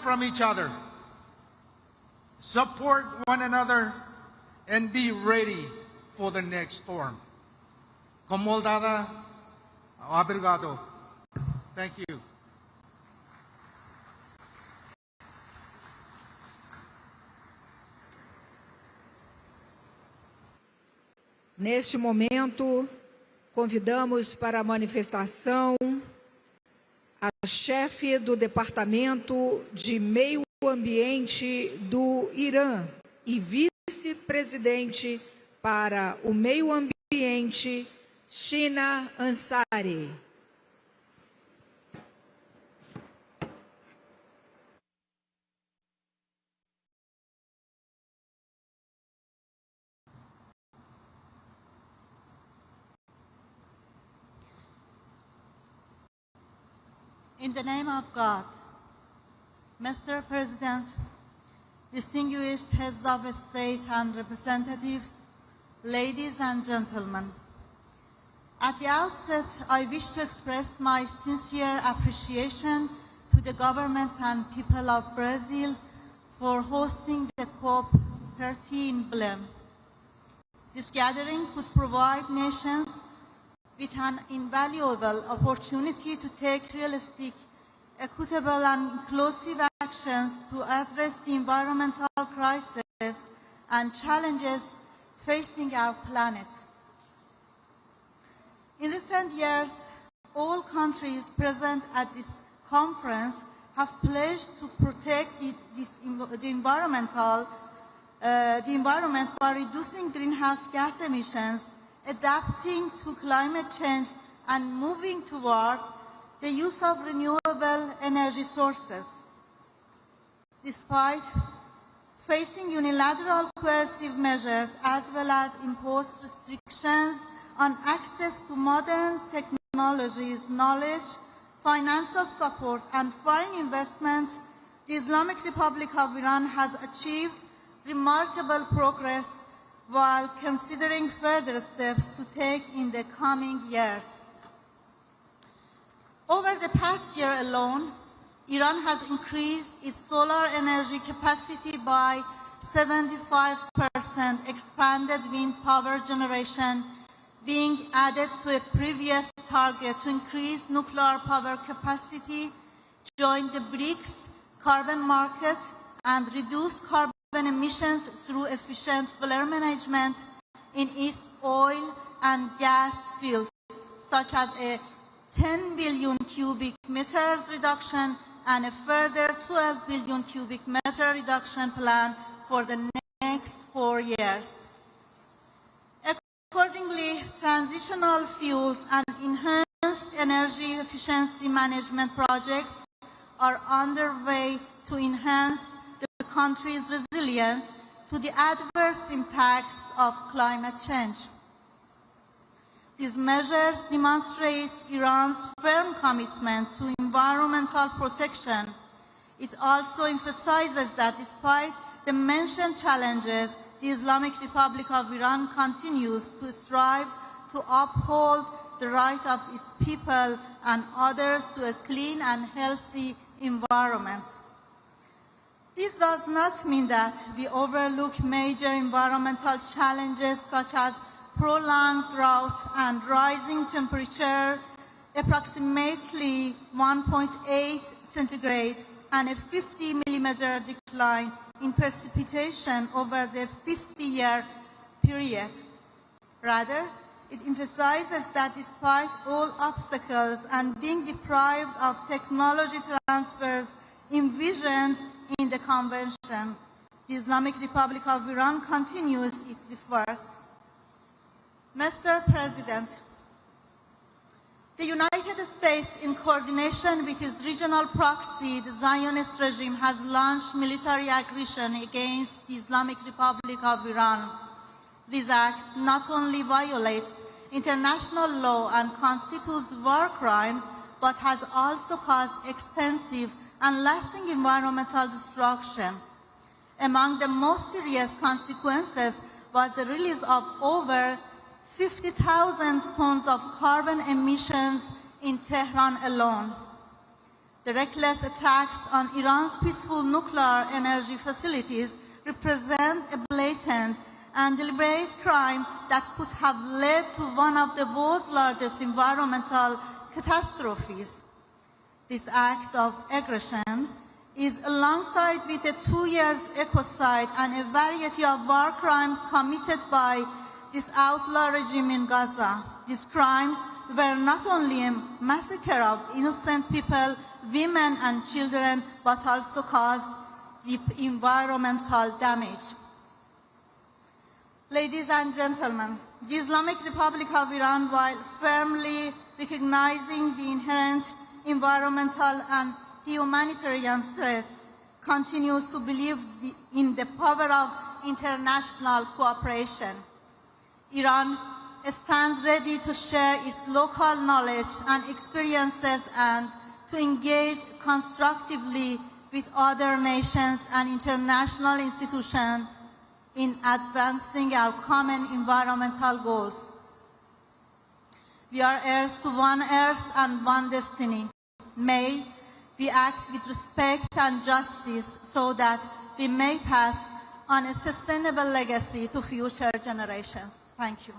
from each other, support one another, and be ready for the next storm. Comoldada, obrigado. Thank you. Neste momento, convidamos para a manifestação a chefe do Departamento de Meio Ambiente do Irã e vice-presidente para o Meio Ambiente, Shina Ansari. In the name of God, Mr. President, distinguished heads of state and representatives, ladies and gentlemen, at the outset, I wish to express my sincere appreciation to the government and people of Brazil for hosting the COP30 in Belém. This gathering could provide nations with an invaluable opportunity to take realistic, equitable, and inclusive actions to address the environmental crisis and challenges facing our planet. In recent years, all countries present at this conference have pledged to protect the environment by reducing greenhouse gas emissions, adapting to climate change, and moving toward the use of renewable energy sources. Despite facing unilateral coercive measures as well as imposed restrictions on access to modern technologies, knowledge, financial support, and foreign investment, the Islamic Republic of Iran has achieved remarkable progress while considering further steps to take in the coming years. Over the past year alone, Iran has increased its solar energy capacity by 75%, expanded wind power generation being added to a previous target to increase nuclear power capacity, join the BRICS carbon market, and reduce carbon emissions through efficient flare management in its oil and gas fields, such as a 10 billion cubic meters reduction and a further 12 billion cubic meter reduction plan for the next 4 years. Accordingly, transitional fuels and enhanced energy efficiency management projects are underway to enhance the country's resilience to the adverse impacts of climate change. These measures demonstrate Iran's firm commitment to environmental protection. It also emphasizes that despite the mentioned challenges, the Islamic Republic of Iran continues to strive to uphold the right of its people and others to a clean and healthy environment. This does not mean that we overlook major environmental challenges such as prolonged drought and rising temperature, approximately 1.8 centigrade, and a 50 millimeter decline in precipitation over the 50-year period. Rather, it emphasizes that despite all obstacles and being deprived of technology transfers envisioned in the Convention, the Islamic Republic of Iran continues its efforts. Mr. President, the United States, in coordination with its regional proxy, the Zionist regime, has launched military aggression against the Islamic Republic of Iran. This act not only violates international law and constitutes war crimes, but has also caused extensive and lasting environmental destruction. Among the most serious consequences was the release of over 50,000 tons of carbon emissions in Tehran alone. The reckless attacks on Iran's peaceful nuclear energy facilities represent a blatant and deliberate crime that could have led to one of the world's largest environmental catastrophes. This act of aggression is alongside with a 2 years ecocide and a variety of war crimes committed by this outlaw regime in Gaza. These crimes were not only a massacre of innocent people, women and children, but also caused deep environmental damage. Ladies and gentlemen, the Islamic Republic of Iran, while firmly recognizing the inherent environmental and humanitarian threats, continues to believe in the power of international cooperation. Iran stands ready to share its local knowledge and experiences and to engage constructively with other nations and international institutions in advancing our common environmental goals. We are heirs to one earth and one destiny. May we act with respect and justice so that we may pass on a sustainable legacy to future generations. Thank you.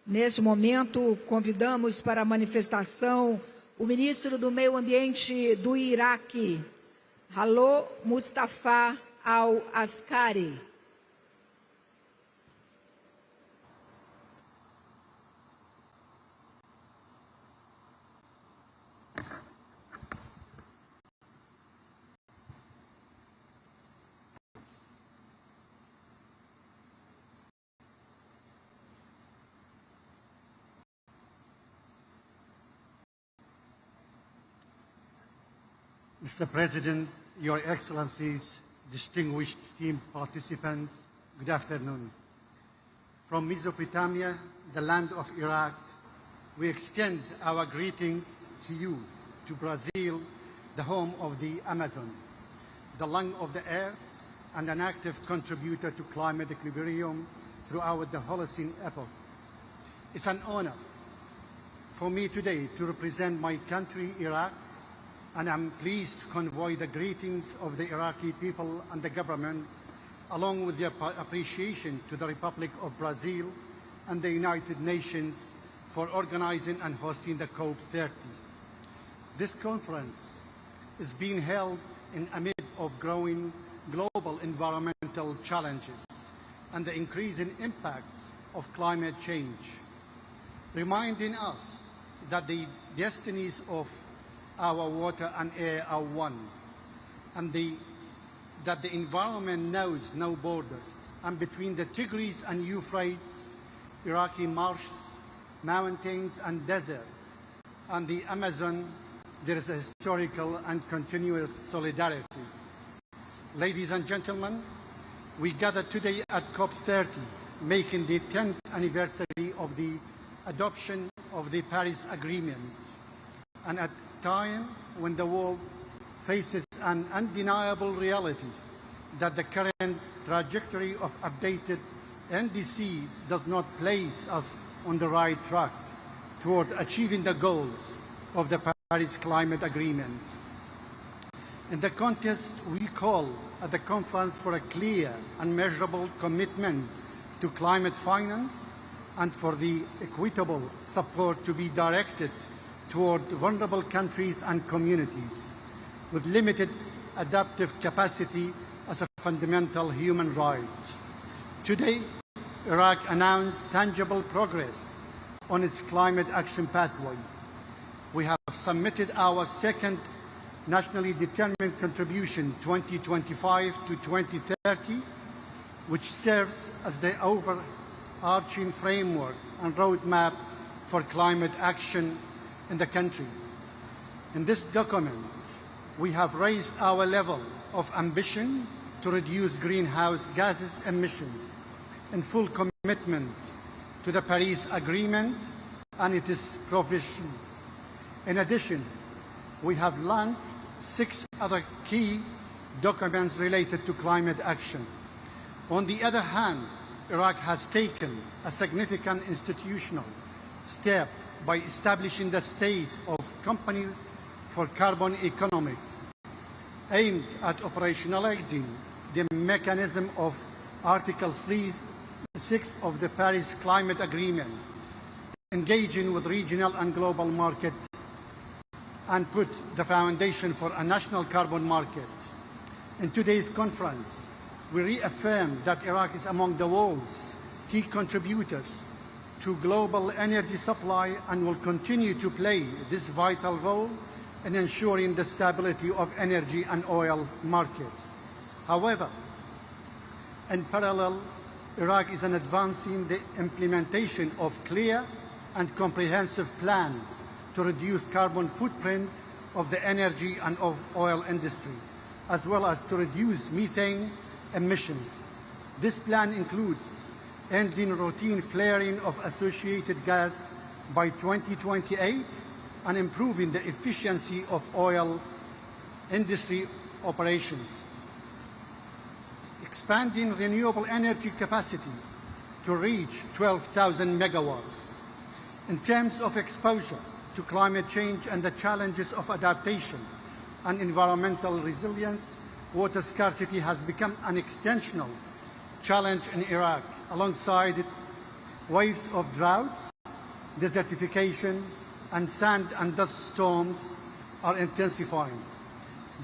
Neste momento, convidamos para a manifestação o ministro do Meio Ambiente do Iraque, Halo Mustafa Al-Askari. Mr. President, Your Excellencies, distinguished esteemed participants, good afternoon. From Mesopotamia, the land of Iraq, we extend our greetings to you, to Brazil, the home of the Amazon, the lung of the earth, and an active contributor to climate equilibrium throughout the Holocene epoch. It's an honor for me today to represent my country, Iraq, and I'm pleased to convey the greetings of the Iraqi people and the government, along with their appreciation to the Republic of Brazil and the United Nations for organizing and hosting the COP30. This conference is being held in amid of growing global environmental challenges and the increasing impacts of climate change, reminding us that the destinies of our water and air are one, and that the environment knows no borders. And between the Tigris and Euphrates, Iraqi marshes, mountains and deserts, and the Amazon, there is a historical and continuous solidarity. Ladies and gentlemen, we gather today at COP30, making the 10th anniversary of the adoption of the Paris Agreement, and at a time when the world faces an undeniable reality that the current trajectory of updated NDC does not place us on the right track toward achieving the goals of the Paris Climate Agreement. In the context, we call at the conference for a clear and measurable commitment to climate finance and for the equitable support to be directed toward vulnerable countries and communities with limited adaptive capacity as a fundamental human right. Today, Iraq announced tangible progress on its climate action pathway. We have submitted our second nationally determined contribution 2025 to 2030, which serves as the overarching framework and roadmap for climate action in the country. In this document, we have raised our level of ambition to reduce greenhouse gases emissions in full commitment to the Paris Agreement and its provisions. In addition, we have launched 6 other key documents related to climate action. On the other hand, Iraq has taken a significant institutional step by establishing the State of Company for Carbon Economics, aimed at operationalizing the mechanism of Article 6 of the Paris Climate Agreement, engaging with regional and global markets, and put the foundation for a national carbon market. In today's conference, we reaffirm that Iraq is among the world's key contributors to global energy supply and will continue to play this vital role in ensuring the stability of energy and oil markets. However, in parallel, Iraq is advancing the implementation of clear and comprehensive plan to reduce carbon footprint of the energy and of oil industry, as well as to reduce methane emissions. This plan includes ending routine flaring of associated gas by 2028 and improving the efficiency of oil industry operations, expanding renewable energy capacity to reach 12,000 megawatts. In terms of exposure to climate change and the challenges of adaptation and environmental resilience, water scarcity has become an extensional challenge in Iraq, alongside waves of drought, desertification, and sand and dust storms are intensifying.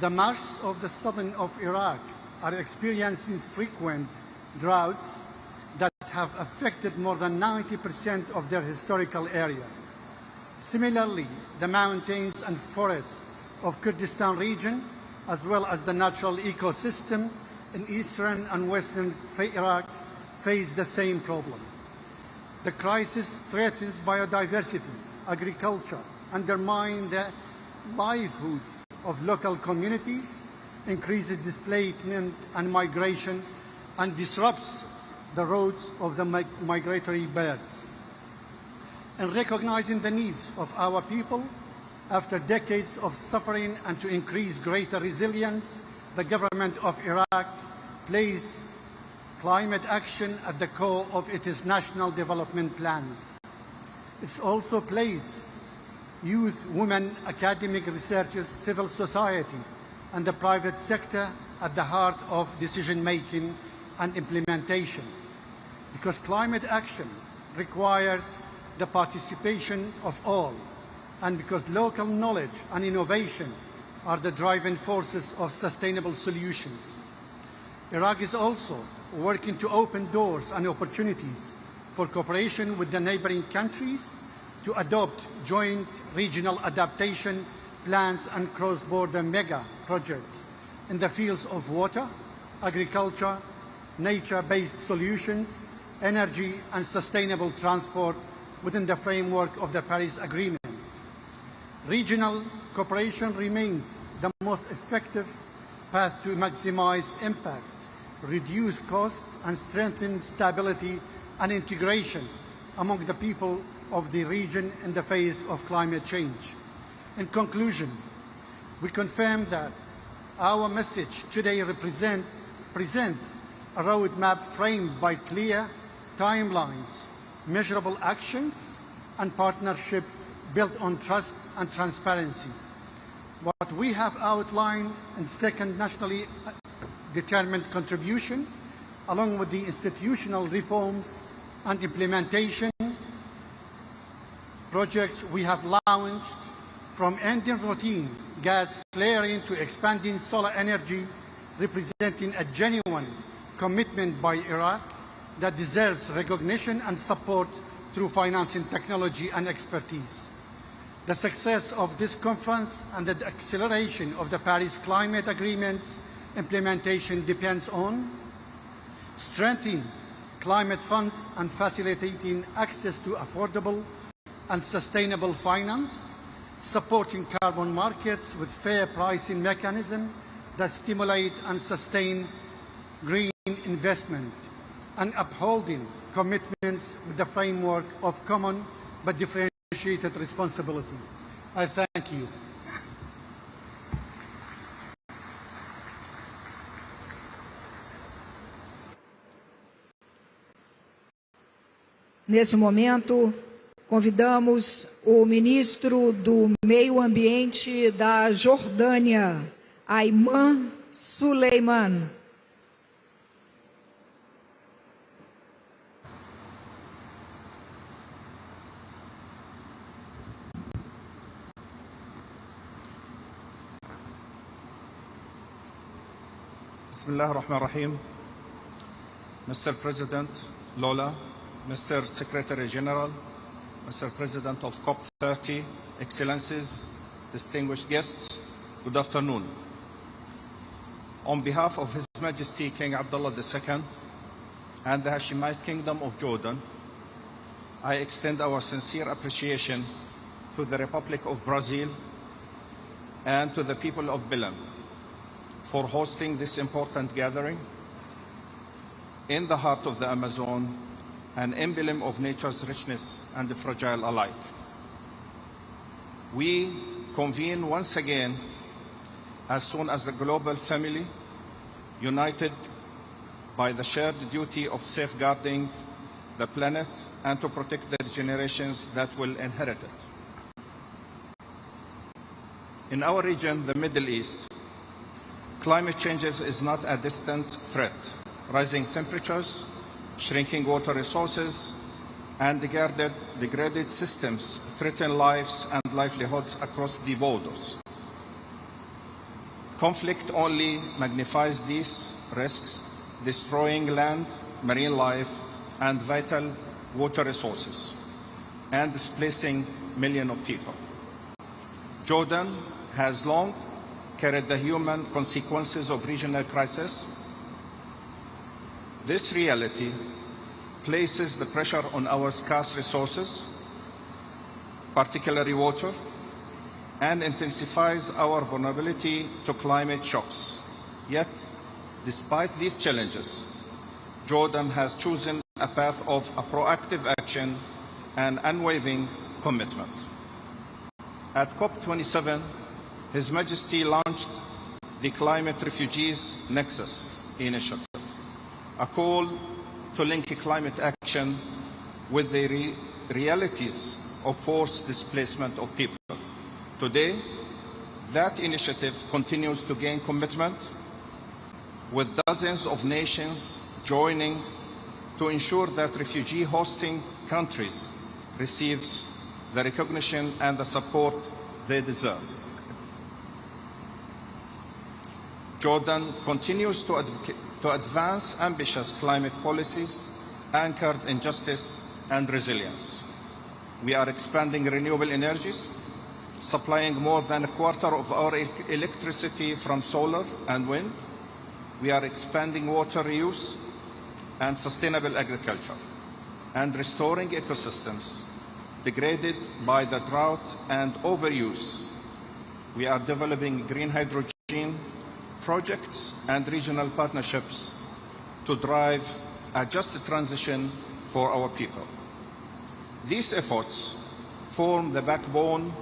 The marshes of the southern of Iraq are experiencing frequent droughts that have affected more than 90% of their historical area. Similarly, the mountains and forests of Kurdistan region, as well as the natural ecosystem in eastern and western Iraq, face the same problem. The crisis threatens biodiversity, agriculture, undermines the livelihoods of local communities, increases displacement and migration, and disrupts the routes of the migratory birds. In recognizing the needs of our people, after decades of suffering and to increase greater resilience, the government of Iraq places climate action at the core of its national development plans. It also places youth, women, academic researchers, civil society, and the private sector at the heart of decision-making and implementation, because climate action requires the participation of all, and because local knowledge and innovation are the driving forces of sustainable solutions. Iraq is also working to open doors and opportunities for cooperation with the neighboring countries to adopt joint regional adaptation plans and cross-border mega projects in the fields of water, agriculture, nature-based solutions, energy, and sustainable transport within the framework of the Paris Agreement. Regional cooperation remains the most effective path to maximize impact, reduce costs, and strengthen stability and integration among the people of the region in the face of climate change. In conclusion, we confirm that our message today present a roadmap framed by clear timelines, measurable actions, and partnerships built on trust and transparency. What we have outlined in second nationally determined contribution, along with the institutional reforms and implementation projects we have launched, from ending routine gas flaring to expanding solar energy, representing a genuine commitment by Iraq that deserves recognition and support through financing, technology, and expertise. The success of this conference and the acceleration of the Paris Climate Agreement's implementation depends on strengthening climate funds and facilitating access to affordable and sustainable finance, supporting carbon markets with fair pricing mechanisms that stimulate and sustain green investment, and upholding commitments with the framework of common but differentiated responsibility. I thank you. Nesse momento, convidamos o ministro do Meio Ambiente da Jordânia, Ayman Suleiman. Bismillah ar-Rahman ar-Rahim. Mr. President Lola, Mr. Secretary General, Mr. President of COP30, Excellencies, distinguished guests, good afternoon. On behalf of His Majesty King Abdullah II and the Hashemite Kingdom of Jordan, I extend our sincere appreciation to the Republic of Brazil and to the people of Belém for hosting this important gathering in the heart of the Amazon, an emblem of nature's richness and fragile alike. We convene once again as soon as the global family, united by the shared duty of safeguarding the planet and to protect the generations that will inherit it. In our region, the Middle East, climate change is not a distant threat. Rising temperatures, shrinking water resources, and degraded systems threaten lives and livelihoods across the borders. Conflict only magnifies these risks, destroying land, marine life, and vital water resources, and displacing millions of people. Jordan has long carried the human consequences of regional crisis. This reality places the pressure on our scarce resources, particularly water, and intensifies our vulnerability to climate shocks. Yet, despite these challenges, Jordan has chosen a path of a proactive action and unwavering commitment. At COP27, His Majesty launched the Climate Refugees Nexus initiative, a call to link climate action with the realities of forced displacement of people. Today, that initiative continues to gain commitment, with dozens of nations joining to ensure that refugee hosting countries receives the recognition and the support they deserve. Jordan continues to advance ambitious climate policies anchored in justice and resilience. We are expanding renewable energies, supplying more than a quarter of our electricity from solar and wind. We are expanding water reuse and sustainable agriculture, and restoring ecosystems degraded by the drought and overuse. We are developing green hydrogen projects and regional partnerships to drive a just transition for our people. These efforts form the backbone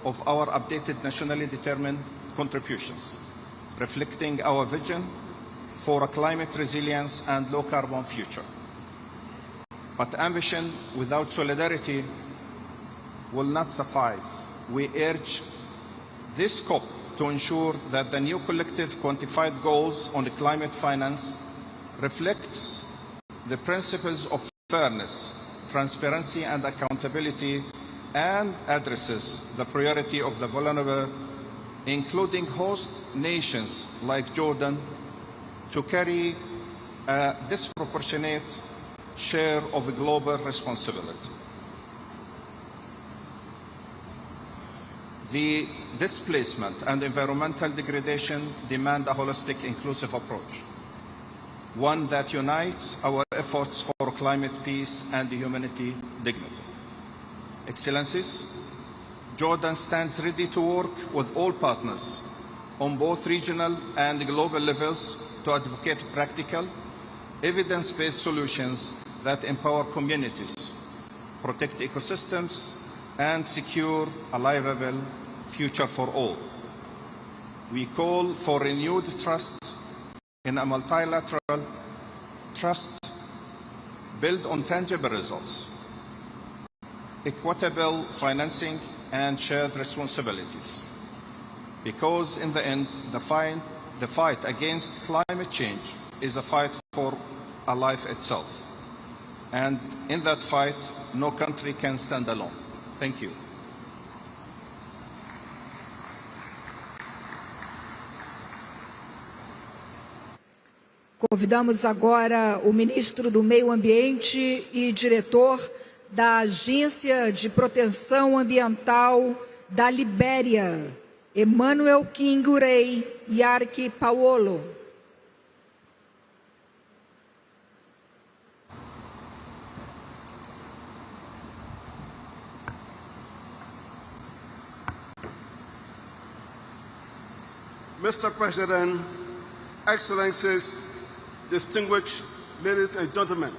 of our updated nationally determined contributions, reflecting our vision for a climate resilience and low-carbon future. But ambition without solidarity will not suffice. We urge this COP to ensure that the new collective quantified goals on the climate finance reflects the principles of fairness, transparency, and accountability, and addresses the priority of the vulnerable, including host nations like Jordan, to carry a disproportionate share of global responsibility. The displacement and environmental degradation demand a holistic, inclusive approach, one that unites our efforts for climate peace and humanity dignity. Excellencies, Jordan stands ready to work with all partners on both regional and global levels to advocate practical, evidence-based solutions that empower communities, protect ecosystems, and secure a livable future for all. We call for renewed trust in a multilateral trust built on tangible results, equitable financing, and shared responsibilities. Because in the end, the fight against climate change is a fight for a life itself. And in that fight, no country can stand alone. Thank you. Convidamos agora o ministro do Meio Ambiente e diretor da Agência de Proteção Ambiental da Libéria, Emmanuel Kingurei Yarki Paolo. Mr. President, Excellencies, distinguished ladies and gentlemen,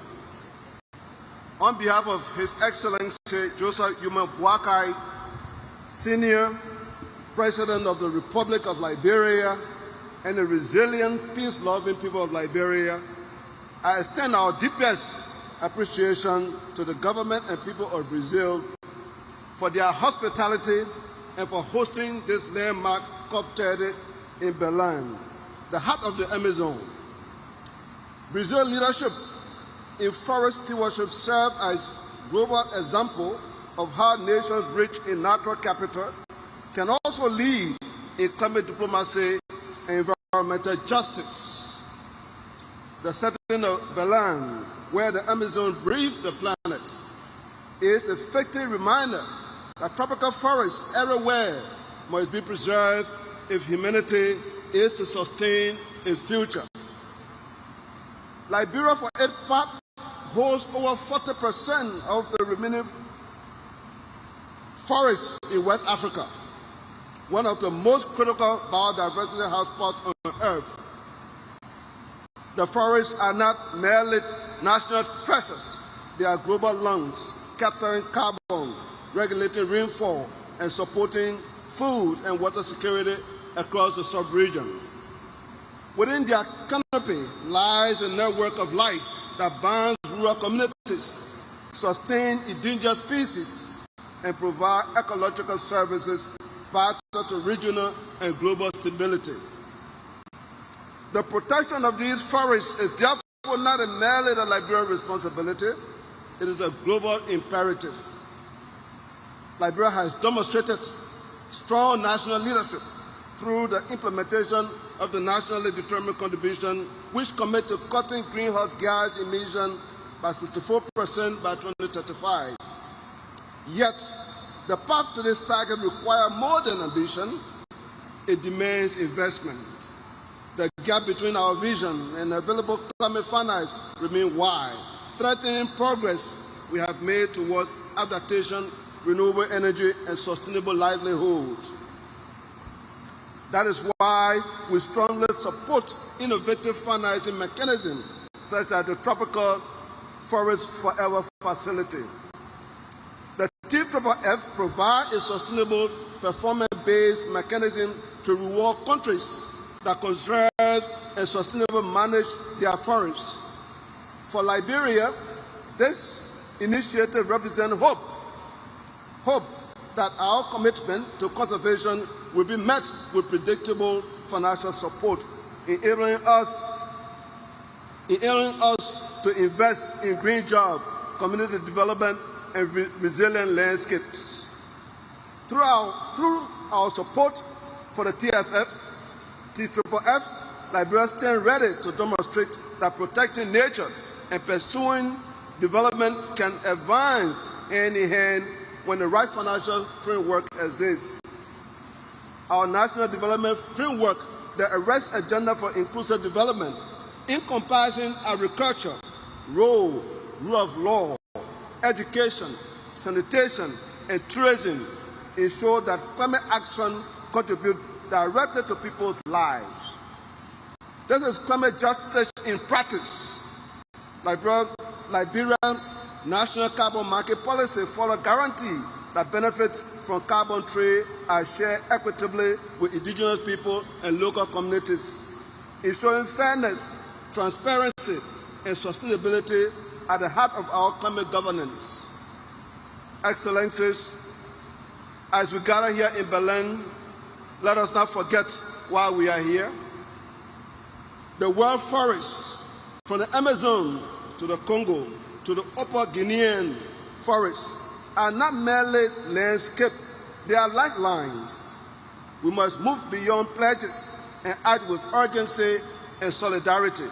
on behalf of His Excellency Joseph Yuma Boakai, Senior President of the Republic of Liberia and the resilient, peace-loving people of Liberia, I extend our deepest appreciation to the government and people of Brazil for their hospitality and for hosting this landmark COP30 in Belém, the heart of the Amazon. Brazil's leadership in forest stewardship serves as a global example of how nations rich in natural capital can also lead in climate diplomacy and environmental justice. The setting of Belém, where the Amazon breathes the planet, is a fitting reminder that tropical forests everywhere must be preserved if humanity is to sustain its future. Liberia, for its part, holds over 40% of the remaining forests in West Africa, one of the most critical biodiversity hotspots on Earth. The forests are not merely national treasures, they are global lungs, capturing carbon, regulating rainfall, and supporting food and water security across the sub-region. Within their canopy lies a network of life that binds rural communities, sustains endangered species, and provides ecological services vital to regional and global stability. The protection of these forests is therefore not merely the Liberian responsibility, it is a global imperative. Liberia has demonstrated strong national leadership through the implementation of the nationally determined contribution, which commit to cutting greenhouse gas emissions by 64% by 2035. Yet, the path to this target requires more than ambition. It demands investment. The gap between our vision and available climate finance remains wide, threatening progress we have made towards adaptation, renewable energy, and sustainable livelihood. That is why we strongly support innovative financing mechanisms such as the Tropical Forest Forever Facility. The TFFF provides a sustainable performance-based mechanism to reward countries that conserve and sustainably manage their forests. For Liberia, this initiative represents hope that our commitment to conservation will be met with predictable financial support, enabling us to invest in green jobs, community development, and resilient landscapes. Through our support for the TFFF, Liberia stands ready to demonstrate that protecting nature and pursuing development can advance hand in hand when the right financial framework exists. Our national development framework, the arrest agenda for inclusive development, encompassing agriculture, rule of law, education, sanitation, and tourism, ensure that climate action contributes directly to people's lives. This is climate justice in practice. Liberian national carbon market policy follows a guarantee that benefits from carbon trade are shared equitably with indigenous people and local communities, ensuring fairness, transparency, and sustainability at the heart of our climate governance. Excellencies, as we gather here in Berlin, let us not forget why we are here. The world forests, from the Amazon to the Congo to the Upper Guinean forests, are not merely landscape, they are lifelines. We must move beyond pledges and act with urgency and solidarity.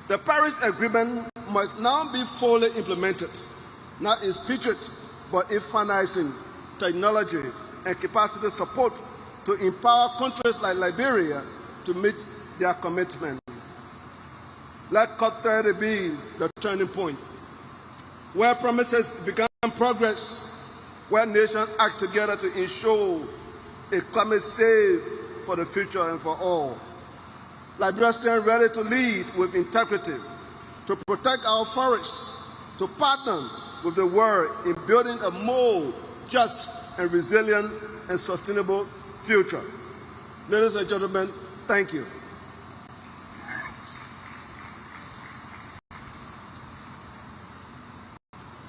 The Paris Agreement must now be fully implemented, not in spirit, but in financing, technology, and capacity support to empower countries like Liberia to meet their commitment. Let COP30 be the turning point, where promises become progress, where nations act together to ensure a climate safe for the future and for all. Liberia stands ready to lead with integrity, to protect our forests, to partner with the world in building a more just and resilient and sustainable future. Ladies and gentlemen, thank you.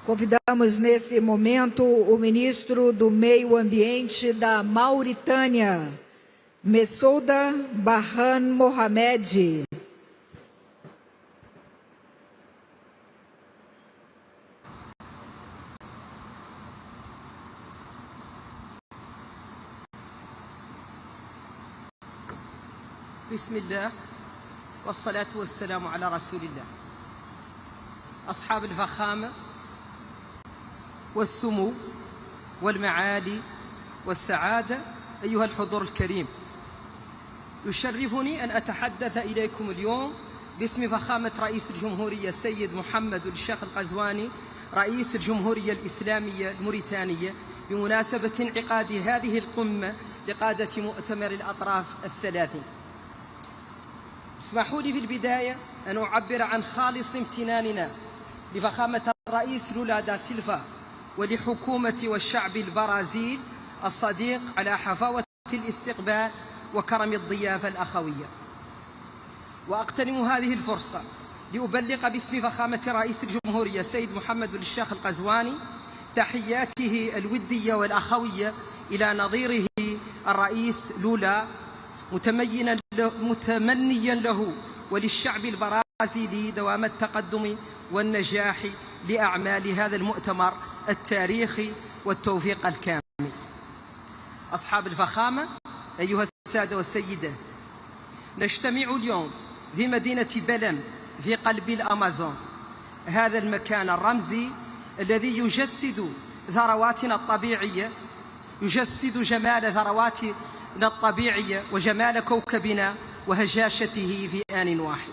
Convidamos nesse momento o ministro do Meio Ambiente da Mauritânia, Messouda Barhan Mohamed. بسم الله والصلاة والسلام على رسول الله. أصحاب الفخامة والسمو والمعالي والسعادة، أيها الحضور الكريم، يشرفني أن أتحدث إليكم اليوم باسم فخامة رئيس الجمهورية السيد محمد الشيخ القزواني رئيس الجمهورية الإسلامية الموريتانية بمناسبة انعقاد هذه القمة لقادة مؤتمر الأطراف الثلاثين. اسمحوا لي في البداية أن أعبر عن خالص امتناننا لفخامة الرئيس لولا دا سيلفا ولحكومة والشعب البرازيل الصديق على حفاوة الاستقبال وكرم الضيافة الأخوية. وأغتنم هذه الفرصة لأبلغ باسم فخامة رئيس الجمهورية السيد محمد الشيخ القزواني تحياته الودية والأخوية إلى نظيره الرئيس لولا، متمنيا له وللشعب البرازيلي دوام التقدم والنجاح لأعمال هذا المؤتمر التاريخي والتوفيق الكامل. أصحاب الفخامة، أيها السادة والسيدات، نجتمع اليوم في مدينة بلم في قلب الأمازون، هذا المكان الرمزي الذي يجسد ثرواتنا الطبيعية، يجسد جمال ثرواتنا الطبيعية وجمال كوكبنا وهجاشته في آن واحد.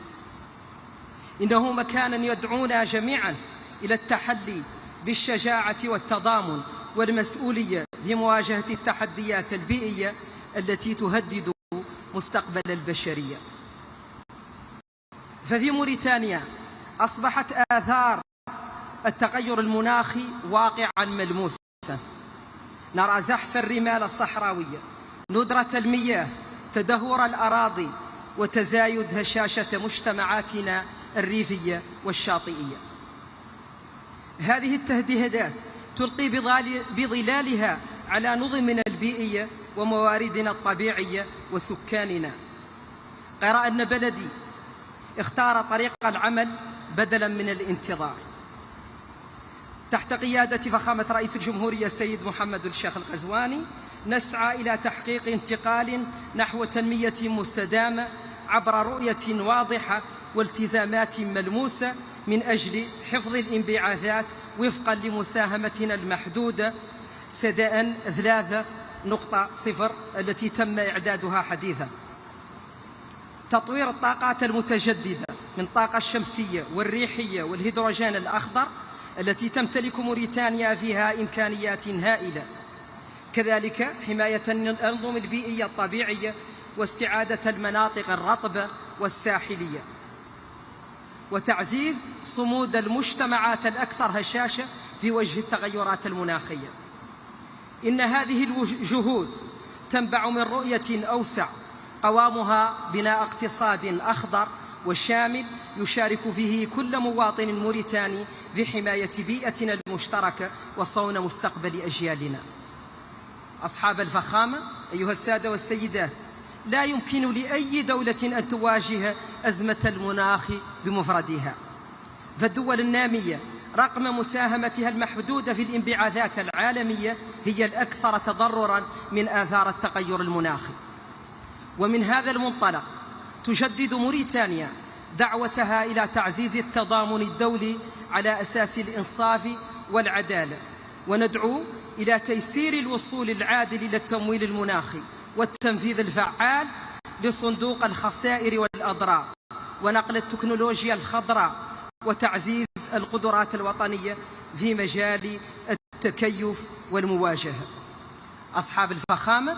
إنه مكان يدعونا جميعا إلى التحلي بالشجاعة والتضامن والمسؤولية لمواجهة التحديات البيئية التي تهدد مستقبل البشرية. ففي موريتانيا أصبحت آثار التغير المناخي واقعا ملموسا. نرى زحف الرمال الصحراوية، ندرة المياه، تدهور الأراضي، وتزايد هشاشة مجتمعاتنا الريفية والشاطئية. هذه التهديدات تلقي بظلالها على نظمنا البيئية ومواردنا الطبيعية وسكاننا. غير أن بلدي اختار طريق العمل بدلا من الانتظار. تحت قيادة فخامة رئيس الجمهورية السيد محمد الشيخ القزواني نسعى إلى تحقيق انتقال نحو تنمية مستدامة عبر رؤية واضحة والتزامات ملموسة من أجل حفظ الانبعاثات وفقا لمساهمتنا المحدودة سداء 3.0 التي تم إعدادها حديثا. تطوير الطاقات المتجددة من الطاقة الشمسية والريحية والهيدروجين الأخضر التي تمتلك موريتانيا فيها إمكانيات هائلة. كذلك حماية الأنظمة البيئية الطبيعية واستعادة المناطق الرطبة والساحلية، وتعزيز صمود المجتمعات الأكثر هشاشة في وجه التغيرات المناخية. إن هذه الجهود تنبع من رؤية أوسع قوامها بناء اقتصاد أخضر وشامل يشارك فيه كل مواطن موريتاني في حماية بيئتنا المشتركة وصون مستقبل أجيالنا. أصحاب الفخامة، أيها السادة والسيدات، لا يمكن لأي دولة أن تواجه أزمة المناخ بمفردها، فالدول النامية رغم مساهمتها المحدودة في الانبعاثات العالمية هي الأكثر تضرراً من آثار التغير المناخي. ومن هذا المنطلق تجدد موريتانيا دعوتها إلى تعزيز التضامن الدولي على أساس الإنصاف والعدالة، وندعو إلى تيسير الوصول العادل إلى التمويل المناخي والتنفيذ الفعال لصندوق الخسائر والأضرار، ونقل التكنولوجيا الخضراء، وتعزيز القدرات الوطنية في مجال التكيف والمواجهة. أصحاب الفخامة،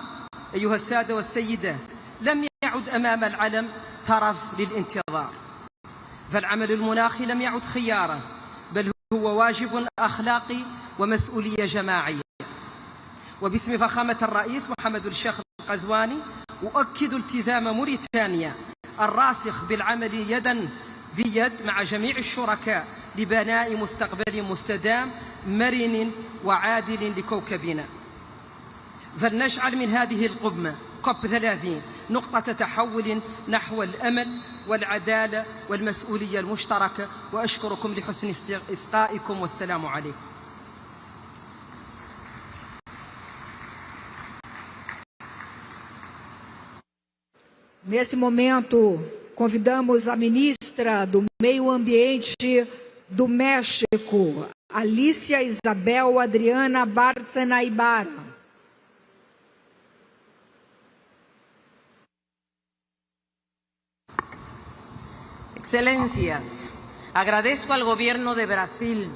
أيها السادة والسيدات، لم يعد أمام العلم طرف للانتظار، فالعمل المناخي لم يعد خياراً، بل هو واجب أخلاقي ومسؤولية جماعية. وباسم فخامة الرئيس محمد الشيخ القزواني أؤكد التزام موريتانيا الراسخ بالعمل يداً في يد مع جميع الشركاء لبناء مستقبل مستدام مرن وعادل لكوكبنا. فلنجعل من هذه القمة COP30 نقطة تحول نحو الأمل والعدالة والمسؤولية المشتركة، وأشكركم لحسن إصغائكم والسلام عليكم. Nesse momento, convidamos a ministra do Meio Ambiente do México, Alicia Isabel Adriana Bárcena Ibarra. Excelencias, agradezco al Gobierno de Brasil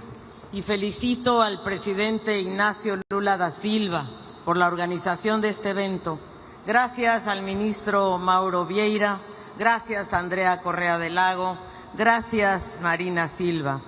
y felicito al presidente Ignacio Lula da Silva por la organización de este evento. Gracias al ministro Mauro Vieira, gracias Andrea Correa del Lago, gracias Marina Silva.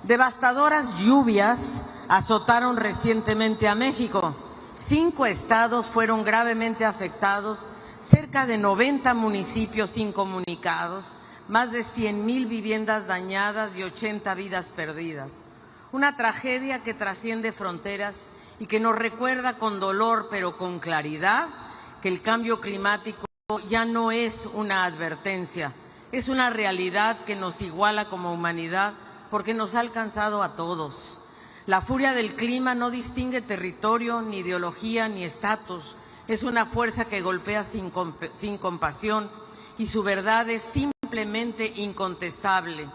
Devastadoras lluvias azotaron recientemente a México. 5 estados fueron gravemente afectados, cerca de 90 municipios incomunicados, más de 100,000 viviendas dañadas y 80 vidas perdidas. Una tragedia que trasciende fronteras y que nos recuerda con dolor, pero con claridad, que el cambio climático ya no es una advertencia, es una realidad que nos iguala como humanidad porque nos ha alcanzado a todos. La furia del clima no distingue territorio, ni ideología, ni estatus. Es una fuerza que golpea sin compasión y su verdad es simplemente incontestable.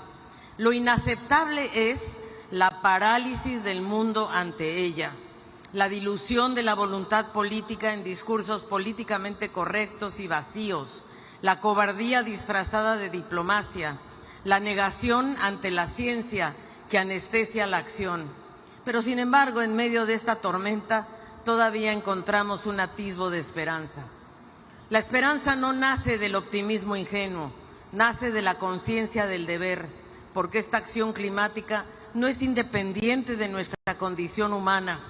Lo inaceptable es la parálisis del mundo ante ella, la dilución de la voluntad política en discursos políticamente correctos y vacíos, la cobardía disfrazada de diplomacia, la negación ante la ciencia que anestesia la acción. Pero sin embargo, en medio de esta tormenta todavía encontramos un atisbo de esperanza. La esperanza no nace del optimismo ingenuo, nace de la conciencia del deber, porque esta acción climática no es independiente de nuestra condición humana.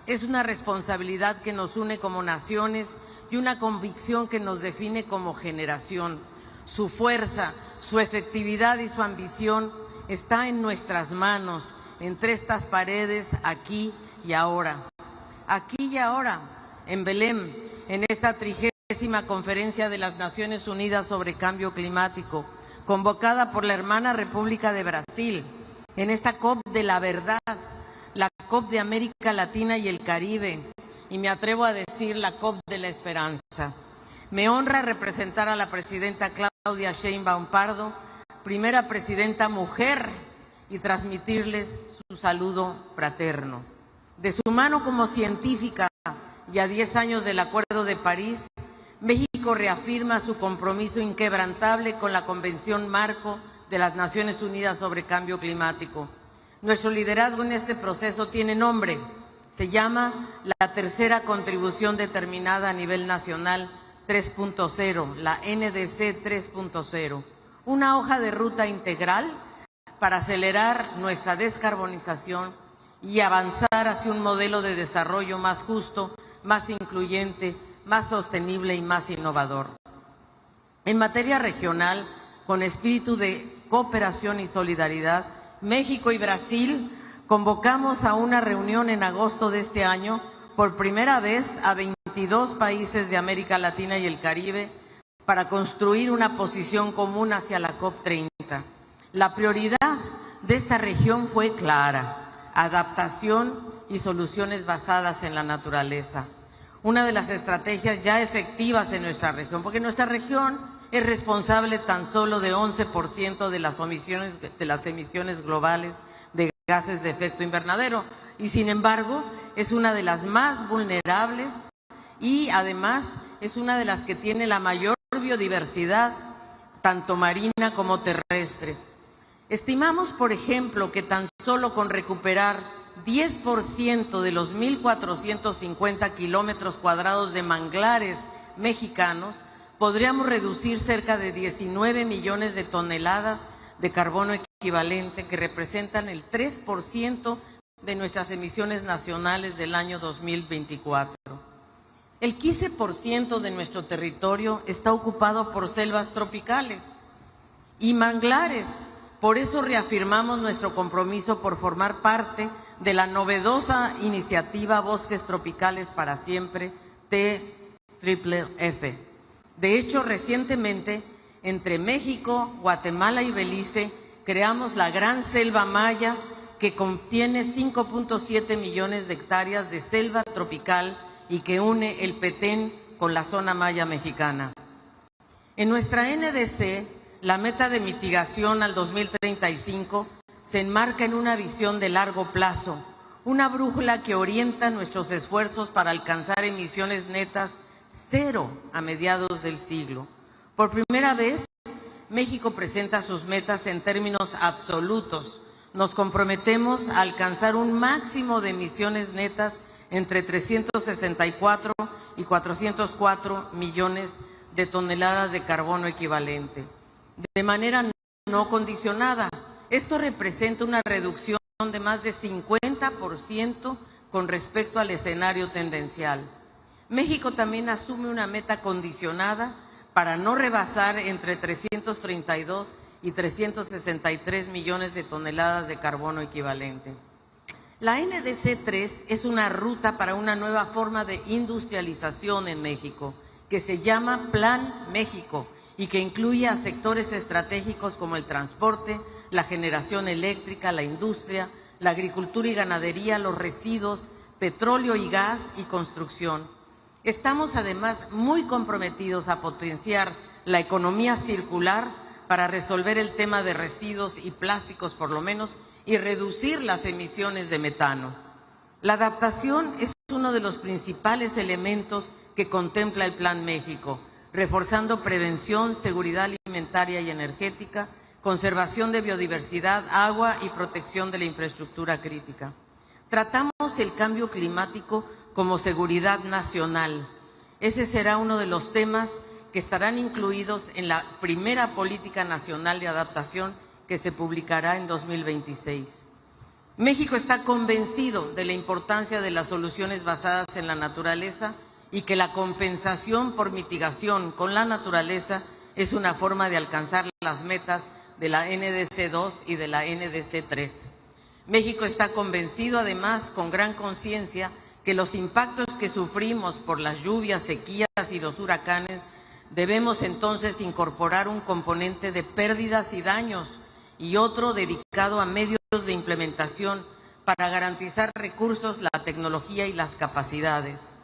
Es una responsabilidad que nos une como naciones y una convicción que nos define como generación. Su fuerza, su efectividad y su ambición está en nuestras manos, entre estas paredes, aquí y ahora. Aquí y ahora, en Belém, en esta 30ª Conferencia de las Naciones Unidas sobre Cambio Climático, convocada por la hermana República de Brasil, en esta COP de la verdad, la COP de América Latina y el Caribe, y me atrevo a decir la COP de la esperanza. Me honra representar a la presidenta Claudia Sheinbaum Pardo, primera presidenta mujer, y transmitirles su saludo fraterno. De su mano como científica y a 10 años del Acuerdo de París, México reafirma su compromiso inquebrantable con la Convención Marco de las Naciones Unidas sobre Cambio Climático. Nuestro liderazgo en este proceso tiene nombre, se llama la Tercera Contribución Determinada a Nivel Nacional 3.0, la NDC 3.0, una hoja de ruta integral para acelerar nuestra descarbonización y avanzar hacia un modelo de desarrollo más justo, más incluyente, más sostenible y más innovador. En materia regional, con espíritu de cooperación y solidaridad, México y Brasil convocamos a una reunión en agosto de este año, por primera vez a 22 países de América Latina y el Caribe, para construir una posición común hacia la COP30. La prioridad de esta región fue clara: adaptación y soluciones basadas en la naturaleza. Una de las estrategias ya efectivas en nuestra región, porque nuestra región es responsable tan solo de 11% de las emisiones globales de gases de efecto invernadero, y sin embargo es una de las más vulnerables y además es una de las que tiene la mayor biodiversidad, tanto marina como terrestre. Estimamos, por ejemplo, que tan solo con recuperar 10% de los 1.450 kilómetros cuadrados de manglares mexicanos, podríamos reducir cerca de 19 millones de toneladas de carbono equivalente, que representan el 3% de nuestras emisiones nacionales del año 2024. El 15% de nuestro territorio está ocupado por selvas tropicales y manglares. Por eso reafirmamos nuestro compromiso por formar parte de la novedosa iniciativa Bosques Tropicales para Siempre, TFF. De hecho, recientemente, entre México, Guatemala y Belice, creamos la Gran Selva Maya, que contiene 5.7 millones de hectáreas de selva tropical y que une el Petén con la zona maya mexicana. En nuestra NDC, la meta de mitigación al 2035 se enmarca en una visión de largo plazo, una brújula que orienta nuestros esfuerzos para alcanzar emisiones netas cero a mediados del siglo. Por primera vez, México presenta sus metas en términos absolutos. Nos comprometemos a alcanzar un máximo de emisiones netas entre 364 y 404 millones de toneladas de carbono equivalente, de manera no condicionada. Esto representa una reducción de más de 50% con respecto al escenario tendencial. México también asume una meta condicionada para no rebasar entre 332 y 363 millones de toneladas de carbono equivalente. La NDC 3 es una ruta para una nueva forma de industrialización en México, que se llama Plan México y que incluye a sectores estratégicos como el transporte, la generación eléctrica, la industria, la agricultura y ganadería, los residuos, petróleo y gas y construcción. Estamos además muy comprometidos a potenciar la economía circular para resolver el tema de residuos y plásticos por lo menos y reducir las emisiones de metano. La adaptación es uno de los principales elementos que contempla el Plan México, reforzando prevención, seguridad alimentaria y energética, conservación de biodiversidad, agua y protección de la infraestructura crítica. Tratamos el cambio climático como seguridad nacional. Ese será uno de los temas que estarán incluidos en la primera Política Nacional de Adaptación que se publicará en 2026. México está convencido de la importancia de las soluciones basadas en la naturaleza y que la compensación por mitigación con la naturaleza es una forma de alcanzar las metas de la NDC 2 y de la NDC 3. México está convencido además, con gran conciencia, que los impactos que sufrimos por las lluvias, sequías y los huracanes, debemos entonces incorporar un componente de pérdidas y daños y otro dedicado a medios de implementación para garantizar recursos, la tecnología y las capacidades.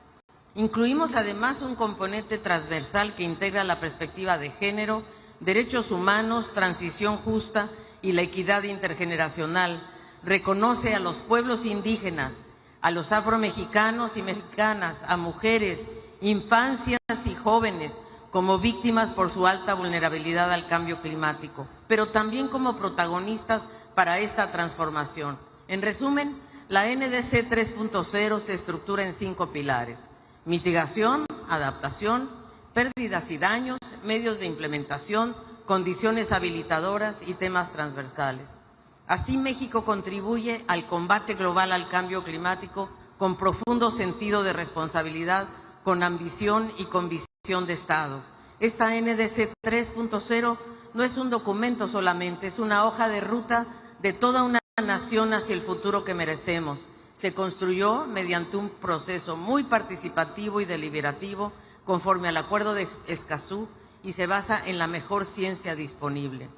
Incluimos además un componente transversal que integra la perspectiva de género, derechos humanos, transición justa y la equidad intergeneracional. Reconoce a los pueblos indígenas, a los afromexicanos y mexicanas, a mujeres, infancias y jóvenes como víctimas por su alta vulnerabilidad al cambio climático, pero también como protagonistas para esta transformación. En resumen, la NDC 3.0 se estructura en 5 pilares: mitigación, adaptación, pérdidas y daños, medios de implementación, condiciones habilitadoras y temas transversales. Así, México contribuye al combate global al cambio climático con profundo sentido de responsabilidad, con ambición y con visión de Estado. Esta NDC 3.0 no es un documento solamente, es una hoja de ruta de toda una nación hacia el futuro que merecemos. Se construyó mediante un proceso muy participativo y deliberativo conforme al Acuerdo de Escazú y se basa en la mejor ciencia disponible.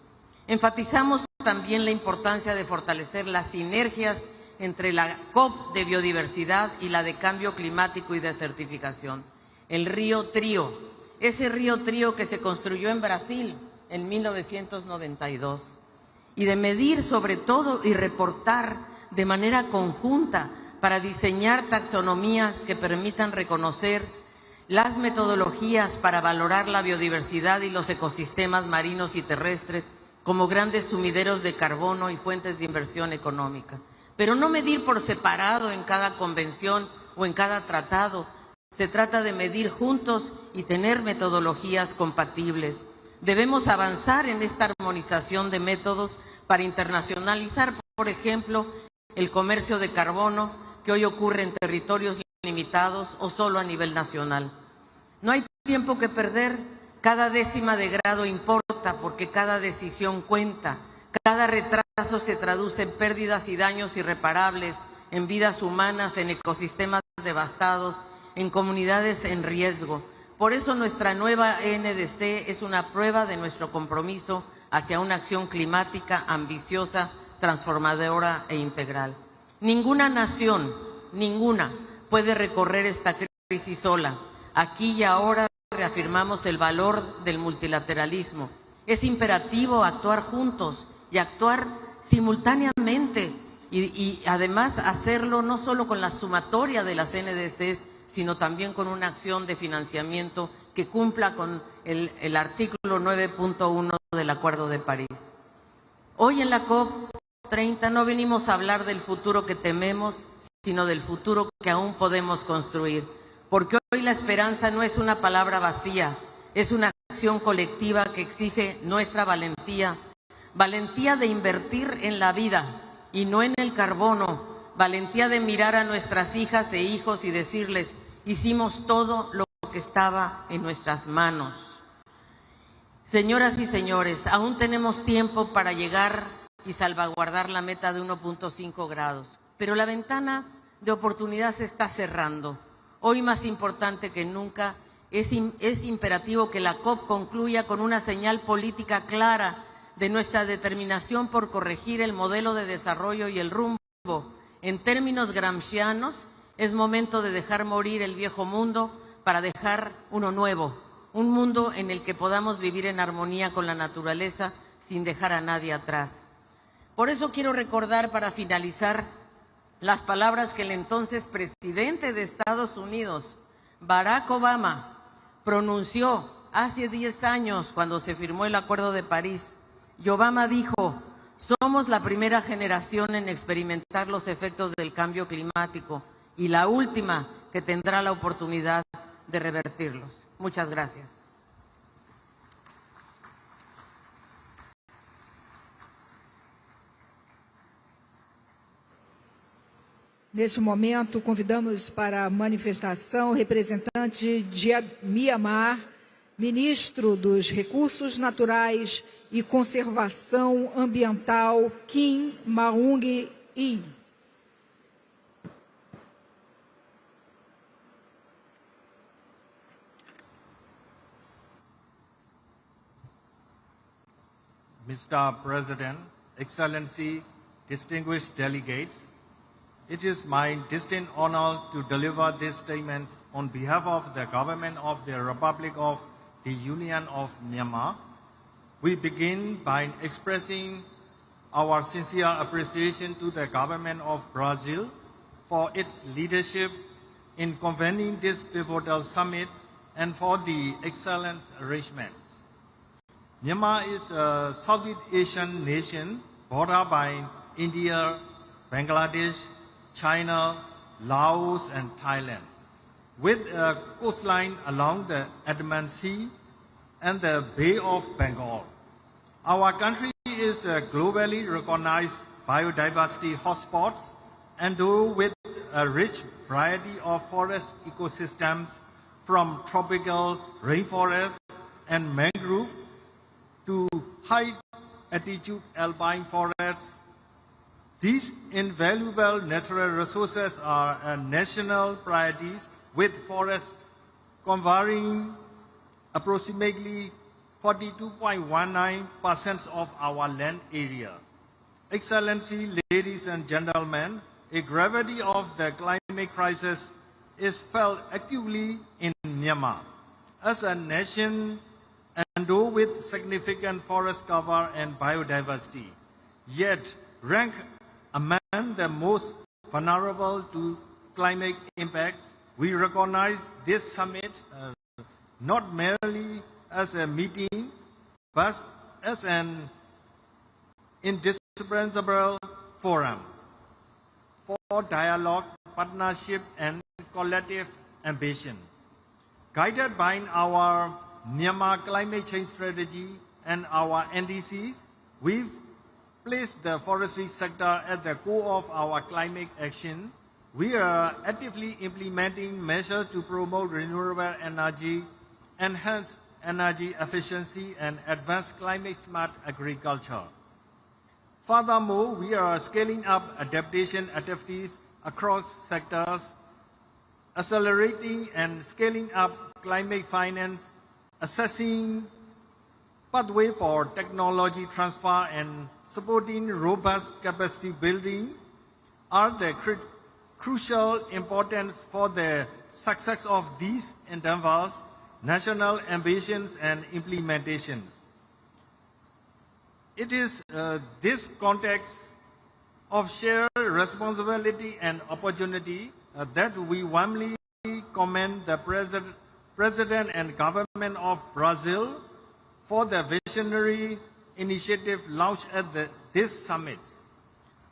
Enfatizamos también la importancia de fortalecer las sinergias entre la COP de biodiversidad y la de cambio climático y desertificación. El río Trío, ese río Trío que se construyó en Brasil en 1992, y de medir sobre todo y reportar de manera conjunta para diseñar taxonomías que permitan reconocer las metodologías para valorar la biodiversidad y los ecosistemas marinos y terrestres como grandes sumideros de carbono y fuentes de inversión económica. Pero no medir por separado en cada convención o en cada tratado. Se trata de medir juntos y tener metodologías compatibles. Debemos avanzar en esta armonización de métodos para internacionalizar, por ejemplo, el comercio de carbono que hoy ocurre en territorios limitados o solo a nivel nacional. No hay tiempo que perder, cada décima de grado importa porque cada decisión cuenta, cada retraso se traduce en pérdidas y daños irreparables, en vidas humanas, en ecosistemas devastados, en comunidades en riesgo. Por eso nuestra nueva NDC es una prueba de nuestro compromiso hacia una acción climática ambiciosa, transformadora e integral. Ninguna nación, ninguna, puede recorrer esta crisis sola. Aquí y ahora reafirmamos el valor del multilateralismo. Es imperativo actuar juntos y actuar simultáneamente y además hacerlo no solo con la sumatoria de las NDCs, sino también con una acción de financiamiento que cumpla con el artículo 9.1 del Acuerdo de París. Hoy en la COP30 no venimos a hablar del futuro que tememos, sino del futuro que aún podemos construir. Porque hoy la esperanza no es una palabra vacía, es una acción colectiva que exige nuestra valentía. Valentía de invertir en la vida y no en el carbono. Valentía de mirar a nuestras hijas e hijos y decirles, hicimos todo lo que estaba en nuestras manos. Señoras y señores, aún tenemos tiempo para llegar y salvaguardar la meta de 1.5 grados, pero la ventana de oportunidad se está cerrando. Hoy más importante que nunca es imperativo que la COP concluya con una señal política clara de nuestra determinación por corregir el modelo de desarrollo y el rumbo. En términos gramscianos, es momento de dejar morir el viejo mundo para dejar uno nuevo, un mundo en el que podamos vivir en armonía con la naturaleza sin dejar a nadie atrás. Por eso quiero recordar para finalizar las palabras que el entonces presidente de Estados Unidos, Barack Obama, pronunció hace 10 años cuando se firmó el Acuerdo de París. Y Obama dijo, somos la primera generación en experimentar los efectos del cambio climático y la última que tendrá la oportunidad de revertirlos. Muchas gracias. Neste momento, convidamos para a manifestação o representante de Mianmar, ministro dos Recursos Naturais e Conservação Ambiental, Kim Maung-hee. Mr. President, Excellency, distinguished delegates, it is my distinct honor to deliver these statements on behalf of the government of the Republic of the Union of Myanmar. We begin by expressing our sincere appreciation to the government of Brazil for its leadership in convening this pivotal summit and for the excellent arrangements. Myanmar is a Southeast Asian nation bordered by India, Bangladesh, China, Laos, and Thailand, with a coastline along the Andaman Sea and the Bay of Bengal. Our country is a globally recognized biodiversity hotspot, endowed with a rich variety of forest ecosystems from tropical rainforests and mangrove to high-altitude alpine forests. These invaluable natural resources are national priorities, with forests covering approximately 42.19% of our land area. Excellency, ladies and gentlemen, the gravity of the climate crisis is felt acutely in Myanmar. As a nation endowed with significant forest cover and biodiversity, yet ranked among the most vulnerable to climate impacts, we recognize this summit not merely as a meeting, but as an indispensable forum for dialogue, partnership, and collective ambition. Guided by our Myanmar climate change strategy and our NDCs, we've placed the forestry sector at the core of our climate action. We are actively implementing measures to promote renewable energy, enhance energy efficiency, and advance climate-smart agriculture. Furthermore, we are scaling up adaptation activities across sectors, accelerating and scaling up climate finance, assessing pathway for technology transfer, and supporting robust capacity building are the crucial importance for the success of these endeavors, national ambitions, and implementations. It is this context of shared responsibility and opportunity that we warmly commend the President and Government of Brazil for the visionary initiative launched at this summit.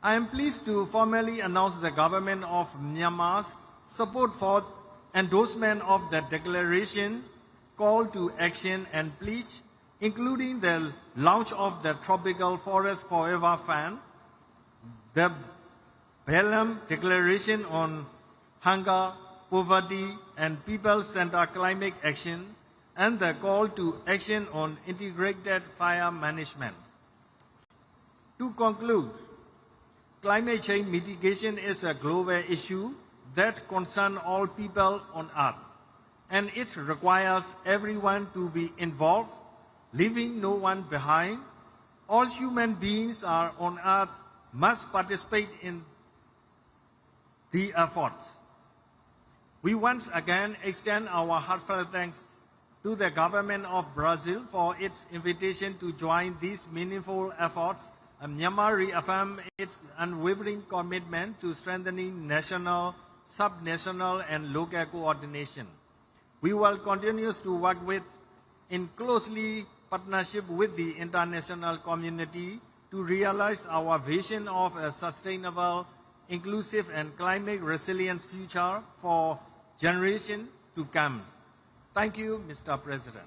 I am pleased to formally announce the Government of Myanmar's support for endorsement of the declaration, call to action, and pledge, including the launch of the Tropical Forest Forever Fund, the Belém Declaration on Hunger, Poverty, and People-Centered Climate Action, and the call to action on integrated fire management. To conclude, climate change mitigation is a global issue that concerns all people on Earth, and it requires everyone to be involved, leaving no one behind. All human beings are on Earth must participate in the efforts. We once again extend our heartfelt thanks to the Government of Brazil for its invitation to join these meaningful efforts. Myanmar reaffirms its unwavering commitment to strengthening national, subnational, and local coordination. We will continue to work in closely partnership with the international community to realize our vision of a sustainable, inclusive, and climate resilient future for generations to come. Thank you, Mr. President.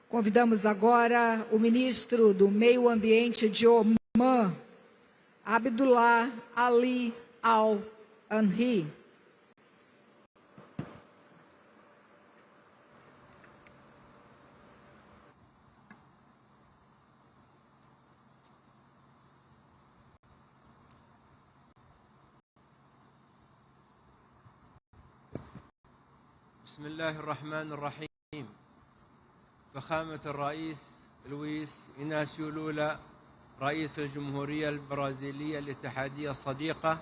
Convidamos agora o ministro do Meio Ambiente de Omã, Abdullah Ali Al-Anhi. بسم الله الرحمن الرحيم. فخامة الرئيس لويس إناسيو لولا رئيس الجمهورية البرازيلية الاتحادية الصديقة،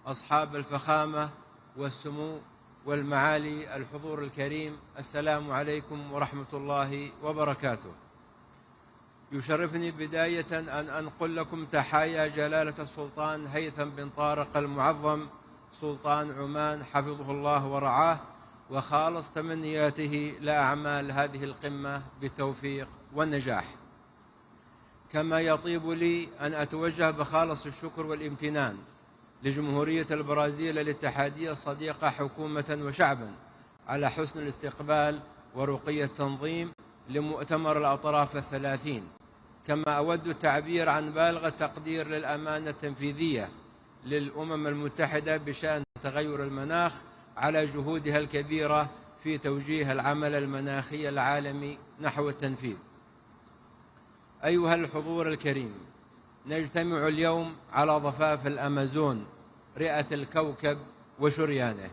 أصحاب الفخامة والسمو والمعالي الحضور الكريم، السلام عليكم ورحمة الله وبركاته. يشرفني بداية أن أنقل لكم تحايا جلالة السلطان هيثم بن طارق المعظم سلطان عمان حفظه الله ورعاه، وخالص تمنياته لأعمال هذه القمة بالتوفيق والنجاح. كما يطيب لي أن أتوجه بخالص الشكر والامتنان لجمهورية البرازيل الاتحادية الصديقة حكومة وشعبا على حسن الاستقبال ورقي التنظيم لمؤتمر الأطراف الثلاثين. كما أود التعبير عن بالغ التقدير للأمانة التنفيذية للأمم المتحدة بشأن تغير المناخ على جهودها الكبيرة في توجيه العمل المناخي العالمي نحو التنفيذ. أيها الحضور الكريم، نجتمع اليوم على ضفاف الأمازون، رئة الكوكب وشريانه.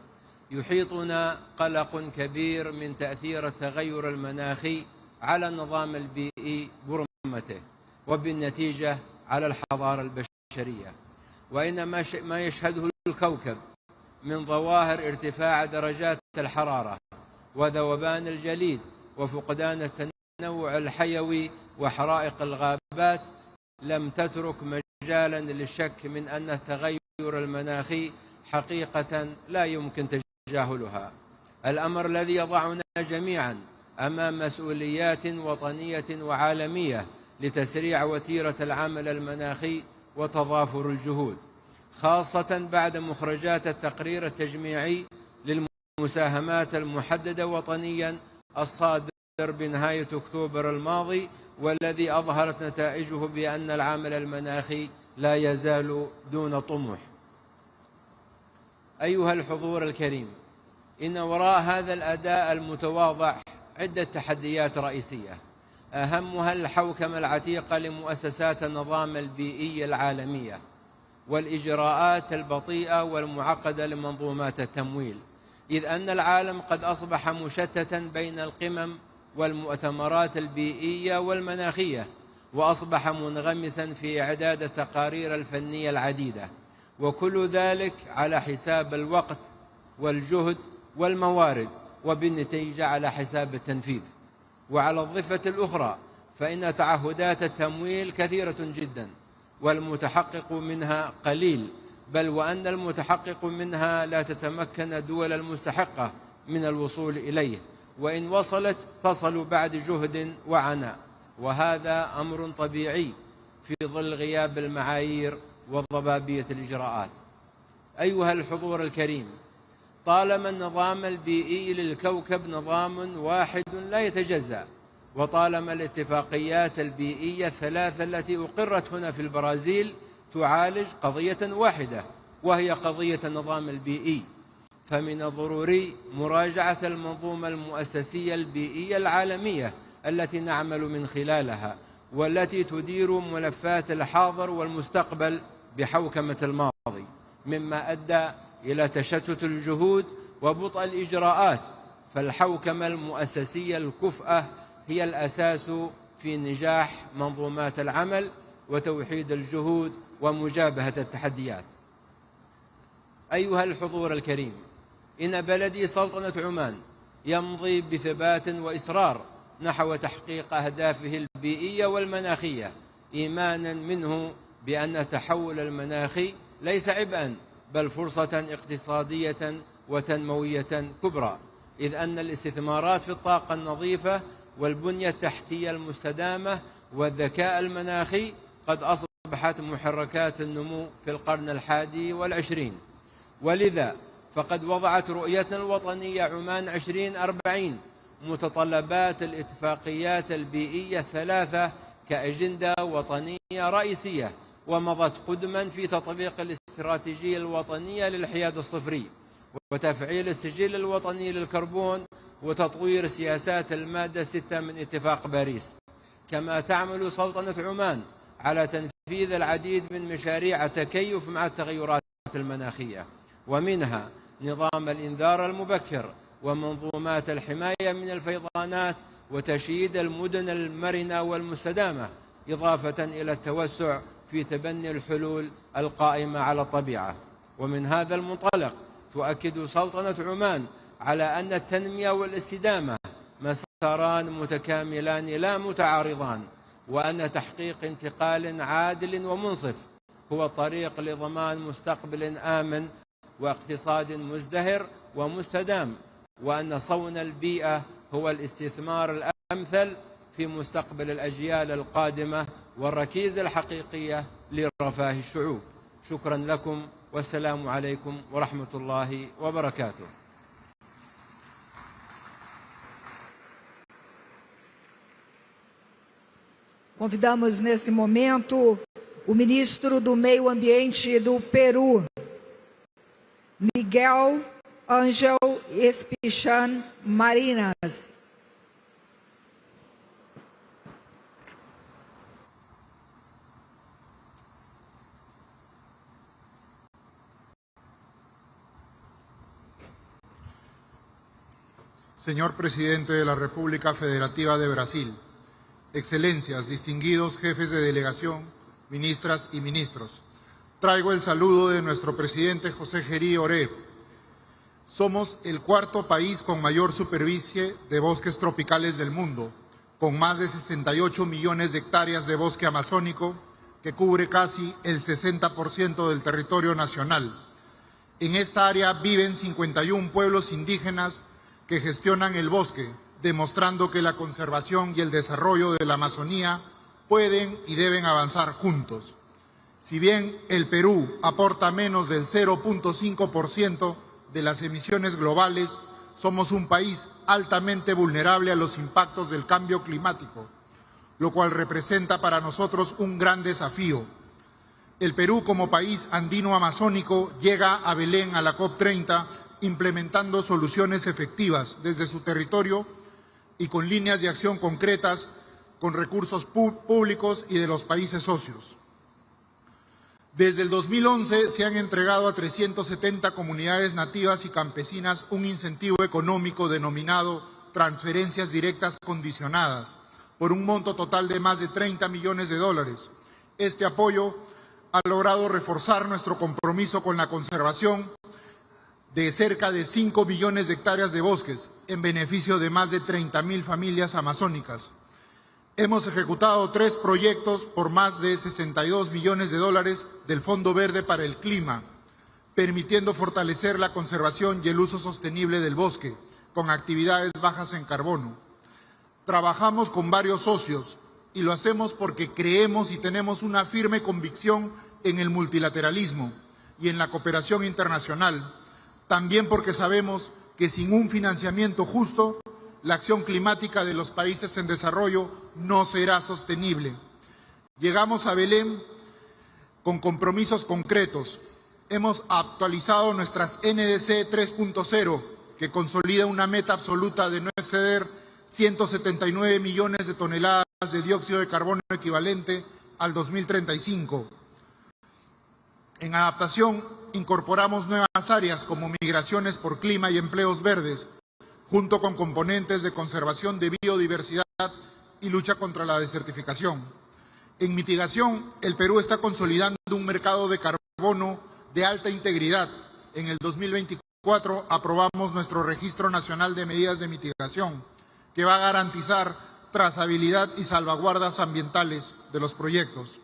يحيطنا قلق كبير من تأثير التغير المناخي على النظام البيئي برمته، وبالنتيجة على الحضارة البشرية. وإن ما يشهده الكوكب من ظواهر ارتفاع درجات الحرارة وذوبان الجليد وفقدان التنوع الحيوي وحرائق الغابات لم تترك مجالا للشك من أن التغير المناخي حقيقة لا يمكن تجاهلها. الأمر الذي يضعنا جميعا أمام مسؤوليات وطنية وعالمية لتسريع وتيرة العمل المناخي وتضافر الجهود، خاصة بعد مخرجات التقرير التجميعي للمساهمات المحددة وطنيا الصادر بنهاية أكتوبر الماضي، والذي أظهرت نتائجه بأن العمل المناخي لا يزال دون طموح. أيها الحضور الكريم، إن وراء هذا الأداء المتواضع عدة تحديات رئيسية، أهمها الحوكمة العتيقة لمؤسسات النظام البيئي العالمية والإجراءات البطيئة والمعقدة لمنظومات التمويل، إذ أن العالم قد أصبح مشتتا بين القمم والمؤتمرات البيئية والمناخية، وأصبح منغمسا في إعداد التقارير الفنية العديدة، وكل ذلك على حساب الوقت والجهد والموارد، وبالنتيجة على حساب التنفيذ. وعلى الضفة الأخرى فإن تعهدات التمويل كثيرة جدا والمتحقق منها قليل، بل وأن المتحقق منها لا تتمكن الدول المستحقة من الوصول إليه، وإن وصلت تصل بعد جهد وعناء، وهذا أمر طبيعي في ظل غياب المعايير وضبابية الإجراءات. أيها الحضور الكريم، طالما النظام البيئي للكوكب نظام واحد لا يتجزأ، وطالما الاتفاقيات البيئية الثلاثة التي أقرت هنا في البرازيل تعالج قضية واحدة وهي قضية النظام البيئي، فمن الضروري مراجعة المنظومة المؤسسية البيئية العالمية التي نعمل من خلالها، والتي تدير ملفات الحاضر والمستقبل بحوكمة الماضي، مما أدى إلى تشتت الجهود وبطء الإجراءات. فالحوكمة المؤسسية الكفءة هي الأساس في نجاح منظومات العمل وتوحيد الجهود ومجابهة التحديات. أيها الحضور الكريم، إن بلدي سلطنة عمان يمضي بثبات وإصرار نحو تحقيق أهدافه البيئية والمناخية، إيمانا منه بأن التحول المناخي ليس عبئا بل فرصة اقتصادية وتنموية كبرى، إذ أن الاستثمارات في الطاقة النظيفة والبنية التحتية المستدامة والذكاء المناخي قد أصبحت محركات النمو في القرن ال21، ولذا فقد وضعت رؤيتنا الوطنية عمان 2040 متطلبات الاتفاقيات البيئية الثلاثة كأجندة وطنية رئيسية، ومضت قدما في تطبيق الاستراتيجية الوطنية للحياد الصفري وتفعيل السجل الوطني للكربون وتطوير سياسات المادة 6 من اتفاق باريس. كما تعمل سلطنة عمان على تنفيذ العديد من مشاريع التكيف مع التغيرات المناخية، ومنها نظام الإنذار المبكر ومنظومات الحماية من الفيضانات وتشييد المدن المرنة والمستدامة، إضافة إلى التوسع في تبني الحلول القائمة على الطبيعة. ومن هذا المنطلق تؤكد سلطنة عمان على أن التنمية والاستدامة مساران متكاملان لا متعارضان، وأن تحقيق انتقال عادل ومنصف هو الطريق لضمان مستقبل آمن واقتصاد مزدهر ومستدام، وأن صون البيئة هو الاستثمار الأمثل في مستقبل الأجيال القادمة والركيزة الحقيقية لرفاه الشعوب. شكرا لكم والسلام عليكم ورحمة الله وبركاته. Convidamos nesse momento o ministro do Meio Ambiente do Peru, Miguel Ángel Espichan Marinas. Señor Presidente de la República Federativa de Brasil, Excelencias, distinguidos jefes de delegación, ministras y ministros, traigo el saludo de nuestro presidente José Gerí Oré. Somos el cuarto país con mayor superficie de bosques tropicales del mundo, con más de 68 millones de hectáreas de bosque amazónico, que cubre casi el 60% del territorio nacional. En esta área viven 51 pueblos indígenas que gestionan el bosque, demostrando que la conservación y el desarrollo de la Amazonía pueden y deben avanzar juntos. Si bien el Perú aporta menos del 0.5% de las emisiones globales, somos un país altamente vulnerable a los impactos del cambio climático, lo cual representa para nosotros un gran desafío. El Perú, como país andino-amazónico, llega a Belén a la COP30 implementando soluciones efectivas desde su territorio y con líneas de acción concretas con recursos públicos y de los países socios. Desde el 2011 se han entregado a 370 comunidades nativas y campesinas un incentivo económico denominado transferencias directas condicionadas por un monto total de más de 30 millones de dólares. Este apoyo ha logrado reforzar nuestro compromiso con la conservación de cerca de 5 millones de hectáreas de bosques, en beneficio de más de 30.000 familias amazónicas. Hemos ejecutado 3 proyectos por más de 62 millones de dólares del Fondo Verde para el Clima, permitiendo fortalecer la conservación y el uso sostenible del bosque, con actividades bajas en carbono. Trabajamos con varios socios y lo hacemos porque creemos y tenemos una firme convicción en el multilateralismo y en la cooperación internacional. También porque sabemos que sin un financiamiento justo, la acción climática de los países en desarrollo no será sostenible. Llegamos a Belén con compromisos concretos. Hemos actualizado nuestras NDC 3.0, que consolida una meta absoluta de no exceder 179 millones de toneladas de dióxido de carbono equivalente al 2035. En adaptación, incorporamos nuevas áreas como migraciones por clima y empleos verdes, junto con componentes de conservación de biodiversidad y lucha contra la desertificación. En mitigación, el Perú está consolidando un mercado de carbono de alta integridad. En el 2024 aprobamos nuestro Registro Nacional de Medidas de Mitigación, que va a garantizar trazabilidad y salvaguardas ambientales de los proyectos.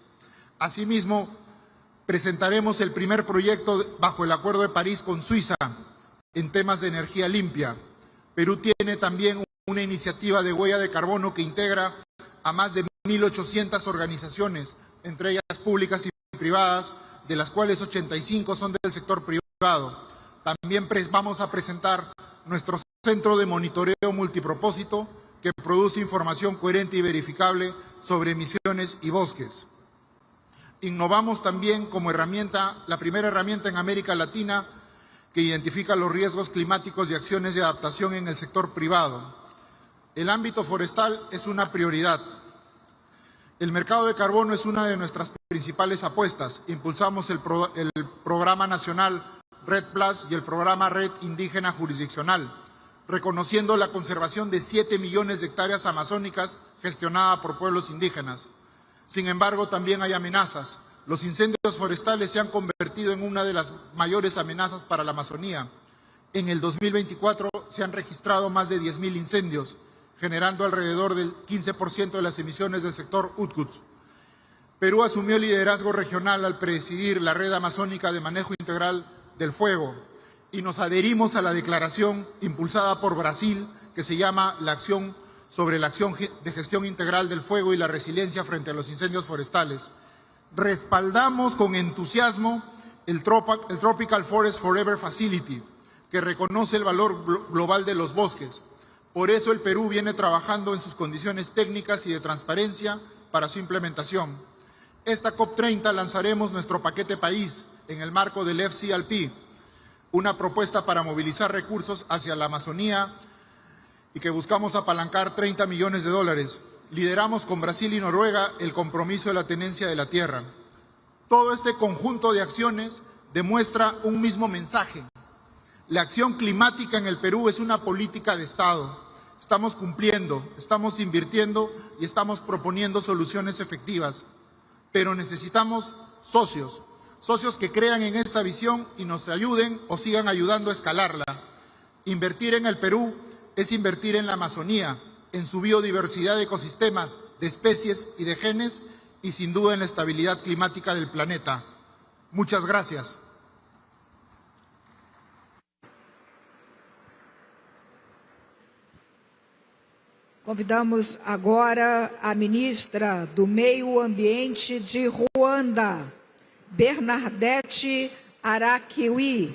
Asimismo, presentaremos el primer proyecto bajo el Acuerdo de París con Suiza en temas de energía limpia. Perú tiene también una iniciativa de huella de carbono que integra a más de 1.800 organizaciones, entre ellas públicas y privadas, de las cuales 85 son del sector privado. También vamos a presentar nuestro centro de monitoreo multipropósito que produce información coherente y verificable sobre emisiones y bosques. Innovamos también como herramienta, la primera herramienta en América Latina que identifica los riesgos climáticos y acciones de adaptación en el sector privado. El ámbito forestal es una prioridad. El mercado de carbono es una de nuestras principales apuestas. Impulsamos el programa nacional Red Plus y el programa Red Indígena Jurisdiccional, reconociendo la conservación de 7 millones de hectáreas amazónicas gestionadas por pueblos indígenas. Sin embargo, también hay amenazas. Los incendios forestales se han convertido en una de las mayores amenazas para la Amazonía. En el 2024 se han registrado más de 10.000 incendios, generando alrededor del 15% de las emisiones del sector UTCUT. Perú asumió el liderazgo regional al presidir la Red Amazónica de Manejo Integral del Fuego y nos adherimos a la declaración impulsada por Brasil que se llama la acción sobre la acción de gestión integral del fuego y la resiliencia frente a los incendios forestales. Respaldamos con entusiasmo el Tropical Forest Forever Facility, que reconoce el valor global de los bosques. Por eso el Perú viene trabajando en sus condiciones técnicas y de transparencia para su implementación. Esta COP30 lanzaremos nuestro paquete país en el marco del UNFCCC. una propuesta para movilizar recursos hacia la Amazonía y que buscamos apalancar 30 millones de dólares. Lideramos con Brasil y Noruega el compromiso de la tenencia de la tierra. Todo este conjunto de acciones demuestra un mismo mensaje. La acción climática en el Perú es una política de Estado. Estamos cumpliendo, estamos invirtiendo y estamos proponiendo soluciones efectivas. Pero necesitamos socios que crean en esta visión y nos ayuden o sigan ayudando a escalarla. Invertir en el Perú es invertir en la Amazonía, en su biodiversidad de ecosistemas, de especies y de genes, y sin duda en la estabilidad climática del planeta. Muchas gracias. Convidamos agora a ministra do Meio Ambiente de Ruanda, Bernadette Arakiwi.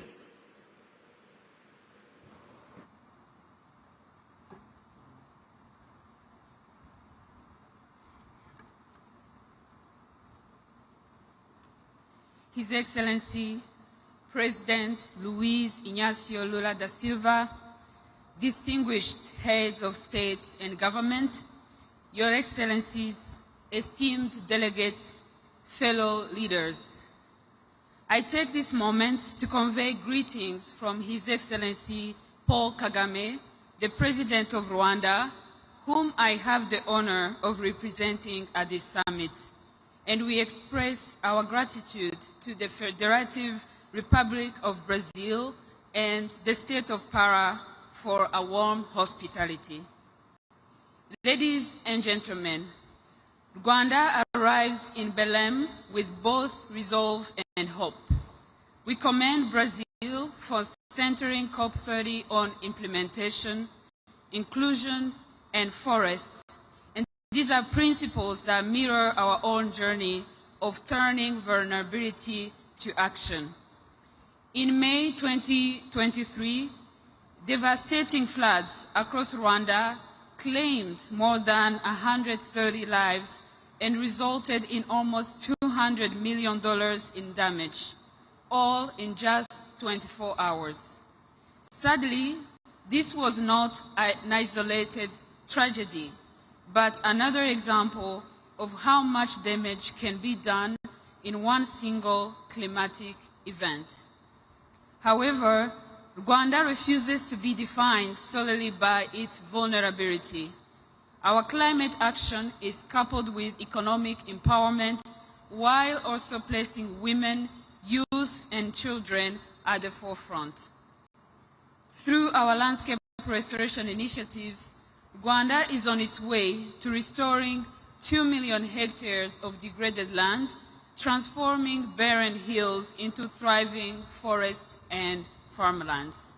His Excellency, President Luiz Inácio Lula da Silva, distinguished heads of state and government, Your Excellencies, esteemed delegates, fellow leaders. I take this moment to convey greetings from His Excellency Paul Kagame, the President of Rwanda, whom I have the honor of representing at this summit. And we express our gratitude to the Federative Republic of Brazil and the State of Para for a warm hospitality. Ladies and gentlemen, Rwanda arrives in Belém with both resolve and hope. We commend Brazil for centering COP30 on implementation, inclusion, and forests. And these are principles that mirror our own journey of turning vulnerability to action. In May 2023, devastating floods across Rwanda claimed more than 130 lives and resulted in almost $200 million in damage, all in just 24 hours. Sadly, this was not an isolated tragedy, but another example of how much damage can be done in one single climatic event. However, Rwanda refuses to be defined solely by its vulnerability. Our climate action is coupled with economic empowerment while also placing women, youth, and children at the forefront. Through our landscape restoration initiatives, Rwanda is on its way to restoring 2 million hectares of degraded land, transforming barren hills into thriving forests and farmlands.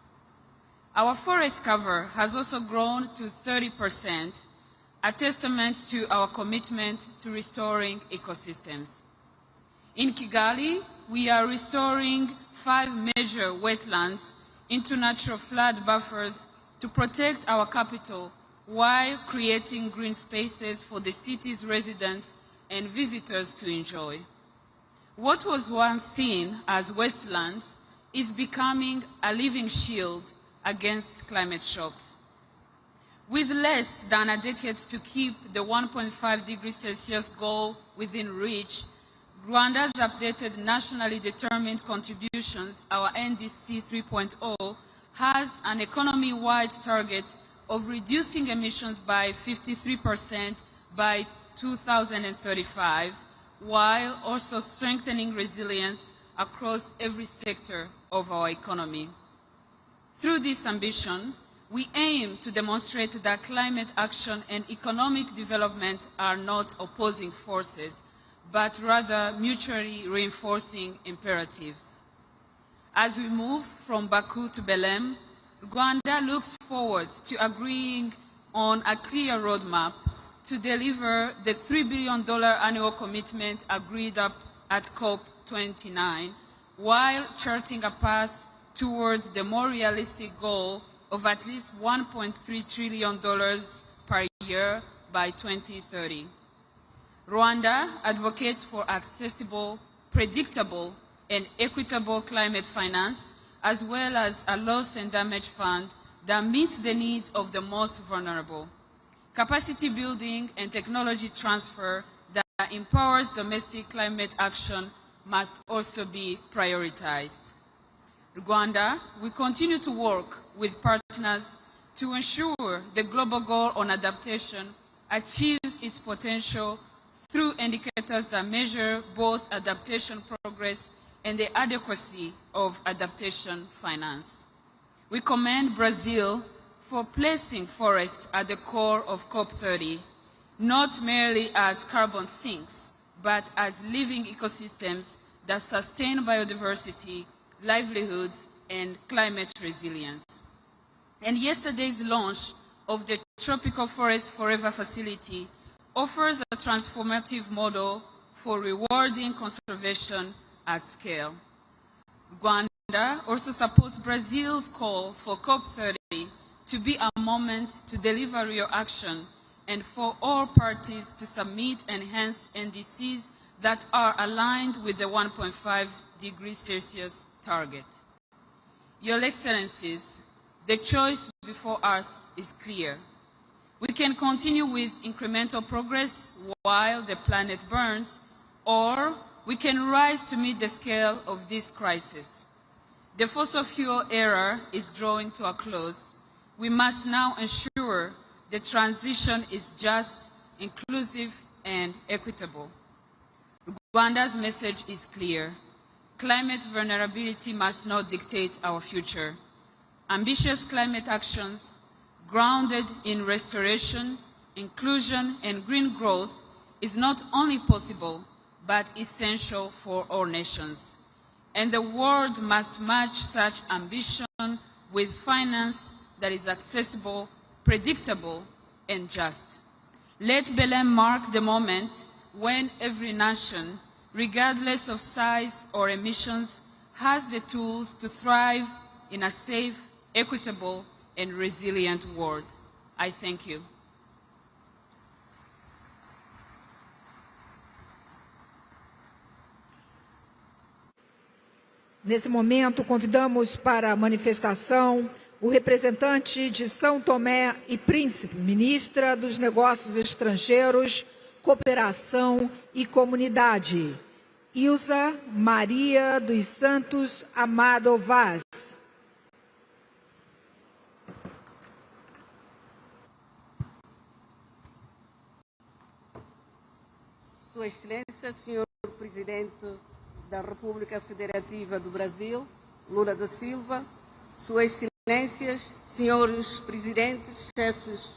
Our forest cover has also grown to 30%, a testament to our commitment to restoring ecosystems. In Kigali, we are restoring 5 major wetlands into natural flood buffers to protect our capital while creating green spaces for the city's residents and visitors to enjoy. What was once seen as wastelands is becoming a living shield against climate shocks. With less than a decade to keep the 1.5 degrees Celsius goal within reach, Rwanda's updated nationally determined contributions, our NDC 3.0, has an economy-wide target of reducing emissions by 53% by 2035, while also strengthening resilience across every sector of our economy. Through this ambition, we aim to demonstrate that climate action and economic development are not opposing forces, but rather mutually reinforcing imperatives. As we move from Baku to Belém, Rwanda looks forward to agreeing on a clear roadmap to deliver the $3 billion annual commitment agreed up at COP29, while charting a path towards the more realistic goal of at least $1.3 trillion per year by 2030. Rwanda advocates for accessible, predictable, and equitable climate finance as well as a loss and damage fund that meets the needs of the most vulnerable. Capacity building and technology transfer that empowers domestic climate action must also be prioritized. Rwanda will continue to work with partners to ensure the global goal on adaptation achieves its potential through indicators that measure both adaptation progress and the adequacy of adaptation finance. We commend Brazil for placing forests at the core of COP30, not merely as carbon sinks, but as living ecosystems that sustain biodiversity, livelihoods, and climate resilience. And yesterday's launch of the Tropical Forest Forever facility offers a transformative model for rewarding conservation at scale. Rwanda also supports Brazil's call for COP30 to be a moment to deliver real action and for all parties to submit enhanced NDCs that are aligned with the 1.5 degrees Celsius target. Your Excellencies, the choice before us is clear. We can continue with incremental progress while the planet burns, or we can rise to meet the scale of this crisis. The fossil fuel era is drawing to a close. We must now ensure the transition is just, inclusive, and equitable. Rwanda's message is clear. Climate vulnerability must not dictate our future. Ambitious climate actions grounded in restoration, inclusion, and green growth is not only possible, but essential for all nations. And the world must match such ambition with finance that is accessible, predictable, and just. Let Belém mark the moment when every nation, regardless of size or emissions, has the tools to thrive in a safe, equitable, and resilient world. I thank you. Nesse momento, convidamos para a manifestação o representante de São Tomé e Príncipe, ministra dos Negócios Estrangeiros, Cooperação e Comunidade, Ilza Maria dos Santos Amado Vaz. Sua Excelência, Senhor Presidente da República Federativa do Brasil, Lula da Silva, Suas Excelências, Senhores Presidentes, chefes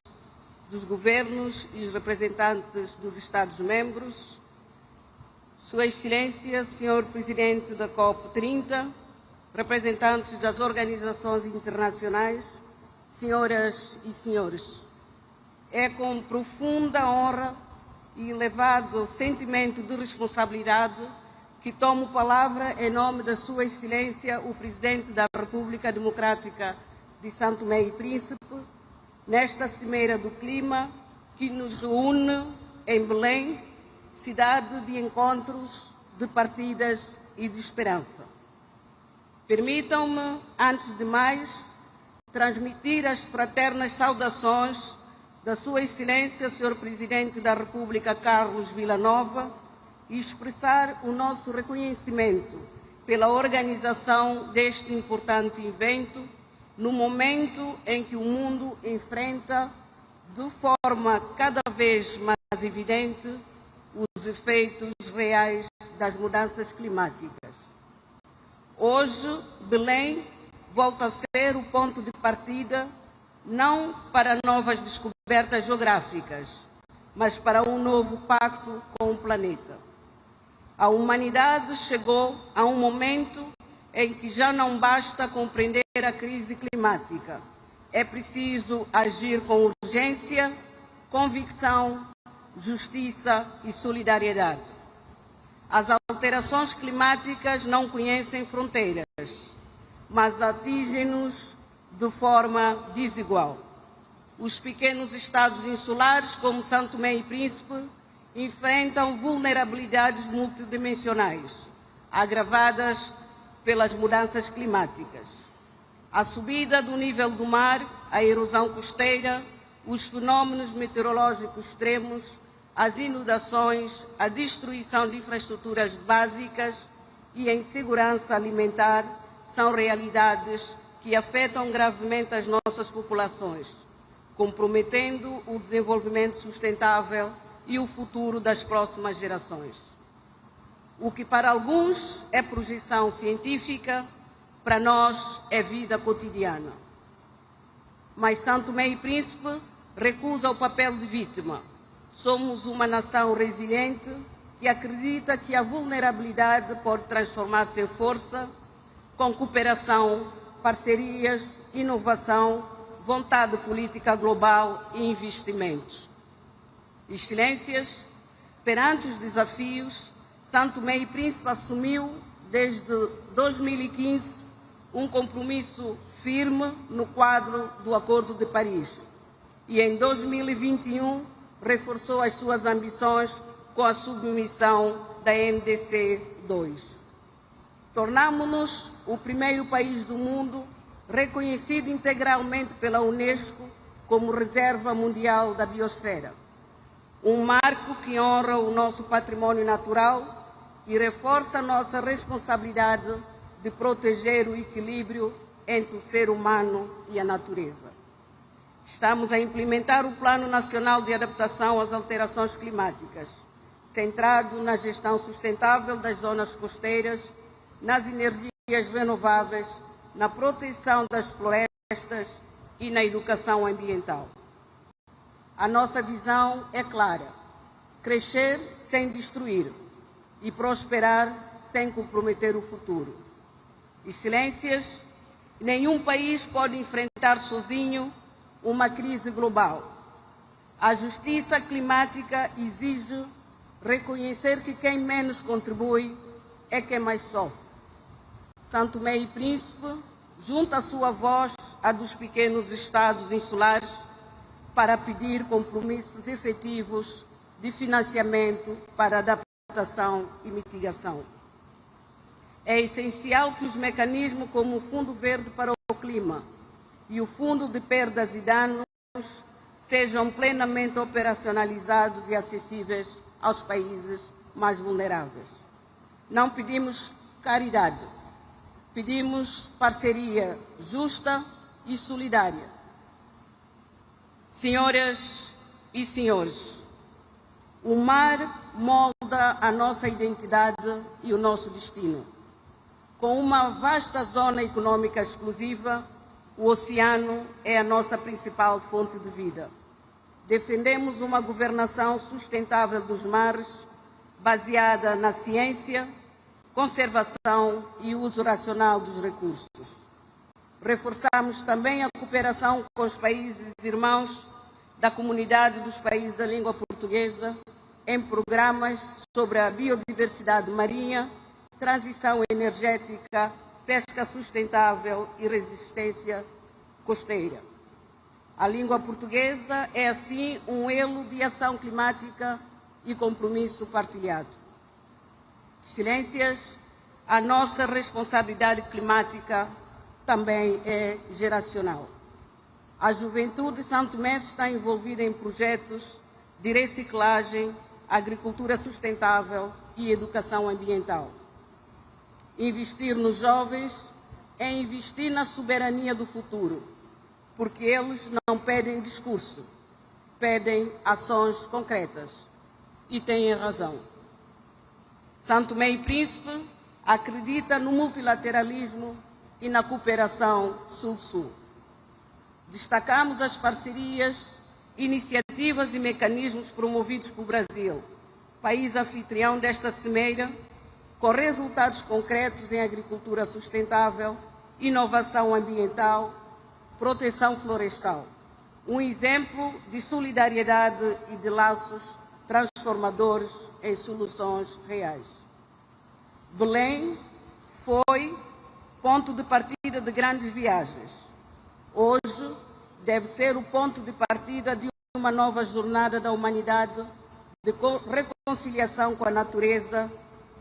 dos governos e os representantes dos Estados-membros, Sua Excelência, Senhor Presidente da COP30, representantes das organizações internacionais, senhoras e senhores, é com profunda honra e elevado sentimento de responsabilidade que tomo palavra em nome da Sua Excelência, o Presidente da República Democrática de São Tomé e Príncipe, nesta Cimeira do Clima que nos reúne em Belém, cidade de encontros, de partidas e de esperança. Permitam-me, antes de mais, transmitir as fraternas saudações da Sua Excelência, Sr. Presidente da República Carlos Villanova, e expressar o nosso reconhecimento pela organização deste importante evento, no momento em que o mundo enfrenta, de forma cada vez mais evidente, os efeitos reais das mudanças climáticas. Hoje, Belém volta a ser o ponto de partida não para novas descobertas geográficas, mas para um novo pacto com o planeta. A humanidade chegou a um momento em que já não basta compreender a crise climática. É preciso agir com urgência, convicção, justiça e solidariedade. As alterações climáticas não conhecem fronteiras, mas atingem-nos de forma desigual. Os pequenos estados insulares, como São Tomé e Príncipe, enfrentam vulnerabilidades multidimensionais, agravadas pelas mudanças climáticas. A subida do nível do mar, a erosão costeira, os fenômenos meteorológicos extremos, as inundações, a destruição de infraestruturas básicas e a insegurança alimentar são realidades que afetam gravemente as nossas populações, comprometendo o desenvolvimento sustentável e o futuro das próximas gerações. O que para alguns é projeção científica, para nós é vida cotidiana. Mas São Tomé e Príncipe recusa o papel de vítima. Somos uma nação resiliente que acredita que a vulnerabilidade pode transformar-se em força, com cooperação, parcerias, inovação, vontade política global e investimentos. Excelências, perante os desafios, São Tomé e Príncipe assumiu, desde 2015, um compromisso firme no quadro do Acordo de Paris e, em 2021, reforçou as suas ambições com a submissão da NDC 2. Tornamo-nos o primeiro país do mundo reconhecido integralmente pela Unesco como Reserva Mundial da Biosfera, um marco que honra o nosso património natural e reforça a nossa responsabilidade de proteger o equilíbrio entre o ser humano e a natureza. Estamos a implementar o Plano Nacional de Adaptação às Alterações Climáticas, centrado na gestão sustentável das zonas costeiras, nas energias renováveis, na proteção das florestas e na educação ambiental. A nossa visão é clara: crescer sem destruir e prosperar sem comprometer o futuro. Excelências, nenhum país pode enfrentar sozinho uma crise global. A justiça climática exige reconhecer que quem menos contribui é quem mais sofre. São Tomé e Príncipe junta a sua voz à dos pequenos estados insulares para pedir compromissos efetivos de financiamento para adaptação e mitigação. É essencial que os mecanismos como o Fundo Verde para o Clima e o Fundo de Perdas e Danos sejam plenamente operacionalizados e acessíveis aos países mais vulneráveis. Não pedimos caridade, pedimos parceria justa e solidária. Senhoras e senhores, o mar molda a nossa identidade e o nosso destino. Com uma vasta zona econômica exclusiva, o oceano é a nossa principal fonte de vida. Defendemos uma governação sustentável dos mares, baseada na ciência, conservação e uso racional dos recursos. Reforçamos também a cooperação com os países irmãos da comunidade dos países da língua portuguesa em programas sobre a biodiversidade marinha, transição energética, pesca sustentável e resistência costeira. A língua portuguesa é, assim, um elo de ação climática e compromisso partilhado. Excelências, a nossa responsabilidade climática também é geracional. A juventude de São Tomé está envolvida em projetos de reciclagem, agricultura sustentável e educação ambiental. Investir nos jovens é investir na soberania do futuro, porque eles não pedem discurso, pedem ações concretas. E têm razão. São Tomé e Príncipe acredita no multilateralismo e na cooperação Sul-Sul. Destacamos as parcerias, iniciativas e mecanismos promovidos pelo Brasil, país anfitrião desta cimeira, com resultados concretos em agricultura sustentável, inovação ambiental, proteção florestal. Um exemplo de solidariedade e de laços transformadores em soluções reais. Belém foi ponto de partida de grandes viagens. Hoje deve ser o ponto de partida de uma nova jornada da humanidade de reconciliação com a natureza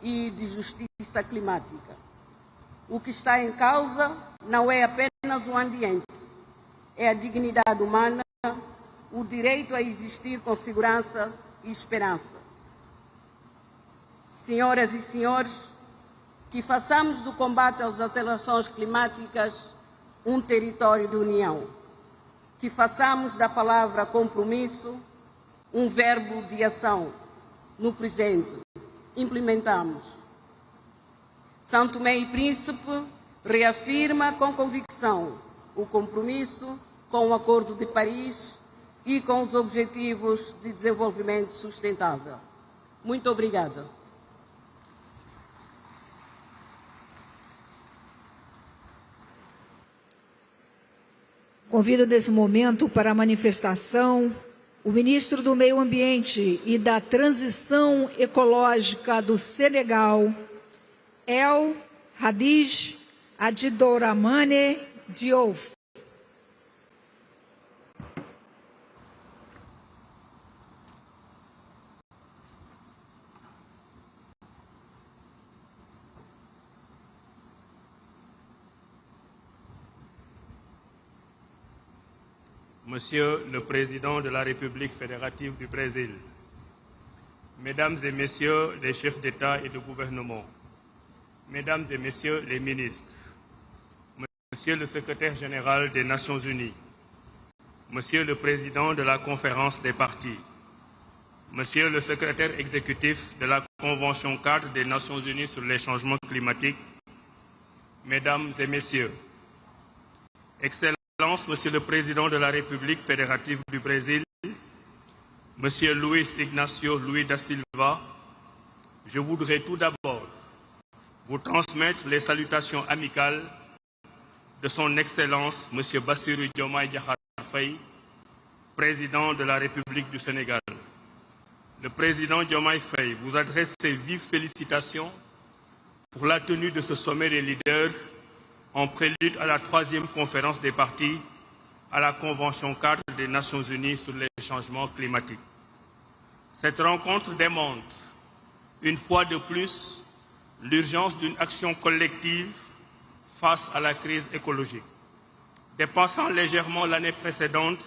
e de justiça climática. O que está em causa não é apenas o ambiente, é a dignidade humana, o direito a existir com segurança e esperança. Senhoras e senhores, que façamos do combate às alterações climáticas um território de união, que façamos da palavra compromisso um verbo de ação no presente. Implementamos. São Tomé e Príncipe reafirma com convicção o compromisso com o Acordo de Paris e com os Objetivos de Desenvolvimento Sustentável. Muito obrigada. Convido nesse momento para a manifestação o ministro do Meio Ambiente e da Transição Ecológica do Senegal, El Hadj Adjidouramane Diouf. Monsieur le Président de la République fédérative du Brésil, Mesdames et Messieurs les chefs d'État et de gouvernement, Mesdames et Messieurs les ministres, Monsieur le Secrétaire général des Nations Unies, Monsieur le Président de la Conférence des partis, Monsieur le Secrétaire exécutif de la Convention cadre des Nations Unies sur les changements climatiques, Mesdames et Messieurs, Excellences, Monsieur le Président de la République fédérative du Brésil, Monsieur Luiz Ignacio Lula da Silva, je voudrais tout d'abord vous transmettre les salutations amicales de son Excellence Monsieur Bassirou Diomaye Diakhar Faye, Président de la République du Sénégal. Le Président Diomaye Faye vous adresse ses vives félicitations pour la tenue de ce sommet des leaders en prélude à la 3e conférence des partis à la Convention cadre des Nations Unies sur les changements climatiques. Cette rencontre démontre, une fois de plus, l'urgence d'une action collective face à la crise écologique. Dépassant légèrement l'année précédente,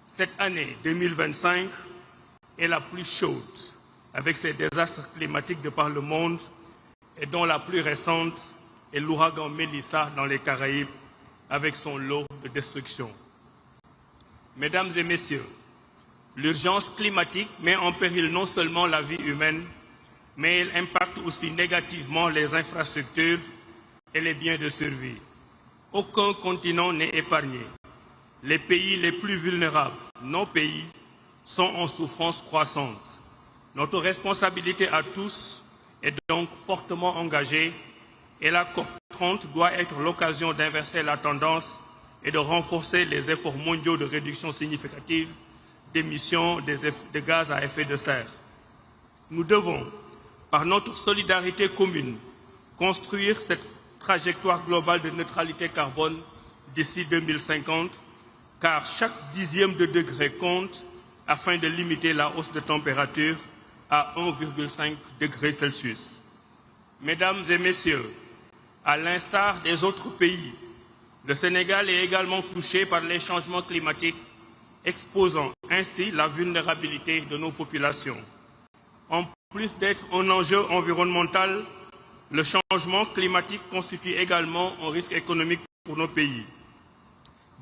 cette année 2025 est la plus chaude, avec ses désastres climatiques de par le monde et dont la plus récente et l'ouragan Mélissa dans les Caraïbes avec son lot de destruction. Mesdames et Messieurs, l'urgence climatique met en péril non seulement la vie humaine, mais elle impacte aussi négativement les infrastructures et les biens de survie. Aucun continent n'est épargné. Les pays les plus vulnérables, nos pays, sont en souffrance croissante. Notre responsabilité à tous est donc fortement engagée et la COP30 doit être l'occasion d'inverser la tendance et de renforcer les efforts mondiaux de réduction significative d'émissions de gaz à effet de serre. Nous devons, par notre solidarité commune, construire cette trajectoire globale de neutralité carbone d'ici 2050, car chaque dixième de degré compte afin de limiter la hausse de température à 1,5 degré Celsius. Mesdames et Messieurs, à l'instar des autres pays, le Sénégal est également touché par les changements climatiques, exposant ainsi la vulnérabilité de nos populations. En plus d'être un enjeu environnemental, le changement climatique constitue également un risque économique pour nos pays.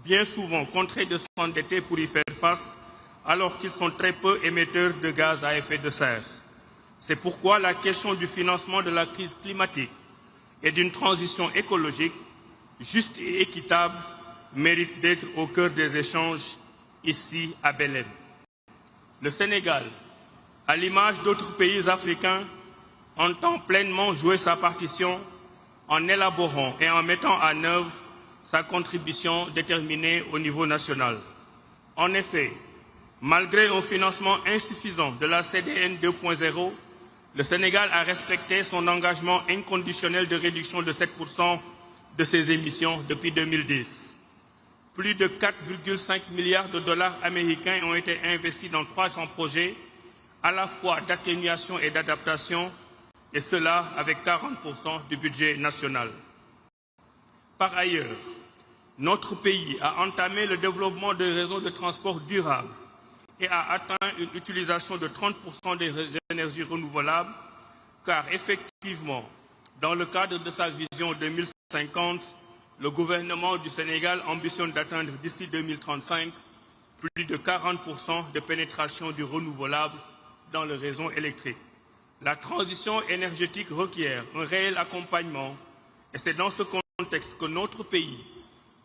Bien souvent contraints de s'endetter pour y faire face, alors qu'ils sont très peu émetteurs de gaz à effet de serre. C'est pourquoi la question du financement de la crise climatique et d'une transition écologique juste et équitable mérite d'être au cœur des échanges ici à Belém. Le Sénégal, à l'image d'autres pays africains, entend pleinement jouer sa partition en élaborant et en mettant en œuvre sa contribution déterminée au niveau national. En effet, malgré un financement insuffisant de la CDN 2.0, le Sénégal a respecté son engagement inconditionnel de réduction de 7% de ses émissions depuis 2010. Plus de 4,5 milliards de dollars américains ont été investis dans 300 projets, à la fois d'atténuation et d'adaptation, et cela avec 40% du budget national. Par ailleurs, notre pays a entamé le développement de réseaux de transport durables et a atteint une utilisation de 30% des énergies renouvelables, car effectivement, dans le cadre de sa vision 2050, le gouvernement du Sénégal ambitionne d'atteindre d'ici 2035 plus de 40% de pénétration du renouvelable dans le réseau électrique. La transition énergétique requiert un réel accompagnement et c'est dans ce contexte que notre pays,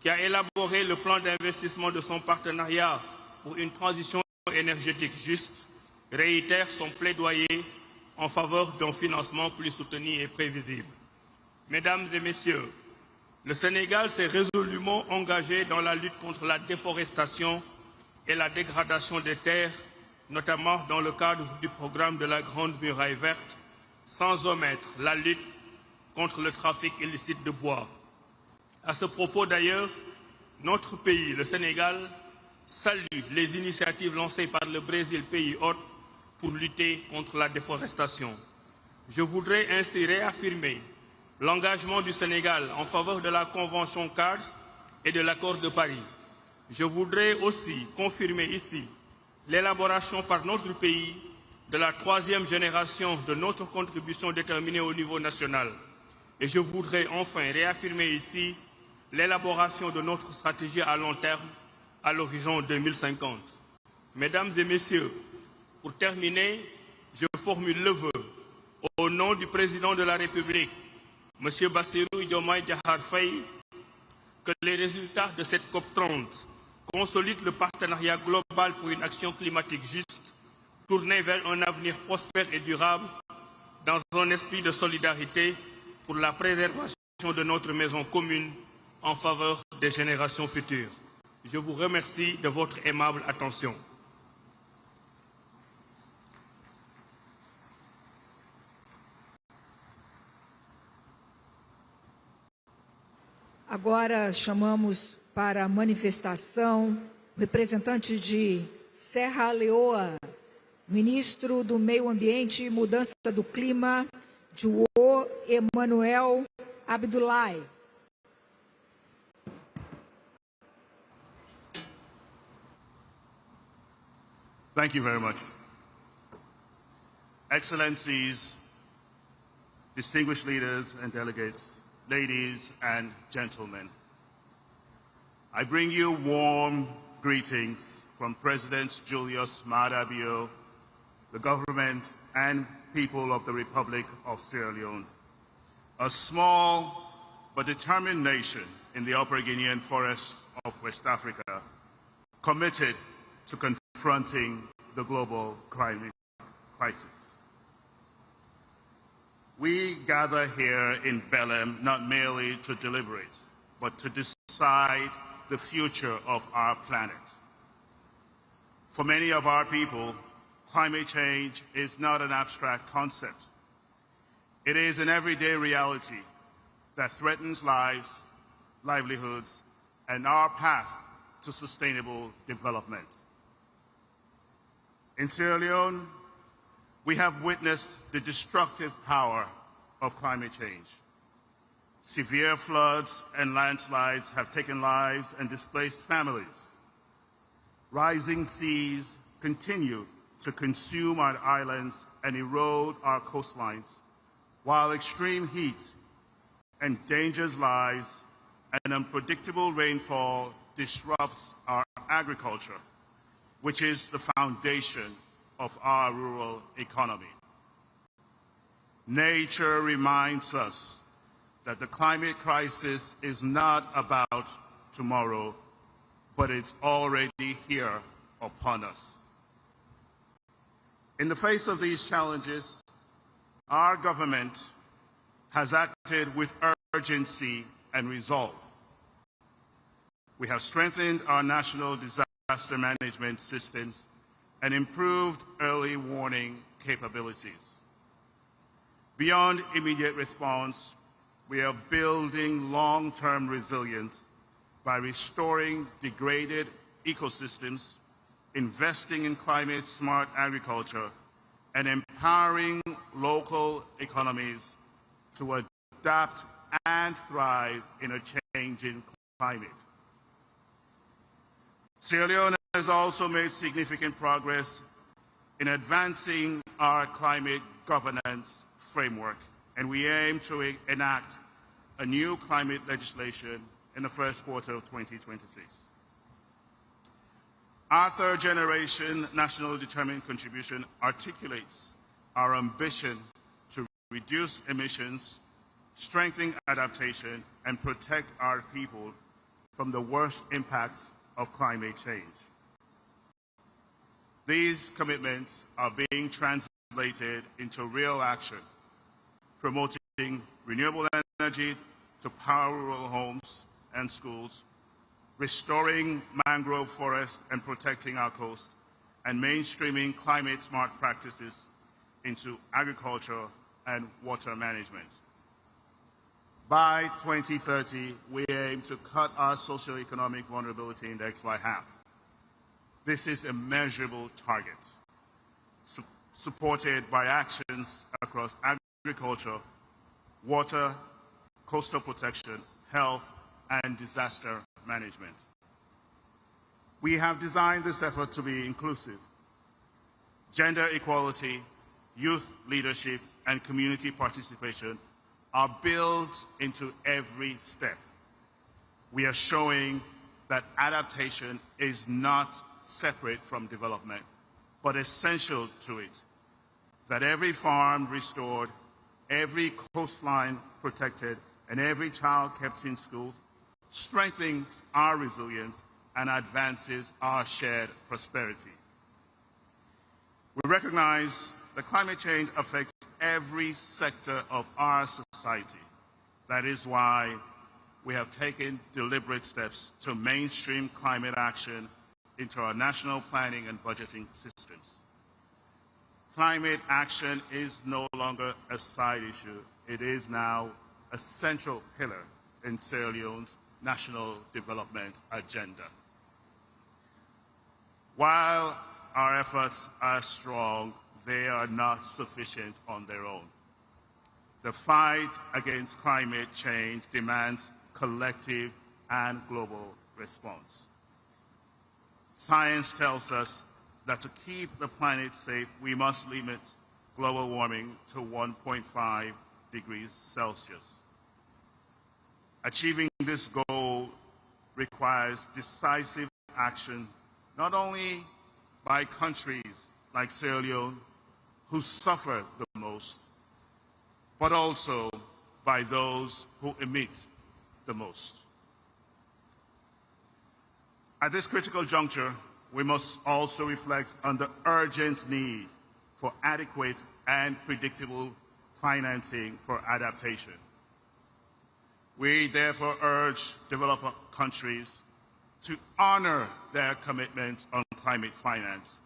qui a élaboré le plan d'investissement de son partenariat pour une transition énergétique juste, réitère son plaidoyer en faveur d'un financement plus soutenu et prévisible. Mesdames et Messieurs, le Sénégal s'est résolument engagé dans la lutte contre la déforestation et la dégradation des terres, notamment dans le cadre du programme de la Grande Muraille Verte, sans omettre la lutte contre le trafic illicite de bois. À ce propos d'ailleurs, notre pays, le Sénégal, salue les initiatives lancées par le Brésil, pays hôte, pour lutter contre la déforestation. Je voudrais ainsi réaffirmer l'engagement du Sénégal en faveur de la Convention cadre et de l'accord de Paris. Je voudrais aussi confirmer ici l'élaboration par notre pays de la 3e génération de notre contribution déterminée au niveau national. Et je voudrais enfin réaffirmer ici l'élaboration de notre stratégie à long terme à l'horizon 2050. Mesdames et Messieurs, pour terminer, je formule le vœu au nom du Président de la République, M. Bassirou Diomaye Diakhar Faye, que les résultats de cette COP30 consolident le partenariat global pour une action climatique juste, tournée vers un avenir prospère et durable, dans un esprit de solidarité pour la préservation de notre maison commune en faveur des générations futures. Je vous remercie de votre aimable attention. Agora chamamos para a manifestação o representante de Serra Leoa, ministro do Meio Ambiente e Mudança do Clima, João Emanuel Abdullahi. Thank you very much. Excellencies, distinguished leaders and delegates, ladies and gentlemen, I bring you warm greetings from President Julius Maada Bio, the government and people of the Republic of Sierra Leone, a small but determined nation in the Upper Guinean forests of West Africa, committed to confronting the global climate crisis. We gather here in Belém not merely to deliberate, but to decide the future of our planet. For many of our people, climate change is not an abstract concept. It is an everyday reality that threatens lives, livelihoods, and our path to sustainable development. In Sierra Leone, we have witnessed the destructive power of climate change. Severe floods and landslides have taken lives and displaced families. Rising seas continue to consume our islands and erode our coastlines, while extreme heat endangers lives and unpredictable rainfall disrupts our agriculture, which is the foundation of our rural economy. Nature reminds us that the climate crisis is not about tomorrow, but it's already here upon us. In the face of these challenges, our government has acted with urgency and resolve. We have strengthened our national disaster management systems and improved early warning capabilities. Beyond immediate response, we are building long-term resilience by restoring degraded ecosystems, investing in climate-smart agriculture, and empowering local economies to adapt and thrive in a changing climate. Sierra Leone has also made significant progress in advancing our climate governance framework, and we aim to enact a new climate legislation in the first quarter of 2026. Our third-generation national determined contribution articulates our ambition to reduce emissions, strengthen adaptation, and protect our people from the worst impacts of climate change. These commitments are being translated into real action, promoting renewable energy to power rural homes and schools, restoring mangrove forests and protecting our coast, and mainstreaming climate-smart practices into agriculture and water management. By 2030, we aim to cut our socioeconomic vulnerability index by half. This is a measurable target, supported by actions across agriculture, water, coastal protection, health, and disaster management. We have designed this effort to be inclusive. Gender equality, youth leadership, and community participation are built into every step. We are showing that adaptation is not separate from development, but essential to it. That every farm restored, every coastline protected, and every child kept in schools strengthens our resilience and advances our shared prosperity. We recognize that climate change affects every sector of our society. That is why we have taken deliberate steps to mainstream climate action into our national planning and budgeting systems. Climate action is no longer a side issue. It is now a central pillar in Sierra Leone's national development agenda. While our efforts are strong, they are not sufficient on their own. The fight against climate change demands collective and global response. Science tells us that to keep the planet safe, we must limit global warming to 1.5 degrees Celsius. Achieving this goal requires decisive action, not only by countries like Sierra Leone, who suffer the most, but also by those who emit the most. At this critical juncture, we must also reflect on the urgent need for adequate and predictable financing for adaptation. We therefore urge developed countries to honor their commitments on climate finance,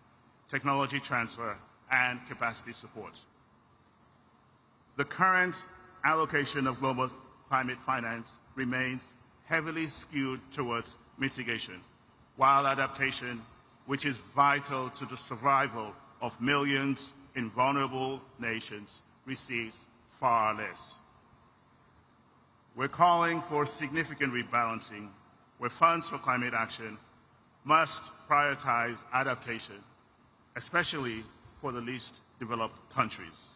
technology transfer, and capacity support. The current allocation of global climate finance remains heavily skewed towards mitigation, while adaptation, which is vital to the survival of millions in vulnerable nations, receives far less. We're calling for significant rebalancing, where funds for climate action must prioritize adaptation, especially for the least developed countries.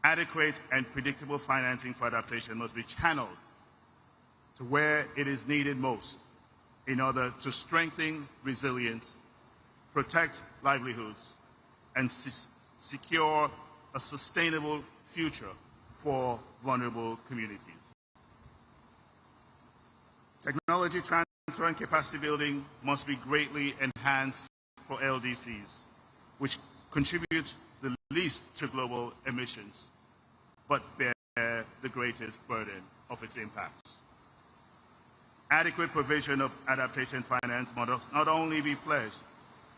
Adequate and predictable financing for adaptation must be channeled to where it is needed most in order to strengthen resilience, protect livelihoods, and secure a sustainable future for vulnerable communities. Technology transfer and capacity building must be greatly enhanced for LDCs, which contribute the least to global emissions, but bear the greatest burden of its impacts. Adequate provision of adaptation finance must not only be pledged,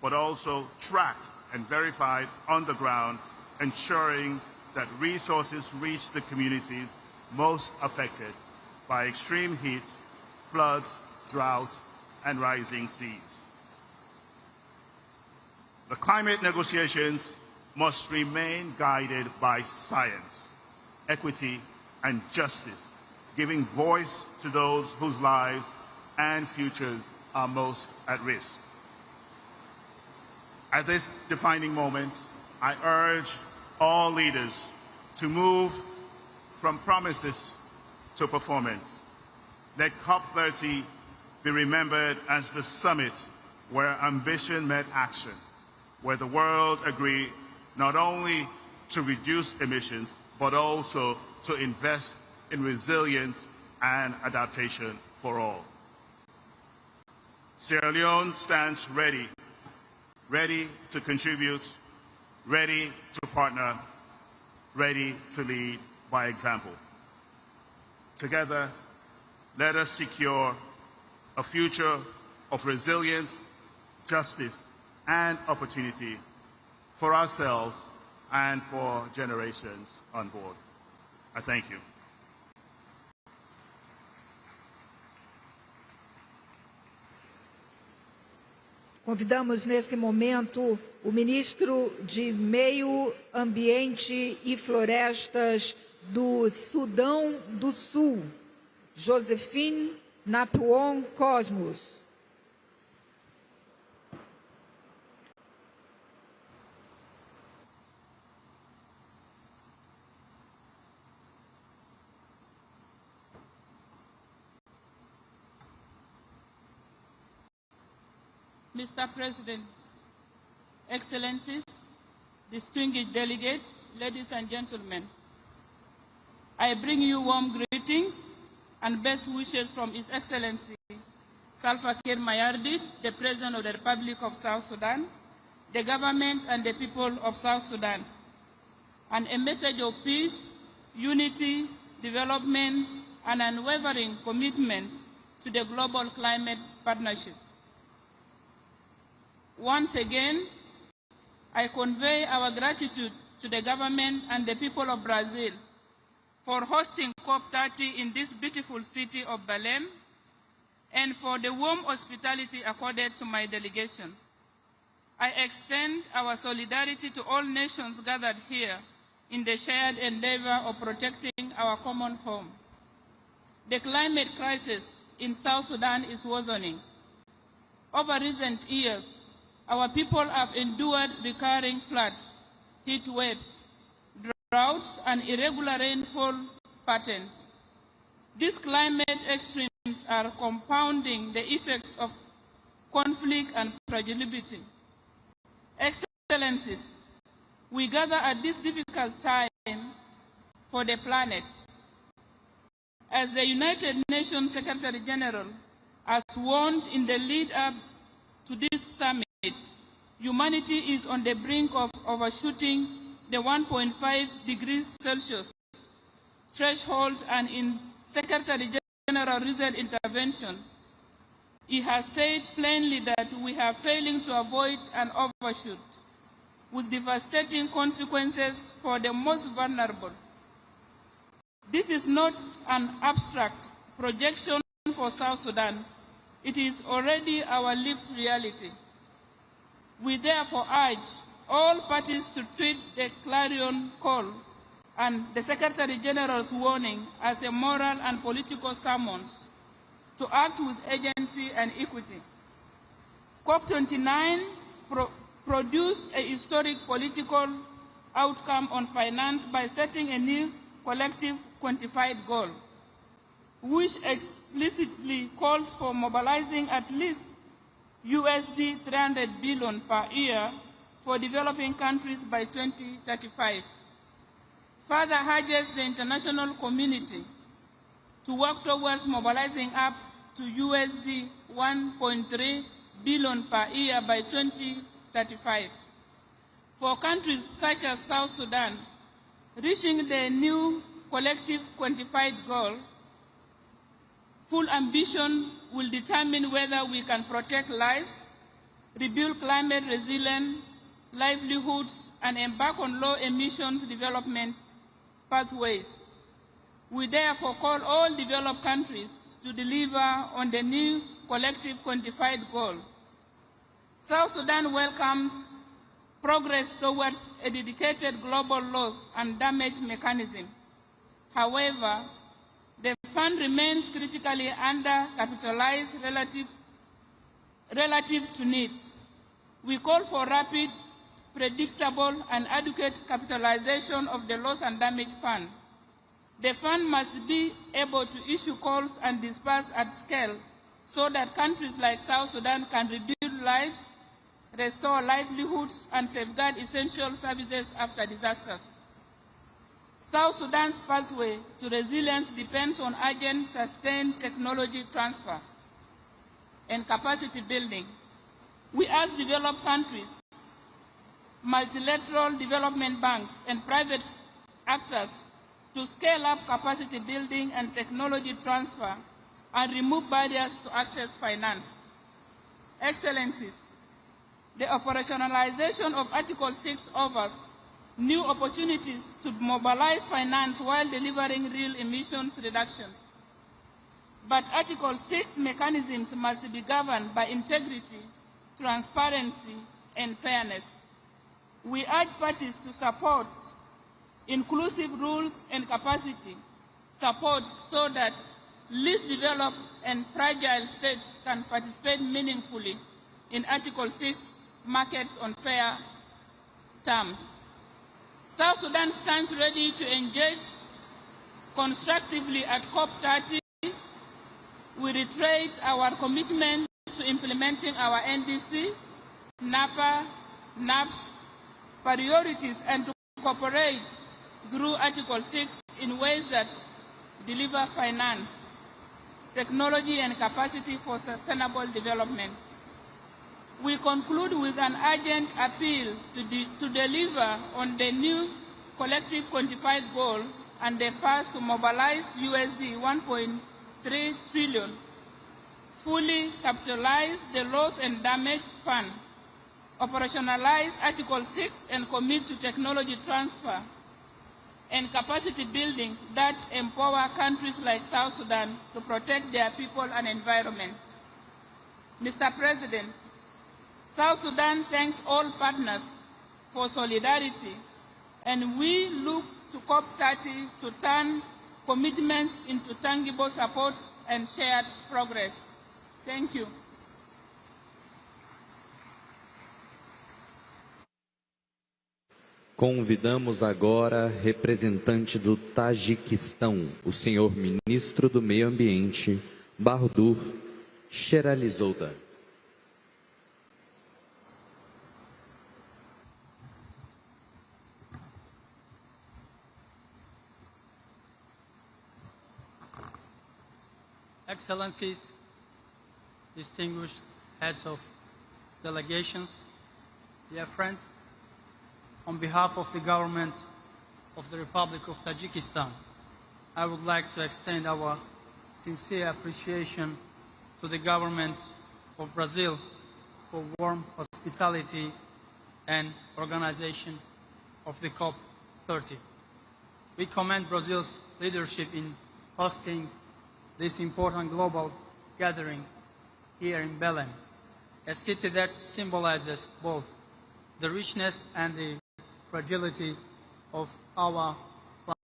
but also tracked and verified on the ground, ensuring that resources reach the communities most affected by extreme heat, floods, droughts, and rising seas. The climate negotiations must remain guided by science, equity, and justice, giving voice to those whose lives and futures are most at risk. At this defining moment, I urge all leaders to move from promises to performance. Let COP30 be remembered as the summit where ambition met action, where the world agreed not only to reduce emissions, but also to invest in resilience and adaptation for all. Sierra Leone stands ready to contribute, ready to partner, ready to lead by example. Together, let us secure a future of resilience, justice, and opportunity for ourselves and for generations on board. I thank you. Convidamos nesse momento o ministro de Meio Ambiente e Florestas do Sudão do Sul, Josephine Napuon Cosmos. Mr. President, Excellencies, distinguished delegates, ladies and gentlemen, I bring you warm greetings and best wishes from His Excellency Salva Kiir Mayardit, the President of the Republic of South Sudan, the government and the people of South Sudan, and a message of peace, unity, development, and unwavering commitment to the global climate partnership. Once again, I convey our gratitude to the government and the people of Brazil for hosting COP30 in this beautiful city of Belém and for the warm hospitality accorded to my delegation. I extend our solidarity to all nations gathered here in the shared endeavor of protecting our common home. The climate crisis in South Sudan is worsening. Over recent years, our people have endured recurring floods, heat waves, droughts, and irregular rainfall patterns. These climate extremes are compounding the effects of conflict and fragility. Excellencies, we gather at this difficult time for the planet. As the United Nations Secretary General has warned in the lead-up to this summit, humanity is on the brink of overshooting the 1.5 degrees Celsius threshold, and in Secretary General's recent intervention, he has said plainly that we are failing to avoid an overshoot, with devastating consequences for the most vulnerable. This is not an abstract projection for South Sudan. It is already our lived reality. We therefore urge all parties to treat the clarion call and the Secretary General's warning as a moral and political summons to act with agency and equity. COP29 produced a historic political outcome on finance by setting a new collective quantified goal, which explicitly calls for mobilizing at least USD 300 billion per year for developing countries by 2035. Further urges the international community to work towards mobilizing up to USD 1.3 billion per year by 2035. For countries such as South Sudan, reaching the new collective quantified goal, full ambition will determine whether we can protect lives, rebuild climate resilient livelihoods, and embark on low emissions development pathways. We therefore call all developed countries to deliver on the new collective quantified goal. South Sudan welcomes progress towards a dedicated global loss and damage mechanism. However, The fund remains critically undercapitalized relative to needs. We call for rapid, predictable, and adequate capitalization of the loss and damage fund. The fund must be able to issue calls and disperse at scale so that countries like South Sudan can rebuild lives, restore livelihoods, and safeguard essential services after disasters. South Sudan's pathway to resilience depends on urgent, sustained technology transfer and capacity building. We ask developed countries, multilateral development banks, and private actors to scale up capacity building and technology transfer and remove barriers to access finance. Excellencies, the operationalization of Article 6 offers new opportunities to mobilize finance while delivering real emissions reductions. But Article 6 mechanisms must be governed by integrity, transparency, and fairness. We urge parties to support inclusive rules and capacity support so that least developed and fragile states can participate meaningfully in Article 6 markets on fair terms. South Sudan stands ready to engage constructively at COP30. We reiterate our commitment to implementing our NDC, NAPA, NAPS priorities and to cooperate through Article 6 in ways that deliver finance, technology, and capacity for sustainable development. We conclude with an urgent appeal to deliver on the new collective quantified goal and the path to mobilize USD 1.3 trillion, fully capitalize the loss and damage fund, operationalize Article 6 and commit to technology transfer and capacity building that empower countries like South Sudan to protect their people and environment. Mr. President, South Sudan thanks all partners for solidarity, and we look to COP30 to turn commitments into tangible support and shared progress. Thank you. Convidamos agora representante do Tajiquistão, o senhor ministro do Meio Ambiente, Bahadur Sheralizada. Excellencies, distinguished heads of delegations, dear friends, on behalf of the government of the Republic of Tajikistan, I would like to extend our sincere appreciation to the government of Brazil for warm hospitality and organization of the COP30. We commend Brazil's leadership in hosting this important global gathering here in Belém, a city that symbolizes both the richness and the fragility of our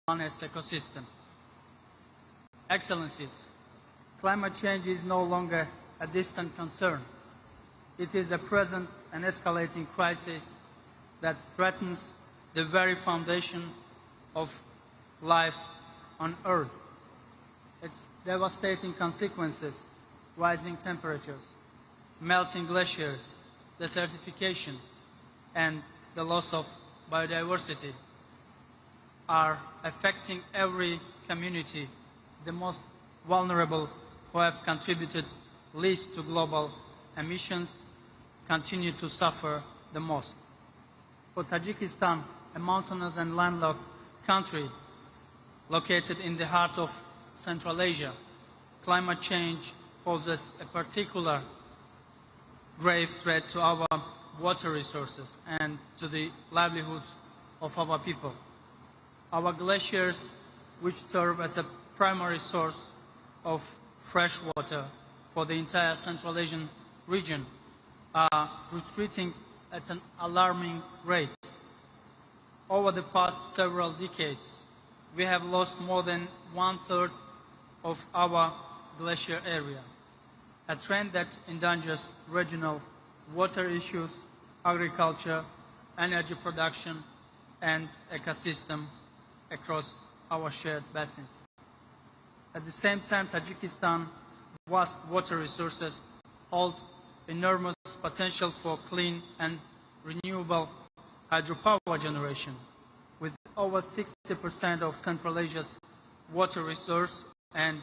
planet's ecosystem. Excellencies, climate change is no longer a distant concern. It is a present and escalating crisis that threatens the very foundation of life on Earth. Its devastating consequences, rising temperatures, melting glaciers, desertification, and the loss of biodiversity are affecting every community. The most vulnerable, who have contributed least to global emissions, continue to suffer the most. For Tajikistan, a mountainous and landlocked country located in the heart of Central Asia, climate change poses a particular grave threat to our water resources and to the livelihoods of our people. Our glaciers, which serve as a primary source of fresh water for the entire Central Asian region, are retreating at an alarming rate. Over the past several decades, we have lost more than 1/3 of our glacier area, a trend that endangers regional water issues, agriculture, energy production, and ecosystems across our shared basins. At the same time, Tajikistan's vast water resources hold enormous potential for clean and renewable hydropower generation, with over 60% of Central Asia's water resource and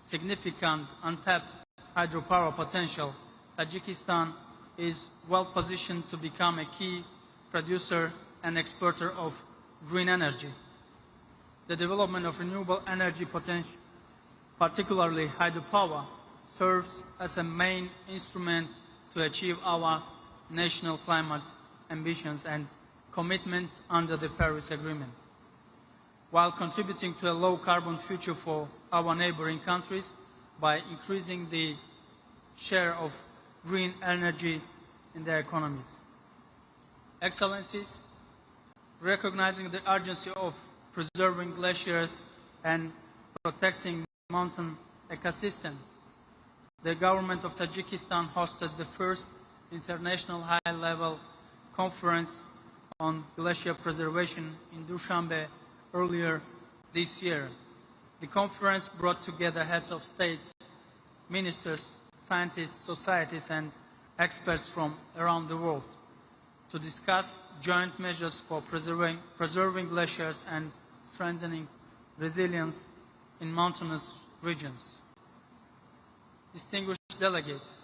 significant untapped hydropower potential. Tajikistan is well positioned to become a key producer and exporter of green energy. The development of renewable energy potential, particularly hydropower, serves as a main instrument to achieve our national climate ambitions and commitments under the Paris Agreement, while contributing to a low-carbon future for our neighboring countries by increasing the share of green energy in their economies. Excellencies, recognizing the urgency of preserving glaciers and protecting mountain ecosystems, the government of Tajikistan hosted the first international high-level conference on glacier preservation in Dushanbe earlier this year. The conference brought together heads of states, ministers, scientists, societies, and experts from around the world to discuss joint measures for preserving glaciers and strengthening resilience in mountainous regions. Distinguished delegates,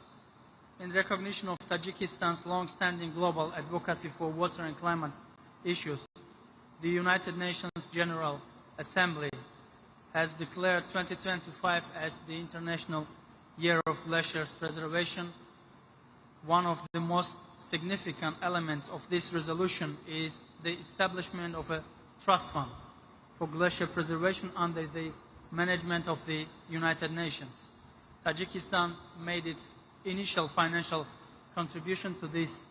in recognition of Tajikistan's long-standing global advocacy for water and climate issues, the United Nations General Assembly has declared 2025 as the International Year of Glaciers Preservation. One of the most significant elements of this resolution is the establishment of a trust fund for glacier preservation under the management of the United Nations. Tajikistan made its initial financial contribution to this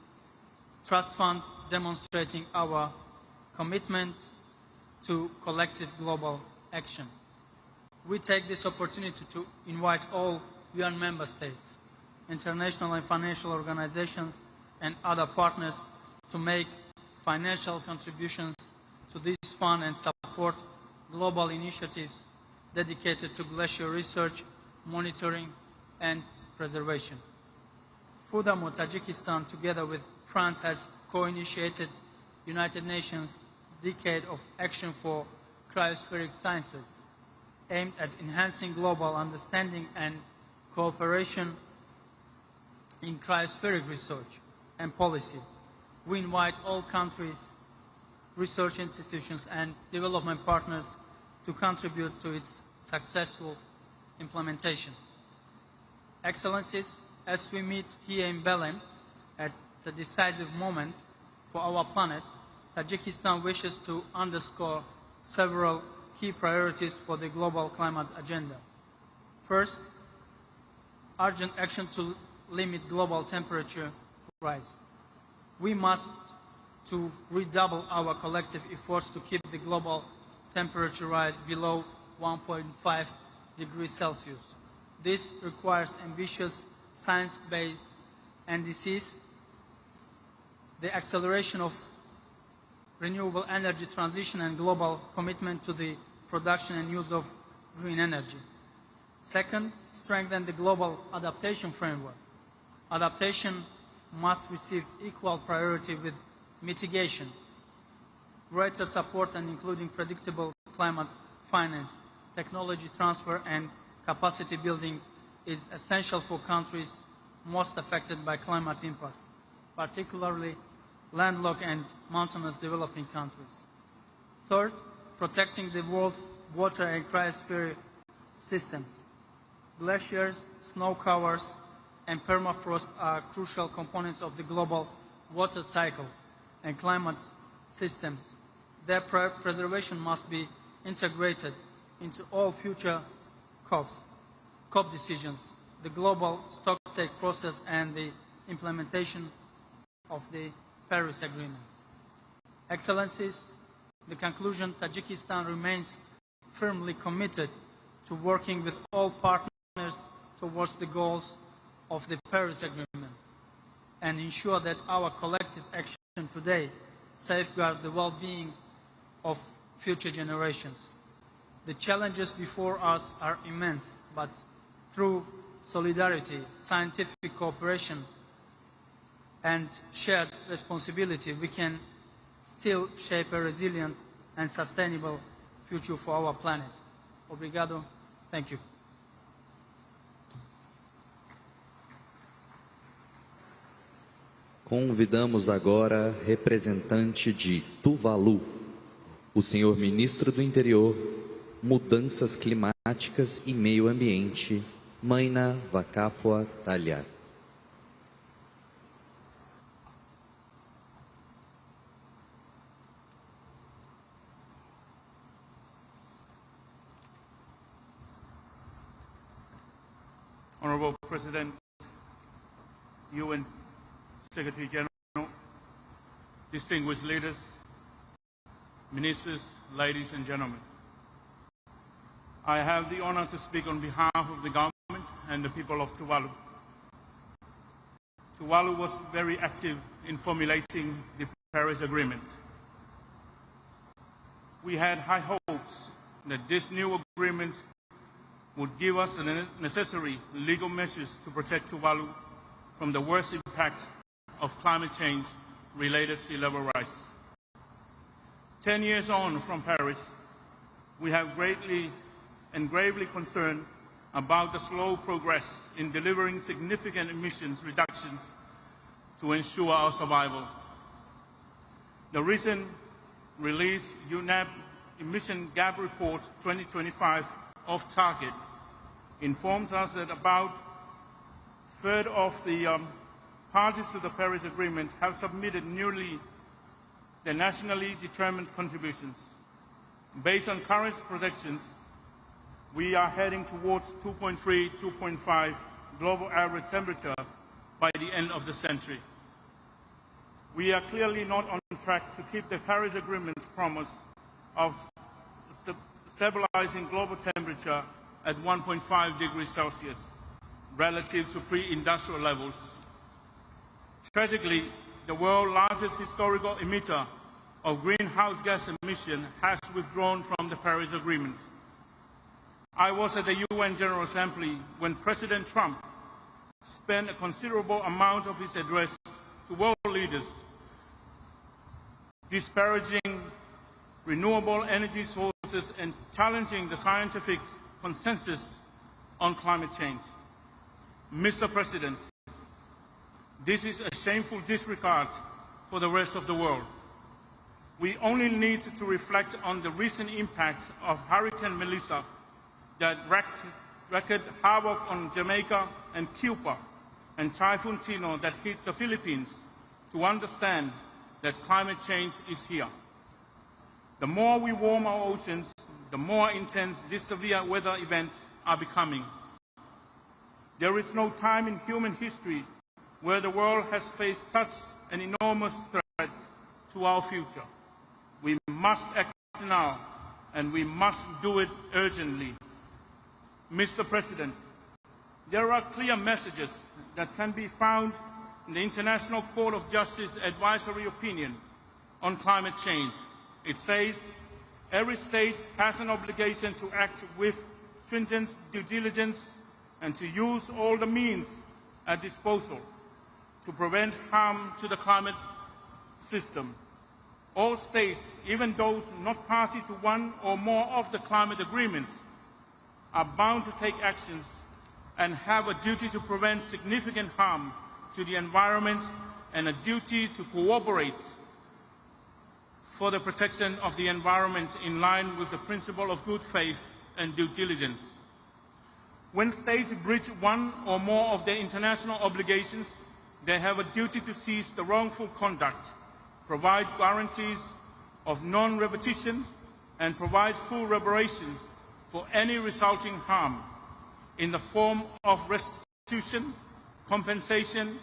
trust fund, demonstrating our commitment to collective global action. We take this opportunity to invite all UN member states, international and financial organizations, and other partners to make financial contributions to this fund and support global initiatives dedicated to glacier research, monitoring, and preservation. Furthermore, Tajikistan, together with France, has co-initiated United Nations Decade of Action for Cryospheric Sciences, aimed at enhancing global understanding and cooperation in cryospheric research and policy. We invite all countries, research institutions, and development partners to contribute to its successful implementation. Excellencies, as we meet here in Belém at a decisive moment for our planet, Tajikistan wishes to underscore several key priorities for the global climate agenda. First, urgent action to limit global temperature rise. We must to redouble our collective efforts to keep the global temperature rise below 1.5 degrees Celsius. This requires ambitious science-based indices, the acceleration of renewable energy transition, and global commitment to the production and use of green energy. Second, strengthen the global adaptation framework. Adaptation must receive equal priority with mitigation. Greater support and including predictable climate finance, technology transfer, and capacity building is essential for countries most affected by climate impacts, particularly landlocked and mountainous developing countries. Third, protecting the world's water and cryospheric systems. Glaciers, snow covers, and permafrost are crucial components of the global water cycle and climate systems. Their preservation must be integrated into all future COP decisions, the global stocktake process, and the implementation of the Paris Agreement. Excellencies, the conclusion, Tajikistan remains firmly committed to working with all partners towards the goals of the Paris Agreement and ensure that our collective action today safeguard the well-being of future generations. The challenges before us are immense, but through solidarity, scientific cooperation, and shared responsibility, we can still shape a resilient and sustainable future for our planet. Obrigado. Thank you. Convidamos agora representante de Tuvalu, o senhor ministro do Interior, Mudanças Climáticas e Meio Ambiente, Maina Vakafua Talha. Honorable President, UN Secretary General, distinguished leaders, ministers, ladies and gentlemen. I have the honor to speak on behalf of the government and the people of Tuvalu. Tuvalu was very active in formulating the Paris Agreement. We had high hopes that this new agreement would give us the necessary legal measures to protect Tuvalu from the worst impact of climate change-related sea level rise. 10 years on from Paris, we have greatly and gravely concerned about the slow progress in delivering significant emissions reductions to ensure our survival. The recent released UNEP Emission Gap Report 2025 off target informs us that about a third of the parties to the Paris Agreement have submitted newly their nationally determined contributions. Based on current projections, we are heading towards 2.3, 2.5 global average temperature by the end of the century. We are clearly not on track to keep the Paris Agreement's promise of stabilizing global temperature at 1.5 degrees Celsius relative to pre-industrial levels. Tragically, the world's largest historical emitter of greenhouse gas emission has withdrawn from the Paris Agreement. I was at the UN General Assembly when President Trump spent a considerable amount of his address to world leaders disparaging renewable energy sources and challenging the scientific consensus on climate change. Mr. President, this is a shameful disregard for the rest of the world. We only need to reflect on the recent impact of Hurricane Melissa that wreaked havoc on Jamaica and Cuba, and Typhoon Tino that hit the Philippines, to understand that climate change is here. The more we warm our oceans, the more intense these severe weather events are becoming. There is no time in human history where the world has faced such an enormous threat to our future. We must act now, and we must do it urgently. Mr. President, there are clear messages that can be found in the International Court of Justice advisory opinion on climate change. It says, every state has an obligation to act with stringent due diligence and to use all the means at disposal to prevent harm to the climate system. All states, even those not party to one or more of the climate agreements, are bound to take actions and have a duty to prevent significant harm to the environment and a duty to cooperate for the protection of the environment in line with the principle of good faith and due diligence. When states breach one or more of their international obligations, they have a duty to cease the wrongful conduct, provide guarantees of non-repetition, and provide full reparations for any resulting harm in the form of restitution, compensation,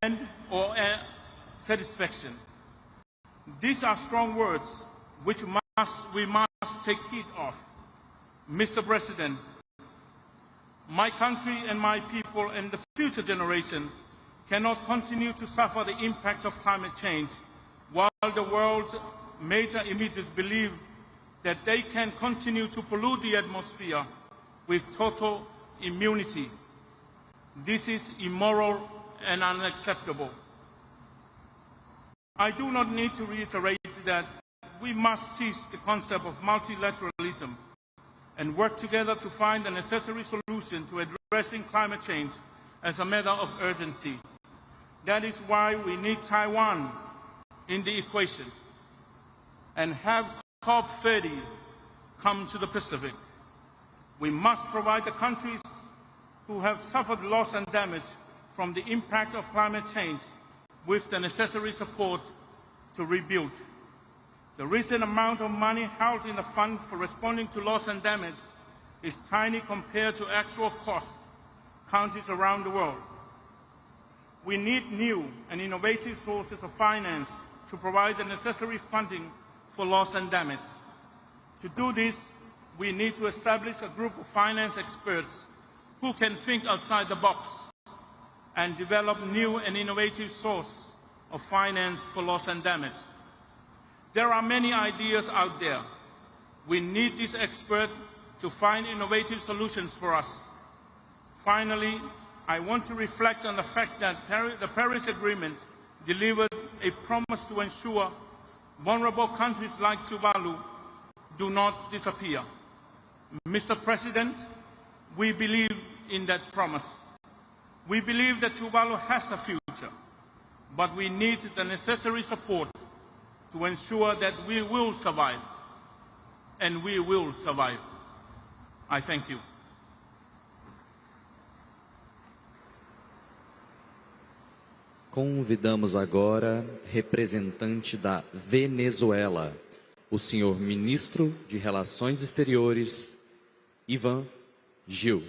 and/or satisfaction. These are strong words which we must take heed of. Mr. President, my country and my people and the future generation cannot continue to suffer the impacts of climate change while the world's major emitters believe that they can continue to pollute the atmosphere with total immunity. This is immoral and unacceptable. I do not need to reiterate that we must seize the concept of multilateralism and work together to find the necessary solution to addressing climate change as a matter of urgency. That is why we need Taiwan in the equation and have COP30 come to the Pacific. We must provide the countries who have suffered loss and damage from the impact of climate change with the necessary support to rebuild. The recent amount of money held in the fund for responding to loss and damage is tiny compared to actual costs countries around the world. We need new and innovative sources of finance to provide the necessary funding for loss and damage. To do this, we need to establish a group of finance experts who can think outside the box and develop new and innovative sources of finance for loss and damage. There are many ideas out there. We need these experts to find innovative solutions for us. Finally, I want to reflect on the fact that the Paris Agreement delivered a promise to ensure vulnerable countries like Tuvalu do not disappear. Mr. President, we believe in that promise. We believe that Tuvalu has a future, but we need the necessary support to ensure that we will survive, and we will survive. I thank you. Convidamos agora representante da Venezuela, o senhor Ministro de Relações Exteriores, Ivan Gil.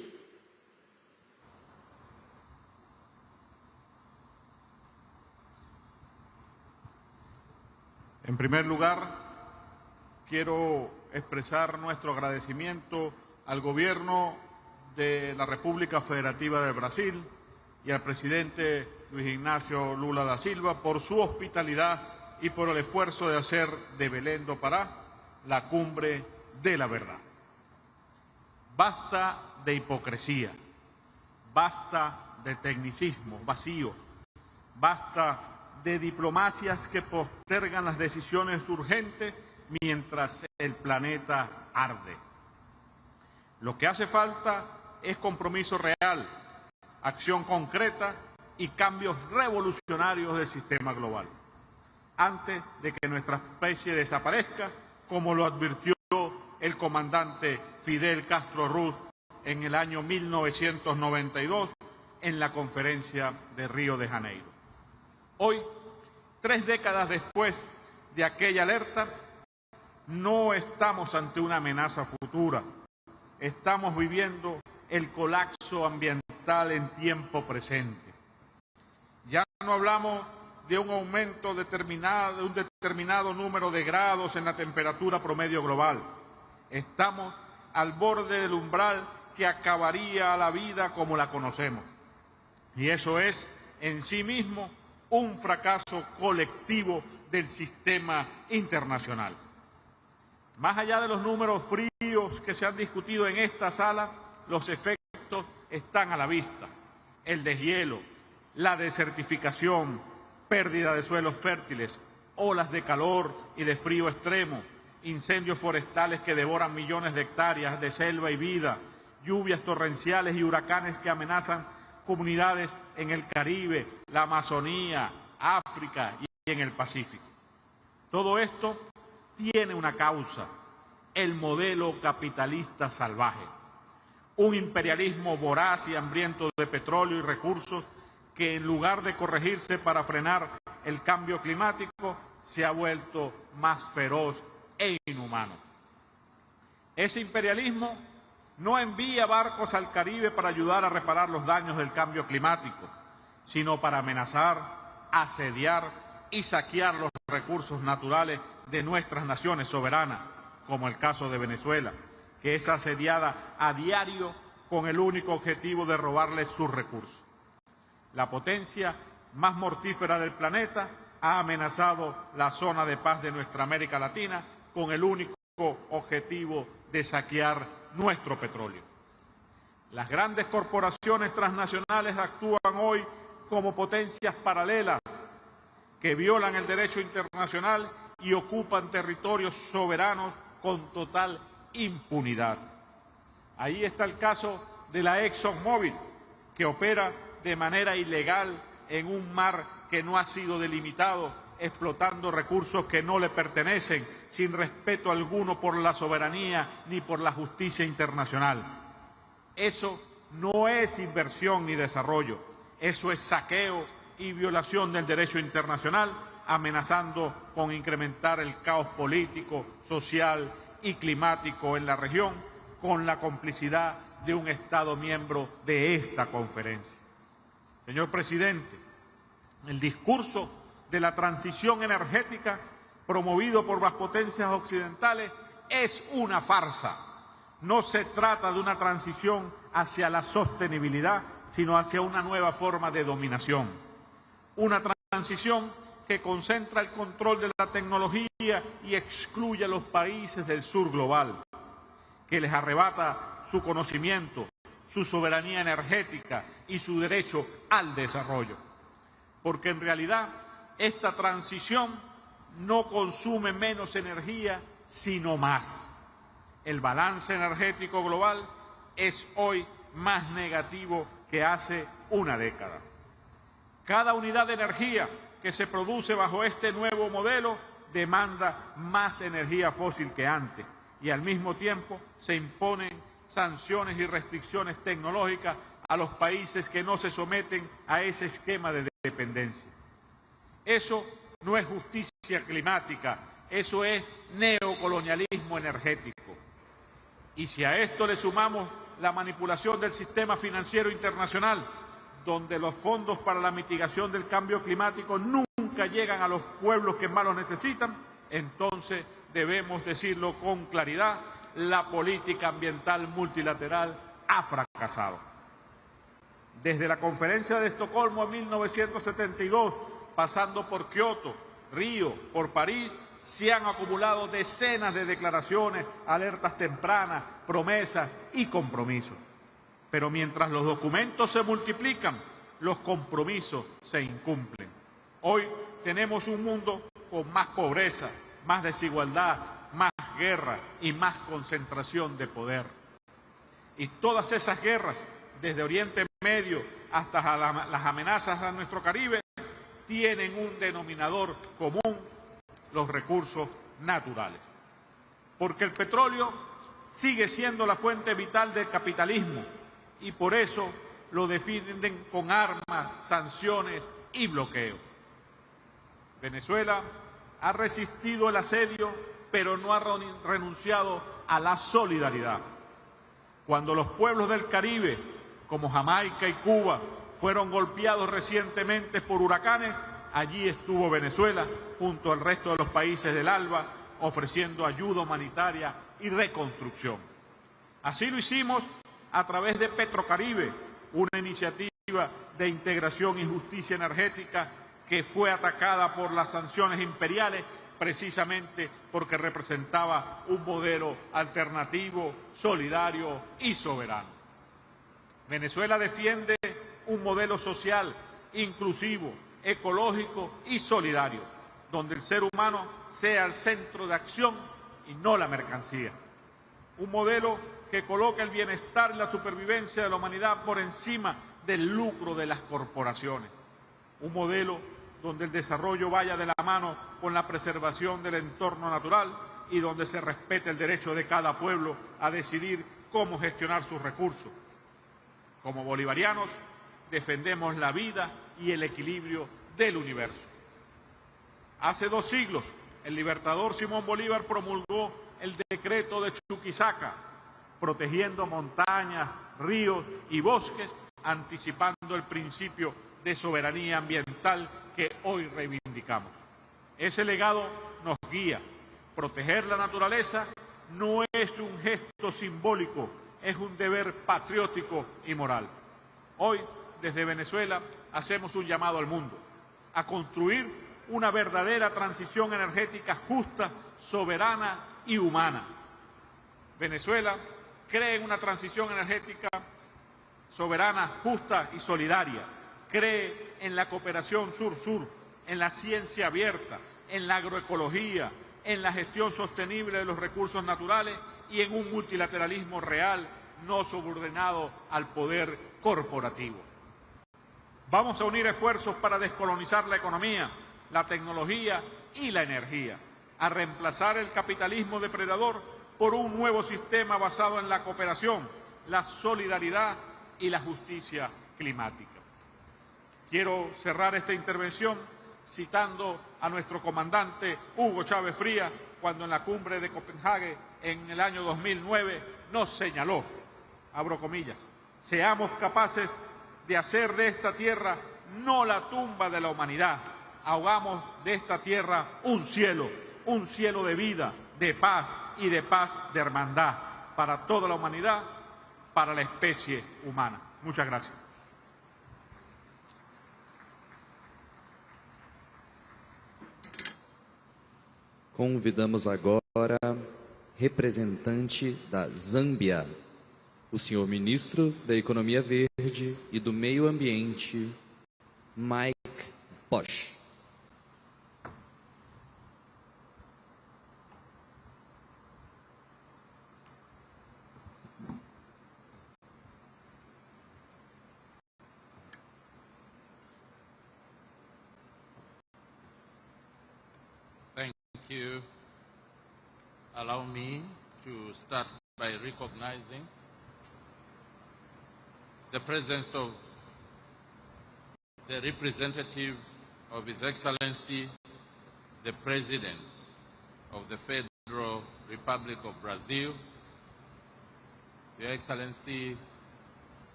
En primer lugar, quiero expresar nuestro agradecimiento al Gobierno de la República Federativa de Brasil y al presidente Luis Ignacio Lula da Silva por su hospitalidad y por el esfuerzo de hacer de Belém do Pará la cumbre de la verdad. Basta de hipocresía, basta de tecnicismo vacío, basta de diplomacias que postergan las decisiones urgentes mientras el planeta arde. Lo que hace falta es compromiso real, acción concreta y cambios revolucionarios del sistema global, antes de que nuestra especie desaparezca, como lo advirtió el comandante Fidel Castro Ruz en el año 1992 en la conferencia de Río de Janeiro. Hoy, 3 décadas después de aquella alerta, no estamos ante una amenaza futura, estamos viviendo el colapso ambiental en tiempo presente. Ya no hablamos de un aumento determinado, de un determinado número de grados en la temperatura promedio global. Estamos al borde del umbral que acabaría la vida como la conocemos. Y eso es, en sí mismo, un fracaso colectivo del sistema internacional. Más allá de los números fríos que se han discutido en esta sala, los efectos están a la vista. El deshielo, la desertificación, pérdida de suelos fértiles, olas de calor y de frío extremo, incendios forestales que devoran millones de hectáreas de selva y vida, lluvias torrenciales y huracanes que amenazan comunidades en el Caribe, la Amazonía, África y en el Pacífico. Todo esto tiene una causa: el modelo capitalista salvaje, un imperialismo voraz y hambriento de petróleo y recursos que, en lugar de corregirse para frenar el cambio climático, se ha vuelto más feroz e inhumano. Ese imperialismo no envía barcos al Caribe para ayudar a reparar los daños del cambio climático, sino para amenazar, asediar y saquear los recursos naturales de nuestras naciones soberanas, como el caso de Venezuela, que es asediada a diario con el único objetivo de robarle sus recursos. La potencia más mortífera del planeta ha amenazado la zona de paz de nuestra América Latina con el único objetivo de saquear nuestro petróleo. Las grandes corporaciones transnacionales actúan hoy como potencias paralelas que violan el derecho internacional y ocupan territorios soberanos con total impunidad. Ahí está el caso de la ExxonMobil, que opera de manera ilegal en un mar que no ha sido delimitado, explotando recursos que no le pertenecen, sin respeto alguno por la soberanía ni por la justicia internacional. Eso no es inversión ni desarrollo, eso es saqueo y violación del derecho internacional, amenazando con incrementar el caos político, social y climático en la región, con la complicidad de un Estado miembro de esta conferencia. Señor presidente, el discurso de la transición energética promovido por las potencias occidentales es una farsa. No se trata de una transición hacia la sostenibilidad, sino hacia una nueva forma de dominación. Una transición que concentra el control de la tecnología y excluye a los países del sur global, que les arrebata su conocimiento, su soberanía energética y su derecho al desarrollo. Porque en realidad esta transición no consume menos energía, sino más. El balance energético global es hoy más negativo que hace una década. Cada unidad de energía que se produce bajo este nuevo modelo demanda más energía fósil que antes y al mismo tiempo se imponen sanciones y restricciones tecnológicas a los países que no se someten a ese esquema de dependencia. Eso no es justicia climática, eso es neocolonialismo energético. Y si a esto le sumamos la manipulación del sistema financiero internacional, donde los fondos para la mitigación del cambio climático nunca llegan a los pueblos que más los necesitan, entonces debemos decirlo con claridad, la política ambiental multilateral ha fracasado. Desde la Conferencia de Estocolmo en 1972, pasando por Kioto, Río, por París, se han acumulado decenas de declaraciones, alertas tempranas, promesas y compromisos. Pero mientras los documentos se multiplican, los compromisos se incumplen. Hoy tenemos un mundo con más pobreza, más desigualdad, más guerra y más concentración de poder. Y todas esas guerras, desde Oriente Medio hasta las amenazas a nuestro Caribe, tienen un denominador común: los recursos naturales. Porque el petróleo sigue siendo la fuente vital del capitalismo y por eso lo defienden con armas, sanciones y bloqueo. Venezuela ha resistido el asedio, pero no ha renunciado a la solidaridad. Cuando los pueblos del Caribe, como Jamaica y Cuba, fueron golpeados recientemente por huracanes, allí estuvo Venezuela, junto al resto de los países del ALBA, ofreciendo ayuda humanitaria y reconstrucción. Así lo hicimos a través de Petrocaribe, una iniciativa de integración y justicia energética que fue atacada por las sanciones imperiales precisamente porque representaba un modelo alternativo, solidario y soberano. Venezuela defiende un modelo social, inclusivo, ecológico y solidario, donde el ser humano sea el centro de acción y no la mercancía. Un modelo que coloca el bienestar y la supervivencia de la humanidad por encima del lucro de las corporaciones. Un modelo donde el desarrollo vaya de la mano con la preservación del entorno natural y donde se respete el derecho de cada pueblo a decidir cómo gestionar sus recursos. Como bolivarianos, defendemos la vida y el equilibrio del universo. Hace 2 siglos, el libertador Simón Bolívar promulgó el decreto de Chuquisaca, protegiendo montañas, ríos y bosques, anticipando el principio de soberanía ambiental que hoy reivindicamos. Ese legado nos guía. Proteger la naturaleza no es un gesto simbólico, es un deber patriótico y moral. Hoy, desde Venezuela, hacemos un llamado al mundo a construir una verdadera transición energética justa, soberana y humana. Venezuela cree en una transición energética soberana, justa y solidaria. Cree en la cooperación sur-sur, en la ciencia abierta, en la agroecología, en la gestión sostenible de los recursos naturales y en un multilateralismo real, no subordinado al poder corporativo. Vamos a unir esfuerzos para descolonizar la economía, la tecnología y la energía, a reemplazar el capitalismo depredador por un nuevo sistema basado en la cooperación, la solidaridad y la justicia climática. Quiero cerrar esta intervención citando a nuestro comandante Hugo Chávez Frías, cuando en la cumbre de Copenhague en el año 2009 nos señaló, abro comillas, seamos capaces de hacer de esta tierra no la tumba de la humanidad, hagamos de esta tierra un cielo de vida, de paz y de paz de hermandad para toda la humanidad, para la especie humana. Muchas gracias. Convidamos agora representante da Zâmbia, o senhor ministro da Economia Verde e do Meio Ambiente, Mike Bosch. Thank you. Allow me to start by recognizing the presence of the representative of His Excellency, the President of the Federal Republic of Brazil, Your Excellency,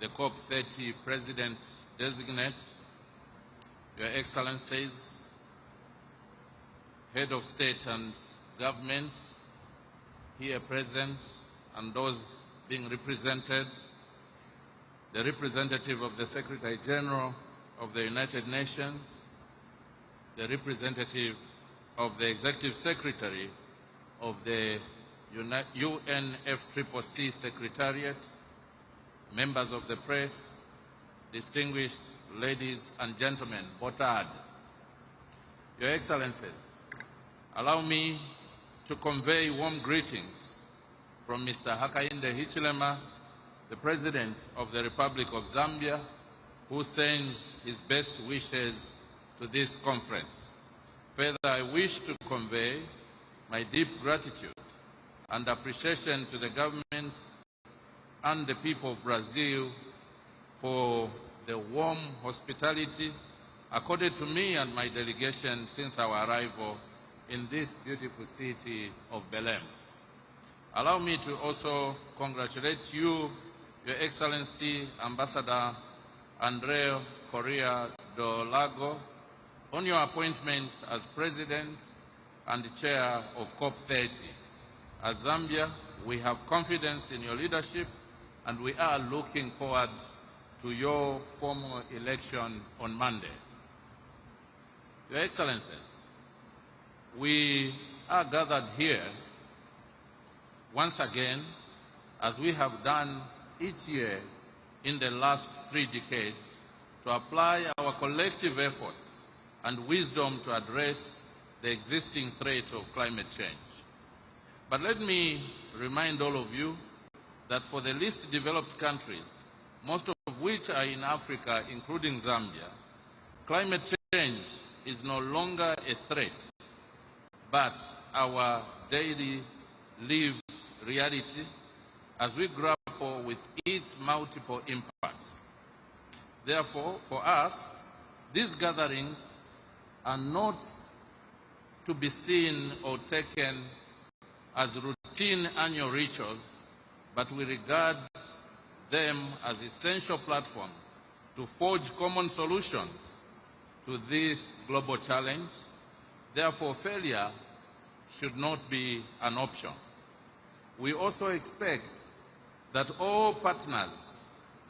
the COP30 President-designate, Your Excellencies, Head of State and Government here present, and those being represented, the representative of the Secretary General of the United Nations, the representative of the Executive Secretary of the UNFCCC Secretariat, members of the press, distinguished ladies and gentlemen, Botad, Your Excellencies, allow me to convey warm greetings from Mr. Hakainde Hichilema, the President of the Republic of Zambia, who sends his best wishes to this conference. Further, I wish to convey my deep gratitude and appreciation to the government and the people of Brazil for the warm hospitality accorded to me and my delegation since our arrival in this beautiful city of Belém. Allow me to also congratulate you, Your Excellency Ambassador André Correa do Lago, on your appointment as President and Chair of COP30. As Zambia, we have confidence in your leadership and we are looking forward to your formal election on Monday. Your Excellencies, we are gathered here once again, as we have done each year in the last 3 decades, to apply our collective efforts and wisdom to address the existing threat of climate change. But let me remind all of you that for the least developed countries, most of which are in Africa, including Zambia, climate change is no longer a threat, but our daily lived reality as we grapple with its multiple impacts. Therefore, for us, these gatherings are not to be seen or taken as routine annual rituals, but we regard them as essential platforms to forge common solutions to this global challenge. Therefore, failure should not be an option. we also expect that all partners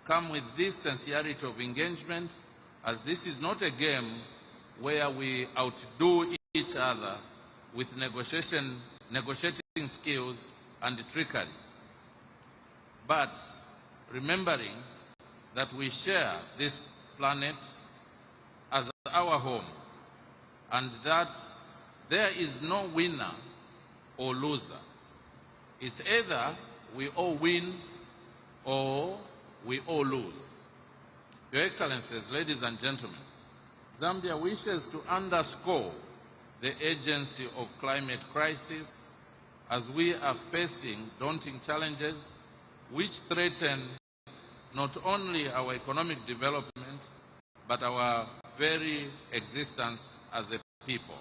come with this sincerity of engagement, as this is not a game where we outdo each other with negotiating skills and trickery, but remembering that we share this planet as our home, and that there is no winner or loser. It's either we all win or we all lose. Your Excellencies, ladies and gentlemen, Zambia wishes to underscore the urgency of climate crisis as we are facing daunting challenges which threaten not only our economic development, but our very existence as a people.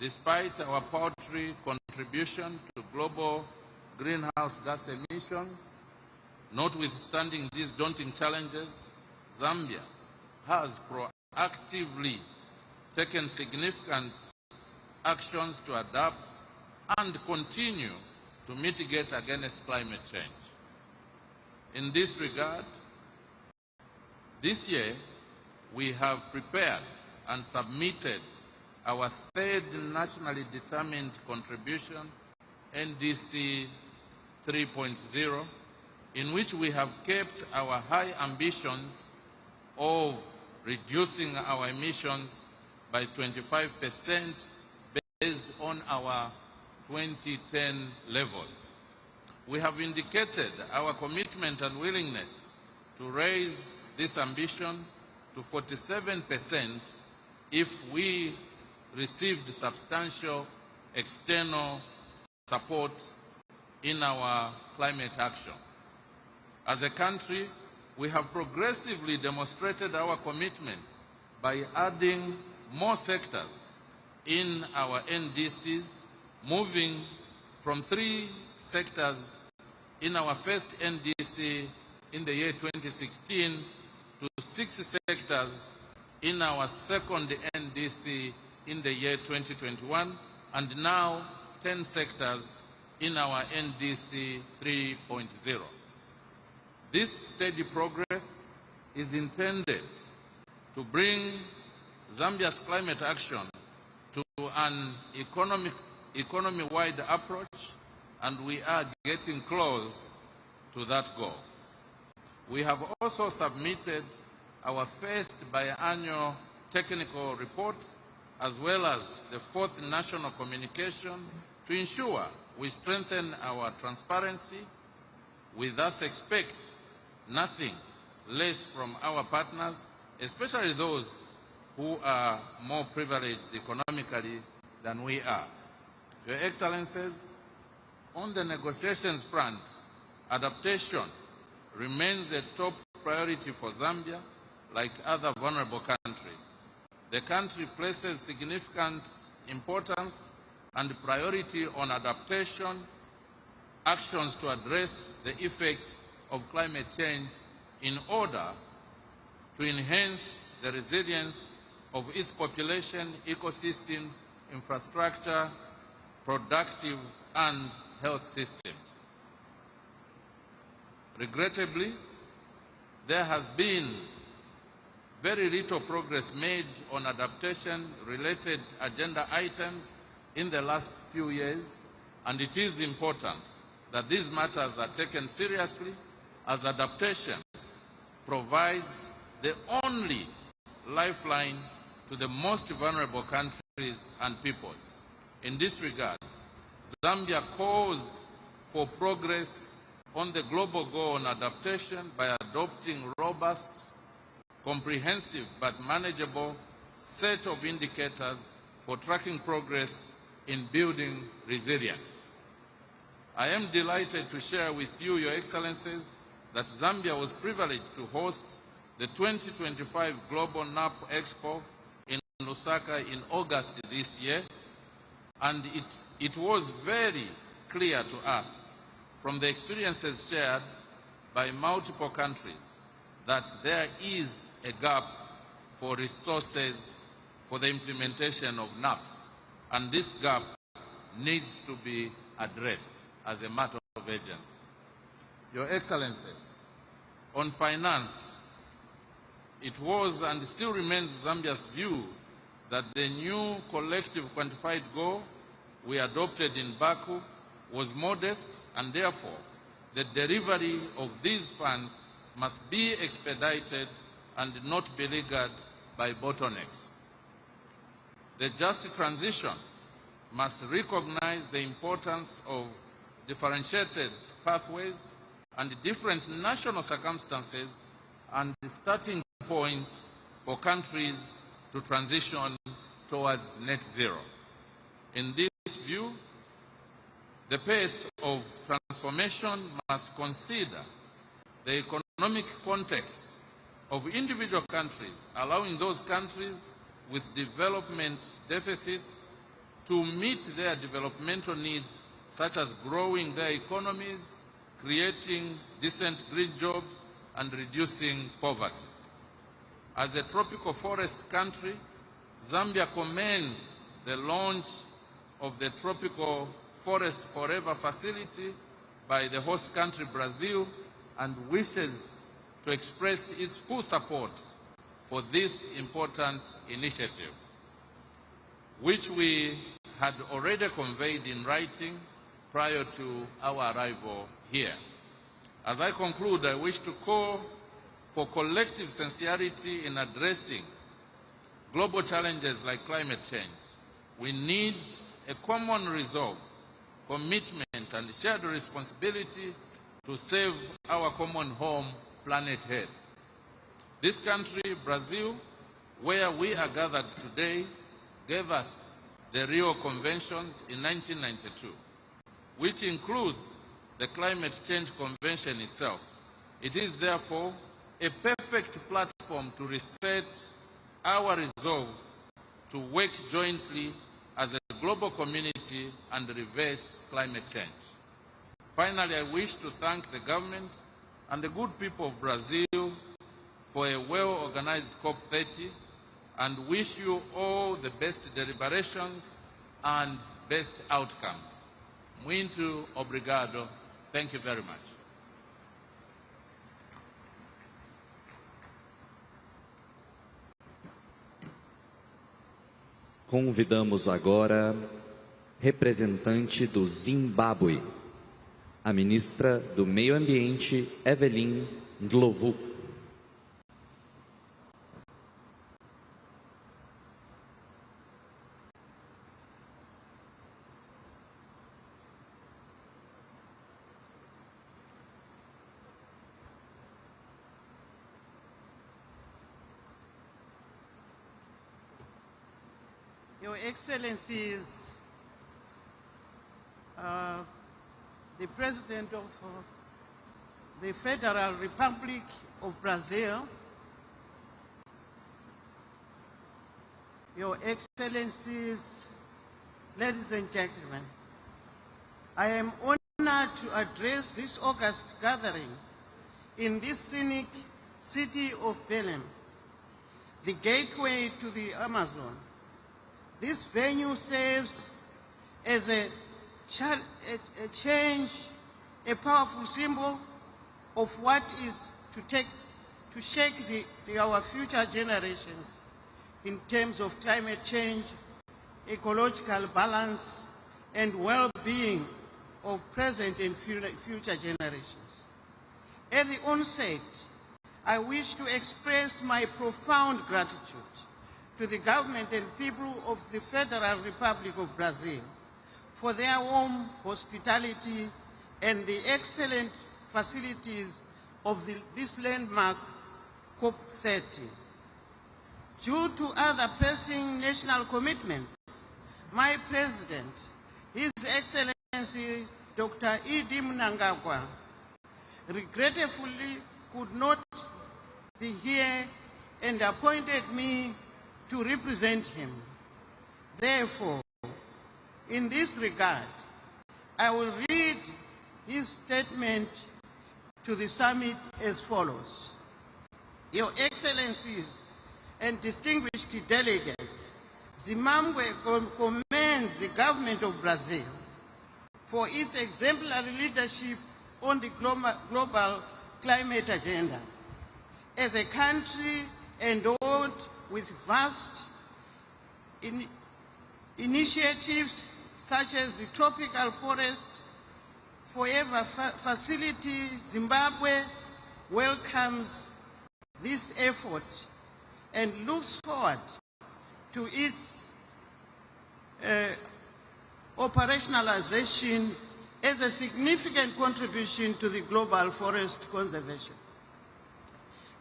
Despite our paltry contribution to global greenhouse gas emissions, notwithstanding these daunting challenges, Zambia has proactively taken significant actions to adapt and continue to mitigate against climate change. In this regard, this year we have prepared and submitted our third nationally determined contribution, NDC 3.0, in which we have kept our high ambitions of reducing our emissions by 25% based on our 2010 levels. We have indicated our commitment and willingness to raise this ambition to 47% if we received substantial external support in our climate action. As a country, we have progressively demonstrated our commitment by adding more sectors in our NDCs, moving from 3 sectors in our first NDC in the year 2016 to 6 sectors in our second NDC in the year 2021, and now 10 sectors in our NDC 3.0. This steady progress is intended to bring Zambia's climate action to an economy-wide approach, and we are getting close to that goal. We have also submitted our first biannual technical report, as well as the 4th national communication, to ensure we strengthen our transparency. We thus expect nothing less from our partners, especially those who are more privileged economically than we are. Your Excellencies, on the negotiations front, adaptation remains a top priority for Zambia, like other vulnerable countries. The country places significant importance and priority on adaptation, actions to address the effects of climate change in order to enhance the resilience of its population, ecosystems, infrastructure, productive and health systems. Regrettably, there has been very little progress made on adaptation-related agenda items in the last few years, and it is important that these matters are taken seriously, as adaptation provides the only lifeline to the most vulnerable countries and peoples. In this regard, Zambia calls for progress on the global goal on adaptation by adopting robust, comprehensive but manageable set of indicators for tracking progress in building resilience. I am delighted to share with you, Your Excellencies, that Zambia was privileged to host the 2025 Global NAP Expo in Lusaka in August this year, and it was very clear to us from the experiences shared by multiple countries that there is a gap for resources for the implementation of NAPs, and this gap needs to be addressed as a matter of urgency. Your Excellencies, on finance, it was and still remains Zambia's view that the new collective quantified goal we adopted in Baku was modest, and therefore the delivery of these funds must be expedited and not beleaguered by bottlenecks. The just transition must recognize the importance of differentiated pathways and different national circumstances and starting points for countries to transition towards net zero. In this view, the pace of transformation must consider the economic context of individual countries, allowing those countries with development deficits to meet their developmental needs, such as growing their economies, creating decent green jobs, and reducing poverty. As a tropical forest country, Zambia commends the launch of the Tropical Forest Forever facility by the host country Brazil and wishes to express its full support for this important initiative, which we had already conveyed in writing prior to our arrival here. As I conclude, I wish to call for collective sincerity in addressing global challenges like climate change. We need a common resolve, commitment, and shared responsibility to save our common home, planet Earth. This country, Brazil, where we are gathered today, gave us the Rio Conventions in 1992, which includes the Climate Change Convention itself. It is therefore a perfect platform to reset our resolve to work jointly as a global community and reverse climate change. Finally, I wish to thank the government and the good people of Brazil for a well-organized COP30 and wish you all the best deliberations and best outcomes. Muito obrigado. Thank you very much. Convidamos agora representante do Zimbábue, a ministra do Meio Ambiente, Evelyn Ndlovu. Your Excellencies, the President of the Federal Republic of Brazil, Your Excellencies, ladies and gentlemen, I am honored to address this August gathering in this scenic city of Belém, the gateway to the Amazon. This venue serves as a powerful symbol of what is to shake our future generations in terms of climate change, ecological balance, and well-being of present and future generations. At the onset, I wish to express my profound gratitude to the government and people of the Federal Republic of Brazil for their warm hospitality and the excellent facilities of this landmark COP30. Due to other pressing national commitments, my President, His Excellency Dr. E.D. Mnangagwa, regretfully could not be here and appointed me to represent him. Therefore, in this regard, I will read his statement to the summit as follows. Your Excellencies and distinguished delegates, Zimbabwe commends the government of Brazil for its exemplary leadership on the global climate agenda. As a country endowed with vast initiatives such as the Tropical Forest Forever Facility, Zimbabwe welcomes this effort and looks forward to its operationalization as a significant contribution to the global forest conservation.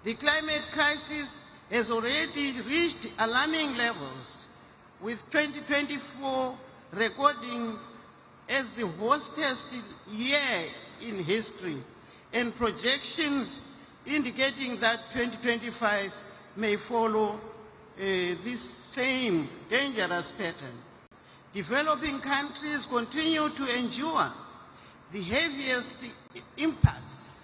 The climate crisis has already reached alarming levels, with 2024 recording as the hottest year in history, and projections indicating that 2025 may follow this same dangerous pattern. Developing countries continue to endure the heaviest impacts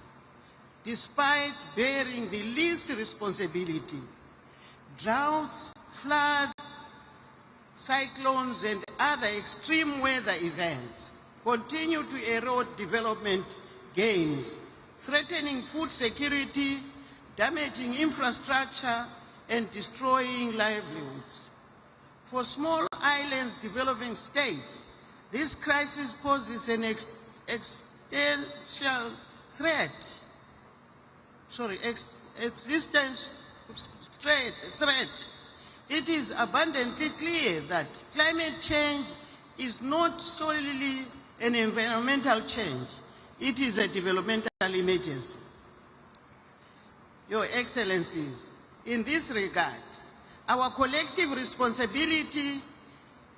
despite bearing the least responsibility. Droughts, floods, cyclones, and other extreme weather events continue to erode development gains, threatening food security, damaging infrastructure, and destroying livelihoods. For small islands developing states, this crisis poses an existential threat. It is abundantly clear that climate change is not solely an environmental change. It is a developmental emergency. Your Excellencies, in this regard, our collective responsibility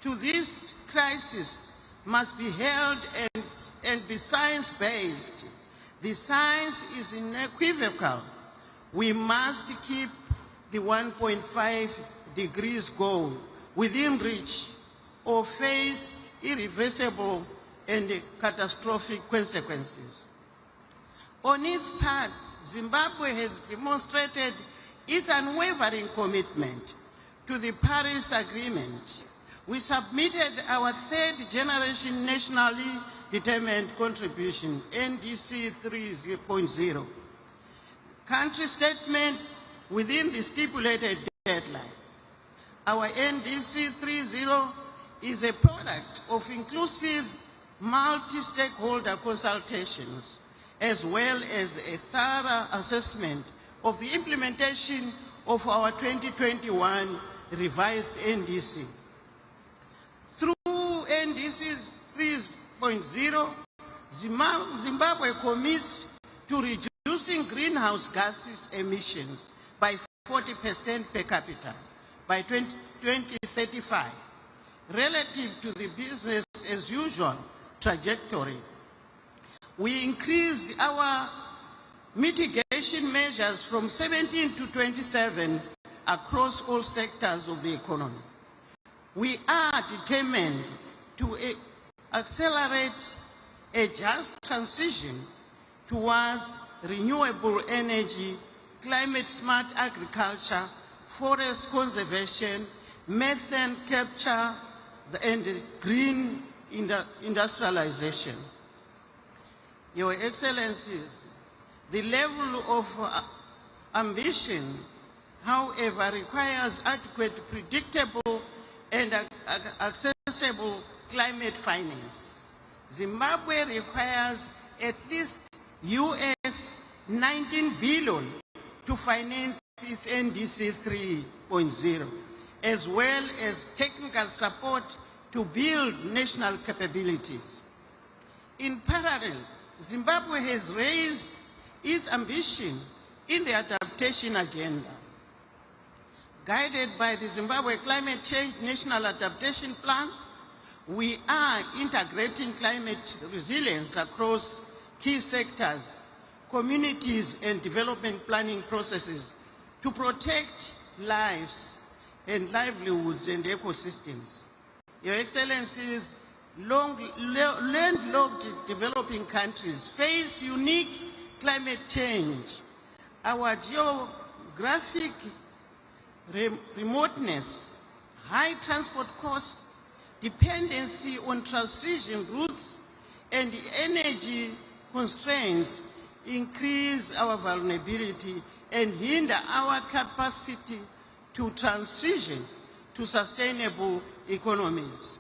to this crisis must be held and be science-based. The science is unequivocal. We must keep the 1.5 degrees goal within reach or face irreversible and catastrophic consequences. On its part, Zimbabwe has demonstrated its unwavering commitment to the Paris Agreement. We submitted our third generation nationally determined contribution, NDC 3.0, country statement within the stipulated deadline. Our NDC 3.0 is a product of inclusive multi-stakeholder consultations, as well as a thorough assessment of the implementation of our 2021 revised NDC. Through NDC 3.0, Zimbabwe commits to reducing greenhouse gases emissions by 40% per capita by 2035, relative to the business as usual trajectory. We increased our mitigation measures from 17 to 27 across all sectors of the economy. We are determined to accelerate a just transition towards renewable energy, climate-smart agriculture, forest conservation, methane capture, and green industrialization. Your Excellencies, the level of ambition, however, requires adequate, predictable, and accessible climate finance. Zimbabwe requires at least US 19 billion to finance its NDC 3.0, as well as technical support to build national capabilities. In parallel, Zimbabwe has raised its ambition in the adaptation agenda. Guided by the Zimbabwe Climate Change National Adaptation Plan, we are integrating climate resilience across key sectors, communities, and development planning processes to protect lives and livelihoods and ecosystems. Your Excellencies, landlocked developing countries face unique climate change. Our geographic remoteness, high transport costs, dependency on transition routes, and energy constraints increase our vulnerability and hinder our capacity to transition to sustainable economies.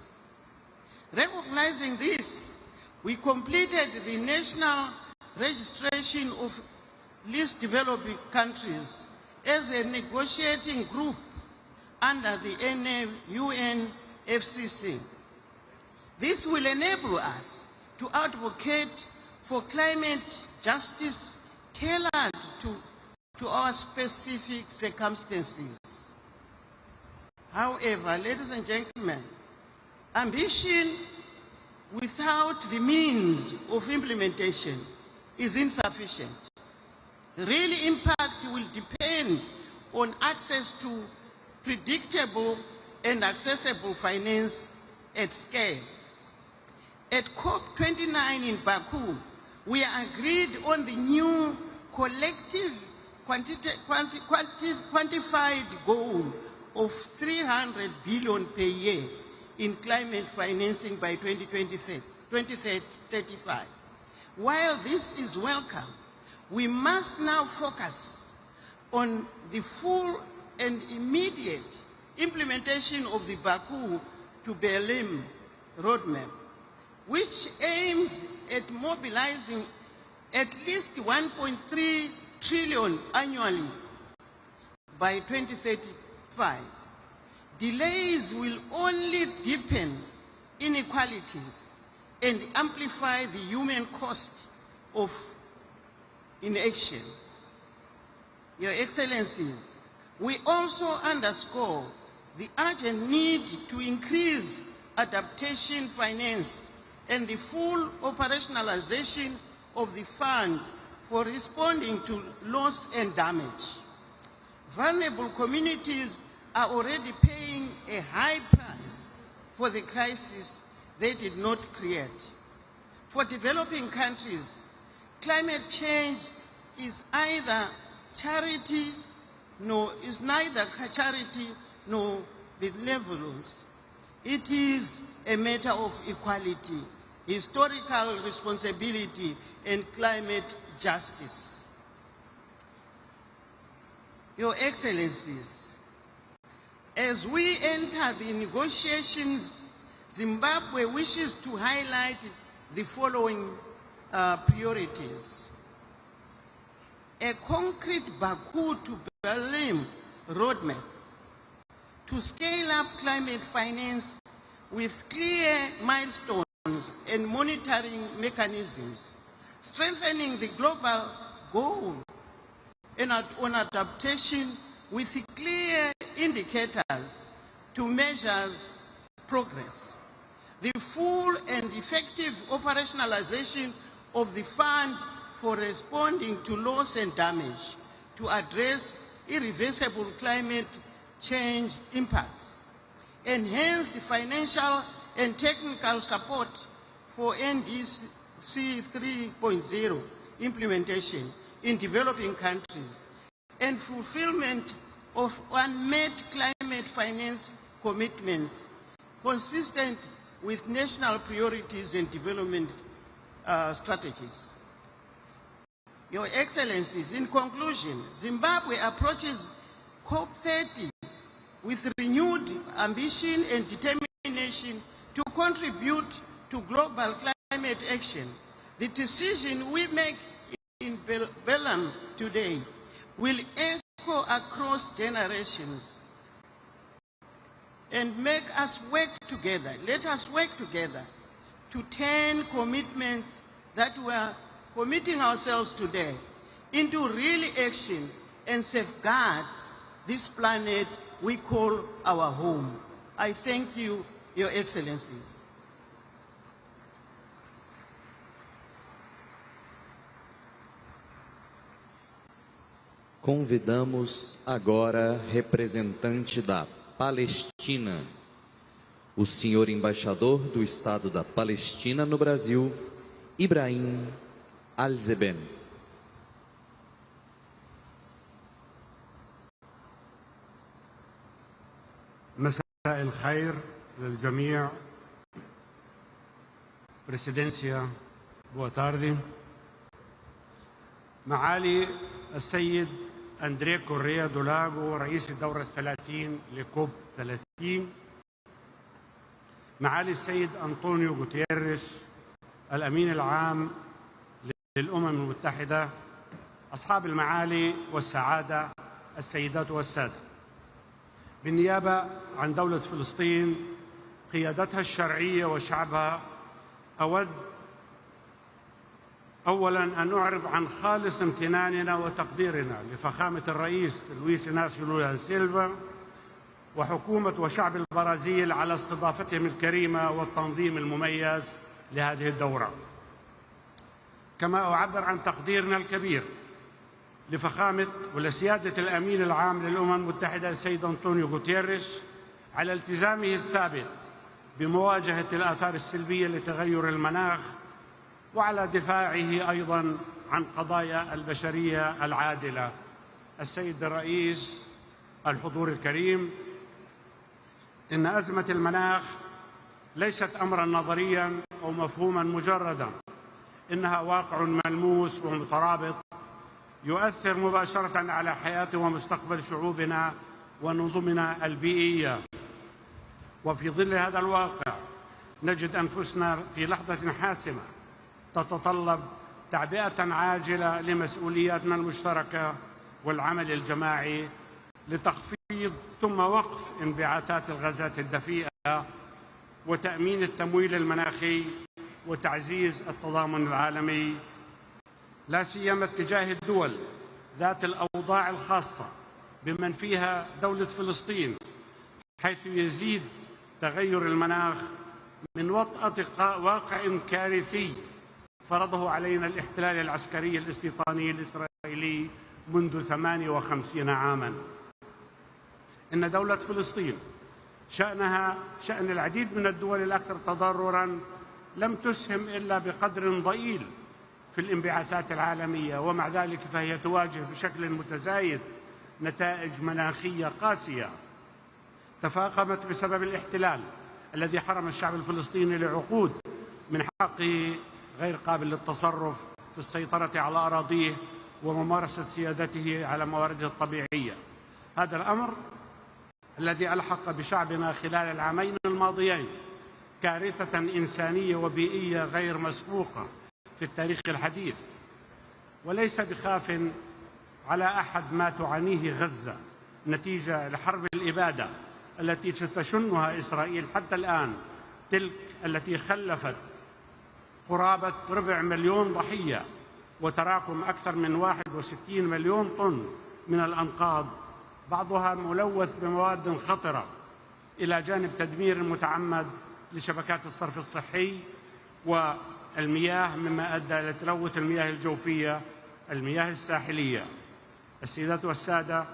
Recognizing this, we completed the national registration of least developed countries as a negotiating group under the UNFCCC. This will enable us to advocate for climate justice tailored to our specific circumstances. However, ladies and gentlemen, ambition without the means of implementation is insufficient. Real impact will depend on access to predictable and accessible finance at scale. At COP29 in Baku, we agreed on the new collective quantified goal of 300 billion per year in climate financing by 2035. While this is welcome, we must now focus on the full and immediate implementation of the Baku to Berlin roadmap, which aims at mobilizing at least 1.3 trillion annually by 2035. Delays will only deepen inequalities and amplify the human cost of inaction. Your Excellencies, we also underscore the urgent need to increase adaptation finance and the full operationalization of the fund for responding to loss and damage. Vulnerable communities are already paying a high price for the crisis they did not create. For developing countries, climate change is neither charity nor benevolence. It is a matter of equality, historical responsibility, and climate justice. Your Excellencies, as we enter the negotiations, Zimbabwe wishes to highlight the following priorities. A concrete Baku to Berlin roadmap to scale up climate finance with clear milestones and monitoring mechanisms, strengthening the global goal and on adaptation with clear indicators to measure progress. The full and effective operationalization of the fund for responding to loss and damage to address irreversible climate change impacts. Enhance the financial and technical support for NDC 3.0 implementation in developing countries and fulfillment of unmet climate finance commitments consistent with national priorities and development strategies. Your Excellencies, in conclusion, Zimbabwe approaches COP30 with renewed ambition and determination to contribute to global climate action. The decision we make in Belém today will echo across generations and make us work together. Let us work together to turn commitments that we are committing ourselves today into real action and safeguard this planet we call our home. I thank you, Your Excellencies. Convidamos agora representante da Palestina, o senhor embaixador do Estado da Palestina no Brasil, Ibrahim Al-Zeben. مساء الخير للجميع. Presidência, boa tarde. معالي السيد أندريه كوريا دولاغو رئيس الدورة 30 لكوب 30، معالي السيد أنطونيو غوتيريس الأمين العام للأمم المتحدة، أصحاب المعالي والسعادة، السيدات والسادة، بالنيابة عن دولة فلسطين قيادتها الشرعية وشعبها، أود أولاً أن نعرب عن خالص امتناننا وتقديرنا لفخامة الرئيس لويس إناسيو لولا دا سيلفا وحكومة وشعب البرازيل على استضافتهم الكريمة والتنظيم المميز لهذه الدورة. كما أعبر عن تقديرنا الكبير لفخامة ولسيادة الأمين العام للأمم المتحدة السيد أنطونيو غوتيريس على التزامه الثابت بمواجهة الآثار السلبية لتغير المناخ، وعلى دفاعه أيضاً عن قضايا البشرية العادلة. السيد الرئيس، الحضور الكريم، إن أزمة المناخ ليست أمراً نظرياً أو مفهوماً مجرداً، إنها واقع ملموس ومترابط يؤثر مباشرة على حياة ومستقبل شعوبنا ونظمنا البيئية. وفي ظل هذا الواقع نجد أنفسنا في لحظة حاسمة تتطلب تعبئة عاجلة لمسؤولياتنا المشتركة والعمل الجماعي لتخفيض ثم وقف انبعاثات الغازات الدفيئة وتأمين التمويل المناخي وتعزيز التضامن العالمي، لا سيما اتجاه الدول ذات الأوضاع الخاصة بمن فيها دولة فلسطين، حيث يزيد تغير المناخ من وطأة واقع كارثي فرضه علينا الاحتلال العسكري الاستيطاني الإسرائيلي منذ 58 عاماً. إن دولة فلسطين شأنها شأن العديد من الدول الأكثر تضرراً لم تسهم إلا بقدر ضئيل في الانبعاثات العالمية، ومع ذلك فهي تواجه بشكل متزايد نتائج مناخية قاسية تفاقمت بسبب الاحتلال الذي حرم الشعب الفلسطيني لعقود من حقه غير قابل للتصرف في السيطرة على أراضيه وممارسة سيادته على موارده الطبيعية. هذا الأمر الذي ألحق بشعبنا خلال العامين الماضيين كارثة إنسانية وبيئية غير مسبوقة في التاريخ الحديث، وليس بخاف على أحد ما تعانيه غزة نتيجة لحرب الإبادة التي تشنها إسرائيل حتى الآن، تلك التي خلفت قرابة 250,000 ضحية وتراكم أكثر من 61 مليون طن من الأنقاض، بعضها ملوث بمواد خطرة، إلى جانب تدمير متعمد لشبكات الصرف الصحي والمياه، مما أدى إلى تلوث المياه الجوفية، المياه الساحلية. السيدات والسادة،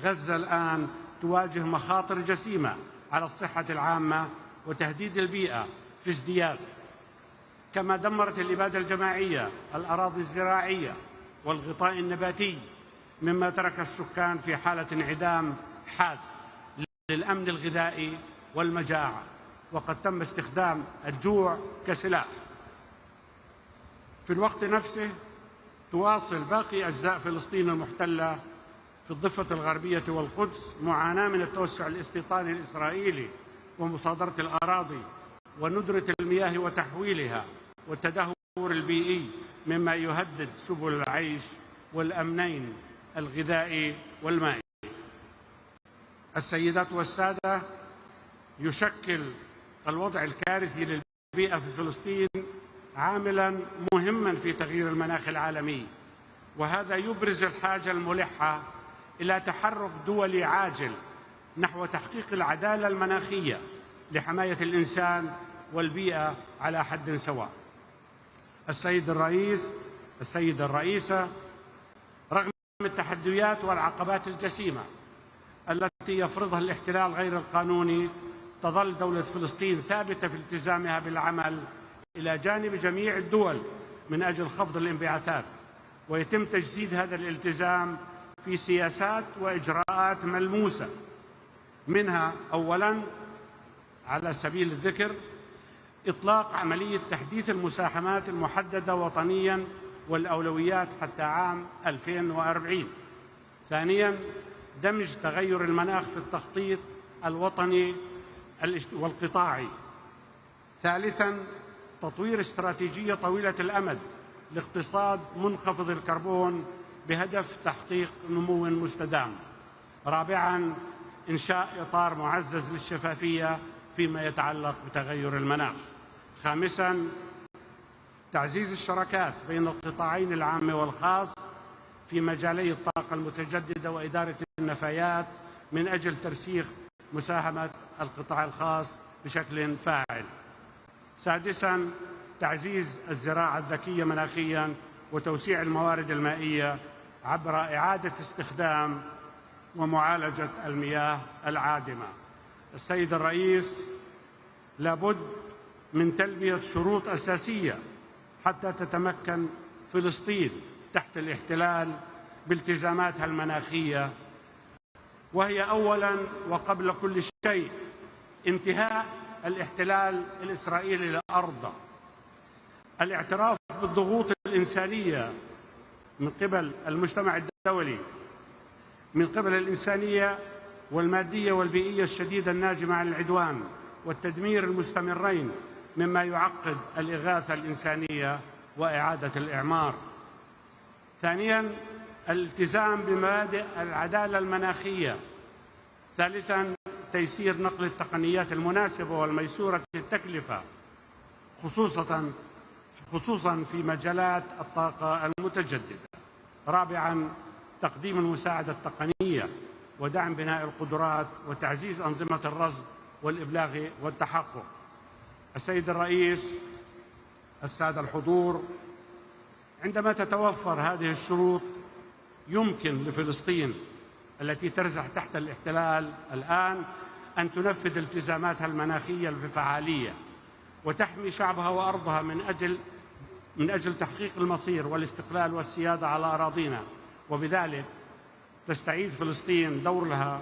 غزة الآن تواجه مخاطر جسيمة على الصحة العامة وتهديد البيئة في ازدياد، كما دمرت الإبادة الجماعية الأراضي الزراعية والغطاء النباتي، مما ترك السكان في حالة انعدام حاد للأمن الغذائي والمجاعة، وقد تم استخدام الجوع كسلاح. في الوقت نفسه تواصل باقي أجزاء فلسطين المحتلة في الضفة الغربية والقدس معاناة من التوسع الاستيطاني الإسرائيلي ومصادرة الأراضي وندرة المياه وتحويلها والتدهور البيئي، مما يهدد سبل العيش والأمنين الغذائي والمائي. السيدات والسادة، يشكل الوضع الكارثي للبيئة في فلسطين عاملاً مهماً في تغيير المناخ العالمي، وهذا يبرز الحاجة الملحة إلى تحرك دولي عاجل نحو تحقيق العدالة المناخية لحماية الإنسان والبيئة على حد سواء. السيد الرئيسة، رغم التحديات والعقبات الجسيمة التي يفرضها الاحتلال غير القانوني، تظل دولة فلسطين ثابتة في التزامها بالعمل إلى جانب جميع الدول من أجل خفض الانبعاثات، ويتم تجسيد هذا الالتزام في سياسات وإجراءات ملموسة، منها أولاً على سبيل الذكر إطلاق عملية تحديث المساهمات المحددة وطنياً والأولويات حتى عام 2040. ثانياً، دمج تغير المناخ في التخطيط الوطني والقطاعي. ثالثاً، تطوير استراتيجية طويلة الأمد لاقتصاد منخفض الكربون بهدف تحقيق نمو مستدام. رابعاً، إنشاء إطار معزز للشفافية فيما يتعلق بتغير المناخ. خامساً، تعزيز الشراكات بين القطاعين العام والخاص في مجالي الطاقة المتجددة وإدارة النفايات من أجل ترسيخ مساهمة القطاع الخاص بشكل فاعل. سادساً، تعزيز الزراعة الذكية مناخياً وتوسيع الموارد المائية عبر إعادة استخدام ومعالجة المياه العادمة. السيد الرئيس، لابد من تلبية شروط أساسية حتى تتمكن فلسطين تحت الاحتلال بالتزاماتها المناخية، وهي أولاً وقبل كل شيء انتهاء الاحتلال الإسرائيلي للأرض، الاعتراف بالضغوط الإنسانية من قبل المجتمع الدولي، من قبل الإنسانية والمادية والبيئية الشديدة الناجمة عن العدوان والتدمير المستمرين مما يعقد الإغاثة الإنسانية وإعادة الإعمار. ثانياً، الالتزام بمبادئ العدالة المناخية. ثالثاً، تيسير نقل التقنيات المناسبة والميسورة التكلفة خصوصاً في مجالات الطاقة المتجددة. رابعاً، تقديم المساعدة التقنية ودعم بناء القدرات وتعزيز أنظمة الرصد والإبلاغ والتحقق. السيد الرئيس، السادة الحضور، عندما تتوفر هذه الشروط يمكن لفلسطين التي ترزح تحت الاحتلال الآن أن تنفذ التزاماتها المناخية بفعالية وتحمي شعبها وأرضها من أجل تحقيق المصير والاستقلال والسيادة على أراضينا، وبذلك تستعيد فلسطين دورها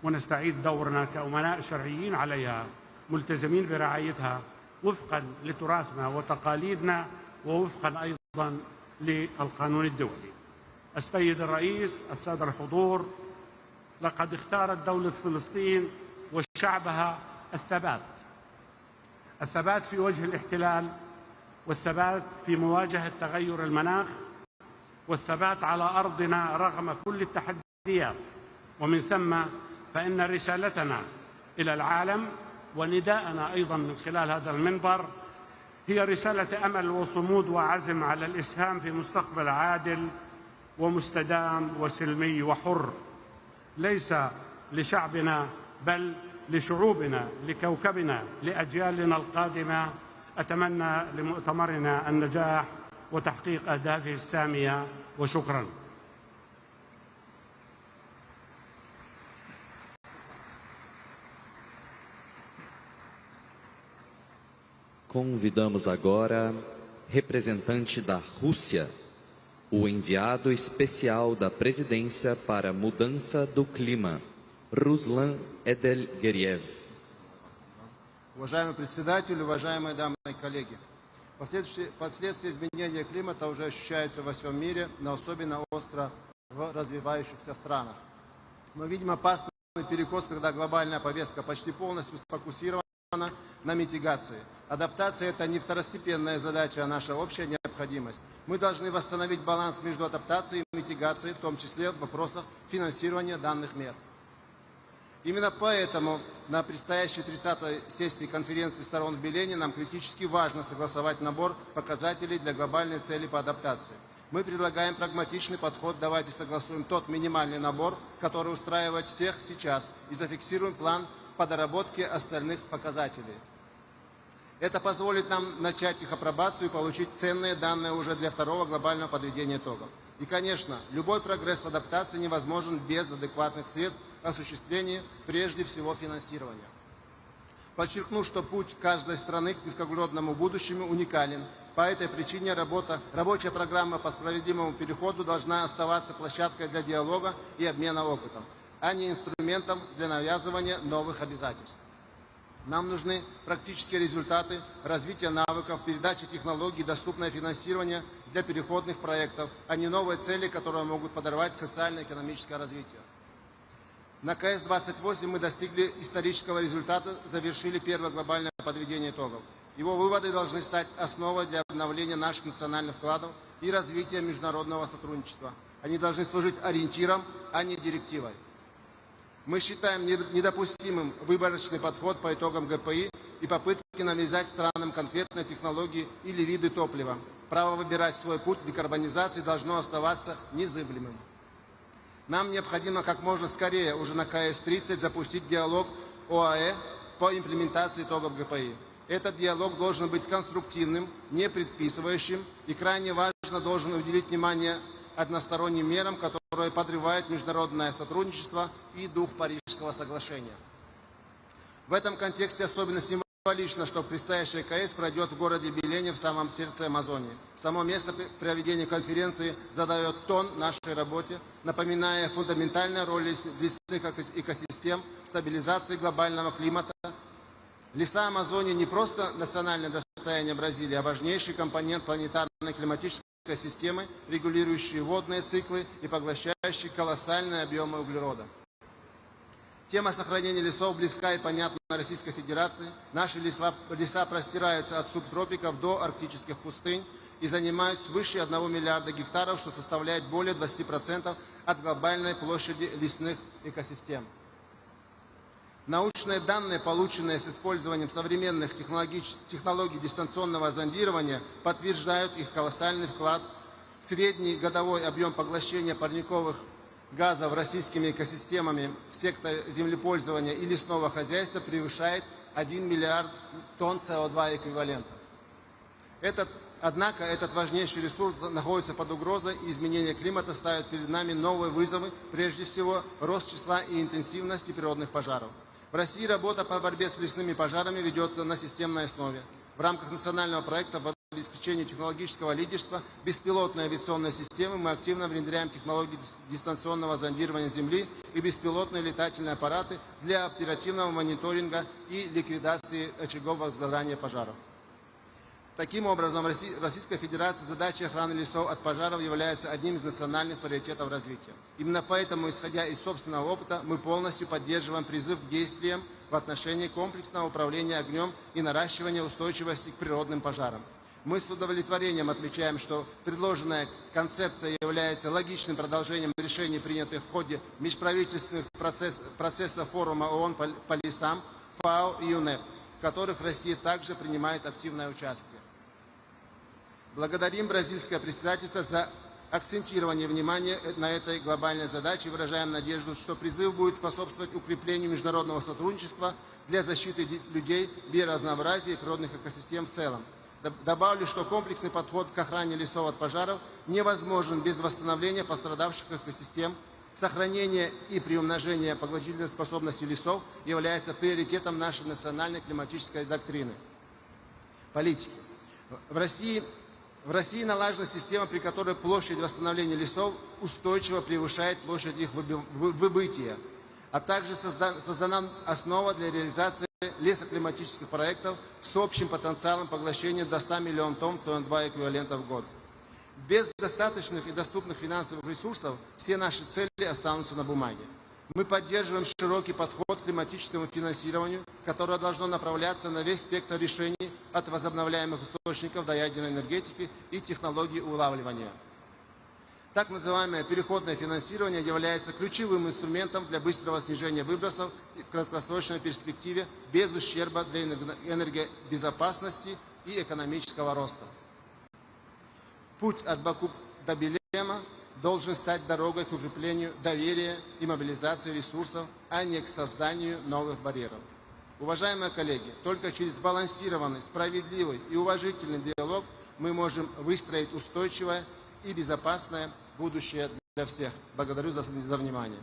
ونستعيد دورنا كأمناء شرعيين عليها ملتزمين برعايتها وفقاً لتراثنا وتقاليدنا ووفقاً أيضاً للقانون الدولي. السيد الرئيس، السادة الحضور، لقد اختارت دولة فلسطين وشعبها الثبات في وجه الاحتلال، والثبات في مواجهة تغير المناخ، والثبات على أرضنا رغم كل التحديات. ومن ثم فإن رسالتنا إلى العالم ونداءنا أيضا من خلال هذا المنبر هي رسالة أمل وصمود وعزم على الإسهام في مستقبل عادل ومستدام وسلمي وحر، ليس لشعبنا بل لشعوبنا، لكوكبنا، لأجيالنا القادمة. أتمنى لمؤتمرنا النجاح وتحقيق أهدافه السامية، وشكراً. Convidamos agora representante da Rússia, o enviado especial da Presidência para a Mudança do Clima, Ruslan Edelgeriev. Уважаемый председатель, уважаемые дамы и коллеги, последствия изменения климата уже ощущаются во всем мире, но особенно остро в развивающихся странах. Мы видим опасный перекос, когда глобальная повестка почти полностью сфокусирована на митигации. Адаптация – это не второстепенная задача, а наша общая необходимость. Мы должны восстановить баланс между адаптацией и митигацией, в том числе в вопросах финансирования данных мер. Именно поэтому на предстоящей 30-й сессии конференции сторон в Белене нам критически важно согласовать набор показателей для глобальной цели по адаптации. Мы предлагаем прагматичный подход, давайте согласуем тот минимальный набор, который устраивает всех сейчас, и зафиксируем план по доработке остальных показателей. Это позволит нам начать их апробацию и получить ценные данные уже для второго глобального подведения итогов. И, конечно, любой прогресс адаптации невозможен без адекватных средств осуществления, прежде всего, финансирования. Подчеркну, что путь каждой страны к низкоуглеродному будущему уникален. По этой причине рабочая программа по справедливому переходу должна оставаться площадкой для диалога и обмена опытом, а не инструментом для навязывания новых обязательств. Нам нужны практические результаты развития навыков, передачи технологий, доступное финансирование для переходных проектов, а не новые цели, которые могут подорвать социально-экономическое развитие. На КС-28 мы достигли исторического результата, завершили первое глобальное подведение итогов. Его выводы должны стать основой для обновления наших национальных вкладов и развития международного сотрудничества. Они должны служить ориентиром, а не директивой. Мы считаем недопустимым выборочный подход по итогам ГПИ и попытки навязать странам конкретные технологии или виды топлива. Право выбирать свой путь декарбонизации должно оставаться незыблемым. Нам необходимо как можно скорее, уже на КС-30, запустить диалог ОАЭ по имплементации итогов ГПИ. Этот диалог должен быть конструктивным, не предписывающим и крайне важно должен уделить внимание односторонним мерам, которые подрывают международное сотрудничество и дух Парижского соглашения. В этом контексте особенно символично, что предстоящая КС пройдет в городе Белене в самом сердце Амазонии. Само место проведения конференции задает тон нашей работе, напоминая фундаментальную роль лесных экосистем в стабилизации глобального климата. Леса Амазонии не просто национальное достояние Бразилии, а важнейший компонент планетарной климатической системы, регулирующие водные циклы и поглощающие колоссальные объемы углерода. Тема сохранения лесов близка и понятна Российской Федерации. Наши леса простираются от субтропиков до арктических пустынь и занимают свыше 1 миллиарда гектаров, что составляет более 20% от глобальной площади лесных экосистем. Научные данные, полученные с использованием современных технологий дистанционного зондирования, подтверждают их колоссальный вклад. Средний годовой объем поглощения парниковых газов российскими экосистемами в секторе землепользования и лесного хозяйства превышает 1 миллиард тонн СО2 эквивалента. Однако этот важнейший ресурс находится под угрозой, и изменение климата ставит перед нами новые вызовы, прежде всего рост числа и интенсивности природных пожаров. В России работа по борьбе с лесными пожарами ведется на системной основе. В рамках национального проекта по обеспечению технологического лидерства беспилотной авиационной системы мы активно внедряем технологии дистанционного зондирования Земли и беспилотные летательные аппараты для оперативного мониторинга и ликвидации очагов возгорания пожаров. Таким образом, в Российской Федерации задача охраны лесов от пожаров является одним из национальных приоритетов развития. Именно поэтому, исходя из собственного опыта, мы полностью поддерживаем призыв к действиям в отношении комплексного управления огнем и наращивания устойчивости к природным пожарам. Мы с удовлетворением отмечаем, что предложенная концепция является логичным продолжением решений, принятых в ходе межправительственных процессов форума ООН по лесам, ФАО и ЮНЕП, в которых Россия также принимает активное участие. Благодарим бразильское председательство за акцентирование внимания на этой глобальной задаче и выражаем надежду, что призыв будет способствовать укреплению международного сотрудничества для защиты людей, биоразнообразия и природных экосистем в целом. Добавлю, что комплексный подход к охране лесов от пожаров невозможен без восстановления пострадавших экосистем. Сохранение и приумножение поглотительной способности лесов является приоритетом нашей национальной климатической доктрины. Политики. В России налажена система, при которой площадь восстановления лесов устойчиво превышает площадь их выбытия, а также создана основа для реализации лесоклиматических проектов с общим потенциалом поглощения до 100 миллионов тонн СО2 эквивалента в год. Без достаточных и доступных финансовых ресурсов все наши цели останутся на бумаге. Мы поддерживаем широкий подход к климатическому финансированию, которое должно направляться на весь спектр решений от возобновляемых источников до ядерной энергетики и технологий улавливания. Так называемое переходное финансирование является ключевым инструментом для быстрого снижения выбросов в краткосрочной перспективе без ущерба для энергобезопасности и экономического роста. Путь от Баку до Белема должен стать дорогой к укреплению доверия и мобилизации ресурсов, а не к созданию новых барьеров. Уважаемые коллеги, только через сбалансированный, справедливый и уважительный диалог мы можем выстроить устойчивое и безопасное будущее для всех. Благодарю за внимание.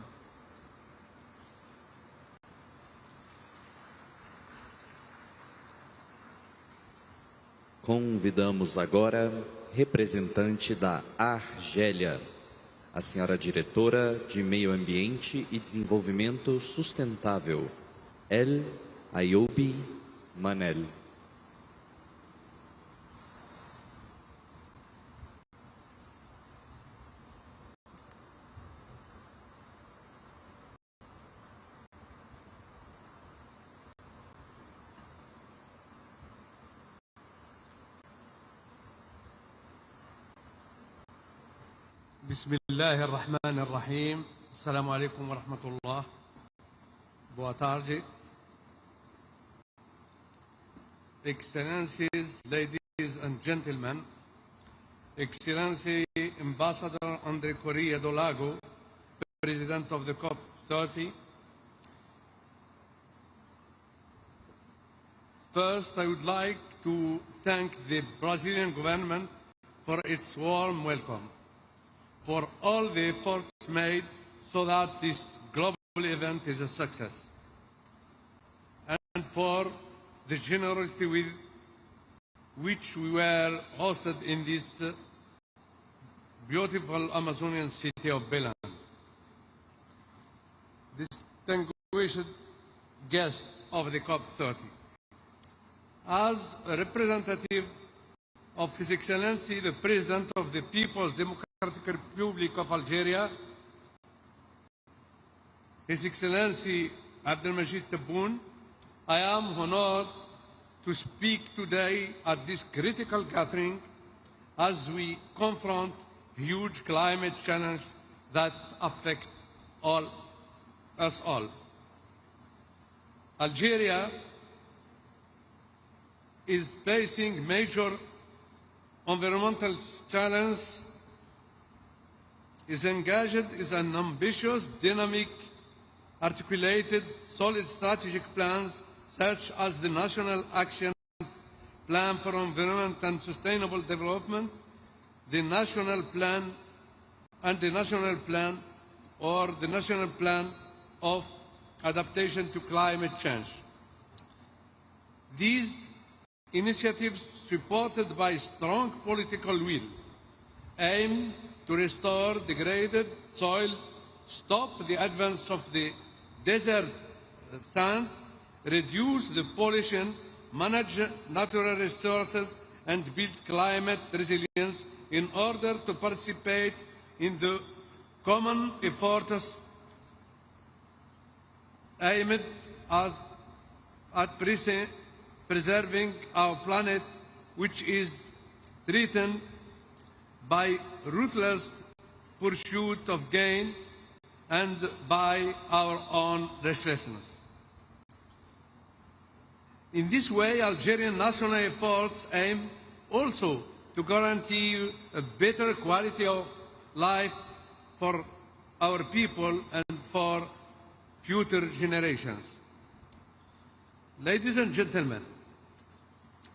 Convidamos agora representante da Argélia, a senhora diretora de Meio Ambiente e Desenvolvimento Sustentável, El Ayoubi Manel. بسم الله الرحمن الرحيم. السلام عليكم ورحمة الله. Boa tarde. Excellencies, ladies and gentlemen, Excellency Ambassador Andre Correa do Lago, President of the COP30. First, I would like to thank the Brazilian government for its warm welcome, for all the efforts made so that this global event is a success, and for the generosity with which we were hosted in this beautiful Amazonian city of Belém. Distinguished guest of the COP30, as a representative of His Excellency the President of the People's Democratic Republic of Algeria, His Excellency Abdelmajid Tebboune, I am honored to speak today at this critical gathering as we confront huge climate challenges that affect us all. Algeria is facing major environmental challenges, is engaged in an ambitious, dynamic, articulated, solid strategic plans such as the National Action Plan for Environment and Sustainable Development, the National Plan, and the National Plan of Adaptation to Climate Change. These initiatives, supported by strong political will, aim to restore degraded soils, stop the advance of the desert sands, reduce the pollution, manage natural resources, and build climate resilience in order to participate in the common efforts aimed at preserving our planet, which is threatened by ruthless pursuit of gain and by our own restlessness. In this way, Algerian national efforts aim also to guarantee a better quality of life for our people and for future generations. Ladies and gentlemen,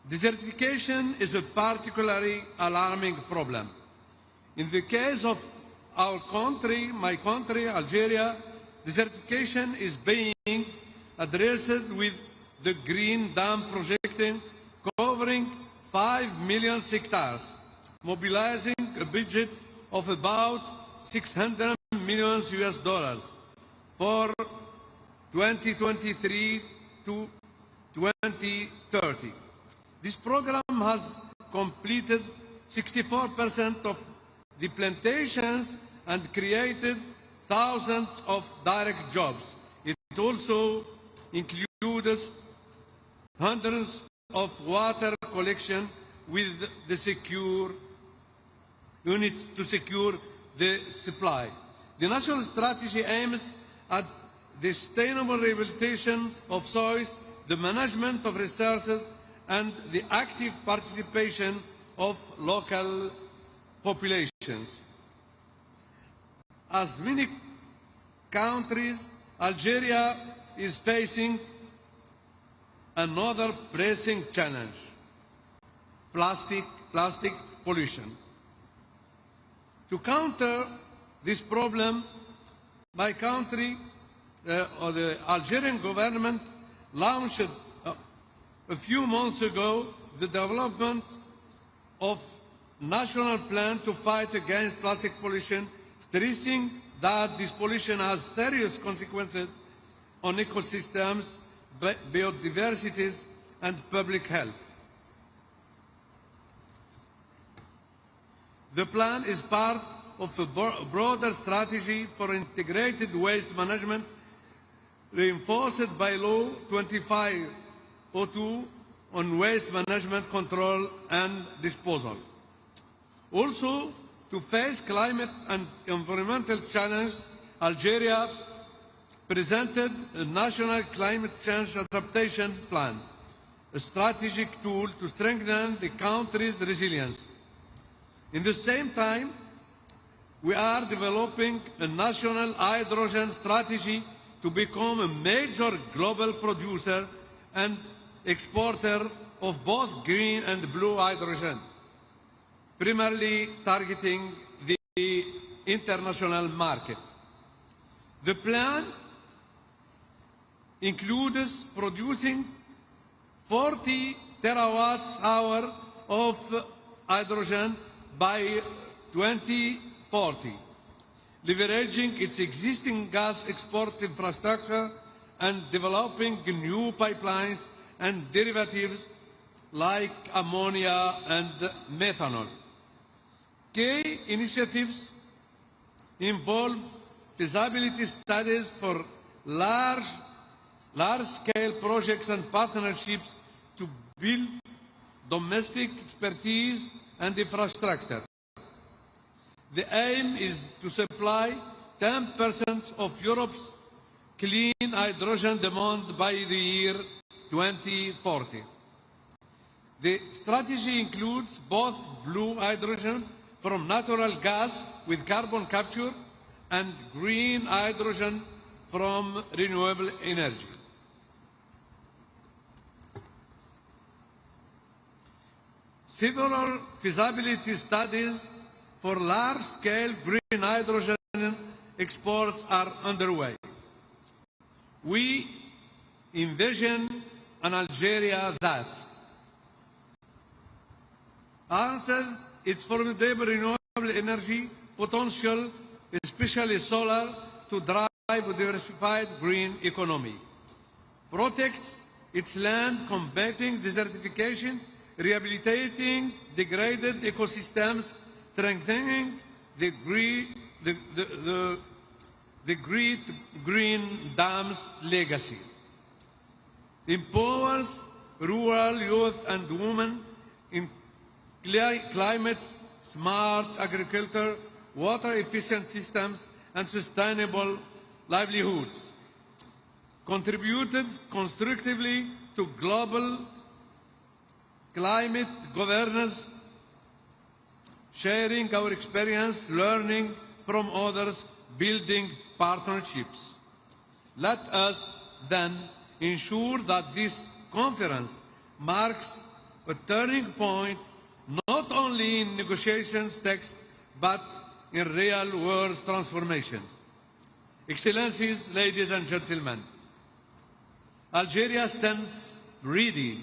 desertification is a particularly alarming problem. In the case of our country, my country, Algeria, desertification is being addressed with the Green Dam project covering 5 million hectares, mobilizing a budget of about $600 million for 2023 to 2030. This program has completed 64% of the plantations and created thousands of direct jobs. It also includes hundreds of water collection with the secure units to secure the supply. The national strategy aims at the sustainable rehabilitation of soils, the management of resources, and the active participation of local populations. As many countries, Algeria is facing another pressing challenge: plastic pollution. To counter this problem, my country, or the Algerian government, launched a few months ago the development of national plan to fight against plastic pollution, stressing that this pollution has serious consequences on ecosystems, biodiversities, and public health. The plan is part of a broader strategy for integrated waste management reinforced by Law 2502 on waste management control and disposal. Also, to face climate and environmental challenges, Algeria presented a national climate change adaptation plan, a strategic tool to strengthen the country's resilience. In the same time, we are developing a national hydrogen strategy to become a major global producer and exporter of both green and blue hydrogen, primarily targeting the international market. The plan includes producing 40 terawatt-hours of hydrogen by 2040, leveraging its existing gas export infrastructure and developing new pipelines and derivatives like ammonia and methanol. Key initiatives involve feasibility studies for large-scale projects and partnerships to build domestic expertise and infrastructure. The aim is to supply 10% of Europe's clean hydrogen demand by the year 2040. The strategy includes both blue hydrogen from natural gas with carbon capture and green hydrogen from renewable energy. Several feasibility studies for large-scale green hydrogen exports are underway. We envision an Algeria that harnesses its formidable renewable energy potential, especially solar, to drive a diversified green economy, protects its land, combating desertification, rehabilitating degraded ecosystems, strengthening the Great Green Dam's legacy, empowers rural youth and women in climate-smart agriculture, water-efficient systems, and sustainable livelihoods, contributed constructively to global climate governance, sharing our experience, learning from others, building partnerships. Let us then ensure that this conference marks a turning point not only in negotiations text, but in real-world transformation. Excellencies, ladies and gentlemen, Algeria stands ready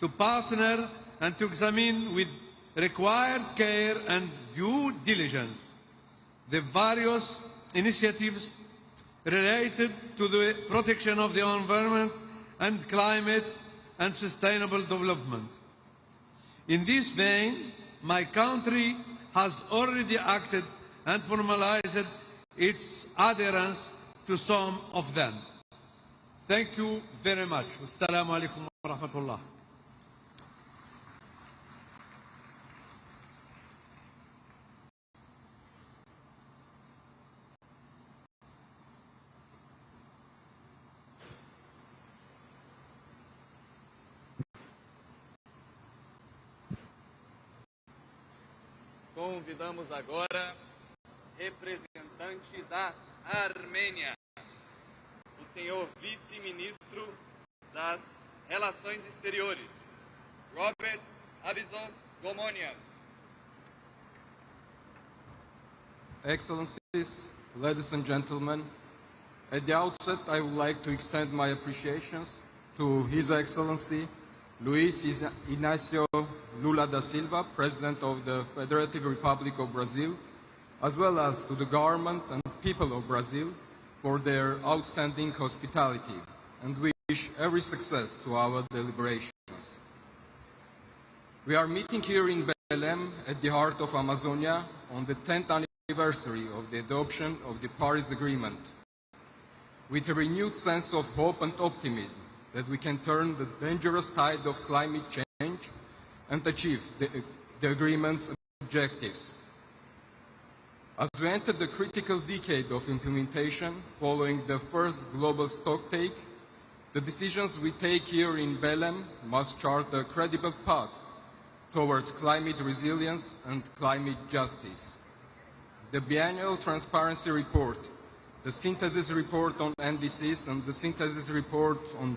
to partner and to examine with required care and due diligence the various initiatives related to the protection of the environment and climate and sustainable development. In this vein, my country has already acted and formalized its adherence to some of them. Thank you very much. Assalamu alaikum wa rahmatullah. Convidamos agora representante da Armênia, o senhor vice-ministro das Relações Exteriores, Robert Abizov Gomonian. Excellencies, ladies and gentlemen, at the outset I would like to extend my appreciations to His Excellency Luiz Inácio Lula da Silva, President of the Federative Republic of Brazil, as well as to the government and people of Brazil for their outstanding hospitality. And we wish every success to our deliberations. We are meeting here in Belém, at the heart of Amazonia, on the 10th anniversary of the adoption of the Paris Agreement, with a renewed sense of hope and optimism that we can turn the dangerous tide of climate change and achieve the agreement's objectives. As we enter the critical decade of implementation following the first global stocktake, the decisions we take here in Belém must chart a credible path towards climate resilience and climate justice. The biannual transparency report, the synthesis report on NDCs, and the synthesis report on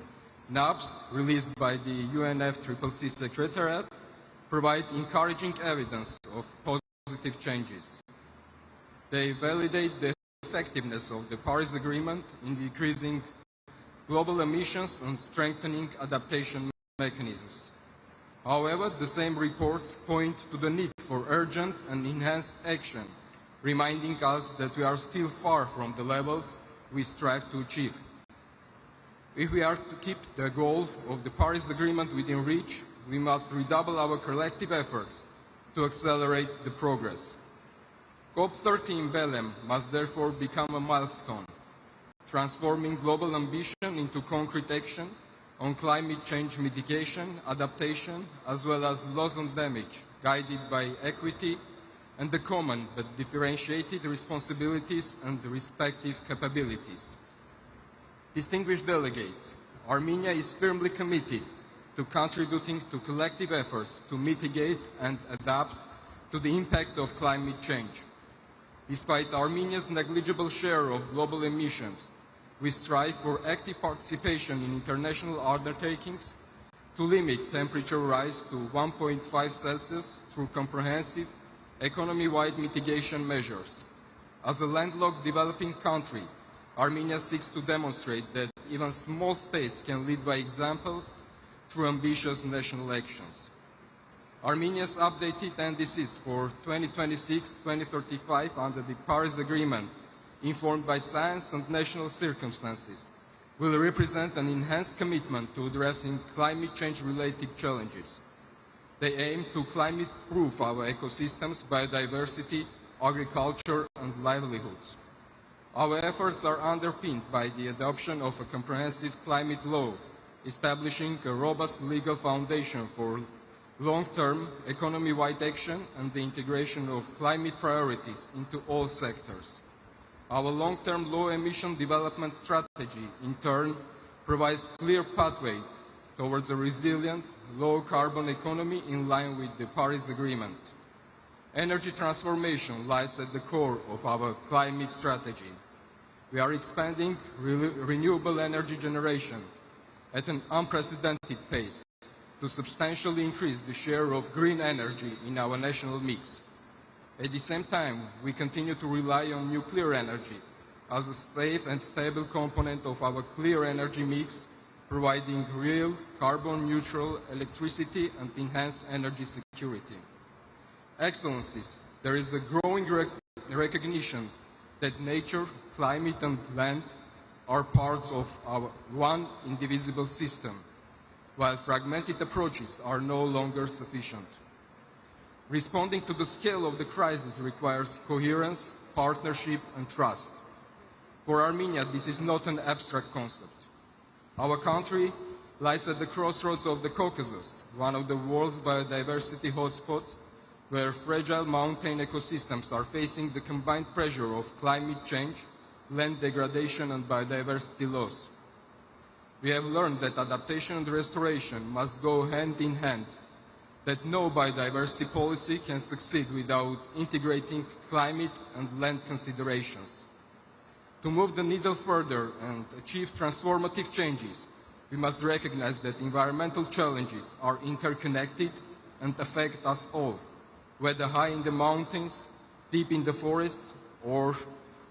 NAPs released by the UNFCCC Secretariat provide encouraging evidence of positive changes. They validate the effectiveness of the Paris Agreement in decreasing global emissions and strengthening adaptation mechanisms. However, the same reports point to the need for urgent and enhanced action, reminding us that we are still far from the levels we strive to achieve. If we are to keep the goals of the Paris Agreement within reach, we must redouble our collective efforts to accelerate the progress. COP30 in Belém must therefore become a milestone, transforming global ambition into concrete action on climate change mitigation, adaptation, as well as loss and damage, guided by equity and the common but differentiated responsibilities and respective capabilities. Distinguished delegates, Armenia is firmly committed to contributing to collective efforts to mitigate and adapt to the impact of climate change. Despite Armenia's negligible share of global emissions, we strive for active participation in international undertakings to limit temperature rise to 1.5 Celsius through comprehensive economy-wide mitigation measures. As a landlocked developing country, Armenia seeks to demonstrate that even small states can lead by examples through ambitious national actions. Armenia's updated NDCs for 2026-2035 under the Paris Agreement, informed by science and national circumstances, will represent an enhanced commitment to addressing climate change-related challenges. They aim to climate-proof our ecosystems, biodiversity, agriculture, and livelihoods. Our efforts are underpinned by the adoption of a comprehensive climate law, establishing a robust legal foundation for long-term economy-wide action and the integration of climate priorities into all sectors. Our long-term low-emission development strategy, in turn, provides clear pathway towards a resilient, low-carbon economy in line with the Paris Agreement. Energy transformation lies at the core of our climate strategy. We are expanding renewable energy generation at an unprecedented pace to substantially increase the share of green energy in our national mix. At the same time, we continue to rely on nuclear energy as a safe and stable component of our clear energy mix, providing real carbon-neutral electricity and enhanced energy security. Excellencies, there is a growing recognition that nature, climate, and land are parts of our one indivisible system, while fragmented approaches are no longer sufficient. Responding to the scale of the crisis requires coherence, partnership, and trust. For Armenia, this is not an abstract concept. Our country lies at the crossroads of the Caucasus, one of the world's biodiversity hotspots, where fragile mountain ecosystems are facing the combined pressure of climate change, land degradation, and biodiversity loss. We have learned that adaptation and restoration must go hand in hand, that no biodiversity policy can succeed without integrating climate and land considerations. To move the needle further and achieve transformative changes, we must recognize that environmental challenges are interconnected and affect us all, whether high in the mountains, deep in the forests, or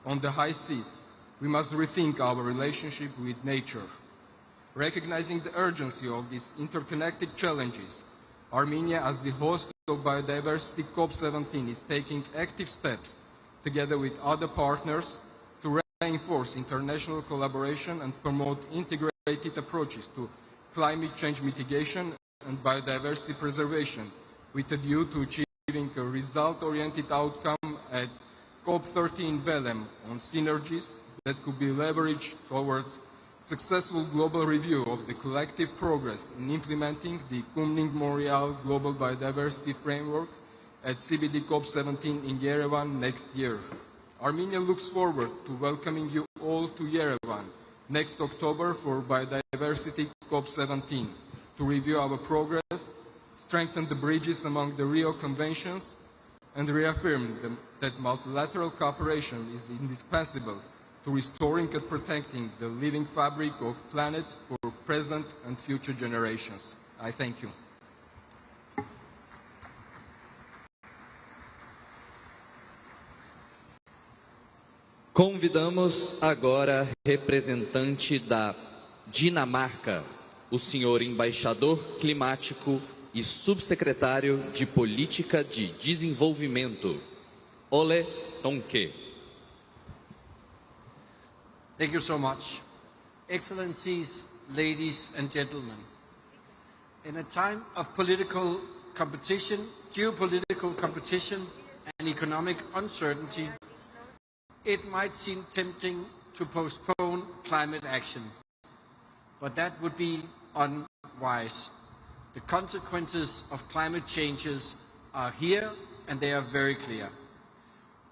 on the high seas. We must rethink our relationship with nature. Recognizing the urgency of these interconnected challenges, Armenia, as the host of Biodiversity COP30, is taking active steps, together with other partners, to reinforce international collaboration and promote integrated integrated approaches to climate change mitigation and biodiversity preservation with a view to achieving a result-oriented outcome at COP30 in Belém on synergies that could be leveraged towards successful global review of the collective progress in implementing the Kunming-Montreal Global Biodiversity Framework at CBD COP17 in Yerevan next year. Armenia looks forward to welcoming you all to Yerevan next October for Biodiversity COP17 to review our progress, strengthen the bridges among the Rio Conventions, and reaffirm that multilateral cooperation is indispensable to restoring and protecting the living fabric of the planet for present and future generations. I thank you. Convidamos agora representante da Dinamarca, o senhor embaixador climático e subsecretário de Política de Desenvolvimento, Ole Tonke. Thank you so much. Excellencies, ladies and gentlemen, in a time of political competition, geopolitical competition, and economic uncertainty, it might seem tempting to postpone climate action, but that would be unwise. The consequences of climate changes are here, and they are very clear.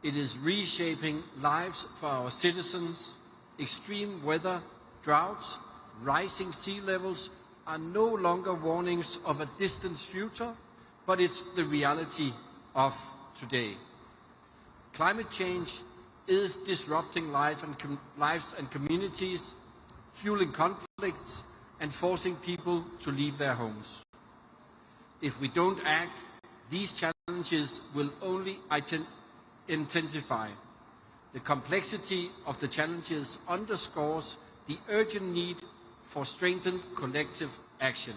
It is reshaping lives for our citizens. Extreme weather, droughts, rising sea levels are no longer warnings of a distant future, but it's the reality of today. Climate change is disrupting lives and communities, fueling conflicts, and forcing people to leave their homes. If we don't act, these challenges will only intensify. The complexity of the challenges underscores the urgent need for strengthened collective action.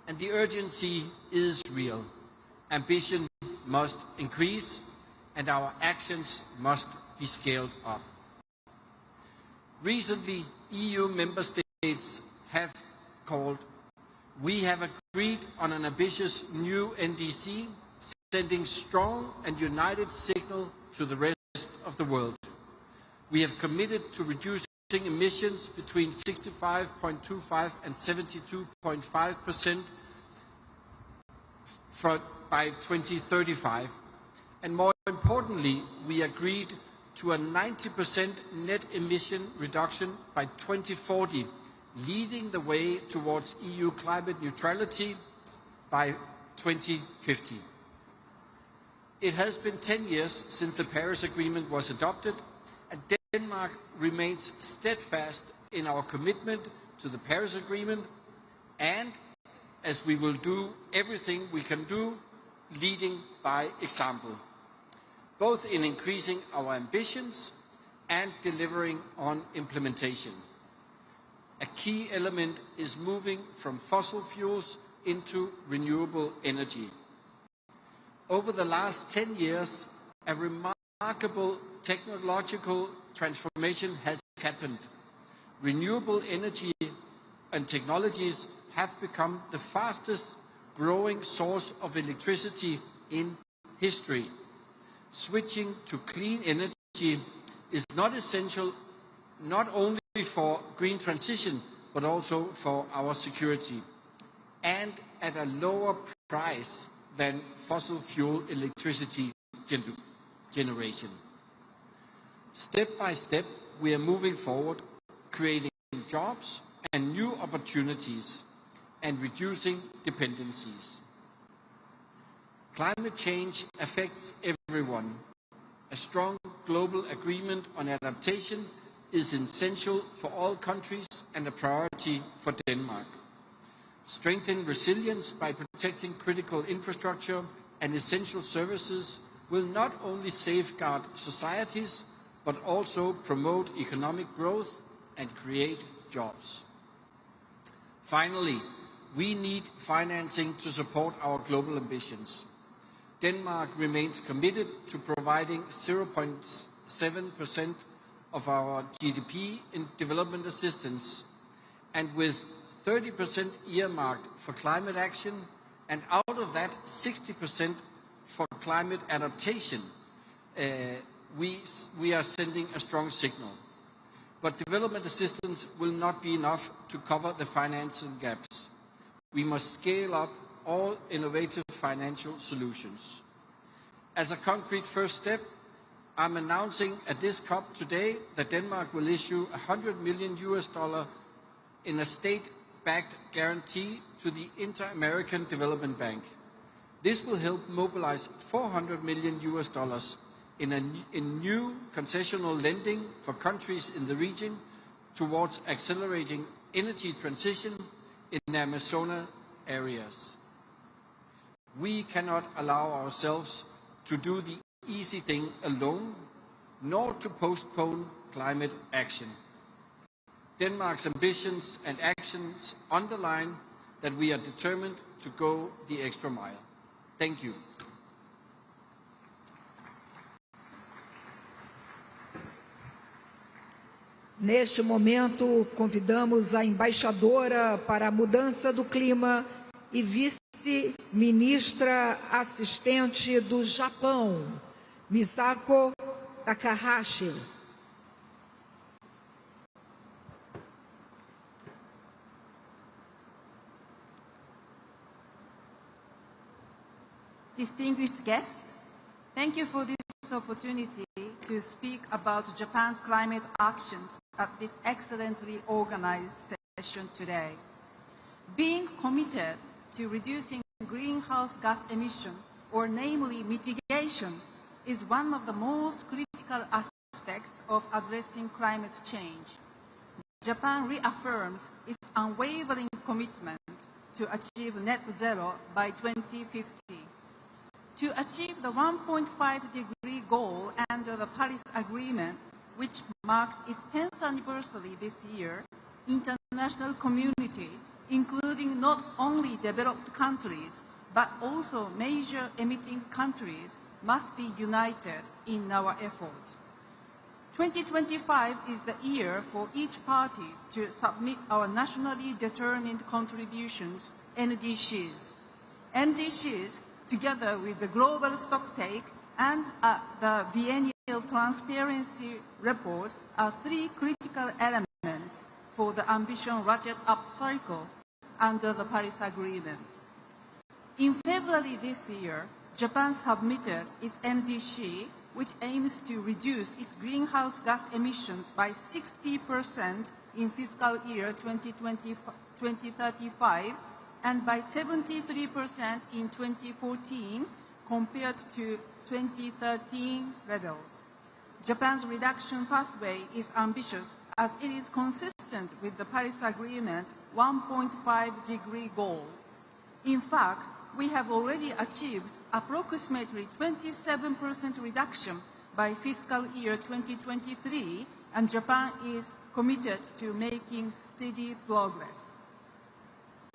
And the urgency is real. Ambition must increase, and our actions must be scaled up. Recently, EU member states have called. We have agreed on an ambitious new NDC, sending strong and united signal to the rest of the world. We have committed to reducing emissions between 65.25 and 72.5% by 2035. And more importantly, we agreed to a 90% net emission reduction by 2040, leading the way towards EU climate neutrality by 2050. It has been 10 years since the Paris Agreement was adopted, and Denmark remains steadfast in our commitment to the Paris Agreement, and as we will do everything we can do, leading by example, both in increasing our ambitions and delivering on implementation. A key element is moving from fossil fuels into renewable energy. Over the last 10 years, a remarkable technological transformation has happened. Renewable energy and technologies have become the fastest growing source of electricity in history. Switching to clean energy is not essential not only for green transition, but also for our security, and at a lower price than fossil fuel electricity generation. Step by step, we are moving forward, creating jobs and new opportunities, and reducing dependencies. Climate change affects everyone. A strong global agreement on adaptation is essential for all countries and a priority for Denmark. Strengthen resilience by protecting critical infrastructure and essential services will not only safeguard societies, but also promote economic growth and create jobs. Finally, we need financing to support our global ambitions. Denmark remains committed to providing 0.7% of our GDP in development assistance, and with 30% earmarked for climate action, and out of that 60% for climate adaptation, we are sending a strong signal. But development assistance will not be enough to cover the financial gaps. We must scale up all innovative financial solutions. As a concrete first step, I'm announcing at this COP today that Denmark will issue $100 million in a state-backed guarantee to the Inter-American Development Bank. This will help mobilize $400 million in new concessional lending for countries in the region towards accelerating energy transition in the Amazon areas. We cannot allow ourselves to do the easy thing alone, nor to postpone climate action. Denmark's ambitions and actions underline that we are determined to go the extra mile. Thank you. Neste momento, convidamos a embaixadora para a mudança do clima e vice-ministra assistente do Japão, Misako Takahashi. Distinguished guests, thank you for this opportunity to speak about Japan's climate actions at this excellently organized session today. Being committed to reducing greenhouse gas emission, or namely mitigation, is one of the most critical aspects of addressing climate change. Japan reaffirms its unwavering commitment to achieve net zero by 2050. To achieve the 1.5-degree goal under the Paris Agreement, which marks its 10th anniversary this year, international community, including not only developed countries, but also major emitting countries, must be united in our efforts. 2025 is the year for each party to submit our nationally determined contributions, NDCs. NDCs, together with the global stocktake and the biennial transparency report, are three critical elements for the ambition ratchet-up cycle under the Paris Agreement. In February this year, Japan submitted its NDC, which aims to reduce its greenhouse gas emissions by 60% in fiscal year 2035 and by 73% in 2014 compared to 2013 levels. Japan's reduction pathway is ambitious as it is consistent with the Paris Agreement 1.5-degree goal. In fact, we have already achieved approximately 27% reduction by fiscal year 2023, and Japan is committed to making steady progress.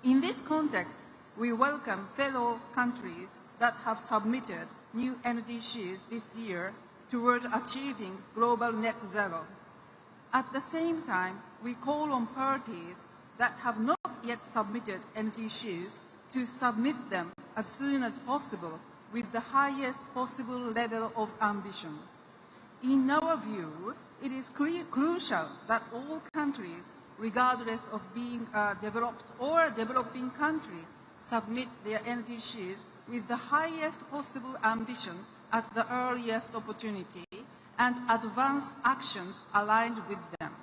In this context, we welcome fellow countries that have submitted new NDCs this year toward achieving global net zero. At the same time, we call on parties that have not yet submitted NDCs to submit them as soon as possible with the highest possible level of ambition. In our view, it is crucial that all countries, regardless of being a developed or developing country, submit their NDCs with the highest possible ambition at the earliest opportunity and advance actions aligned with them.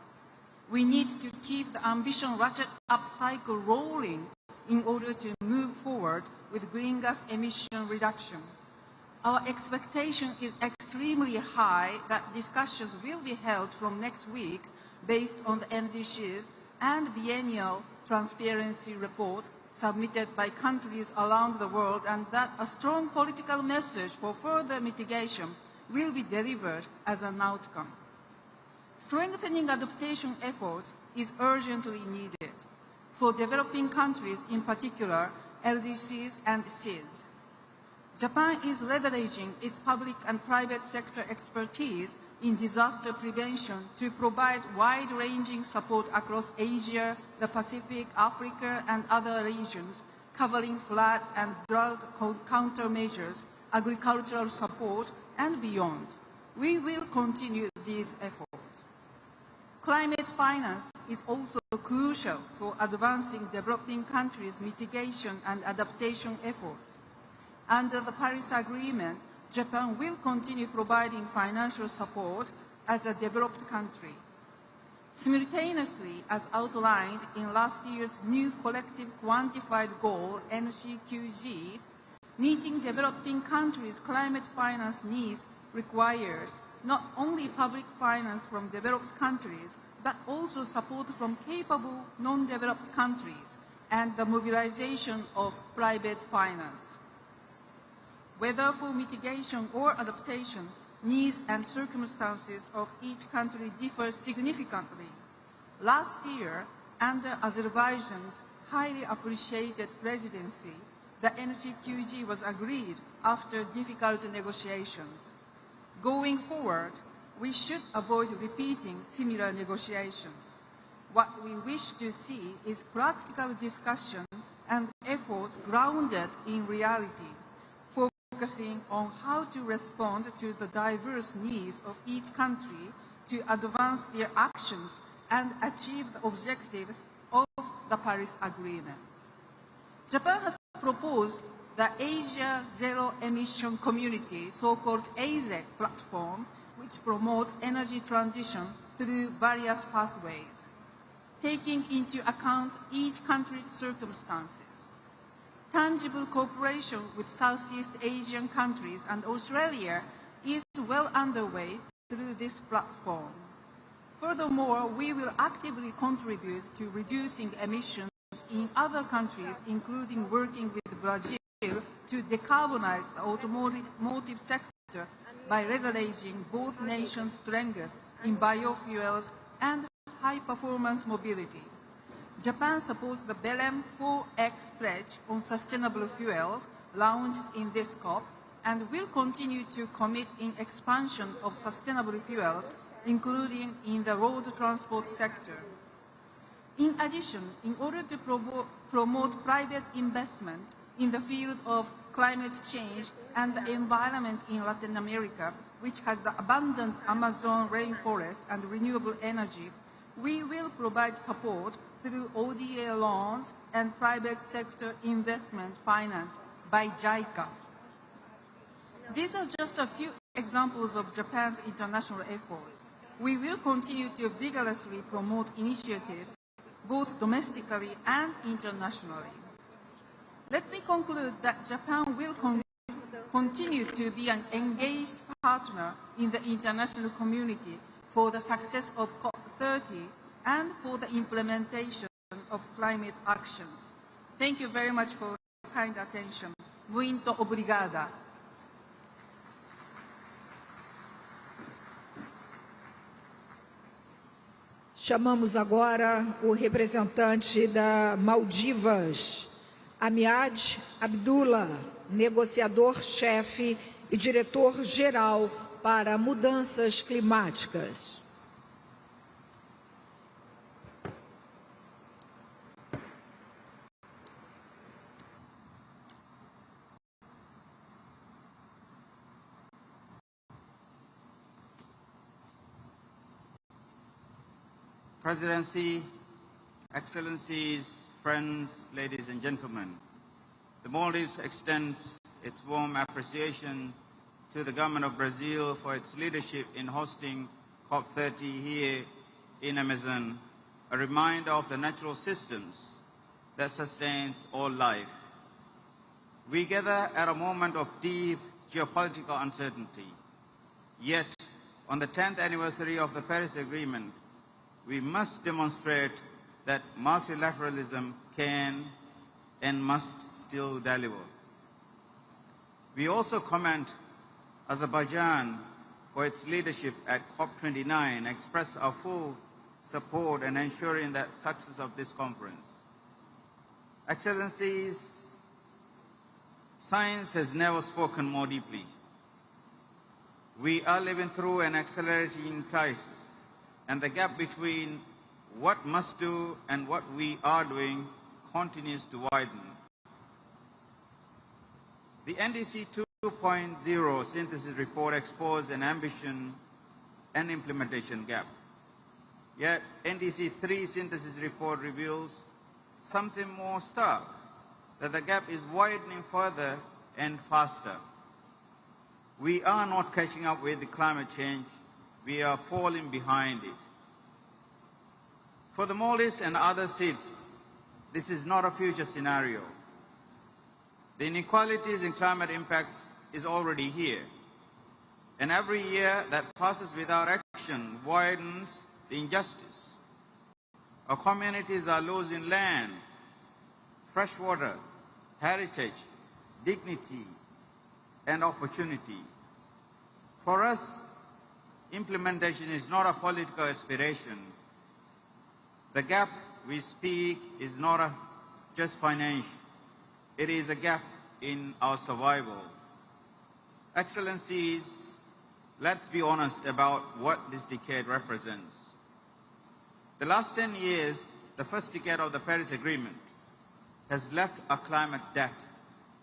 We need to keep the ambition ratchet-up cycle rolling in order to move forward with green gas emission reduction. Our expectation is extremely high that discussions will be held from next week based on the NDCs and biennial transparency report submitted by countries around the world, and that a strong political message for further mitigation will be delivered as an outcome. Strengthening adaptation efforts is urgently needed for developing countries, in particular LDCs and SIDS. Japan is leveraging its public and private sector expertise in disaster prevention to provide wide-ranging support across Asia, the Pacific, Africa, and other regions, covering flood and drought countermeasures, agricultural support, and beyond. We will continue these efforts. Climate finance is also crucial for advancing developing countries' mitigation and adaptation efforts. Under the Paris Agreement, Japan will continue providing financial support as a developed country. Simultaneously, as outlined in last year's new collective quantified goal, NCQG, meeting developing countries' climate finance needs requires not only public finance from developed countries, but also support from capable non-developed countries and the mobilization of private finance. Whether for mitigation or adaptation, needs and circumstances of each country differ significantly. Last year, under Azerbaijan's highly appreciated presidency, the NCQG was agreed after difficult negotiations. Going forward, we should avoid repeating similar negotiations. What we wish to see is practical discussion and efforts grounded in reality, focusing on how to respond to the diverse needs of each country to advance their actions and achieve the objectives of the Paris Agreement. Japan has proposed the Asia Zero Emission Community, so-called AZEC platform, which promotes energy transition through various pathways, taking into account each country's circumstances. Tangible cooperation with Southeast Asian countries and Australia is well underway through this platform. Furthermore, we will actively contribute to reducing emissions in other countries, including working with Brazil to decarbonize the automotive sector by leveraging both nations' strength in biofuels and high-performance mobility. Japan supports the Belém 4X pledge on sustainable fuels launched in this COP and will continue to commit in expansion of sustainable fuels, including in the road transport sector. In addition, in order to promote private investment in the field of climate change and the environment in Latin America, which has the abundant Amazon rainforest and renewable energy, we will provide support through ODA loans and private sector investment finance by JICA. These are just a few examples of Japan's international efforts. We will continue to vigorously promote initiatives both domestically and internationally. Let me conclude that Japan will continue to be an engaged partner in the international community for the success of COP30 and for the implementation of climate actions. Thank you very much for your kind attention. Muito obrigada. Chamamos agora o representante da Maldivas, Amiad Abdullah, negociador-chefe e diretor-geral para mudanças climáticas. Presidency, Excellencies, friends, ladies and gentlemen, the Maldives extends its warm appreciation to the government of Brazil for its leadership in hosting COP30 here in Amazon, a reminder of the natural systems that sustains all life. We gather at a moment of deep geopolitical uncertainty. Yet, on the 10th anniversary of the Paris Agreement, we must demonstrate that multilateralism can and must still deliver. We also commend Azerbaijan for its leadership at COP29, express our full support in ensuring the success of this conference. Excellencies, Science has never spoken more deeply. We are living through an accelerating crisis, and the gap between what must do and what we are doing continues to widen. The NDC 2.0 synthesis report exposed an ambition and implementation gap. Yet NDC 3 synthesis report reveals something more stark, that the gap is widening further and faster. We are not catching up with the climate change, we are falling behind it. For the Maldives and other seats, this is not a future scenario. The inequalities in climate impacts is already here. And every year that passes without action widens the injustice. Our communities are losing land, fresh water, heritage, dignity, and opportunity. For us, implementation is not a political aspiration. The gap we speak is not just financial. It is a gap in our survival. Excellencies, let's be honest about what this decade represents. The last 10 years, the first decade of the Paris Agreement, has left a climate debt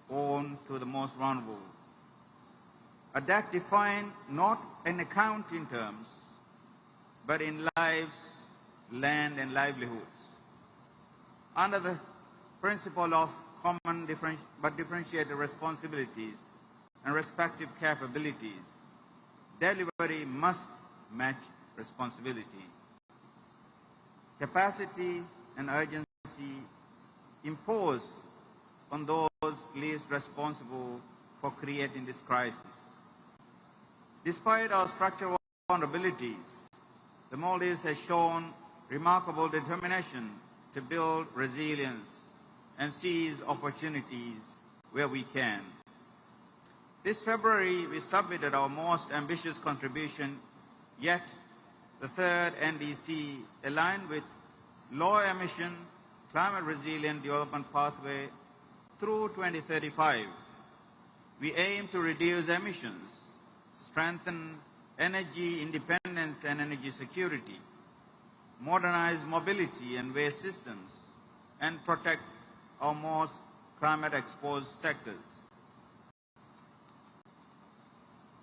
owed to the most vulnerable. A debt defined not in accounting terms, but in lives, land, and livelihoods. Under the principle of common but differentiated responsibilities and respective capabilities, delivery must match responsibility. Capacity and urgency imposed on those least responsible for creating this crisis. Despite our structural vulnerabilities, the Maldives has shown remarkable determination to build resilience and seize opportunities where we can. This February, we submitted our most ambitious contribution yet, the third NDC, aligned with low-emission, climate-resilient development pathway through 2035. We aim to reduce emissions, strengthen energy independence and energy security, modernize mobility and waste systems, and protect our most climate-exposed sectors.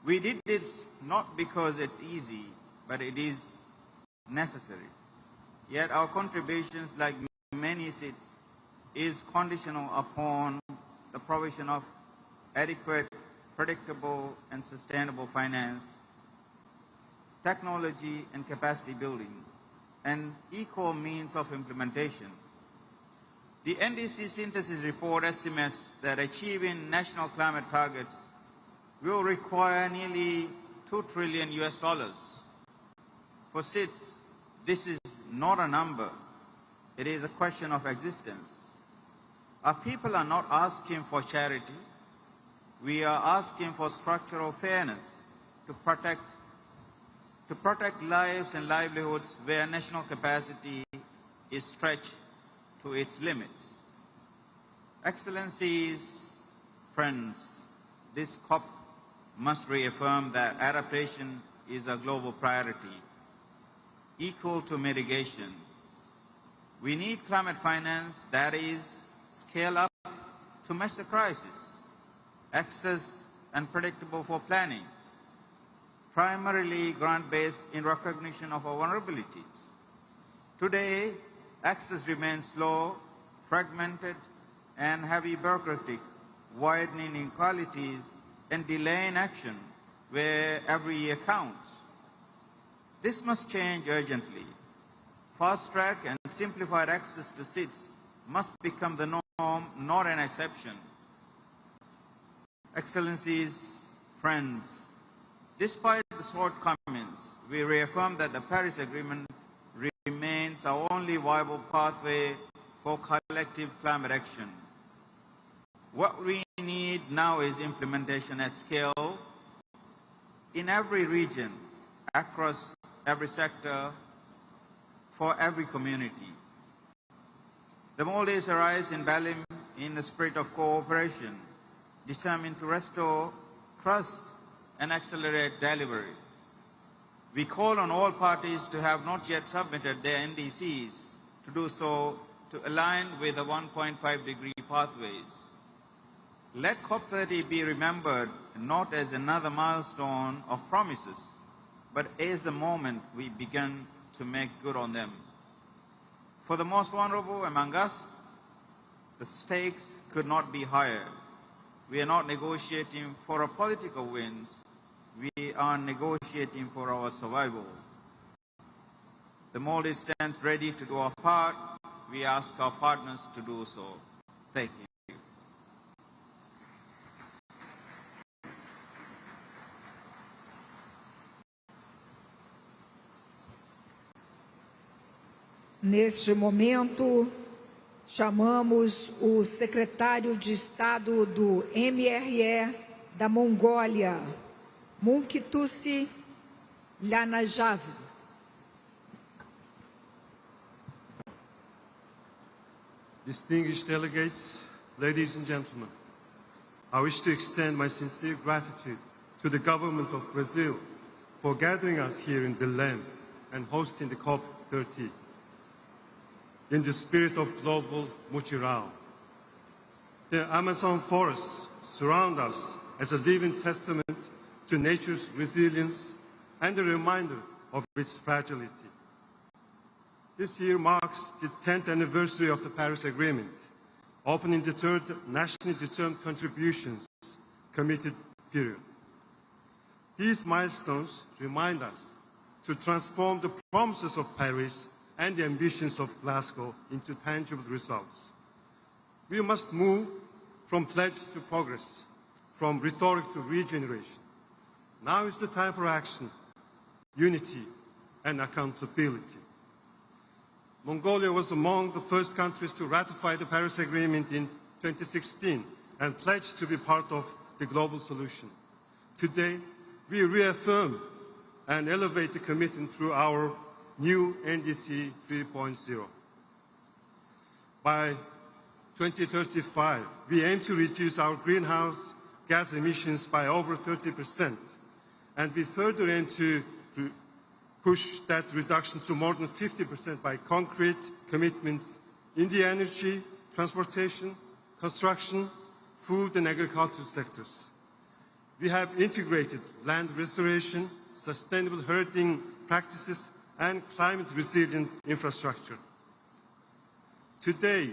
We did this not because it's easy, but it is necessary. Yet our contributions, like many seats, is conditional upon the provision of adequate, predictable, and sustainable finance, technology and capacity building, and equal means of implementation. The NDC synthesis report estimates that achieving national climate targets will require nearly $2 trillion. For SIDS, this is not a number, it is a question of existence. Our people are not asking for charity, we are asking for structural fairness to protect lives and livelihoods where national capacity is stretched to its limits. Excellencies, friends, this COP must reaffirm that adaptation is a global priority, equal to mitigation. We need climate finance that is scale up to match the crisis, access and predictable for planning, primarily grant-based in recognition of our vulnerabilities. Today, access remains slow, fragmented, and heavy bureaucratic, widening inequalities and delaying action where every year counts. This must change urgently. Fast-track and simplified access to seats must become the norm, not an exception. Excellencies, friends, despite the shortcomings, we reaffirm that the Paris Agreement remains our only viable pathway for collective climate action. What we need now is implementation at scale in every region, across every sector, for every community. The Maldives arrives in Balim in the spirit of cooperation, determined to restore trust and accelerate delivery. We call on all parties to have not yet submitted their NDCs to do so to align with the 1.5-degree pathways. Let COP30 be remembered not as another milestone of promises, but as the moment we begin to make good on them. For the most vulnerable among us, the stakes could not be higher. We are not negotiating for a political wins. We are negotiating for our survival. The Maldives stands ready to do our part. We ask our partners to do so. Thank you. Neste momento, chamamos o secretário de Estado do MRE da Mongólia, Munkitusi Lanajav. Distinguished delegates, ladies and gentlemen, I wish to extend my sincere gratitude to the government of Brazil for gathering us here in Belém and hosting the COP30 in the spirit of global mutirao. The Amazon forests surround us as a living testament to nature's resilience and a reminder of its fragility. This year marks the 10th anniversary of the Paris Agreement, opening the third nationally determined contributions committed period. These milestones remind us to transform the promises of Paris and the ambitions of Glasgow into tangible results. We must move from pledge to progress, from rhetoric to regeneration. Now is the time for action, unity, and accountability. Mongolia was among the first countries to ratify the Paris Agreement in 2016 and pledged to be part of the global solution. Today, we reaffirm and elevate the commitment through our new NDC 3.0. By 2035, we aim to reduce our greenhouse gas emissions by over 30%, and we further aim to push that reduction to more than 50% by concrete commitments in the energy, transportation, construction, food and agriculture sectors. We have integrated land restoration, sustainable herding practices, and climate-resilient infrastructure. Today,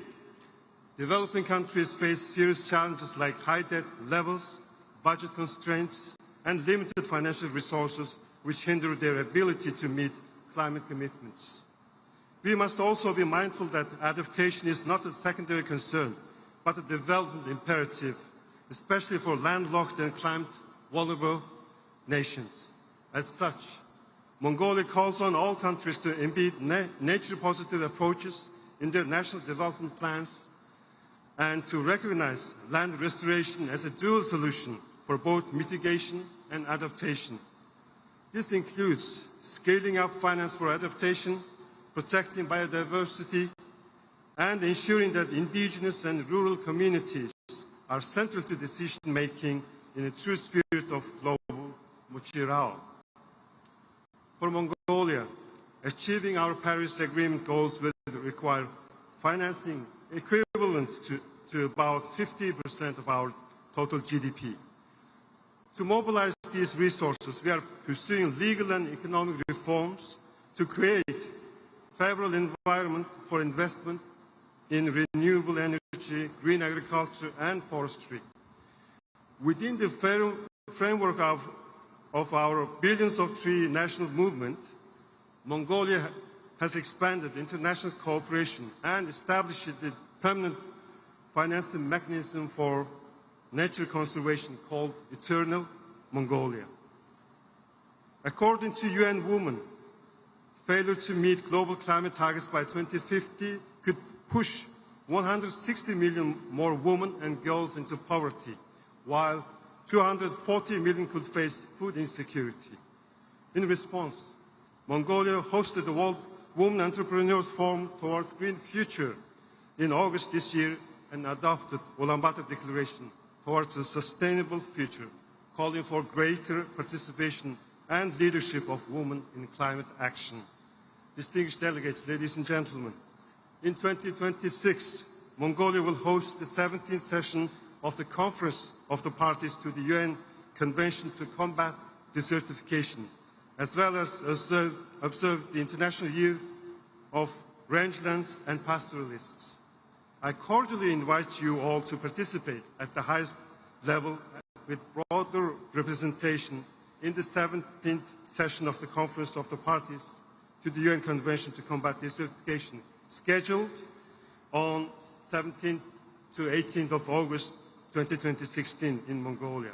developing countries face serious challenges like high debt levels, budget constraints, and limited financial resources which hinder their ability to meet climate commitments. We must also be mindful that adaptation is not a secondary concern, but a development imperative, especially for landlocked and climate-vulnerable nations. As such, Mongolia calls on all countries to embed nature-positive approaches in their national development plans and to recognize land restoration as a dual solution for both mitigation and adaptation. This includes scaling up finance for adaptation, protecting biodiversity, and ensuring that indigenous and rural communities are central to decision-making in a true spirit of global mutirao. For Mongolia, achieving our Paris Agreement goals will require financing equivalent to about 50% of our total GDP. To mobilize these resources, we are pursuing legal and economic reforms to create a favorable environment for investment in renewable energy, green agriculture, and forestry. Within the framework of our Billions of Trees national movement, Mongolia has expanded international cooperation and established the permanent financing mechanism for nature conservation called Eternal Mongolia. According to UN Women, failure to meet global climate targets by 2050 could push 160 million more women and girls into poverty, while 240 million could face food insecurity. In response, Mongolia hosted the World Women Entrepreneurs Forum Towards Green Future in August this year and adopted Ulaanbaatar Declaration towards a sustainable future, calling for greater participation and leadership of women in climate action. Distinguished delegates, ladies and gentlemen, in 2026, Mongolia will host the 17th session of the Conference of the Parties to the UN Convention to Combat Desertification, as well as observe the International Year of Rangelands and Pastoralists. I cordially invite you all to participate at the highest level with broader representation in the 17th session of the Conference of the Parties to the UN Convention to Combat Desertification, scheduled on 17th to 18th of August 2016 in Mongolia.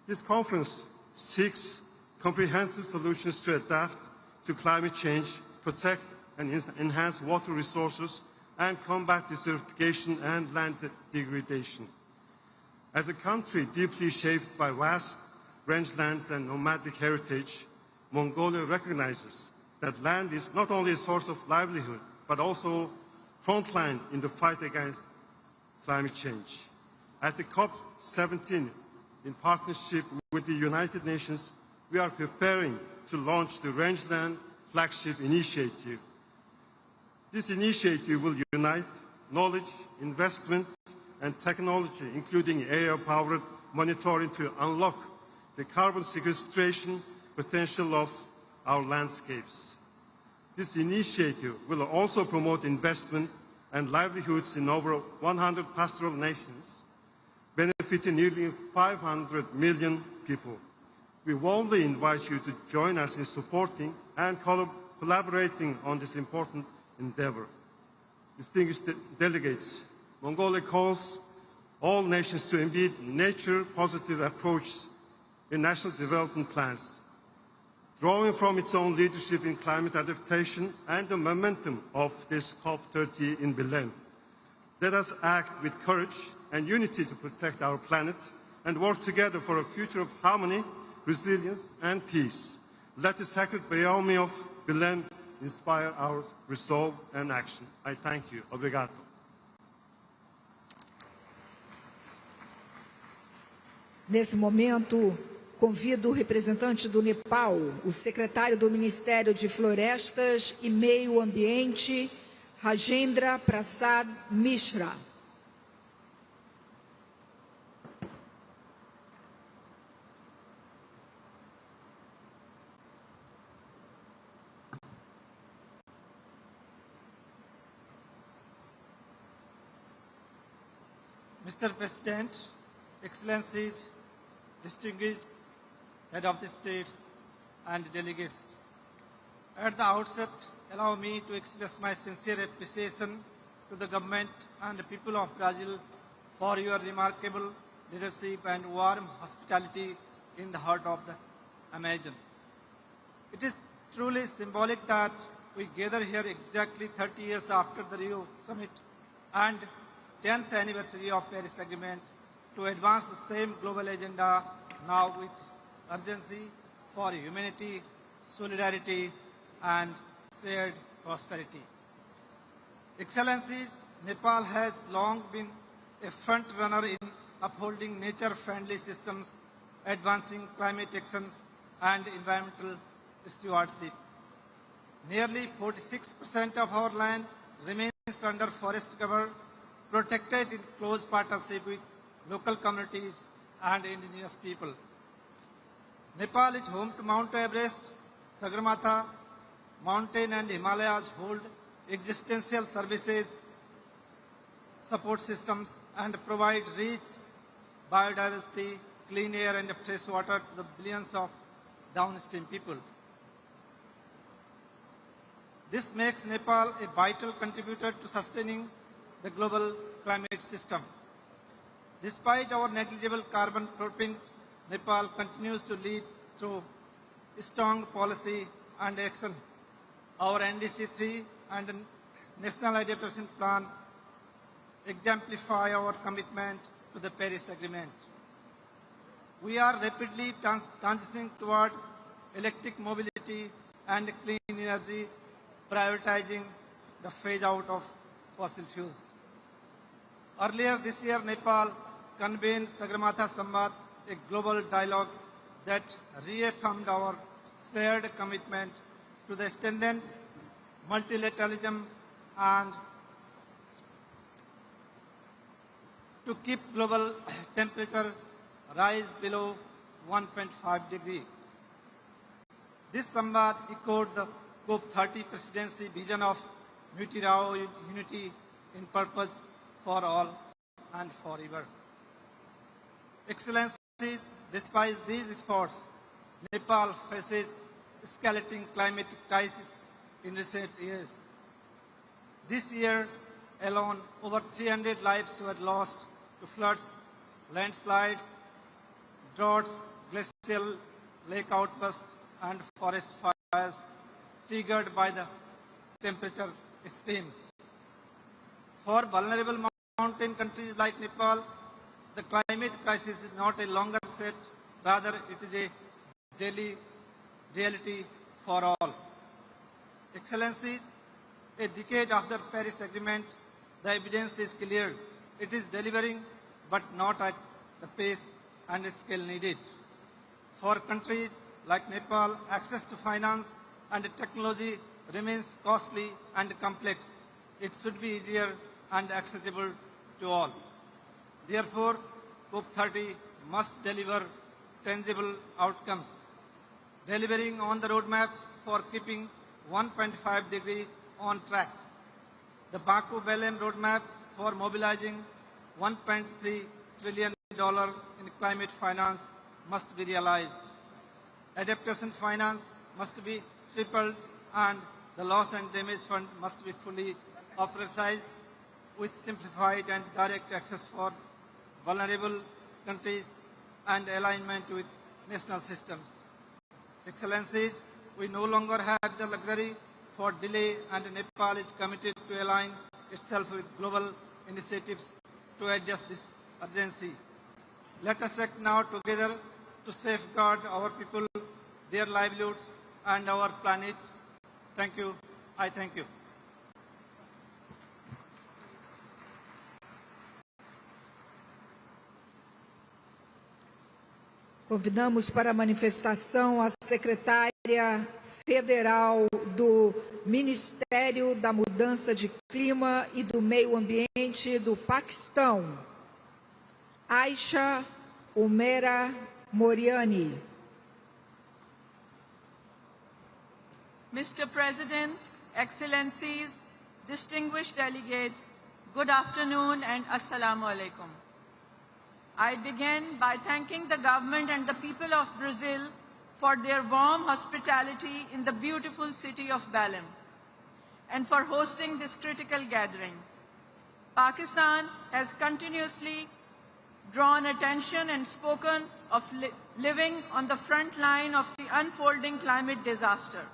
This conference seeks comprehensive solutions to adapt to climate change, protect and enhance water resources, and combat desertification and land degradation. As a country deeply shaped by vast rangelands and nomadic heritage, Mongolia recognizes that land is not only a source of livelihood, but also frontline in the fight against climate change. At the COP30, in partnership with the United Nations, we are preparing to launch the Rangeland Flagship Initiative. This initiative will unite knowledge, investment, and technology, including AI-powered monitoring, to unlock the carbon sequestration potential of our landscapes. This initiative will also promote investment and livelihoods in over 100 pastoral nations, benefiting nearly 500 million people. We warmly invite you to join us in supporting and collaborating on this important endeavor. Distinguished delegates, Mongolia calls all nations to embed nature-positive approaches in national development plans, drawing from its own leadership in climate adaptation and the momentum of this COP30 in Belém. Let us act with courage and unity to protect our planet and work together for a future of harmony, resilience, and peace. Let the sacred Bayami of Belém inspire our resolve and action. I thank you. Obrigado. Nesse momento, convido o representante do Nepal, o secretário do Ministério de Florestas e Meio Ambiente, Rajendra Prasad Mishra. Mr. President, Excellencies, distinguished Head of the States and delegates, at the outset, allow me to express my sincere appreciation to the government and the people of Brazil for your remarkable leadership and warm hospitality in the heart of the Amazon. It is truly symbolic that we gather here exactly 30 years after the Rio Summit and 10th anniversary of Paris Agreement to advance the same global agenda now with urgency for humanity, solidarity, and shared prosperity. Excellencies, Nepal has long been a front runner in upholding nature-friendly systems, advancing climate actions, and environmental stewardship. Nearly 46% of our land remains under forest cover, protected in close partnership with local communities and indigenous people. Nepal is home to Mount Everest, Sagarmatha, mountain and Himalayas hold existential services, support systems, and provide rich biodiversity, clean air, and fresh water to the billions of downstream people. This makes Nepal a vital contributor to sustaining the global climate system. Despite our negligible carbon footprint, Nepal continues to lead through strong policy and action. Our NDC-3 and National Adaptation Plan exemplify our commitment to the Paris Agreement. We are rapidly transitioning toward electric mobility and clean energy, prioritizing the phase out of fossil fuels. Earlier this year, Nepal convened Sagarmatha Samvad, a global dialogue that reaffirmed our shared commitment to the extended multilateralism and to keep global temperature rise below 1.5 degrees. This Samvad echoed the COP30 presidency vision of multilateral unity in purpose for all and forever. Excellencies, despite these efforts, Nepal faces escalating climate crisis in recent years. This year alone, over 300 lives were lost to floods, landslides, droughts, glacial lake outbursts, and forest fires triggered by the temperature extremes. For vulnerable mountain countries like Nepal, the climate crisis is not a longer threat, rather it is a daily reality for all. Excellencies, a decade after Paris Agreement, the evidence is clear. It is delivering, but not at the pace and scale needed. For countries like Nepal, access to finance and technology remains costly and complex. It should be easier and accessible to all. Therefore, COP30 must deliver tangible outcomes, delivering on the roadmap for keeping 1.5 degree on track. The Baku-Belém roadmap for mobilizing $1.3 trillion in climate finance must be realized. Adaptation finance must be tripled and the loss and damage fund must be fully operationalized with simplified and direct access for vulnerable countries and alignment with national systems. Excellencies, we no longer have the luxury for delay, and Nepal is committed to align itself with global initiatives to address this urgency. Let us act now together to safeguard our people, their livelihoods, and our planet. Thank you. I thank you. Convidamos para a manifestação a secretária federal do Ministério da Mudança de Clima e do Meio Ambiente do Paquistão, Aisha Umera Moriani. Mr. President, Excellencies, distinguished delegates, good afternoon and Assalamu alaikum. I begin by thanking the government and the people of Brazil for their warm hospitality in the beautiful city of Belém and for hosting this critical gathering. Pakistan has continuously drawn attention and spoken of living on the front line of the unfolding climate disaster.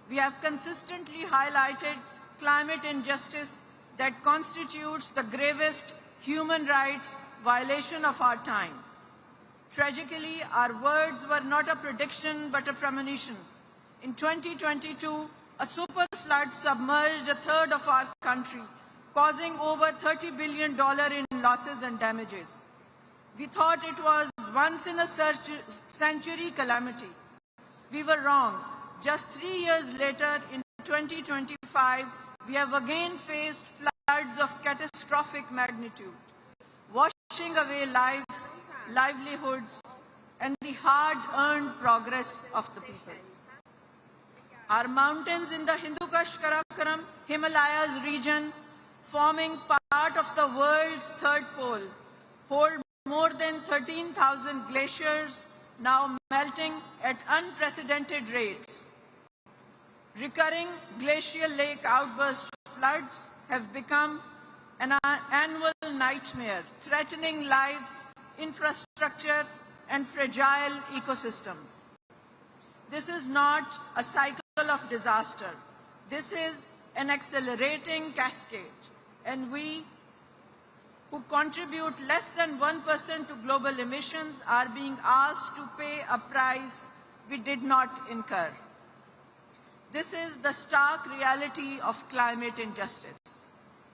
We have consistently highlighted climate injustice that constitutes the gravest human rights violation of our time. Tragically, our words were not a prediction but a premonition. In 2022, a super flood submerged a third of our country, causing over $30 billion in losses and damages. We thought it was once in a century calamity. We were wrong. Just 3 years later, in 2025, we have again faced floods of catastrophic magnitude, washing away lives, livelihoods, and the hard-earned progress of the people. Our mountains in the Hindu Kush Karakoram Himalayas region, forming part of the world's third pole, hold more than 13,000 glaciers, now melting at unprecedented rates. Recurring glacial lake outburst floods have become an annual nightmare, threatening lives, infrastructure, and fragile ecosystems. This is not a cycle of disaster. This is an accelerating cascade, and we, who contribute less than 1% to global emissions, are being asked to pay a price we did not incur. This is the stark reality of climate injustice.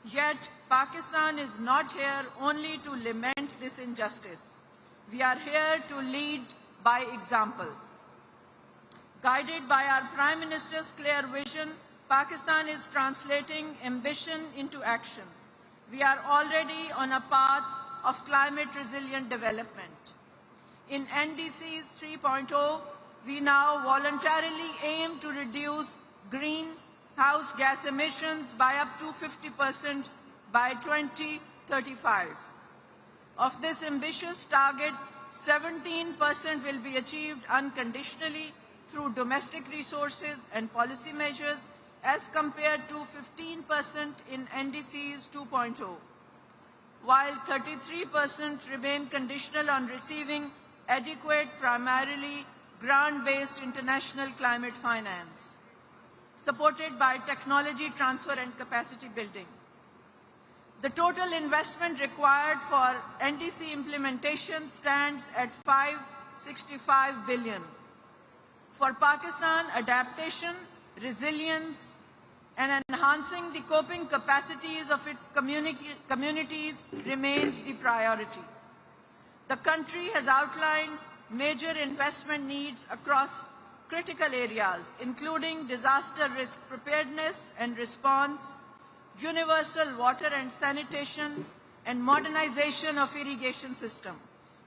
Yet, Pakistan is not here only to lament this injustice. We are here to lead by example. Guided by our Prime Minister's clear vision, Pakistan is translating ambition into action. We are already on a path of climate-resilient development. In NDC's 3.0, we now voluntarily aim to reduce greenhouse gas emissions by up to 50% by 2035. Of this ambitious target, 17% will be achieved unconditionally through domestic resources and policy measures as compared to 15% in NDC's 2.0, while 33% remain conditional on receiving adequate, primarily grant-based international climate finance, supported by technology transfer and capacity building. The total investment required for NDC implementation stands at $565 billion. For Pakistan, adaptation, resilience, and enhancing the coping capacities of its communities remains the priority. The country has outlined major investment needs across critical areas, including disaster risk preparedness and response, universal water and sanitation, and modernization of irrigation system.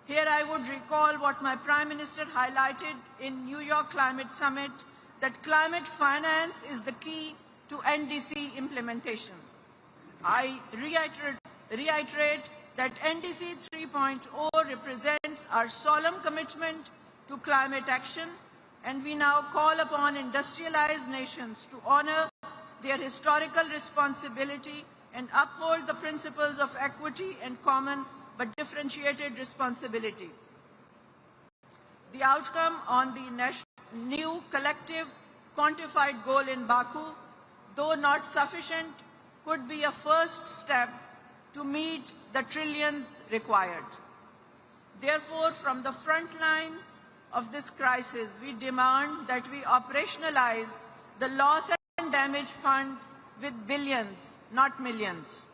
Here I would recall what my Prime Minister highlighted in New York Climate Summit, that climate finance is the key to NDC implementation. I reiterate that NDC 3.0 represents our solemn commitment to climate action, and we now call upon industrialized nations to honor their historical responsibility and uphold the principles of equity and common but differentiated responsibilities. The outcome on the new collective quantified goal in Baku, though not sufficient, could be a first step to meet the trillions required. Therefore, from the front line of this crisis, we demand that we operationalize the loss and damage fund with billions, not millions,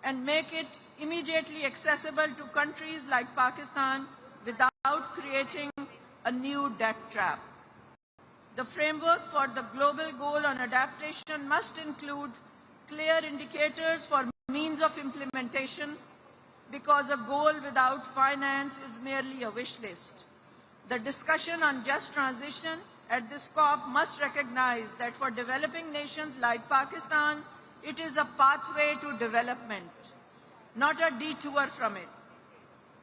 and make it immediately accessible to countries like Pakistan without creating a new debt trap. The framework for the global goal on adaptation must include clear indicators for means of implementation, because a goal without finance is merely a wish list. The discussion on just transition at this COP must recognize that for developing nations like Pakistan, it is a pathway to development, not a detour from it.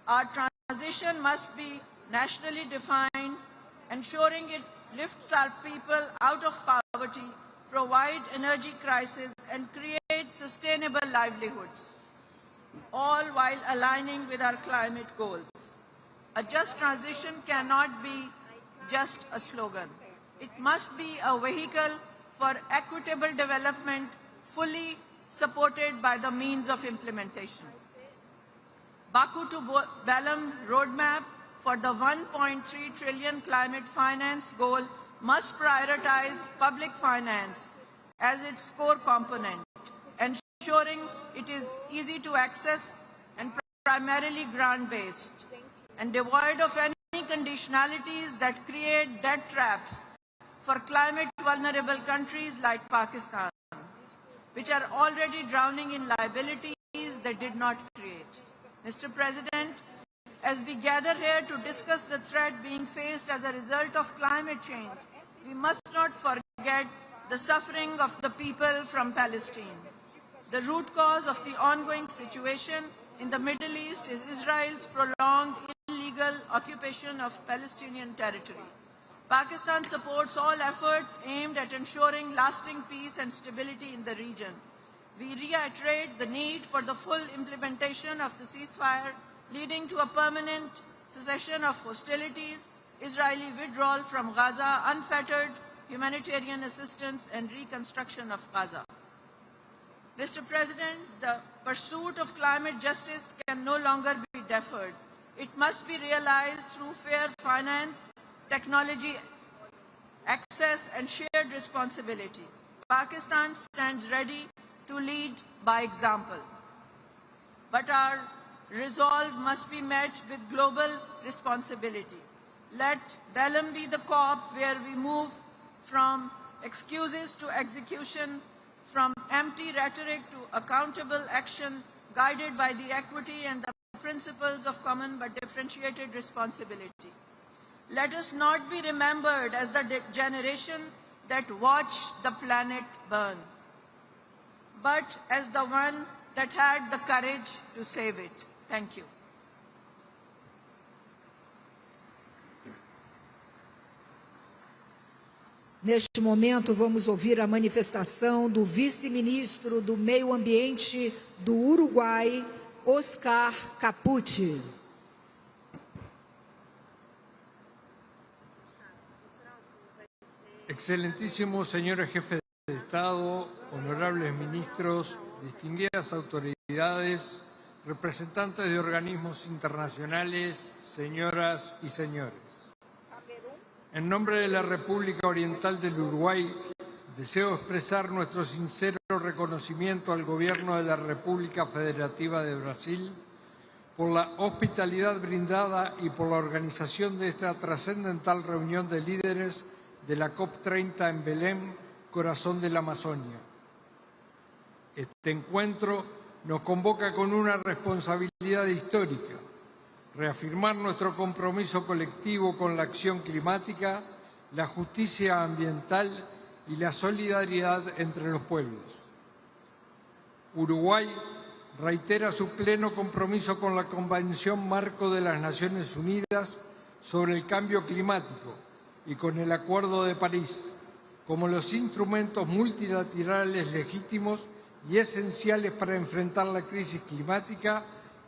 Our transition must be nationally defined, ensuring it lifts our people out of poverty, provide energy crisis, and create sustainable livelihoods, all while aligning with our climate goals. A just transition cannot be just a slogan. It must be a vehicle for equitable development, fully supported by the means of implementation. Baku to Belém roadmap for the 1.3 trillion climate finance goal must prioritize public finance as its core component, ensuring it is easy to access and primarily grant-based, and devoid of any conditionalities that create debt traps for climate-vulnerable countries like Pakistan, which are already drowning in liabilities they did not create. Mr. President, as we gather here to discuss the threat being faced as a result of climate change, we must not forget the suffering of the people from Palestine. The root cause of the ongoing situation in the Middle East is Israel's prolonged illegal occupation of Palestinian territory. Pakistan supports all efforts aimed at ensuring lasting peace and stability in the region. We reiterate the need for the full implementation of the ceasefire, leading to a permanent cessation of hostilities, Israeli withdrawal from Gaza, unfettered humanitarian assistance, and reconstruction of Gaza. Mr. President, the pursuit of climate justice can no longer be deferred. It must be realized through fair finance, technology access, and shared responsibility. Pakistan stands ready to lead by example. But our resolve must be met with global responsibility. Let Belém be the COP where we move from excuses to execution, from empty rhetoric to accountable action, guided by the equity and the principles of common but differentiated responsibility. Let us not be remembered as the generation that watched the planet burn, but as the one that had the courage to save it. Thank you. Neste momento, vamos ouvir a manifestação do vice-ministro do Meio Ambiente do Uruguai, Oscar Capucci. Excelentísimos señores jefes de Estado, honorables ministros, distinguidas autoridades, representantes de organismos internacionales, señoras y señores. En nombre de la República Oriental del Uruguay, deseo expresar nuestro sincero reconocimiento al Gobierno de la República Federativa de Brasil por la hospitalidad brindada y por la organización de esta trascendental reunión de líderes de la COP30 en Belém, corazón de la Amazonia. Este encuentro nos convoca con una responsabilidad histórica: reafirmar nuestro compromiso colectivo con la acción climática, la justicia ambiental y la solidaridad entre los pueblos. Uruguay reitera su pleno compromiso con la Convención Marco de las Naciones Unidas sobre el Cambio Climático y con el Acuerdo de París, como los instrumentos multilaterales legítimos y esenciales para enfrentar la crisis climática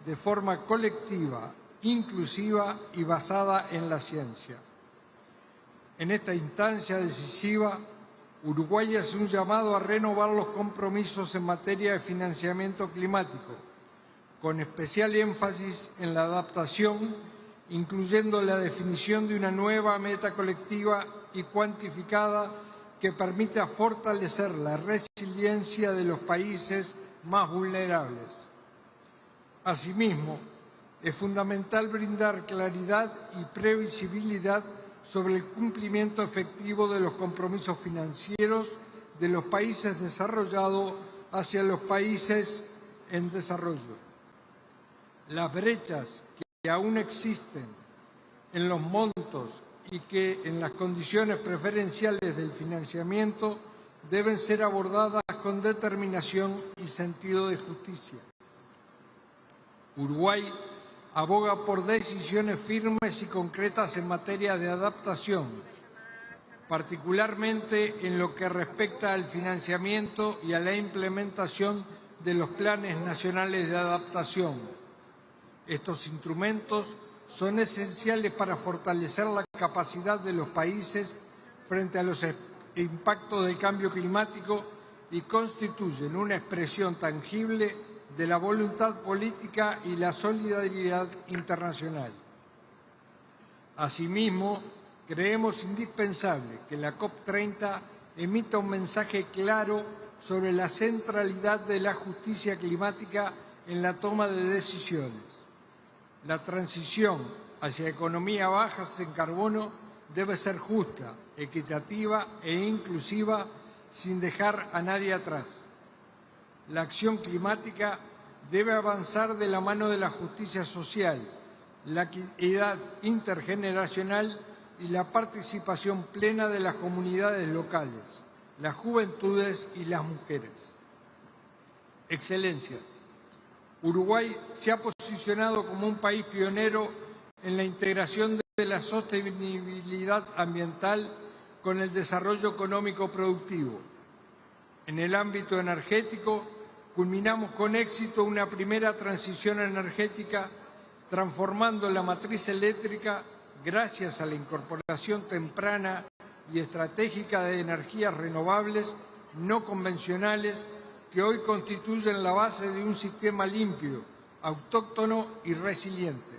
de forma colectiva, inclusiva y basada en la ciencia. En esta instancia decisiva, Uruguay hace un llamado a renovar los compromisos en materia de financiamiento climático, con especial énfasis en la adaptación, incluyendo la definición de una nueva meta colectiva y cuantificada que permita fortalecer la resiliencia de los países más vulnerables. Asimismo, es fundamental brindar claridad y previsibilidad sobre el cumplimiento efectivo de los compromisos financieros de los países desarrollados hacia los países en desarrollo. Las brechas que aún existen en los montos y que en las condiciones preferenciales del financiamiento deben ser abordadas con determinación y sentido de justicia. Uruguay aboga por decisiones firmes y concretas en materia de adaptación, particularmente en lo que respecta al financiamiento y a la implementación de los planes nacionales de adaptación. Estos instrumentos son esenciales para fortalecer la capacidad de los países frente a los impactos del cambio climático y constituyen una expresión tangible de la voluntad política y la solidaridad internacional. Asimismo, creemos indispensable que la COP30 emita un mensaje claro sobre la centralidad de la justicia climática en la toma de decisiones. La transición hacia economía bajas en carbono debe ser justa, equitativa e inclusiva, sin dejar a nadie atrás. La acción climática debe avanzar de la mano de la justicia social, la equidad intergeneracional y la participación plena de las comunidades locales, las juventudes y las mujeres. Excelencias, Uruguay se ha posicionado como un país pionero en la integración de la sostenibilidad ambiental con el desarrollo económico productivo. En el ámbito energético, culminamos con éxito una primera transición energética, transformando la matriz eléctrica gracias a la incorporación temprana y estratégica de energías renovables no convencionales que hoy constituyen la base de un sistema limpio, autóctono y resiliente.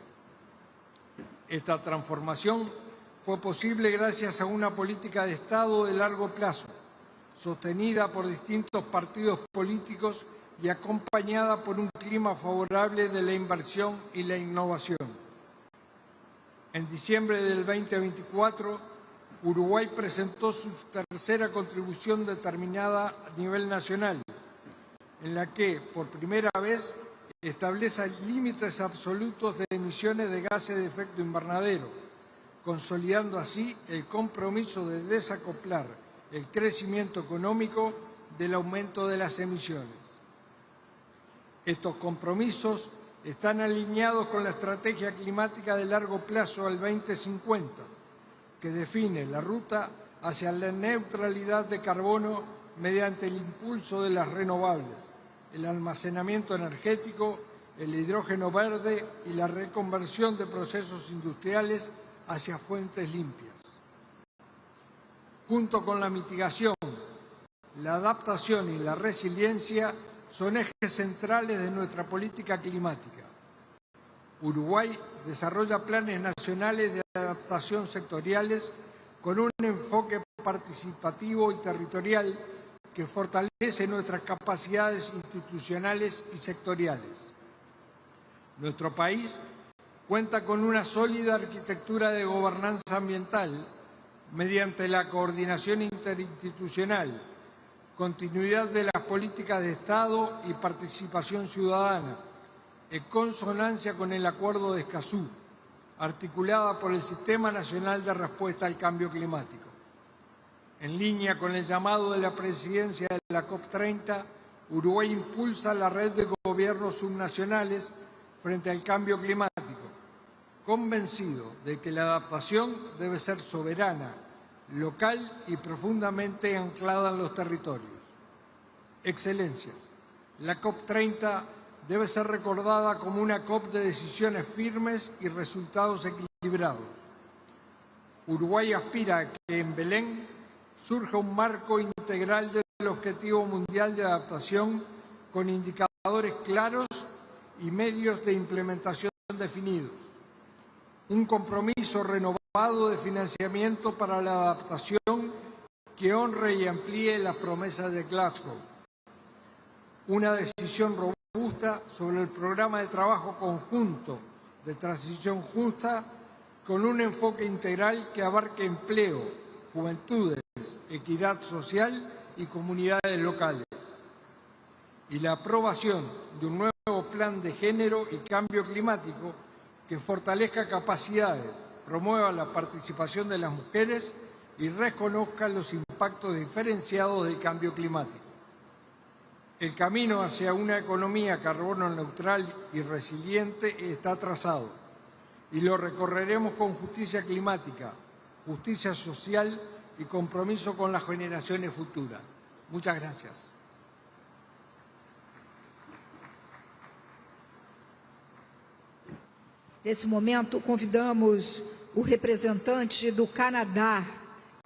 Esta transformación fue posible gracias a una política de Estado de largo plazo, sostenida por distintos partidos políticos y acompañada por un clima favorable de la inversión y la innovación. En diciembre del 2024, Uruguay presentó su tercera contribución determinada a nivel nacional, en la que, por primera vez, establece límites absolutos de emisiones de gases de efecto invernadero, consolidando así el compromiso de desacoplar el crecimiento económico del aumento de las emisiones. Estos compromisos están alineados con la estrategia climática de largo plazo al 2050, que define la ruta hacia la neutralidad de carbono mediante el impulso de las renovables, el almacenamiento energético, el hidrógeno verde y la reconversión de procesos industriales hacia fuentes limpias. Junto con la mitigación, la adaptación y la resiliencia son ejes centrales de nuestra política climática. Uruguay desarrolla planes nacionales de adaptación sectoriales con un enfoque participativo y territorial que fortalece nuestras capacidades institucionales y sectoriales. Nuestro país cuenta con una sólida arquitectura de gobernanza ambiental mediante la coordinación interinstitucional, continuidad de las políticas de Estado y participación ciudadana, en consonancia con el Acuerdo de Escazú, articulada por el Sistema Nacional de Respuesta al Cambio Climático. En línea con el llamado de la presidencia de la COP30, Uruguay impulsa la red de gobiernos subnacionales frente al cambio climático, convencido de que la adaptación debe ser soberana, local y profundamente anclada en los territorios. Excelencias, la COP30 debe ser recordada como una COP de decisiones firmes y resultados equilibrados. Uruguay aspira a que en Belén surja un marco integral del Objetivo Mundial de Adaptación con indicadores claros y medios de implementación definidos. Un compromiso renovado de financiamiento para la adaptación que honre y amplíe las promesas de Glasgow. Una decisión robusta sobre el programa de trabajo conjunto de transición justa con un enfoque integral que abarque empleo, juventudes, equidad social y comunidades locales. Y la aprobación de un nuevo plan de género y cambio climático que fortalezca capacidades, promueva la participación de las mujeres y reconozca los impactos diferenciados del cambio climático. El camino hacia una economía carbono neutral y resiliente está trazado y lo recorreremos con justicia climática, justicia social y compromiso con las generaciones futuras. Muchas gracias. Nesse momento, convidamos o representante do Canadá,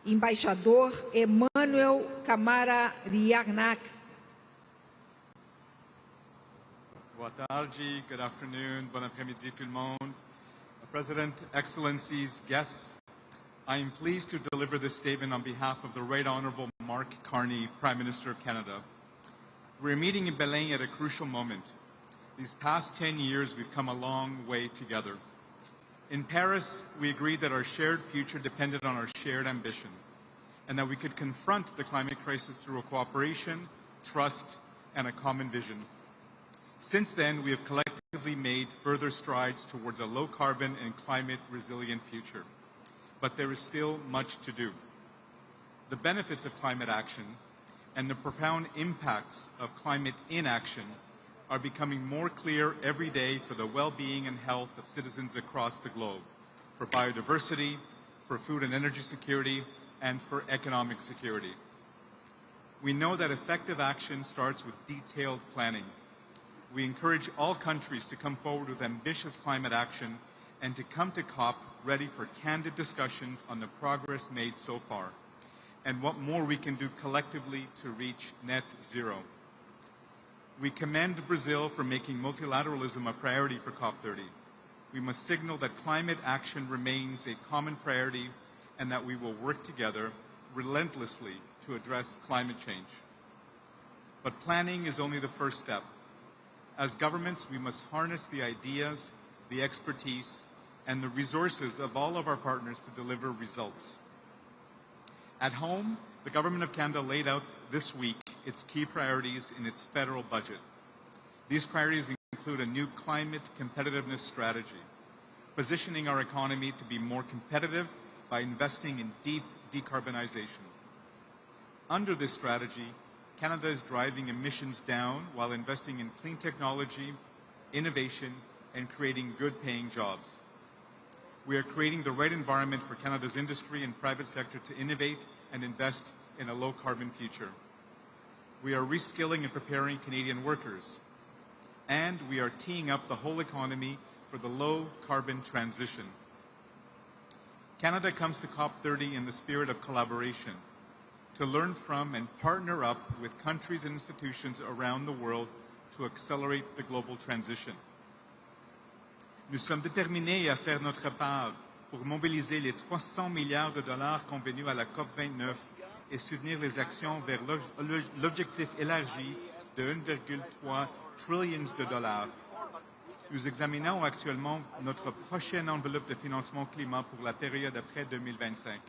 embaixador Emmanuel Camara-Riarnax. Boa tarde, good afternoon, bon après-midi tout le monde. President, Excellencies, guests, I am pleased to deliver this statement on behalf of the Right Honourable Mark Carney, Prime Minister of Canada. We're meeting in Belém at a crucial moment. These past 10 years, we've come a long way together. In Paris, we agreed that our shared future depended on our shared ambition, and that we could confront the climate crisis through a cooperation, trust, and a common vision. Since then, we have collectively made further strides towards a low-carbon and climate-resilient future. But there is still much to do. The benefits of climate action and the profound impacts of climate inaction are becoming more clear every day for the well-being and health of citizens across the globe, for biodiversity, for food and energy security, and for economic security. We know that effective action starts with detailed planning. We encourage all countries to come forward with ambitious climate action and to come to COP ready for candid discussions on the progress made so far and what more we can do collectively to reach net zero. We commend Brazil for making multilateralism a priority for COP30. We must signal that climate action remains a common priority and that we will work together relentlessly to address climate change. But planning is only the first step. As governments, we must harness the ideas, the expertise, and the resources of all of our partners to deliver results. At home, the Government of Canada laid out this week its key priorities in its federal budget. These priorities include a new climate competitiveness strategy, positioning our economy to be more competitive by investing in deep decarbonization. Under this strategy, Canada is driving emissions down while investing in clean technology, innovation, and creating good-paying jobs. We are creating the right environment for Canada's industry and private sector to innovate and invest in a low-carbon future. We are reskilling and preparing Canadian workers. And we are teeing up the whole economy for the low-carbon transition. Canada comes to COP30 in the spirit of collaboration, to learn from and partner up with countries and institutions around the world to accelerate the global transition. Nous sommes déterminés à faire notre part pour mobiliser les 300 milliards de dollars convenus à la COP29 et soutenir les actions vers l'objectif élargi de 1,3 trillion de dollars. Nous examinons actuellement notre prochaine enveloppe de financement climat pour la période après 2025.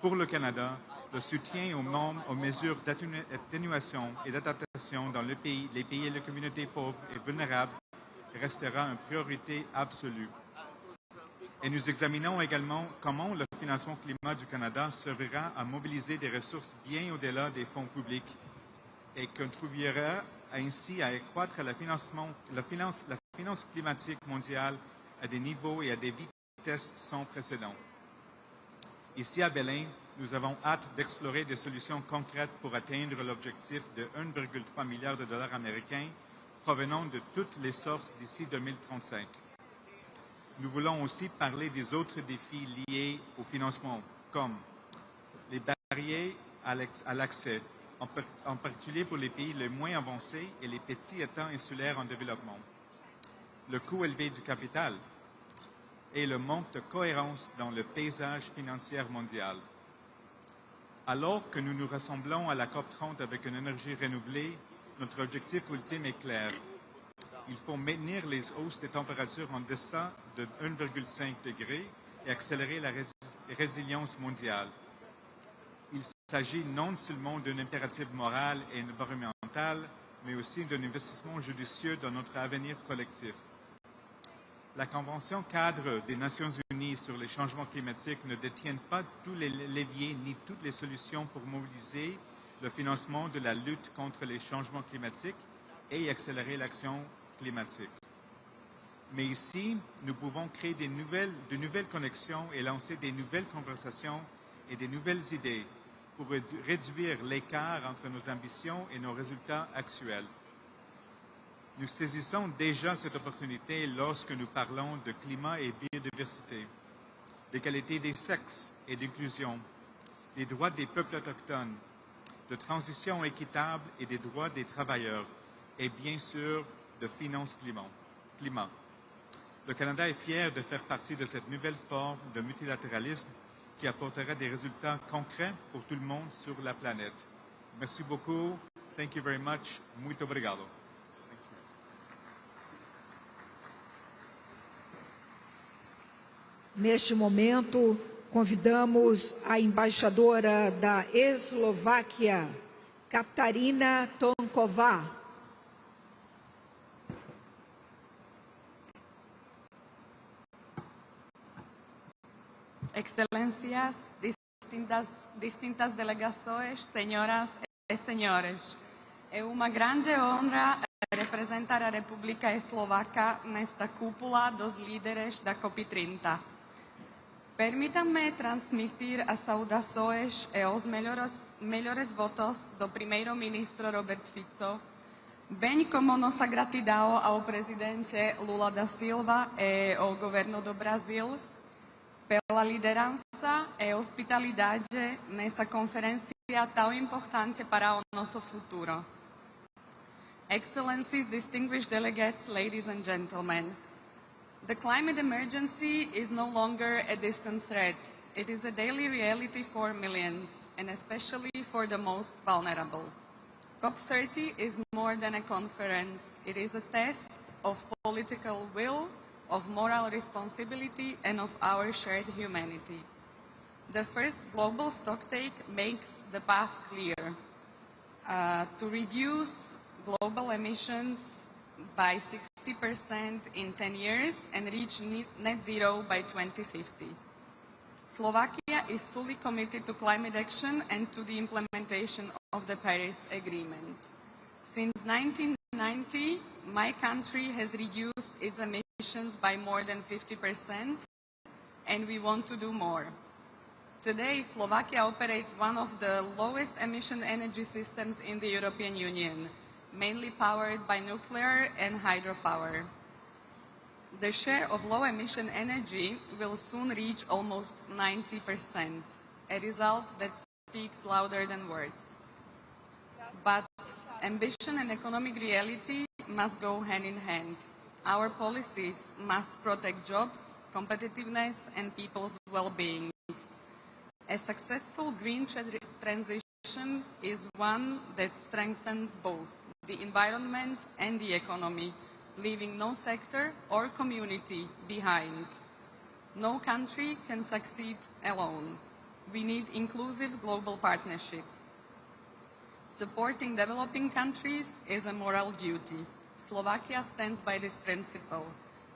Pour le Canada, le soutien aux mesures d'atténuation et d'adaptation dans les pays et les communautés pauvres et vulnérables restera une priorité absolue. Et nous examinons également comment le financement climat du Canada servira à mobiliser des ressources bien au-delà des fonds publics et contribuera ainsi à accroître la finance climatique mondiale à des niveaux et à des vitesses sans précédent. Ici à Belém, nous avons hâte d'explorer des solutions concrètes pour atteindre l'objectif de 1,3 milliard de dollars américains provenant de toutes les sources d'ici 2035. Nous voulons aussi parler des autres défis liés au financement, comme les barrières à l'accès, en particulier pour les pays les moins avancés et les petits États insulaires en développement, le coût élevé du capital et le manque de cohérence dans le paysage financier mondial. Alors que nous nous rassemblons à la COP30 avec une énergie renouvelée, notre objectif ultime est clair. Il faut maintenir les hausses des températures en deçà de 1,5 degré et accélérer la résilience mondiale. Il s'agit non seulement d'un impératif moral et environnemental, mais aussi d'un investissement judicieux dans notre avenir collectif. La Convention cadre des Nations Unies sur les changements climatiques ne détient pas tous les leviers ni toutes les solutions pour mobiliser le financement de la lutte contre les changements climatiques et accélérer l'action climatique. Mais ici, nous pouvons créer de nouvelles connexions et lancer des nouvelles conversations et des nouvelles idées pour réduire l'écart entre nos ambitions et nos résultats actuels. Nous saisissons déjà cette opportunité lorsque nous parlons de climat et biodiversité, d'égalité des sexes et d'inclusion, des droits des peuples autochtones, de transition équitable et des droits des travailleurs, et bien sûr de finances climat. Le Canada est fier de faire partie de cette nouvelle forme de multilatéralisme qui apportera des résultats concrets pour tout le monde sur la planète. Merci beaucoup. Thank you very much. Muito obrigado. Neste momento, convidamos a embaixadora da Eslováquia, Katarina Tonková. Excelências, distintas delegações, senhoras e senhores. É uma grande honra representar a República Eslovaca nesta cúpula dos líderes da COP30. Permítanme transmitir as saudações e os melhores votos do primeiro-ministro Robert Fico, bem como nossa gratidão ao presidente Lula da Silva e ao governo do Brasil pela liderança e hospitalidade nessa conferência tão importante para o nosso futuro. Excellencies, distinguished delegates, ladies and gentlemen, the climate emergency is no longer a distant threat. it is a daily reality for millions, and especially for the most vulnerable. COP30 is more than a conference. It is a test of political will, of moral responsibility, and of our shared humanity. The first global stocktake makes the path clear. To reduce global emissions by 60% in 10 years and reach net zero by 2050. Slovakia is fully committed to climate action and to the implementation of the Paris Agreement. Since 1990, my country has reduced its emissions by more than 50%, and we want to do more. Today, Slovakia operates one of the lowest emission energy systems in the European Union, mainly powered by nuclear and hydropower. The share of low-emission energy will soon reach almost 90%, a result that speaks louder than words. But ambition and economic reality must go hand in hand. Our policies must protect jobs, competitiveness, and people's well-being. A successful green transition is one that strengthens both the environment and the economy, leaving no sector or community behind. No country can succeed alone. We need inclusive global partnership. Supporting developing countries is a moral duty. Slovakia stands by this principle,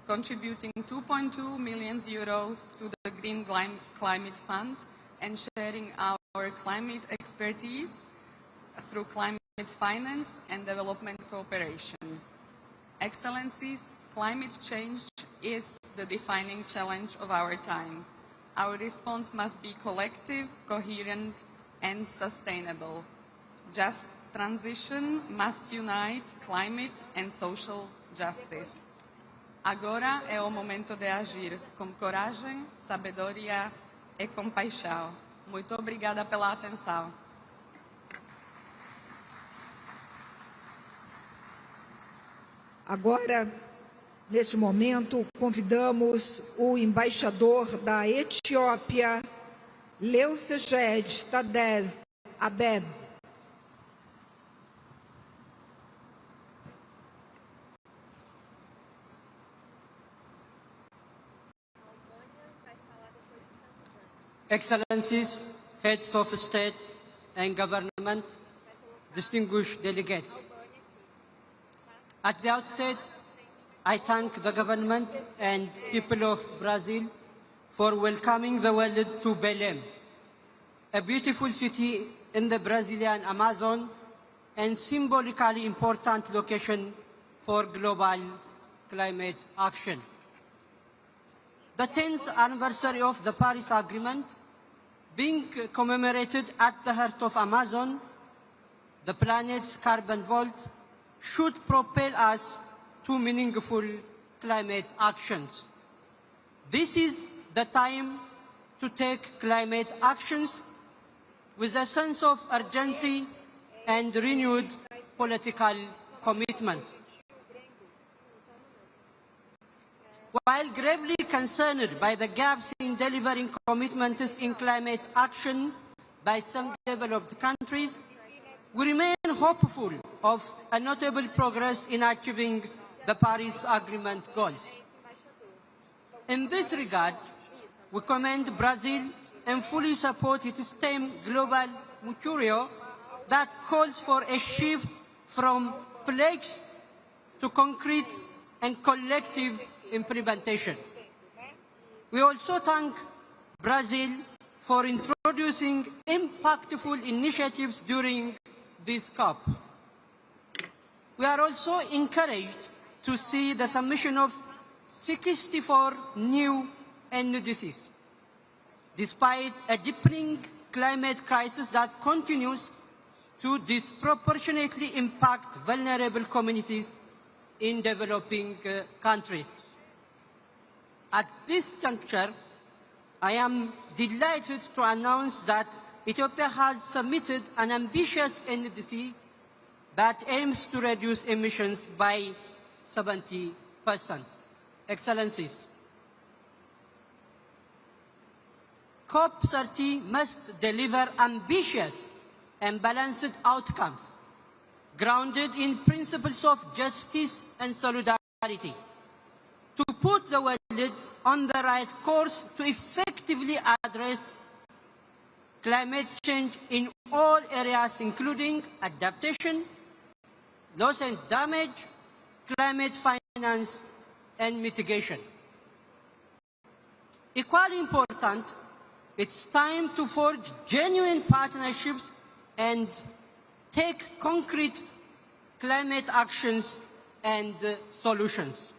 contributing 2.2 million euros to the Green Climate Fund and sharing our climate expertise through climate finance and development cooperation. Excellencies, climate change is the defining challenge of our time. Our response must be collective, coherent, and sustainable. Just transition must unite climate and social justice. Agora é o momento de agir com coragem, sabedoria e compaixão. Muito obrigada pela atenção. Agora, neste momento, convidamos o embaixador da Etiópia, Leuceged Tadez Abeb. Excellencies, heads of state and government, distinguished delegates. At the outset, I thank the government and people of Brazil for welcoming the world to Belém, a beautiful city in the Brazilian Amazon and symbolically important location for global climate action. The 10th anniversary of the Paris Agreement being commemorated at the heart of Amazon, the planet's carbon vault, should propel us to meaningful climate actions. This is the time to take climate actions with a sense of urgency and renewed political commitment. While gravely concerned by the gaps in delivering commitments in climate action by some developed countries, we remain hopeful of a notable progress in achieving the Paris Agreement goals. In this regard, we commend Brazil and fully support its theme Global Mercurio that calls for a shift from pledges to concrete and collective implementation. We also thank Brazil for introducing impactful initiatives during this COP. We are also encouraged to see the submission of 64 new NDCs. Despite a deepening climate crisis that continues to disproportionately impact vulnerable communities in developing countries. At this juncture, I am delighted to announce that Ethiopia has submitted an ambitious NDC that aims to reduce emissions by 70%. Excellencies, COP30 must deliver ambitious and balanced outcomes, grounded in principles of justice and solidarity, to put the world on the right course to effectively address climate change in all areas, including adaptation, loss and damage, climate finance, and mitigation. Equally important, it's time to forge genuine partnerships and take concrete climate actions and solutions.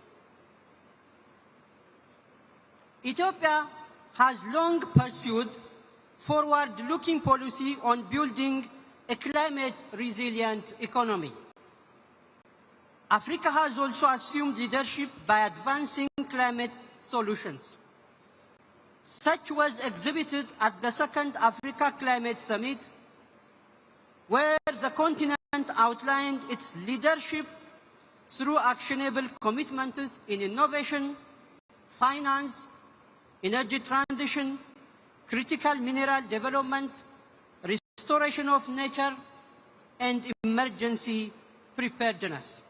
Ethiopia has long pursued forward-looking policy on building a climate-resilient economy. Africa has also assumed leadership by advancing climate solutions. Such was exhibited at the Second Africa Climate Summit, where the continent outlined its leadership through actionable commitments in innovation, finance, energy transition, critical mineral development, restoration of nature, and emergency preparedness.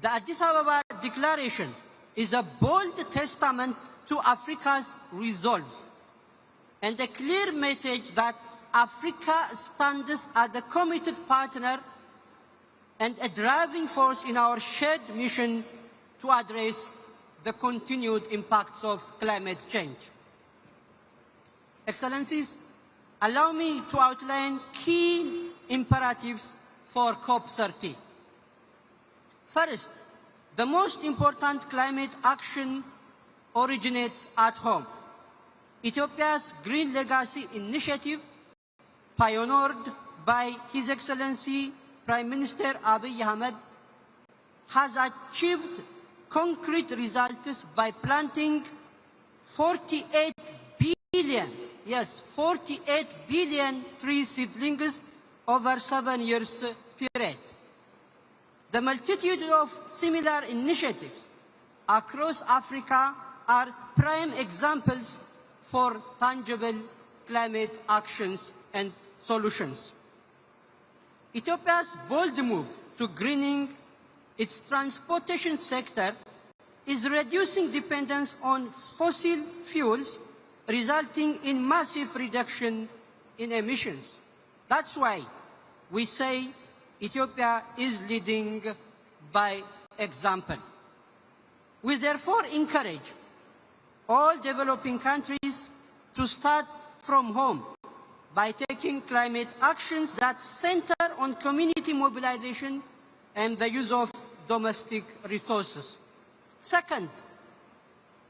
The Addis Ababa Declaration is a bold testament to Africa's resolve and a clear message that Africa stands as a committed partner and a driving force in our shared mission to address the continued impacts of climate change. Excellencies, allow me to outline key imperatives for COP30. First, the most important climate action originates at home. Ethiopia's Green Legacy Initiative, pioneered by His Excellency Prime Minister Abiy Ahmed, has achieved concrete results by planting 48 billion, yes, 48 billion tree seedlings over 7 years period. The multitude of similar initiatives across Africa are prime examples for tangible climate actions and solutions. Ethiopia's bold move to greening its transportation sector is reducing dependence on fossil fuels, resulting in massive reduction in emissions. That's why we say Ethiopia is leading by example. We therefore encourage all developing countries to start from home by taking climate actions that center on community mobilization and the use of domestic resources. Second,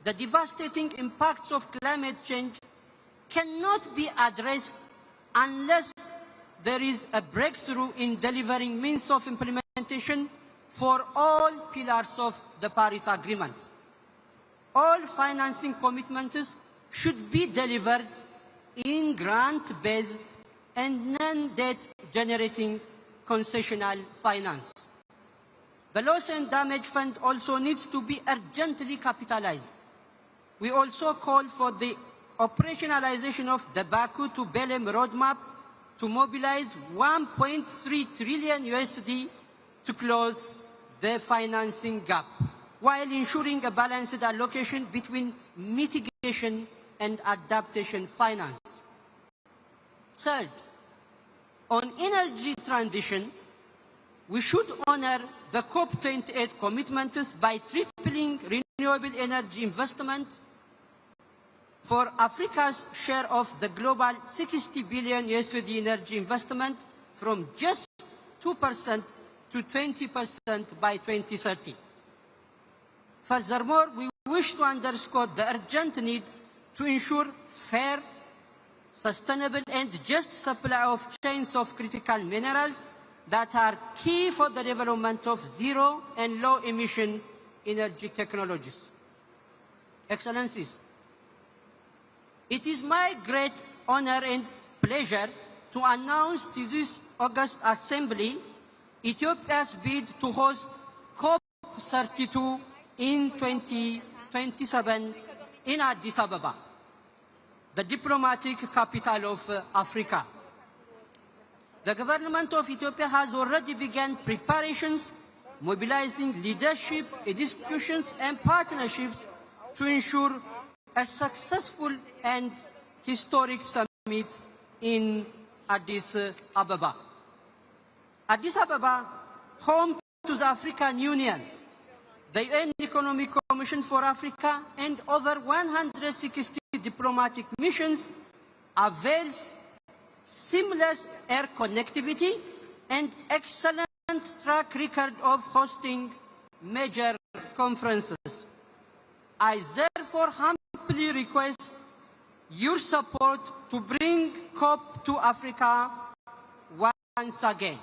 the devastating impacts of climate change cannot be addressed unless there is a breakthrough in delivering means of implementation for all pillars of the Paris Agreement. All financing commitments should be delivered in grant-based and non-debt generating concessional finance. The Loss and Damage Fund also needs to be urgently capitalized. We also call for the operationalization of the Baku to Belém roadmap to mobilize 1.3 trillion USD to close the financing gap, while ensuring a balanced allocation between mitigation and adaptation finance. Third, on energy transition, we should honor the COP28 commitments by tripling renewable energy investment for Africa's share of the global 60 billion USD energy investment from just 2% to 20% by 2030. Furthermore, we wish to underscore the urgent need to ensure fair, sustainable and just supply of chains of critical minerals that are key for the development of zero and low emission energy technologies. Excellencies, it is my great honor and pleasure to announce to this August Assembly Ethiopia's bid to host COP32 in 2027 in Addis Ababa. the diplomatic capital of Africa. The government of Ethiopia has already begun preparations, mobilizing leadership, institutions and partnerships to ensure a successful and historic summit in Addis Ababa. Addis Ababa, home to the African Union, the UN Economic Commission for Africa, and over 160 diplomatic missions, avails seamless air connectivity and excellent track record of hosting major conferences. I therefore humbly request your support to bring COP to Africa once again.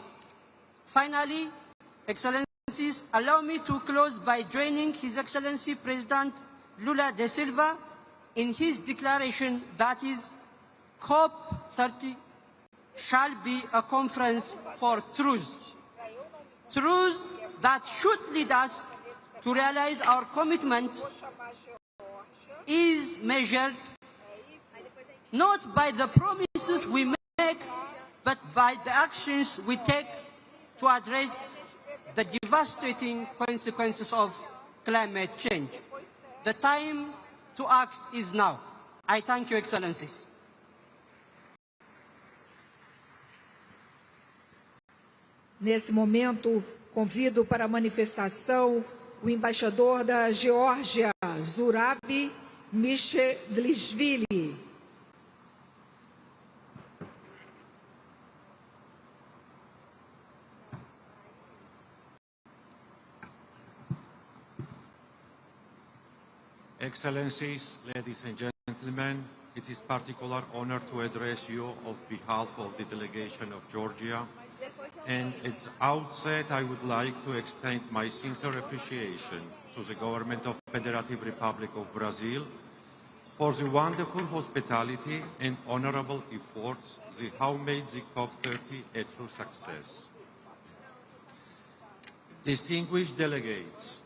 Finally, Excellencies, allow me to close by joining His Excellency President Lula da Silva in his declaration that is COP30 shall be a conference for truth. Truth that should lead us to realize our commitment is measured not by the promises we make, but by the actions we take to address the devastating consequences of climate change. The time to act is now. I thank you, Excellencies. Nesse momento, convido para a manifestação o embaixador da Geórgia, Zurabi Mishedlishvili. Excellencies, ladies and gentlemen, it is a particular honor to address you on behalf of the delegation of Georgia. And at the outset, I would like to extend my sincere appreciation to the government of Federative Republic of Brazil for the wonderful hospitality and honorable efforts that have made the COP30 a true success. Distinguished delegates,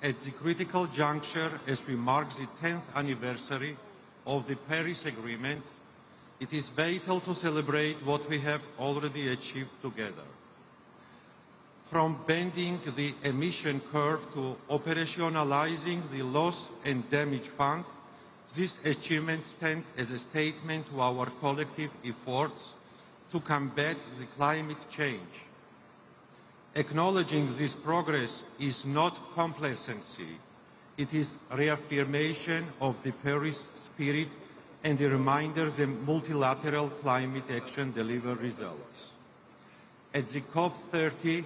at the critical juncture as we mark the 10th anniversary of the Paris Agreement, it is vital to celebrate what we have already achieved together. From bending the emission curve to operationalizing the loss and damage fund, these achievements stand as a statement to our collective efforts to combat the climate change. Acknowledging this progress is not complacency. It is reaffirmation of the Paris spirit and a reminder that multilateral climate action delivers results. At the COP30,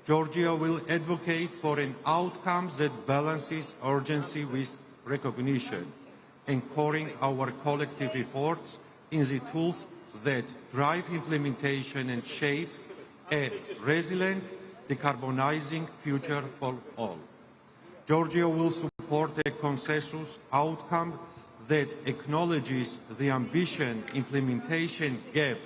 Georgia will advocate for an outcome that balances urgency with recognition, anchoring our collective efforts in the tools that drive implementation and shape a resilient, decarbonizing future for all. Georgia will support a consensus outcome that acknowledges the ambition implementation gap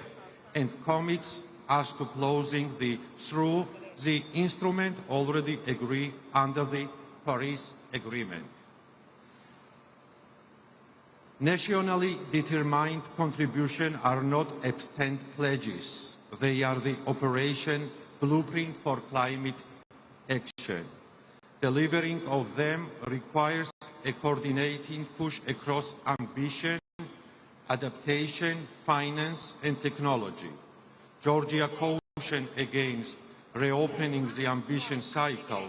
and commits us to closing through the instrument already agreed under the Paris Agreement. Nationally determined contributions are not absent pledges. They are the operation blueprint for climate action. Delivering of them requires a coordinating push across ambition, adaptation, finance, and technology. Georgia cautioned against reopening the ambition cycle.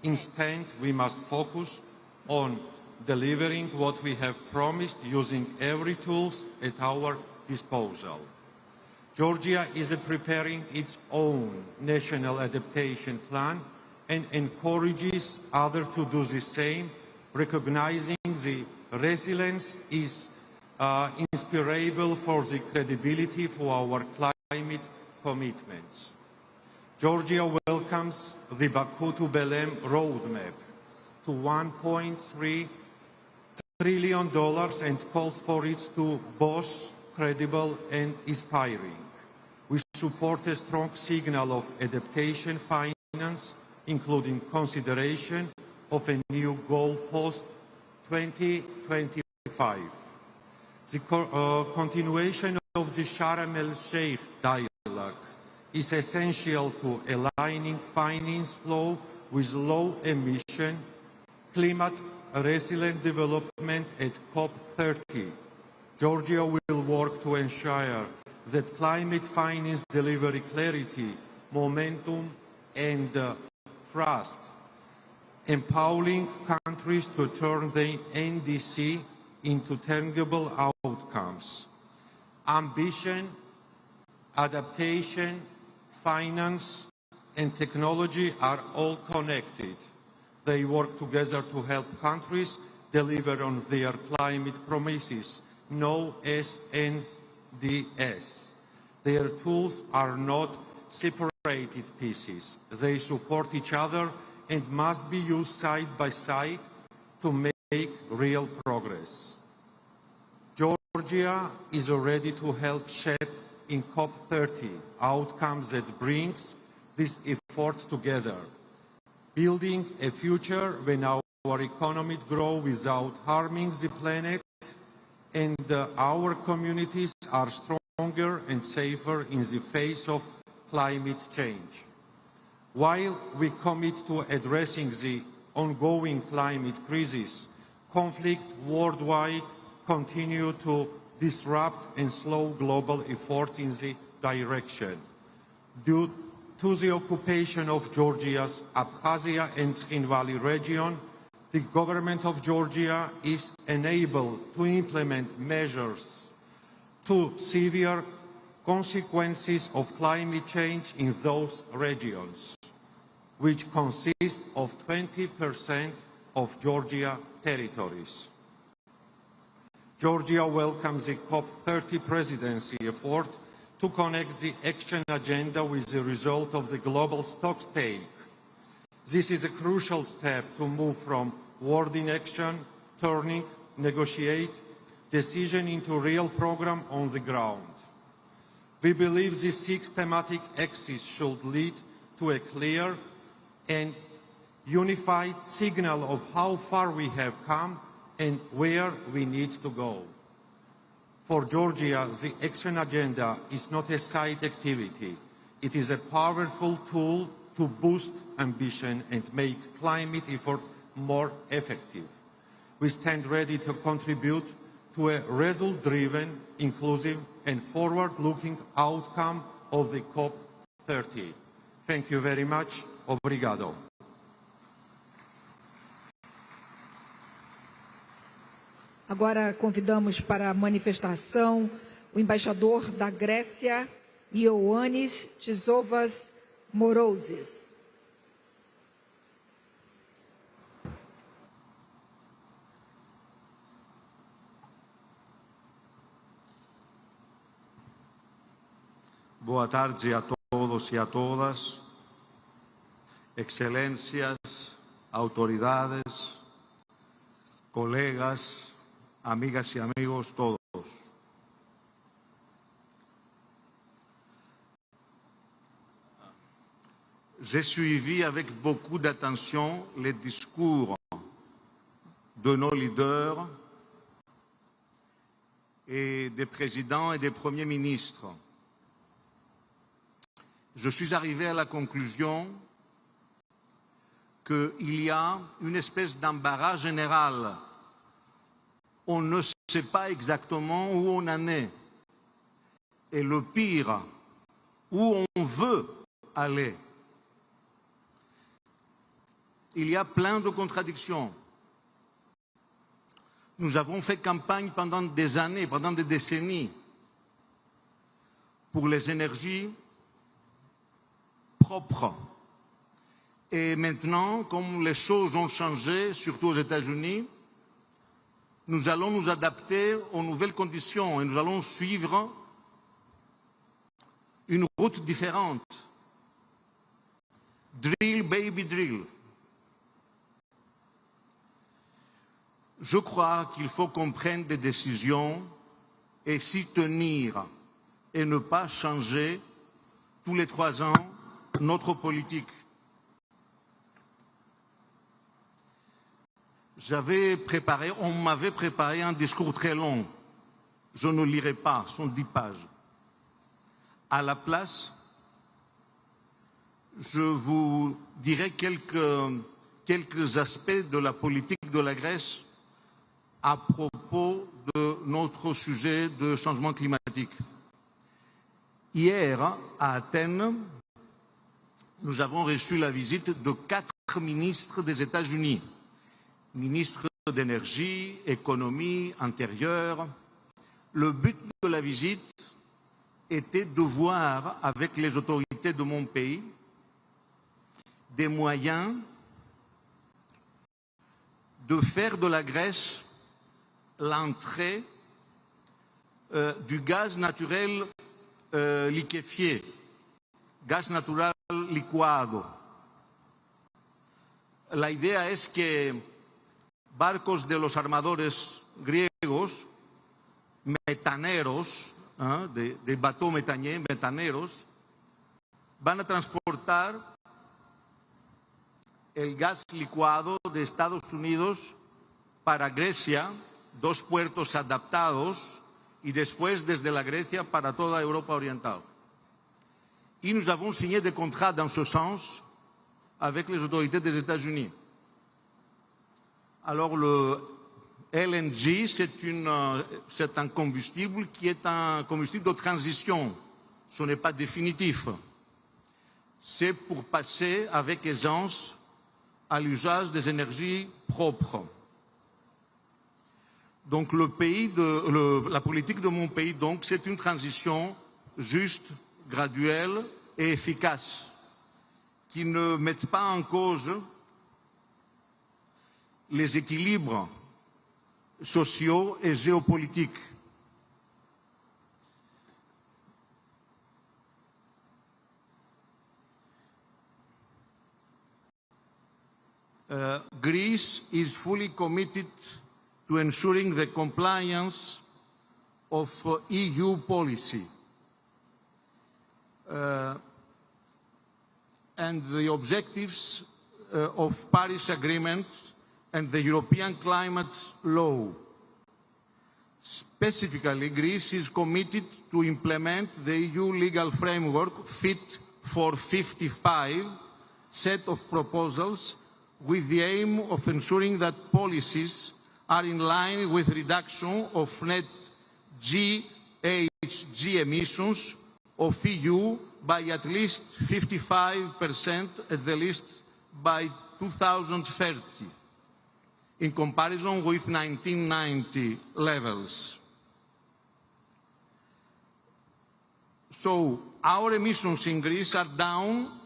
Instead, we must focus on delivering what we have promised using every tool at our disposal. Georgia is preparing its own national adaptation plan and encourages others to do the same, recognizing the resilience is inspirable for the credibility for our climate commitments. Georgia welcomes the Baku to Belém roadmap to $1.3 trillion and calls for it to both credible and inspiring. We support a strong signal of adaptation finance, including consideration of a new goal post 2025. The continuation of the Sharm el-Sheikh dialogue is essential to aligning finance flow with low-emission, climate-resilient development at COP30. Georgia will work to ensure that climate finance delivery clarity, momentum, and trust, empowering countries to turn the NDC into tangible outcomes. Ambition, adaptation, finance, and technology are all connected. They work together to help countries deliver on their climate promises, known as NDS. Their tools are not separated pieces. They support each other and must be used side by side to make real progress. Georgia is ready to help shape in COP30 outcomes that brings this effort together, building a future when our economy grows without harming the planet and our communities are stronger and safer in the face of climate change. While we commit to addressing the ongoing climate crisis, conflict worldwide continue to disrupt and slow global efforts in the direction. Due to the occupation of Georgia's Abkhazia and Skhin Valley region, the government of Georgia is unable to implement measures to severe consequences of climate change in those regions, which consist of 20% of Georgia territories. Georgia welcomes the COP30 presidency effort to connect the action agenda with the result of the global stocktake. This is a crucial step to move from word in action, turning, negotiate, decision into real program on the ground. We believe these 6 thematic axes should lead to a clear and unified signal of how far we have come and where we need to go. For Georgia, the action agenda is not a side activity. It is a powerful tool to boost ambition and make climate effort more effective. We stand ready to contribute to a result-driven, inclusive, and forward-looking outcome of the COP30. Thank you very much. Obrigado. Agora convidamos para a manifestação o embaixador da Grécia, Ioannis Tisovas Morousis. Boa tarde a todos e a todas, excelências, autoridades, colegas, amigas et amigos todos. J'ai suivi avec beaucoup d'attention les discours de nos leaders et des présidents et des premiers ministres. Je suis arrivé à la conclusion qu'il y a une espèce d'embarras général. On ne sait pas exactement où on en est. Et le pire, où on veut aller. Il y a plein de contradictions. Nous avons fait campagne pendant des années, pendant des décennies, pour les énergies propres. Et maintenant, comme les choses ont changé, surtout aux États-Unis, nous allons nous adapter aux nouvelles conditions et nous allons suivre une route différente. Drill, baby, drill. Je crois qu'il faut qu'on prenne des décisions et s'y tenir et ne pas changer tous les 3 ans notre politique. On m'avait préparé un discours très long Je ne lirai pas, sont 10 pages. À la place, je vous dirai quelques aspects de la politique de la Grèce à propos de notre sujet de changement climatique. Hier, à Athènes, nous avons reçu la visite de 4 ministres des États-Unis, ministres d'énergie, économie, intérieur. Le but de la visite était de voir avec les autorités de mon pays des moyens de faire de la Grèce l'entrée du gaz naturel liquéfié, gas natural licuado. La idea es que barcos de los armadores griegos, metaneros, de bateaux metaneros, van a transportar el gas licuado de Estados Unidos para Grecia, 2 puertos adaptados, y después desde la Grecia para toda Europa orientale. Et nous avons signé des contrats dans ce sens avec les autorités des États-Unis. Alors le LNG, c'est un combustible qui est un combustible de transition. Ce n'est pas définitif. C'est pour passer avec aisance à l'usage des énergies propres. Donc la politique de mon pays, c'est une transition juste, graduelle et efficace, qui ne met pas en cause les équilibres sociaux et géopolitiques. Greece is fully committed to ensuring the compliance of EU policy and the objectives of Paris Agreement and the European Climate Law. Specifically, Greece is committed to implement the EU legal framework Fit for 55 set of proposals with the aim of ensuring that policies are in line with reduction of net GHG emissions of EU by at least 55% at the least by 2030, in comparison with 1990 levels. So our emissions in Greece are down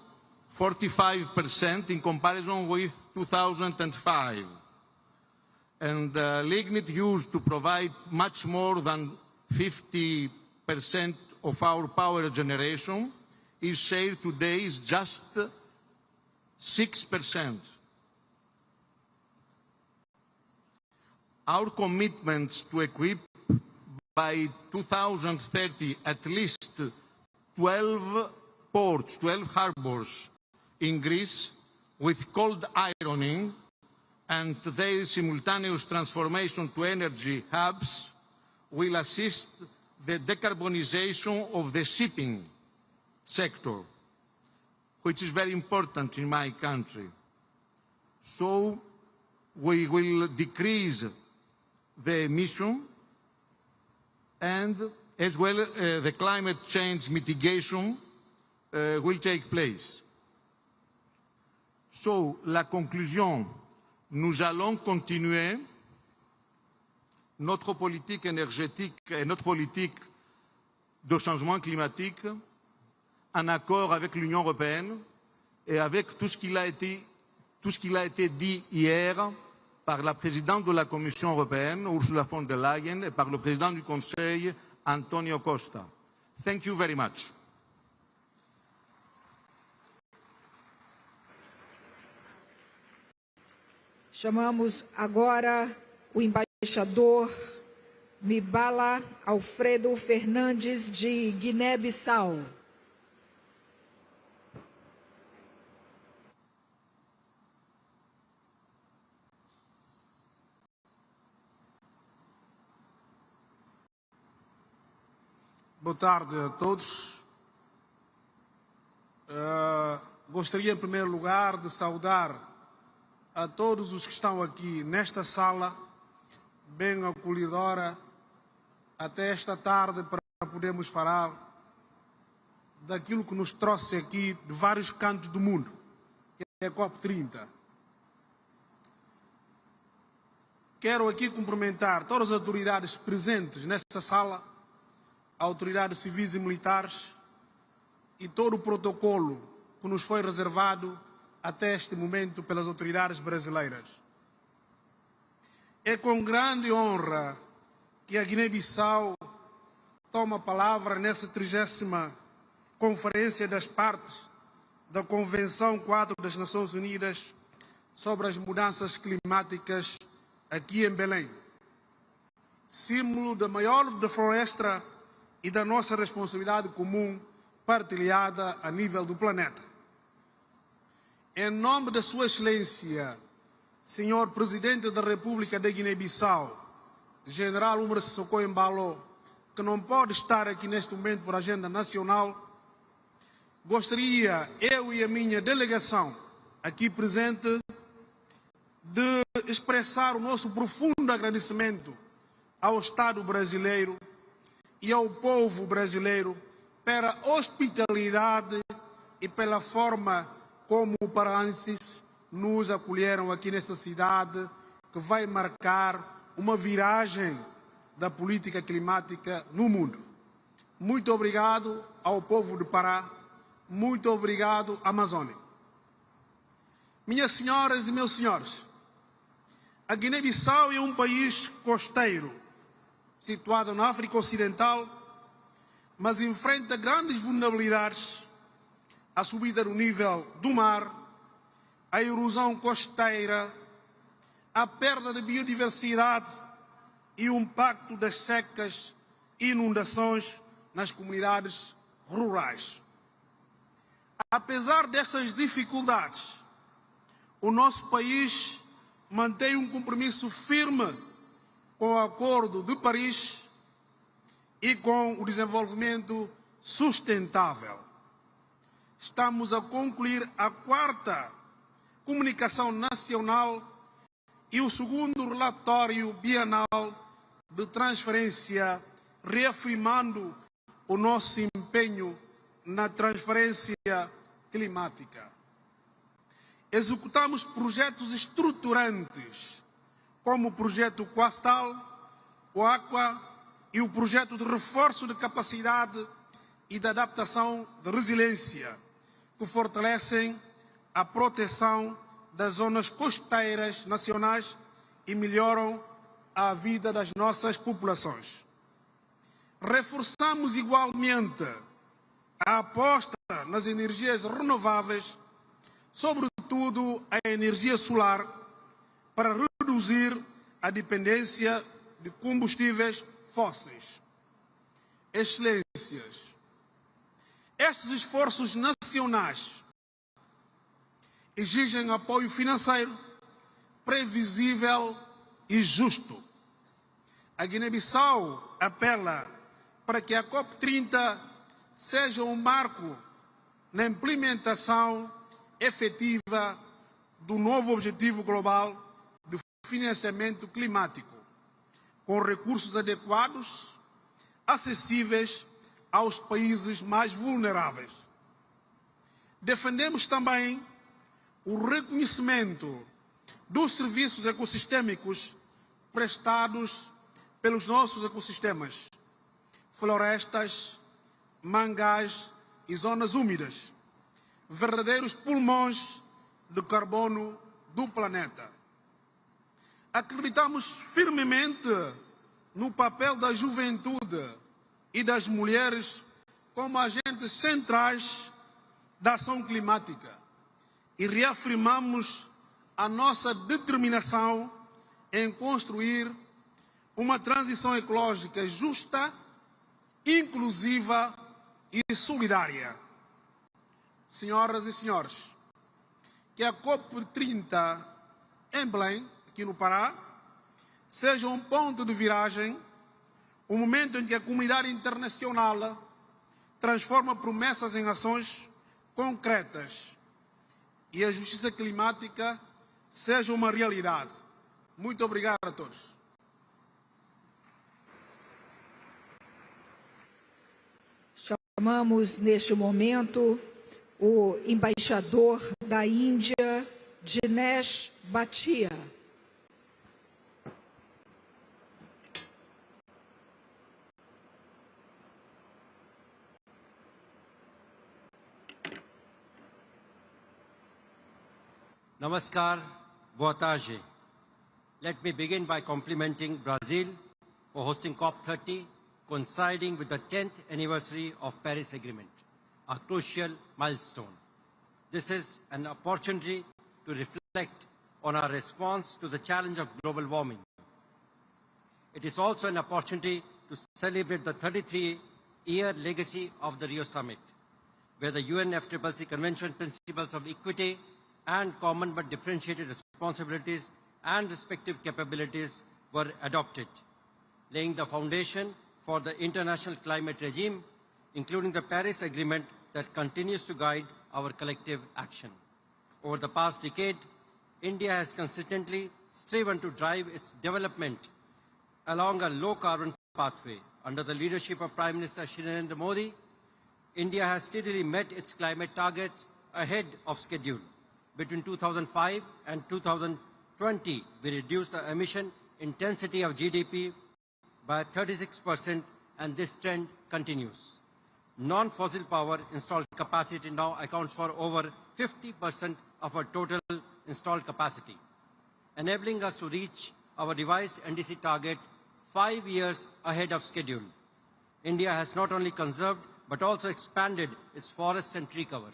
45% in comparison with 2005. And lignite used to provide much more than 50% of our power generation is share today is just 6%. Our commitments to equip by 2030 at least 12 ports, 12 harbors in Greece with cold ironing and their simultaneous transformation to energy hubs will assist the decarbonization of the shipping sector, which is very important in my country. So we will decrease the emission and as well the climate change mitigation will take place. So, la conclusion, nous allons continuer notre politique énergétique et notre politique de changement climatique en accord avec l'Union européenne et avec tout ce qui a été dit hier par la présidente de la Commission européenne, Ursula von der Leyen, et par le président du Conseil, Antonio Costa. Thank you very much. Chamamos agora o embaixador Mibala Alfredo Fernandes, de Guiné-Bissau. Boa tarde a todos. Gostaria, em primeiro lugar, de saudar a todos os que estão aqui nesta sala, bem acolhedora, até esta tarde, para podermos falar daquilo que nos trouxe aqui de vários cantos do mundo, que é a COP30. Quero aqui cumprimentar todas as autoridades presentes nesta sala, autoridades civis e militares, e todo o protocolo que nos foi reservado até este momento pelas autoridades brasileiras. É com grande honra que a Guiné-Bissau toma a palavra nessa 30ª Conferência das Partes da Convenção Quadro das Nações Unidas sobre as Mudanças Climáticas aqui em Belém, símbolo da maior floresta e da nossa responsabilidade comum partilhada a nível do planeta. Em nome da Sua Excelência, Senhor Presidente da República da Guiné-Bissau, General Umar Sissoko Embalo, que não pode estar aqui neste momento por agenda nacional, gostaria, eu e a minha delegação aqui presente, de expressar o nosso profundo agradecimento ao Estado brasileiro e ao povo brasileiro pela hospitalidade e pela forma como os paraenses nos acolheram aqui nesta cidade, que vai marcar uma viragem da política climática no mundo. Muito obrigado ao povo de Pará, muito obrigado, Amazônia. Minhas senhoras e meus senhores, a Guiné-Bissau é um país costeiro, situado na África Ocidental, mas enfrenta grandes vulnerabilidades: a subida do nível do mar, a erosão costeira, a perda de biodiversidade e o impacto das secas e inundações nas comunidades rurais. Apesar dessas dificuldades, o nosso país mantém um compromisso firme com o Acordo de Paris e com o desenvolvimento sustentável. Estamos a concluir a 4ª Comunicação Nacional e o 2º Relatório Bienal de Transferência, reafirmando o nosso empenho na transferência climática. Executamos projetos estruturantes, como o projeto Coastal, o Aqua e o projeto de reforço de capacidade e de adaptação de resiliência, que fortalecem a proteção das zonas costeiras nacionais e melhoram a vida das nossas populações. Reforçamos igualmente a aposta nas energias renováveis, sobretudo a energia solar, para reduzir a dependência de combustíveis fósseis. Excelências, estes esforços nacionais exigem apoio financeiro, previsível e justo. A Guiné-Bissau apela para que a COP30 seja um marco na implementação efetiva do novo Objetivo Global de Financiamento Climático, com recursos adequados, acessíveis aos países mais vulneráveis. Defendemos também o reconhecimento dos serviços ecossistêmicos prestados pelos nossos ecossistemas, florestas, mangás e zonas úmidas, verdadeiros pulmões de carbono do planeta. Acreditamos firmemente no papel da juventude e das mulheres como agentes centrais da ação climática e reafirmamos a nossa determinação em construir uma transição ecológica justa, inclusiva e solidária. Senhoras e senhores, que a COP30 em Belém, aqui no Pará, seja um ponto de viragem, um momento em que a comunidade internacional transforma promessas em ações concretas e a justiça climática seja uma realidade. Muito obrigado a todos. Chamamos neste momento o embaixador da Índia, Dinesh Bhatia. Namaskar, boa tarde. Let me begin by complimenting Brazil for hosting COP30, coinciding with the 10th anniversary of Paris Agreement, a crucial milestone. This is an opportunity to reflect on our response to the challenge of global warming. It is also an opportunity to celebrate the 33-year legacy of the Rio Summit, where the UNFCCC Convention Principles of Equity and Common but Differentiated Responsibilities and Respective Capabilities were adopted, laying the foundation for the international climate regime, including the Paris Agreement that continues to guide our collective action. Over the past decade, India has consistently striven to drive its development along a low-carbon pathway. Under the leadership of Prime Minister Shri Narendra Modi, India has steadily met its climate targets ahead of schedule. Between 2005 and 2020, we reduced the emission intensity of GDP by 36%, and this trend continues. Non-fossil power installed capacity now accounts for over 50% of our total installed capacity, enabling us to reach our revised NDC target 5 years ahead of schedule. India has not only conserved but also expanded its forests and tree cover,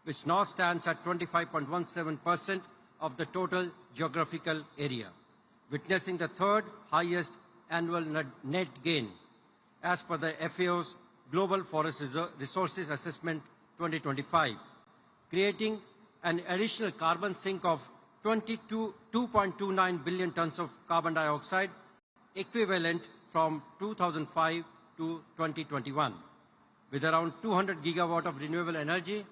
which now stands at 25.17% of the total geographical area, witnessing the third highest annual net gain, as per the FAO's Global Forest Resources Assessment 2025, creating an additional carbon sink of 2.29 billion tons of carbon dioxide, equivalent from 2005 to 2021. With around 200 gigawatt of renewable energy,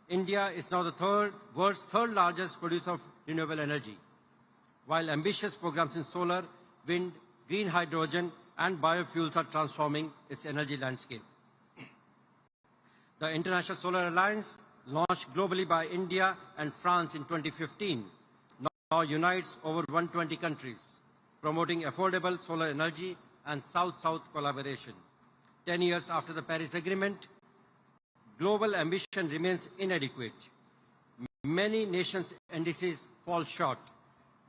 India is now the world's third largest producer of renewable energy, while ambitious programs in solar, wind, green hydrogen, and biofuels are transforming its energy landscape. The International Solar Alliance, launched globally by India and France in 2015, now unites over 120 countries, promoting affordable solar energy and South-South collaboration. 10 years after the Paris Agreement, global ambition remains inadequate. Many nations' NDCs fall short,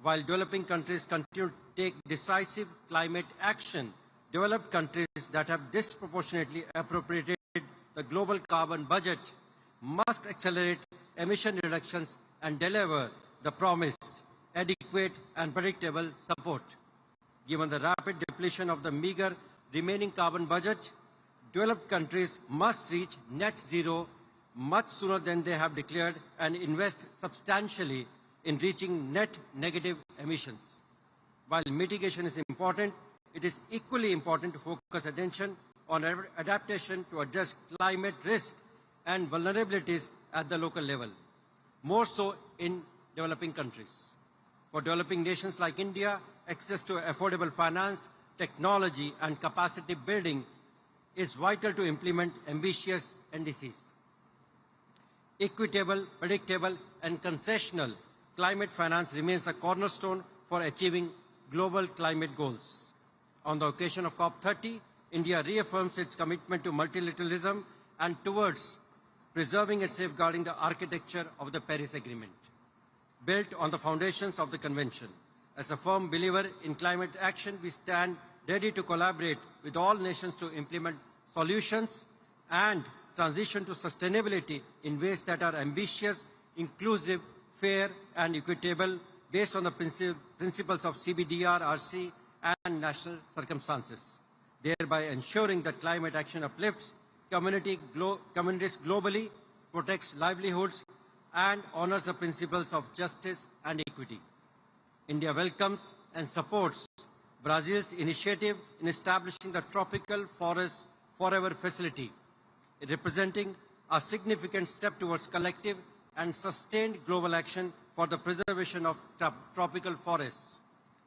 while developing countries continue to take decisive climate action. Developed countries that have disproportionately appropriated the global carbon budget must accelerate emission reductions and deliver the promised adequate and predictable support. Given the rapid depletion of the meager remaining carbon budget, developed countries must reach net zero much sooner than they have declared and invest substantially in reaching net negative emissions. While mitigation is important, it is equally important to focus attention on adaptation to address climate risk and vulnerabilities at the local level, more so in developing countries. For developing nations like India, access to affordable finance, technology, and capacity building is vital to implement ambitious NDCs. Equitable, predictable, and concessional climate finance remains the cornerstone for achieving global climate goals. On the occasion of COP30, India reaffirms its commitment to multilateralism and towards preserving and safeguarding the architecture of the Paris Agreement, built on the foundations of the Convention. As a firm believer in climate action, we stand ready to collaborate with all nations to implement solutions and transition to sustainability in ways that are ambitious, inclusive, fair, and equitable, based on the principles of CBDR, RC, and national circumstances, thereby ensuring that climate action uplifts communities globally, protects livelihoods, and honors the principles of justice and equity. India welcomes and supports Brazil's initiative in establishing the Tropical Forest Forever facility, representing a significant step towards collective and sustained global action for the preservation of tropical forests.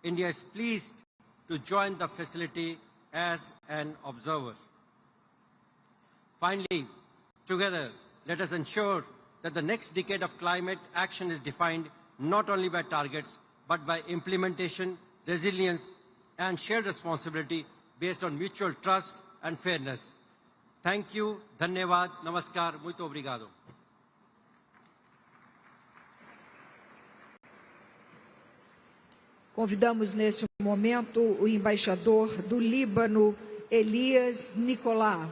India is pleased to join the facility as an observer. Finally, together, let us ensure that the next decade of climate action is defined not only by targets, but by implementation, resilience, and shared responsibility based on mutual trust and fairness. Thank you, dhanyavad, namaskar, muito obrigado. Convidamos neste momento o embaixador do Líbano, Elias Nicolá.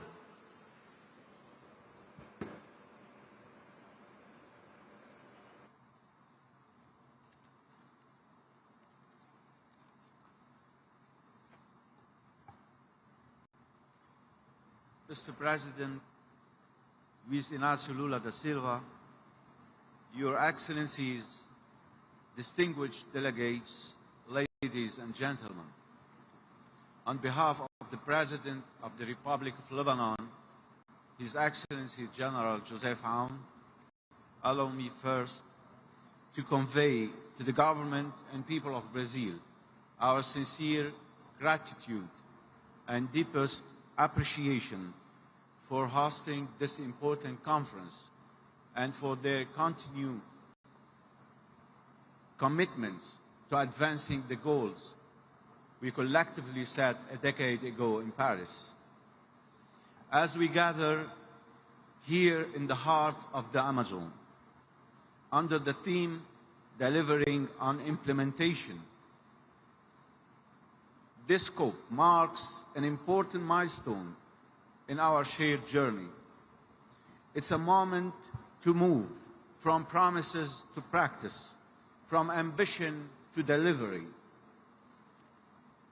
Mr. President, Luiz Inácio Lula da Silva, Your Excellencies, distinguished delegates, ladies and gentlemen, on behalf of the President of the Republic of Lebanon, His Excellency General Joseph Aoun, allow me first to convey to the government and people of Brazil our sincere gratitude and deepest appreciation for hosting this important conference and for their continued commitment to advancing the goals we collectively set a decade ago in Paris. As we gather here in the heart of the Amazon, under the theme Delivering on Implementation, this COP marks an important milestone in our shared journey. It's a moment to move from promises to practice, from ambition to delivery.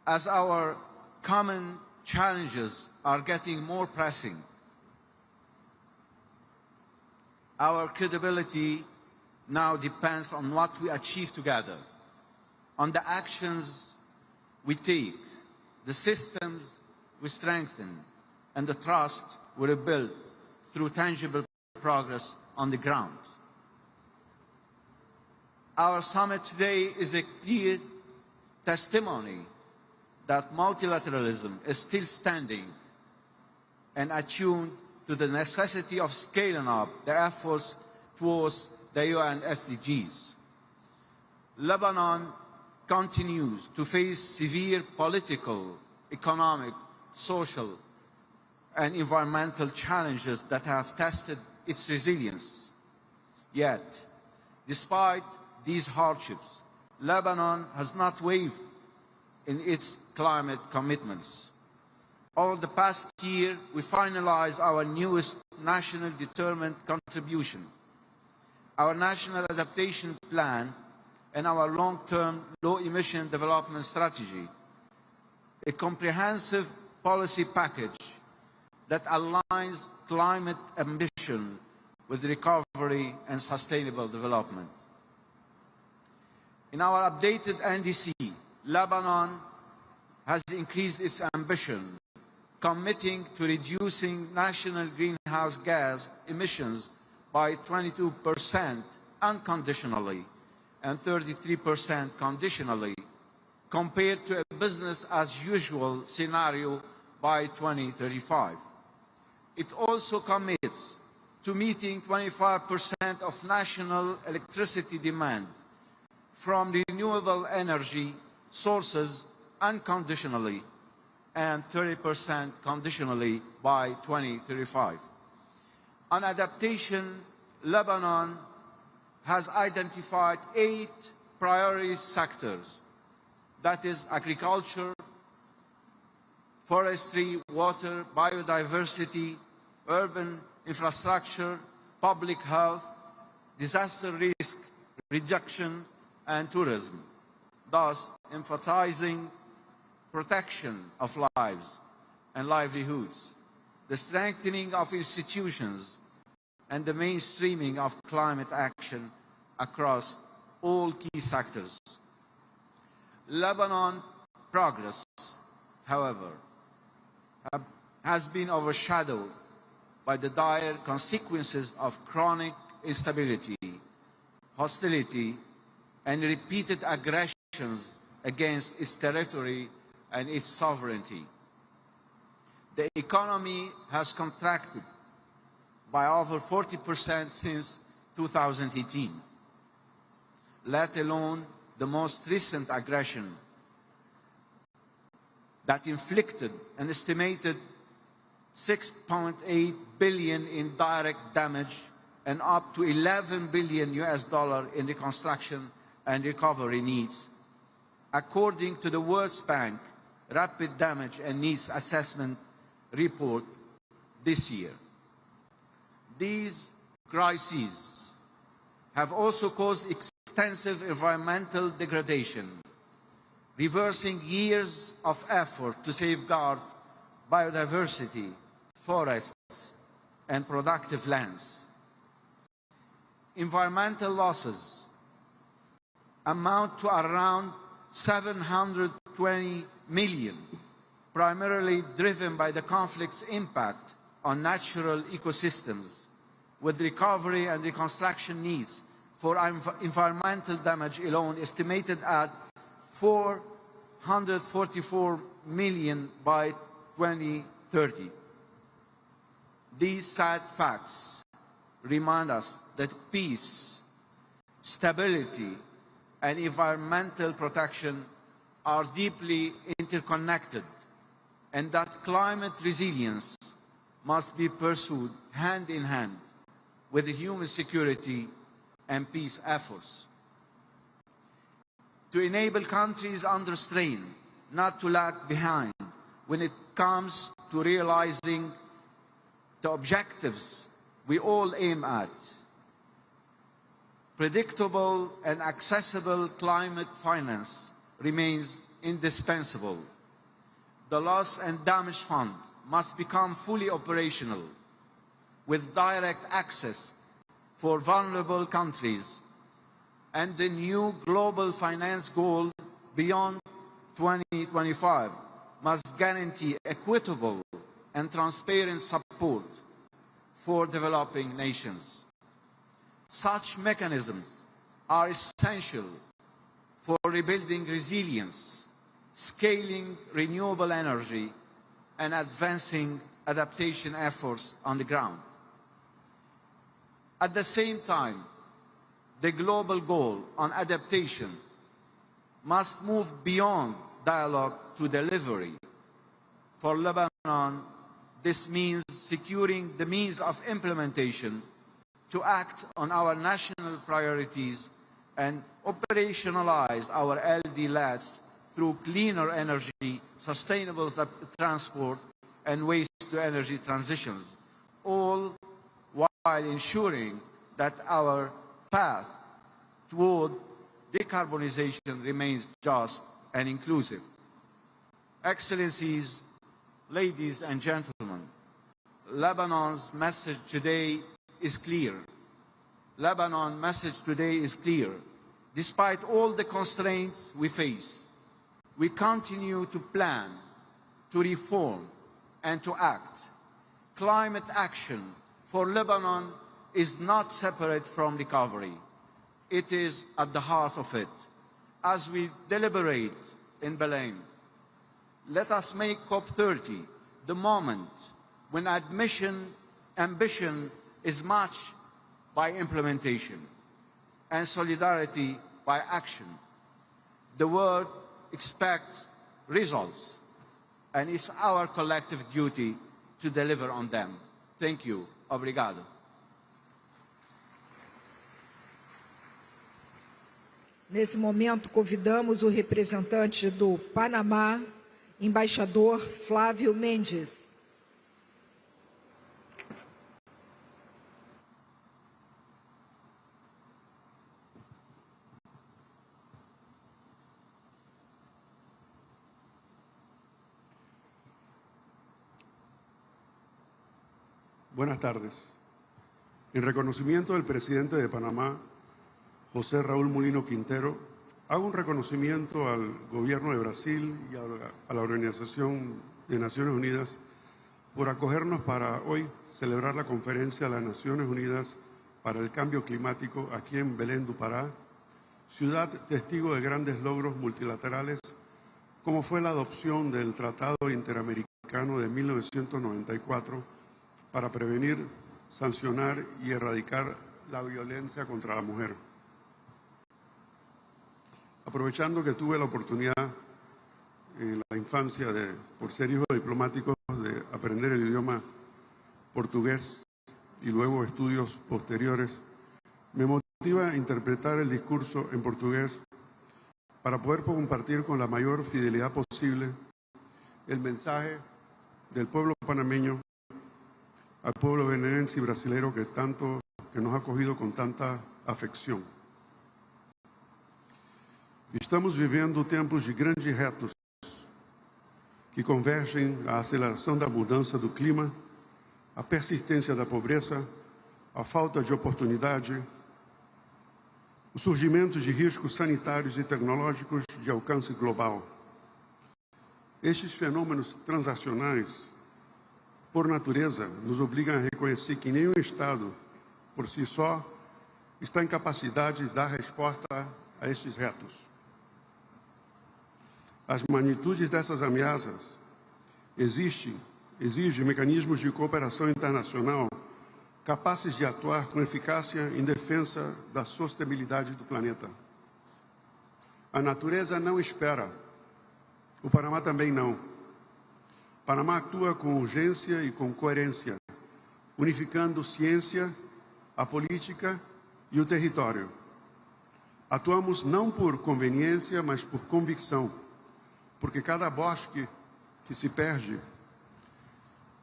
As our common challenges are getting more pressing, our credibility now depends on what we achieve together, on the actions we take, the systems we strengthen, and the trust we rebuild through tangible progress on the ground. Our summit today is a clear testimony that multilateralism is still standing and attuned to the necessity of scaling up the efforts towards the UN SDGs. Lebanon continues to face severe political, economic, social, and environmental challenges that have tested its resilience. Yet, despite these hardships, Lebanon has not wavered in its climate commitments. Over the past year, we finalized our newest national determined contribution, our National Adaptation Plan, and our long-term low-emission development strategy, a comprehensive policy package that aligns climate ambition with recovery and sustainable development. In our updated NDC, Lebanon has increased its ambition, committing to reducing national greenhouse gas emissions by 22% unconditionally and 33% conditionally, compared to a business-as-usual scenario by 2035. It also commits to meeting 25% of national electricity demand from renewable energy sources unconditionally and 30% conditionally by 2035. On adaptation, Lebanon has identified 8 priority sectors, that is agriculture, forestry, water, biodiversity, urban infrastructure, public health, disaster risk reduction, and tourism, thus emphasizing protection of lives and livelihoods, the strengthening of institutions, and the mainstreaming of climate action across all key sectors. Lebanon progress, however, has been overshadowed by the dire consequences of chronic instability, hostility, and repeated aggressions against its territory and its sovereignty. The economy has contracted by over 40% since 2018, let alone the most recent aggression that inflicted an estimated $6.8 billion in direct damage and up to $11 billion in reconstruction and recovery needs, according to the World Bank Rapid Damage and Needs Assessment report this year. These crises have also caused extensive environmental degradation, reversing years of effort to safeguard biodiversity, forests, and productive lands. Environmental losses amount to around 720 million, primarily driven by the conflict's impact on natural ecosystems, with recovery and reconstruction needs for environmental damage alone estimated at 444 million by 2030. These sad facts remind us that peace, stability, and environmental protection are deeply interconnected, and that climate resilience must be pursued hand in hand with human security and peace efforts. To enable countries under strain not to lag behind when it comes to realizing the objectives we all aim at, predictable and accessible climate finance remains indispensable. The Loss and Damage Fund must become fully operational, with direct access for vulnerable countries, and the new global finance goal beyond 2025 must guarantee equitable and transparent support for developing nations. Such mechanisms are essential for rebuilding resilience, scaling renewable energy, and advancing adaptation efforts on the ground. At the same time, the global goal on adaptation must move beyond dialogue to delivery. For Lebanon, this means securing the means of implementation to act on our national priorities and operationalize our LD-LATs through cleaner energy, sustainable transport, and waste-to-energy transitions, all while ensuring that our path toward decarbonization remains just and inclusive. Excellencies, ladies and gentlemen, Lebanon's message today is clear. Lebanon's message today is clear. Despite all the constraints we face, we continue to plan, to reform, and to act. Climate action for Lebanon is not separate from recovery. It is at the heart of it. As we deliberate in Belém, let us make COP30 the moment when ambition is matched by implementation and solidarity by action. The world expects results, and it's our collective duty to deliver on them. Thank you. Obrigado. Nesse momento, convidamos o representante do Panamá, embaixador Flávio Mendes. Buenas tardes. En reconocimiento del presidente de Panamá, José Raúl Mulino Quintero, Hago un reconocimiento al Gobierno de Brasil y a la Organización de Naciones Unidas por acogernos para hoy celebrar la Conferencia de las Naciones Unidas para el Cambio Climático aquí en Belém do Pará, ciudad testigo de grandes logros multilaterales, como fue la adopción del Tratado Interamericano de 1994 para prevenir, sancionar y erradicar la violencia contra la mujer. Aprovechando que tuve la oportunidad en la infancia, por ser hijo de diplomáticos, de aprender el idioma portugués y luego estudios posteriores, me motiva a interpretar el discurso en portugués para poder compartir con la mayor fidelidad posible el mensaje del pueblo panameño al pueblo belenense y brasilero que nos ha acogido con tanta afección. Estamos vivendo tempos de grandes retos que convergem à aceleração da mudança do clima, à persistência da pobreza, à falta de oportunidade, o surgimento de riscos sanitários e tecnológicos de alcance global. Estes fenômenos transacionais, por natureza, nos obrigam a reconhecer que nenhum Estado, por si só, está em capacidade de dar resposta a estes retos. As magnitudes dessas ameaças exigem mecanismos de cooperação internacional capazes de atuar com eficácia em defesa da sustentabilidade do planeta. A natureza não espera. O Panamá também não. O Panamá atua com urgência e com coerência, unificando ciência, a política e o território. Atuamos não por conveniência, mas por convicção, porque cada bosque que se perde,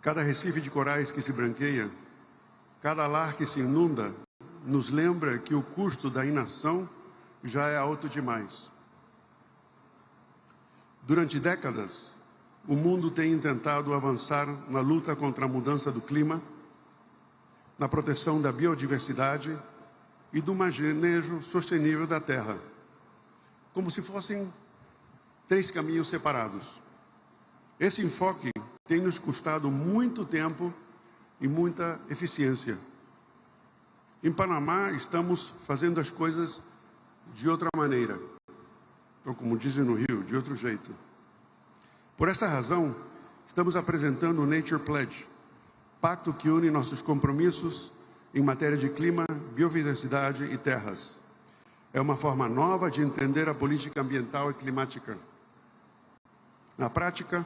cada recife de corais que se branqueia, cada lar que se inunda, nos lembra que o custo da inação já é alto demais. Durante décadas, o mundo tem tentado avançar na luta contra a mudança do clima, na proteção da biodiversidade e do manejo sustentável da terra, como se fossem três caminhos separados. Esse enfoque tem nos custado muito tempo e muita eficiência. Em Panamá, estamos fazendo as coisas de outra maneira, ou como dizem no Rio, de outro jeito. Por essa razão, estamos apresentando o Nature Pledge, pacto que une nossos compromissos em matéria de clima, biodiversidade e terras. É uma forma nova de entender a política ambiental e climática. Na prática,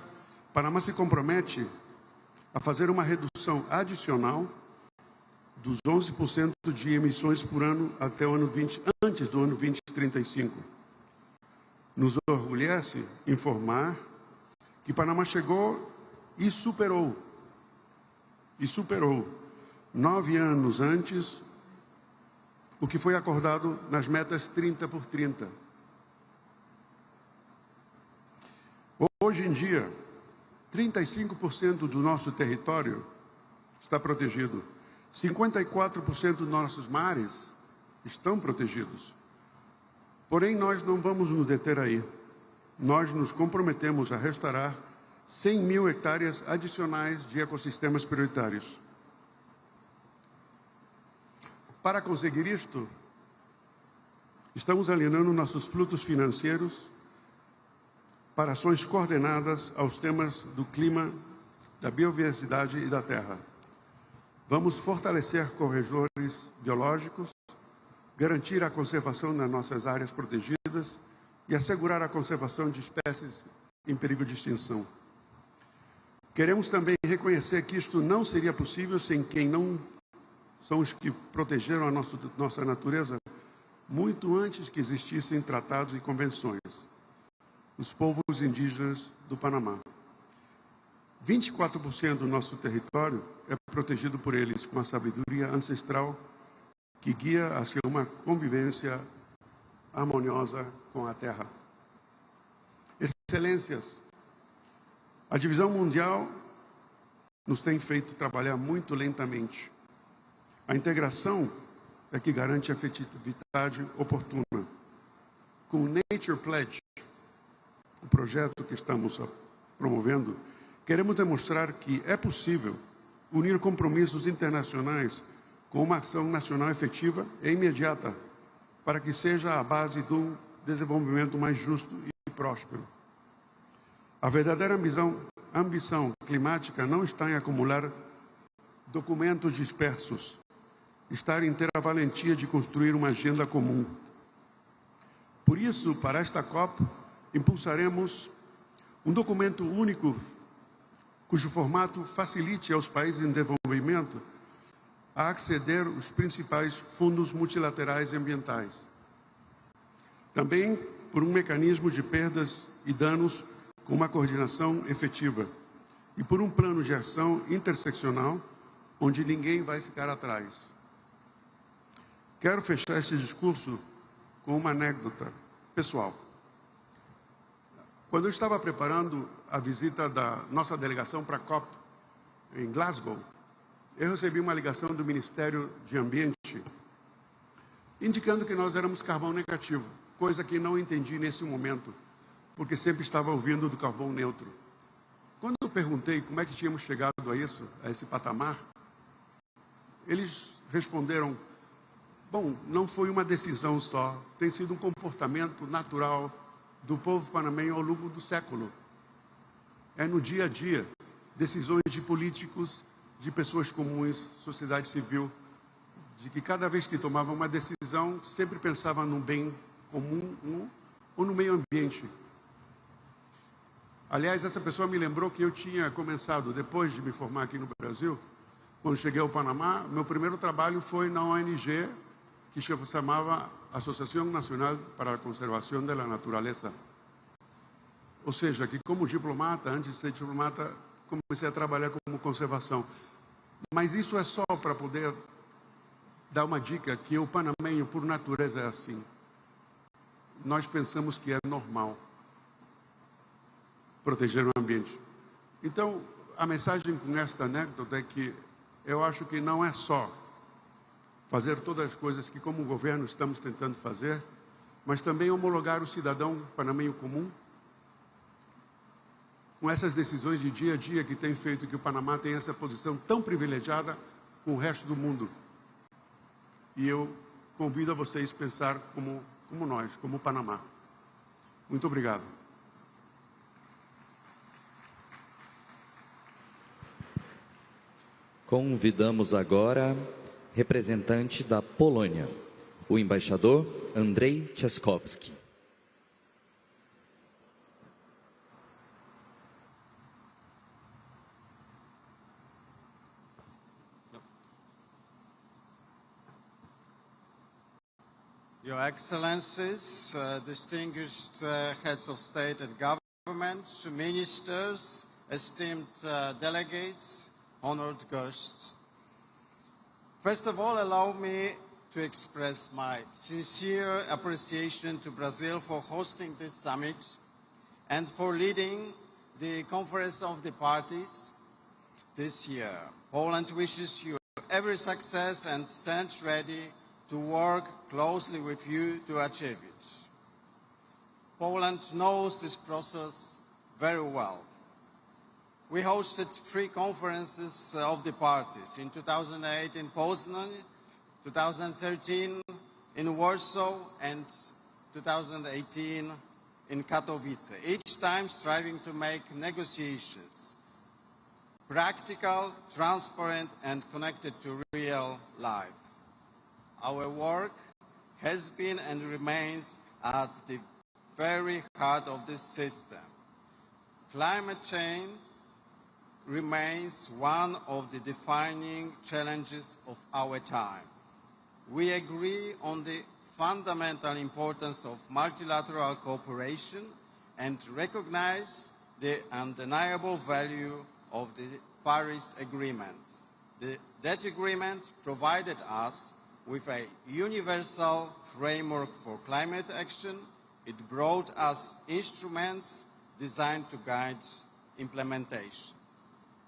Panamá se compromete a fazer uma redução adicional dos 11% de emissões por ano até o ano antes do ano 2035. Nos orgulhece informar que Panamá chegou e superou 9 anos antes o que foi acordado nas metas 30 por 30. Hoje em dia, 35% do nosso território está protegido. 54% dos nossos mares estão protegidos. Porém, nós não vamos nos deter aí. Nós nos comprometemos a restaurar 100 mil hectares adicionais de ecossistemas prioritários. Para conseguir isto, estamos alinhando nossos fluxos financeiros para ações coordenadas aos temas do clima, da biodiversidade e da terra. Vamos fortalecer corredores biológicos, garantir a conservação das nossas áreas protegidas e assegurar a conservação de espécies em perigo de extinção. Queremos também reconhecer que isto não seria possível sem quem não são os que protegeram a nossa natureza muito antes que existissem tratados e convenções. Os povos indígenas do Panamá. 24% do nosso território é protegido por eles, com a sabedoria ancestral que guia hacia uma convivência harmoniosa com a terra. Excelências, a divisão mundial nos tem feito trabalhar muito lentamente. A integração é que garante a efetividade oportuna. Com o Nature Pledge, o projeto que estamos promovendo, queremos demonstrar que é possível unir compromissos internacionais com uma ação nacional efetiva e imediata para que seja a base de um desenvolvimento mais justo e próspero. A verdadeira ambição climática não está em acumular documentos dispersos, está em ter a valentia de construir uma agenda comum. Por isso, para esta COP, impulsaremos um documento único, cujo formato facilite aos países em desenvolvimento a acceder aos principais fundos multilaterais ambientais. Também por um mecanismo de perdas e danos com uma coordenação efetiva e por um plano de ação interseccional onde ninguém vai ficar atrás. Quero fechar este discurso com uma anedota pessoal. Quando eu estava preparando a visita da nossa delegação para a COP em Glasgow, eu recebi uma ligação do Ministério de Ambiente indicando que nós éramos carbono negativo, coisa que não entendi nesse momento, porque sempre estava ouvindo do carbono neutro. Quando eu perguntei como é que tínhamos chegado a isso, a esse patamar, eles responderam: bom, não foi uma decisão só, tem sido um comportamento natural do povo panamenho ao longo do século. É no dia a dia, decisões de políticos, de pessoas comuns, sociedade civil, de que cada vez que tomava uma decisão, sempre pensava no bem comum ou no meio ambiente. Aliás, essa pessoa me lembrou que eu tinha começado, depois de me formar aqui no Brasil, quando cheguei ao Panamá, meu primeiro trabalho foi na ONG, que se chamava Associação Nacional para a Conservação da Natureza. Ou seja, que como diplomata, antes de ser diplomata, comecei a trabalhar como conservação. Mas isso é só para poder dar uma dica que o panamenho, por natureza, é assim. Nós pensamos que é normal proteger o ambiente. Então, a mensagem com esta anedota é que eu acho que não é só fazer todas as coisas que, como governo, estamos tentando fazer, mas também homologar o cidadão panamenho comum com essas decisões de dia a dia que tem feito que o Panamá tenha essa posição tão privilegiada com o resto do mundo. E eu convido a vocês a pensar como nós, como o Panamá. Muito obrigado. Convidamos agora representante da Polônia, o embaixador Andrzej Trzaskowski. Your Excellencies, distinguished heads of state and government, ministers, esteemed delegates, honored guests. First of all, allow me to express my sincere appreciation to Brazil for hosting this summit and for leading the Conference of the Parties this year. Poland wishes you every success and stands ready to work closely with you to achieve it. Poland knows this process very well. We hosted 3 conferences of the parties, in 2008 in Poznan, 2013 in Warsaw, and 2018 in Katowice, each time striving to make negotiations practical, transparent, and connected to real life. Our work has been and remains at the very heart of this system. Climate change remains one of the defining challenges of our time. We agree on the fundamental importance of multilateral cooperation and recognize the undeniable value of the Paris Agreement. That agreement provided us with a universal framework for climate action. It brought us instruments designed to guide implementation.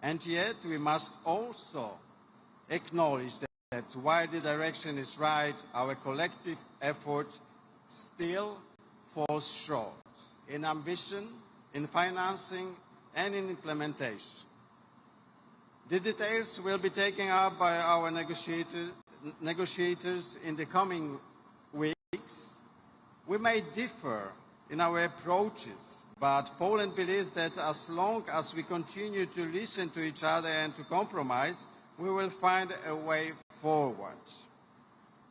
And yet we must also acknowledge that while the direction is right, our collective effort still falls short in ambition, in financing, and in implementation. The details will be taken up by our negotiators in the coming weeks. We may differ in our approaches, but Poland believes that as long as we continue to listen to each other and to compromise, we will find a way forward.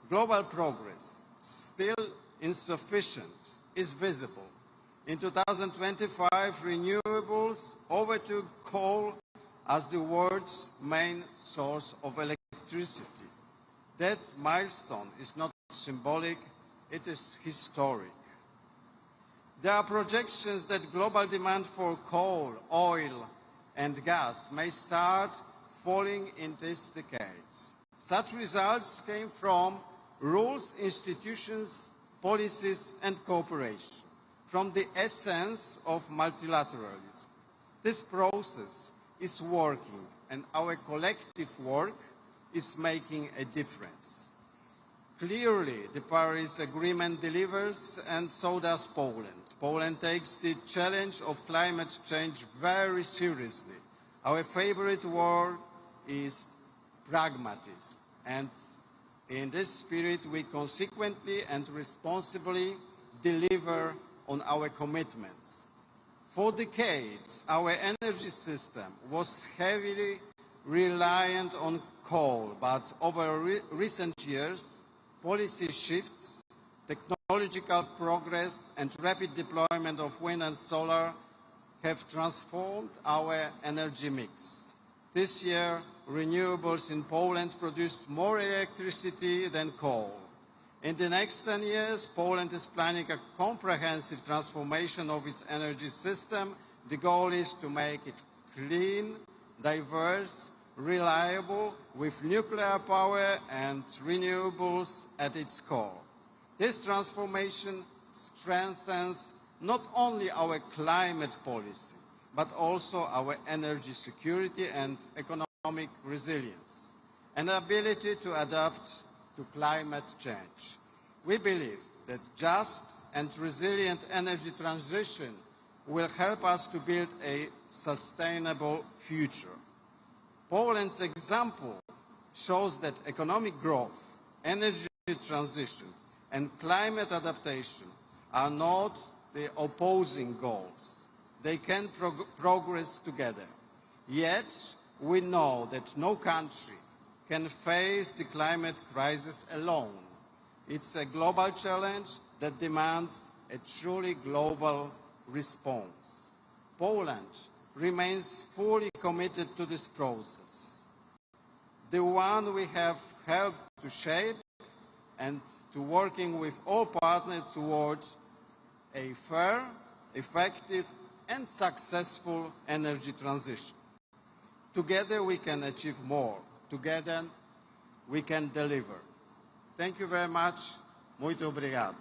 Global progress, still insufficient, is visible. In 2025, renewables overtook coal as the world's main source of electricity. That milestone is not symbolic, it is historic. There are projections that global demand for coal, oil, and gas may start falling in this decade. Such results came from rules, institutions, policies, and cooperation, from the essence of multilateralism. This process is working, and our collective work is making a difference. Clearly, the Paris Agreement delivers, and so does Poland. Poland takes the challenge of climate change very seriously. Our favorite word is pragmatism, and in this spirit, we consequently and responsibly deliver on our commitments. For decades, our energy system was heavily reliant on coal, but over recent years, policy shifts, technological progress, and rapid deployment of wind and solar have transformed our energy mix. This year, renewables in Poland produced more electricity than coal. In the next 10 years, Poland is planning a comprehensive transformation of its energy system. The goal is to make it clean, diverse, reliable, with nuclear power and renewables at its core. This transformation strengthens not only our climate policy, but also our energy security and economic resilience, and ability to adapt to climate change. We believe that just and resilient energy transition will help us to build a sustainable future. Poland's example shows that economic growth, energy transition, and climate adaptation are not the opposing goals. They can progress together. Yet, we know that no country can face the climate crisis alone. It's a global challenge that demands a truly global response. Poland remains fully committed to this process, the one we have helped to shape, and to working with all partners towards a fair, effective, and successful energy transition. Together we can achieve more. Together we can deliver. Thank you very much. Muito obrigado.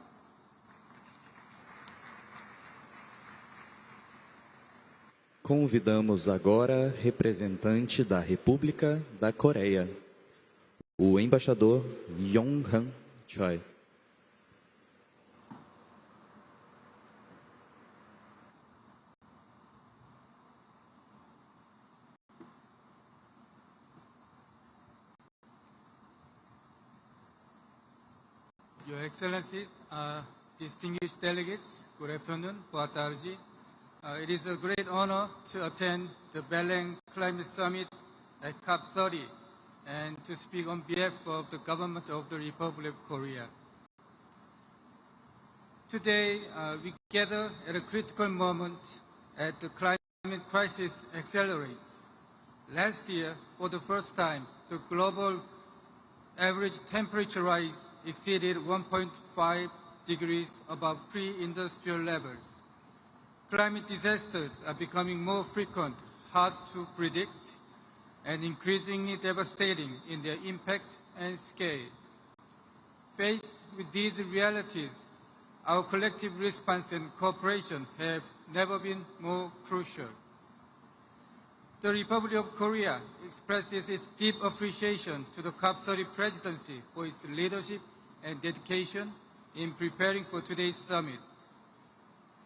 Convidamos agora representante da República da Coreia, o embaixador Yong-han Choi. Your Excellencies, distinguished delegates, good afternoon, boa tarde. It is a great honor to attend the Belém Climate Summit at COP30 and to speak on behalf of the government of the Republic of Korea. Today, we gather at a critical moment as the climate crisis accelerates. Last year, for the first time, the global average temperature rise exceeded 1.5 degrees above pre-industrial levels. Climate disasters are becoming more frequent, hard to predict, and increasingly devastating in their impact and scale. Faced with these realities, our collective response and cooperation have never been more crucial. The Republic of Korea expresses its deep appreciation to the COP30 presidency for its leadership and dedication in preparing for today's summit.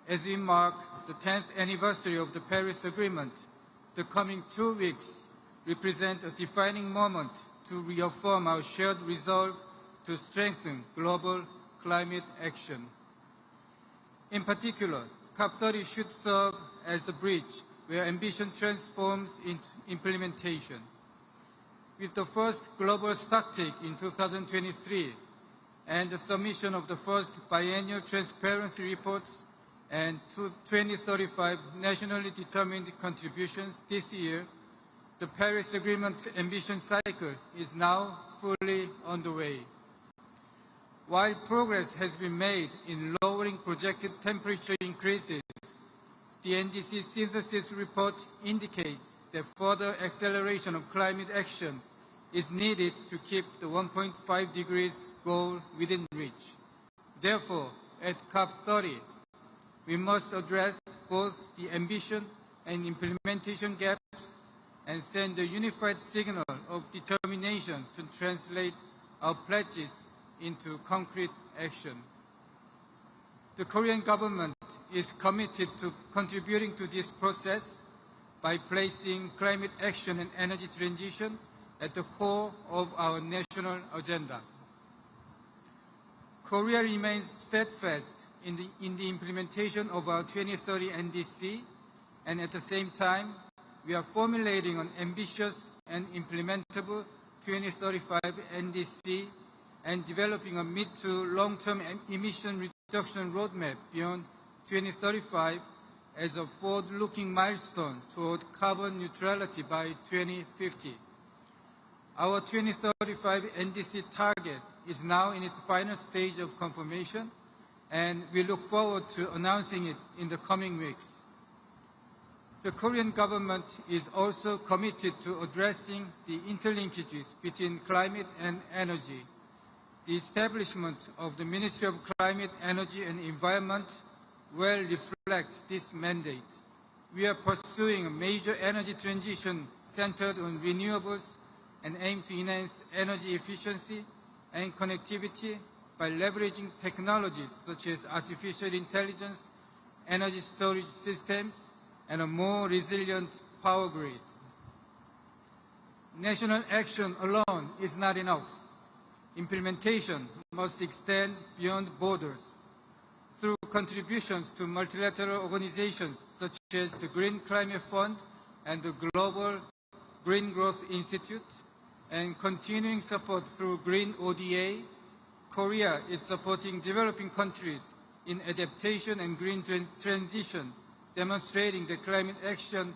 as we mark the 10th anniversary of the Paris Agreement, the coming 2 weeks represent a defining moment to reaffirm our shared resolve to strengthen global climate action. In particular, COP30 should serve as the bridge where ambition transforms into implementation. With the first global stocktake in 2023 and the submission of the first biennial transparency reports and 2035 nationally determined contributions this year, the Paris Agreement ambition cycle is now fully underway. While progress has been made in lowering projected temperature increases, the NDC synthesis report indicates that further acceleration of climate action is needed to keep the 1.5 degrees goal within reach. Therefore, at COP30, we must address both the ambition and implementation gaps and send a unified signal of determination to translate our pledges into concrete action. The Korean government is committed to contributing to this process by placing climate action and energy transition at the core of our national agenda. Korea remains steadfast in the implementation of our 2030 NDC, and at the same time, we are formulating an ambitious and implementable 2035 NDC and developing a mid to long-term emission reduction roadmap beyond 2035 as a forward-looking milestone toward carbon neutrality by 2050. Our 2035 NDC target is now in its final stage of confirmation, and we look forward to announcing it in the coming weeks. The Korean government is also committed to addressing the interlinkages between climate and energy. The establishment of the Ministry of Climate, Energy and Environment well reflects this mandate. We are pursuing a major energy transition centered on renewables and aim to enhance energy efficiency and connectivity by leveraging technologies such as artificial intelligence, energy storage systems, and a more resilient power grid. National action alone is not enough. Implementation must extend beyond borders. Through contributions to multilateral organizations such as the Green Climate Fund and the Global Green Growth Institute, and continuing support through Green ODA, Korea is supporting developing countries in adaptation and green transition, demonstrating that climate action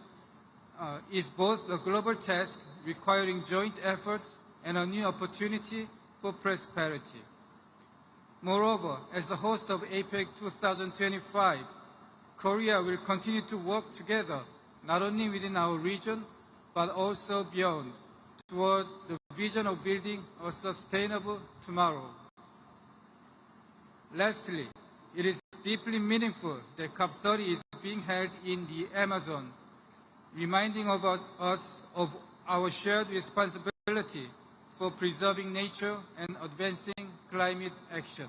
is both a global task requiring joint efforts and a new opportunity for prosperity. Moreover, as the host of APEC 2025, Korea will continue to work together, not only within our region, but also beyond, towards the vision of building a sustainable tomorrow. Lastly, it is deeply meaningful that COP30 is being held in the Amazon, reminding us of our shared responsibility for preserving nature and advancing climate action.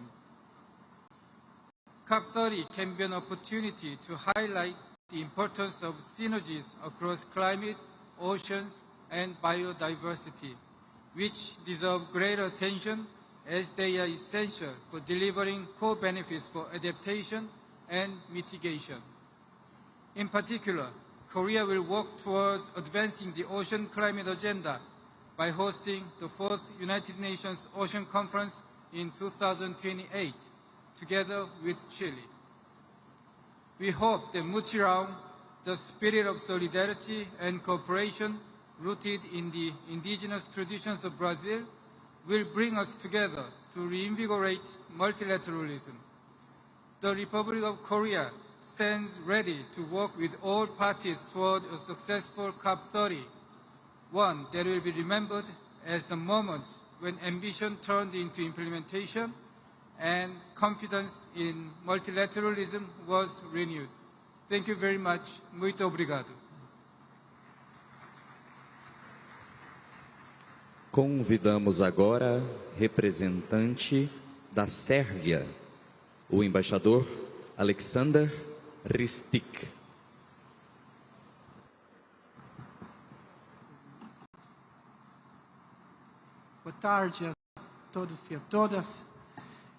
COP30 can be an opportunity to highlight the importance of synergies across climate, oceans, and biodiversity, which deserve greater attention as they are essential for delivering core benefits for adaptation and mitigation. In particular, Korea will work towards advancing the ocean climate agenda by hosting the 4th United Nations Ocean Conference in 2028, together with Chile. We hope that Muchiraung, the spirit of solidarity and cooperation rooted in the indigenous traditions of Brazil, will bring us together to reinvigorate multilateralism. The Republic of Korea stands ready to work with all parties toward a successful COP30, one that will be remembered as the moment when ambition turned into implementation and confidence in multilateralism was renewed. Thank you very much. Muito obrigado. Convidamos agora representante da Sérvia, o embaixador Aleksandar Ristic. Boa tarde a todos e a todas.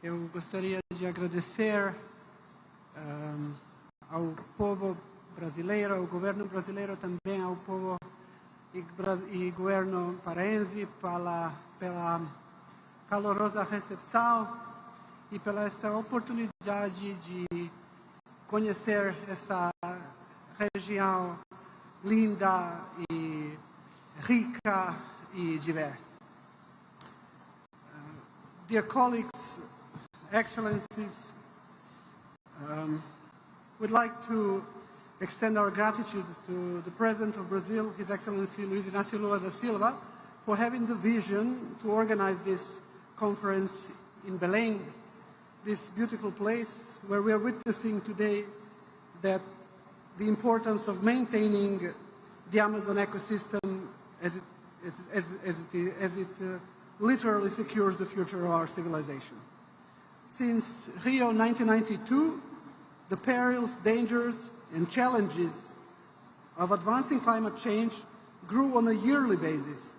Eu gostaria de agradecer ao povo brasileiro, ao governo brasileiro, também ao povo e governo paraense pela calorosa recepção e pela esta oportunidade de conhecer essa região linda e rica e diversa. Dear colleagues, excellencies, we'd like to extend our gratitude to the President of Brazil, His Excellency Luiz Inácio Lula da Silva, for having the vision to organize this conference in Belém, this beautiful place where we are witnessing today that the importance of maintaining the Amazon ecosystem as it literally secures the future of our civilization. Since Rio 1992, the perils, dangers, and challenges of advancing climate change grew on a yearly basis.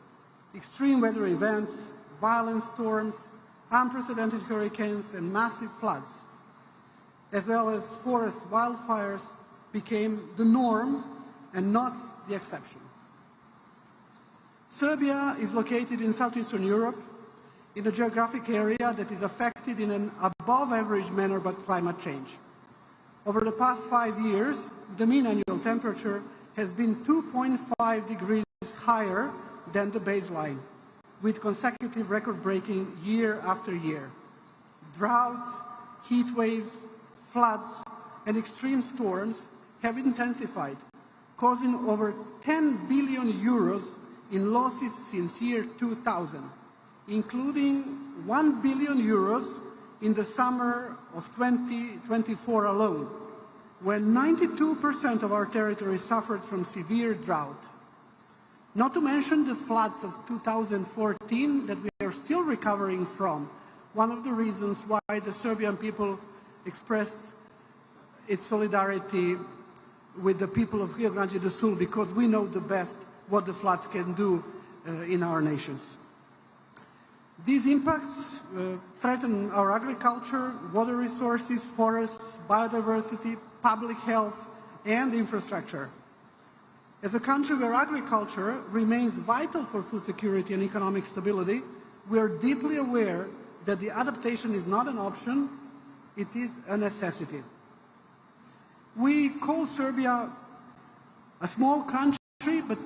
Extreme weather events, violent storms, unprecedented hurricanes, and massive floods, as well as forest wildfires, became the norm and not the exception. Serbia is located in southeastern Europe, in a geographic area that is affected in an above-average manner by climate change. Over the past 5 years, the mean annual temperature has been 2.5 degrees higher than the baseline, with consecutive record-breaking year after year. Droughts, heat waves, floods, and extreme storms have intensified, causing over 10 billion euros in losses since year 2000, including 1 billion euros in the summer of 2024 alone, when 92% of our territory suffered from severe drought. Not to mention the floods of 2014 that we are still recovering from, one of the reasons why the Serbian people expressed its solidarity with the people of Rio Grande do Sul, because we know the best what the floods can do in our nations. These impacts threaten our agriculture, water resources, forests, biodiversity, public health, and infrastructure. As a country where agriculture remains vital for food security and economic stability, we are deeply aware that the adaptation is not an option, it is a necessity. We call Serbia a small country, but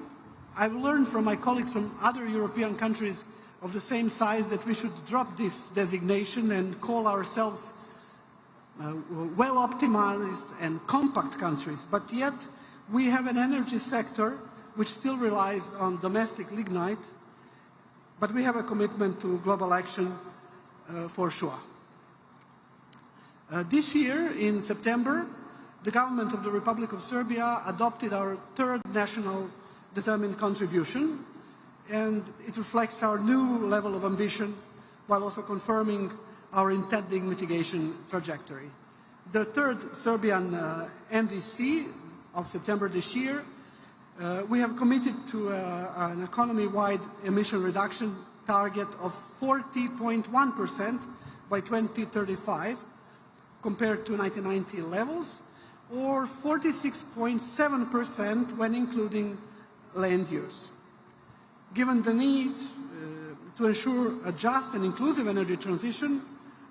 I've learned from my colleagues from other European countries of the same size that we should drop this designation and call ourselves well-optimized and compact countries. But yet, we have an energy sector which still relies on domestic lignite, but we have a commitment to global action for sure. This year, in September, the government of the Republic of Serbia adopted our third national determined contribution, and it reflects our new level of ambition while also confirming our intended mitigation trajectory. The third Serbian NDC of September this year, we have committed to an economy-wide emission reduction target of 40.1% by 2035 compared to 1990 levels, or 46.7% when including land use. Given the need to ensure a just and inclusive energy transition,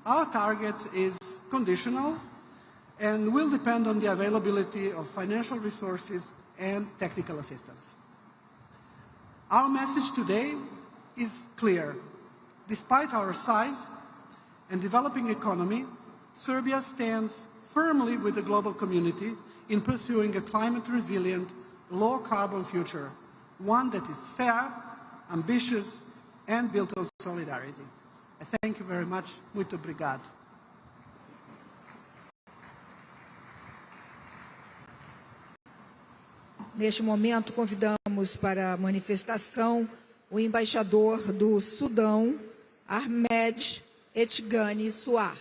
our target is conditional and will depend on the availability of financial resources and technical assistance. Our message today is clear. Despite our size and developing economy, Serbia stands firmly with the global community in pursuing a climate-resilient, low-carbon future, one that is fair, ambitious, and built on solidarity. I thank you very much. Muito obrigado. Neste momento, convidamos para a manifestação o embaixador do Sudão, Ahmed Etgani Suar.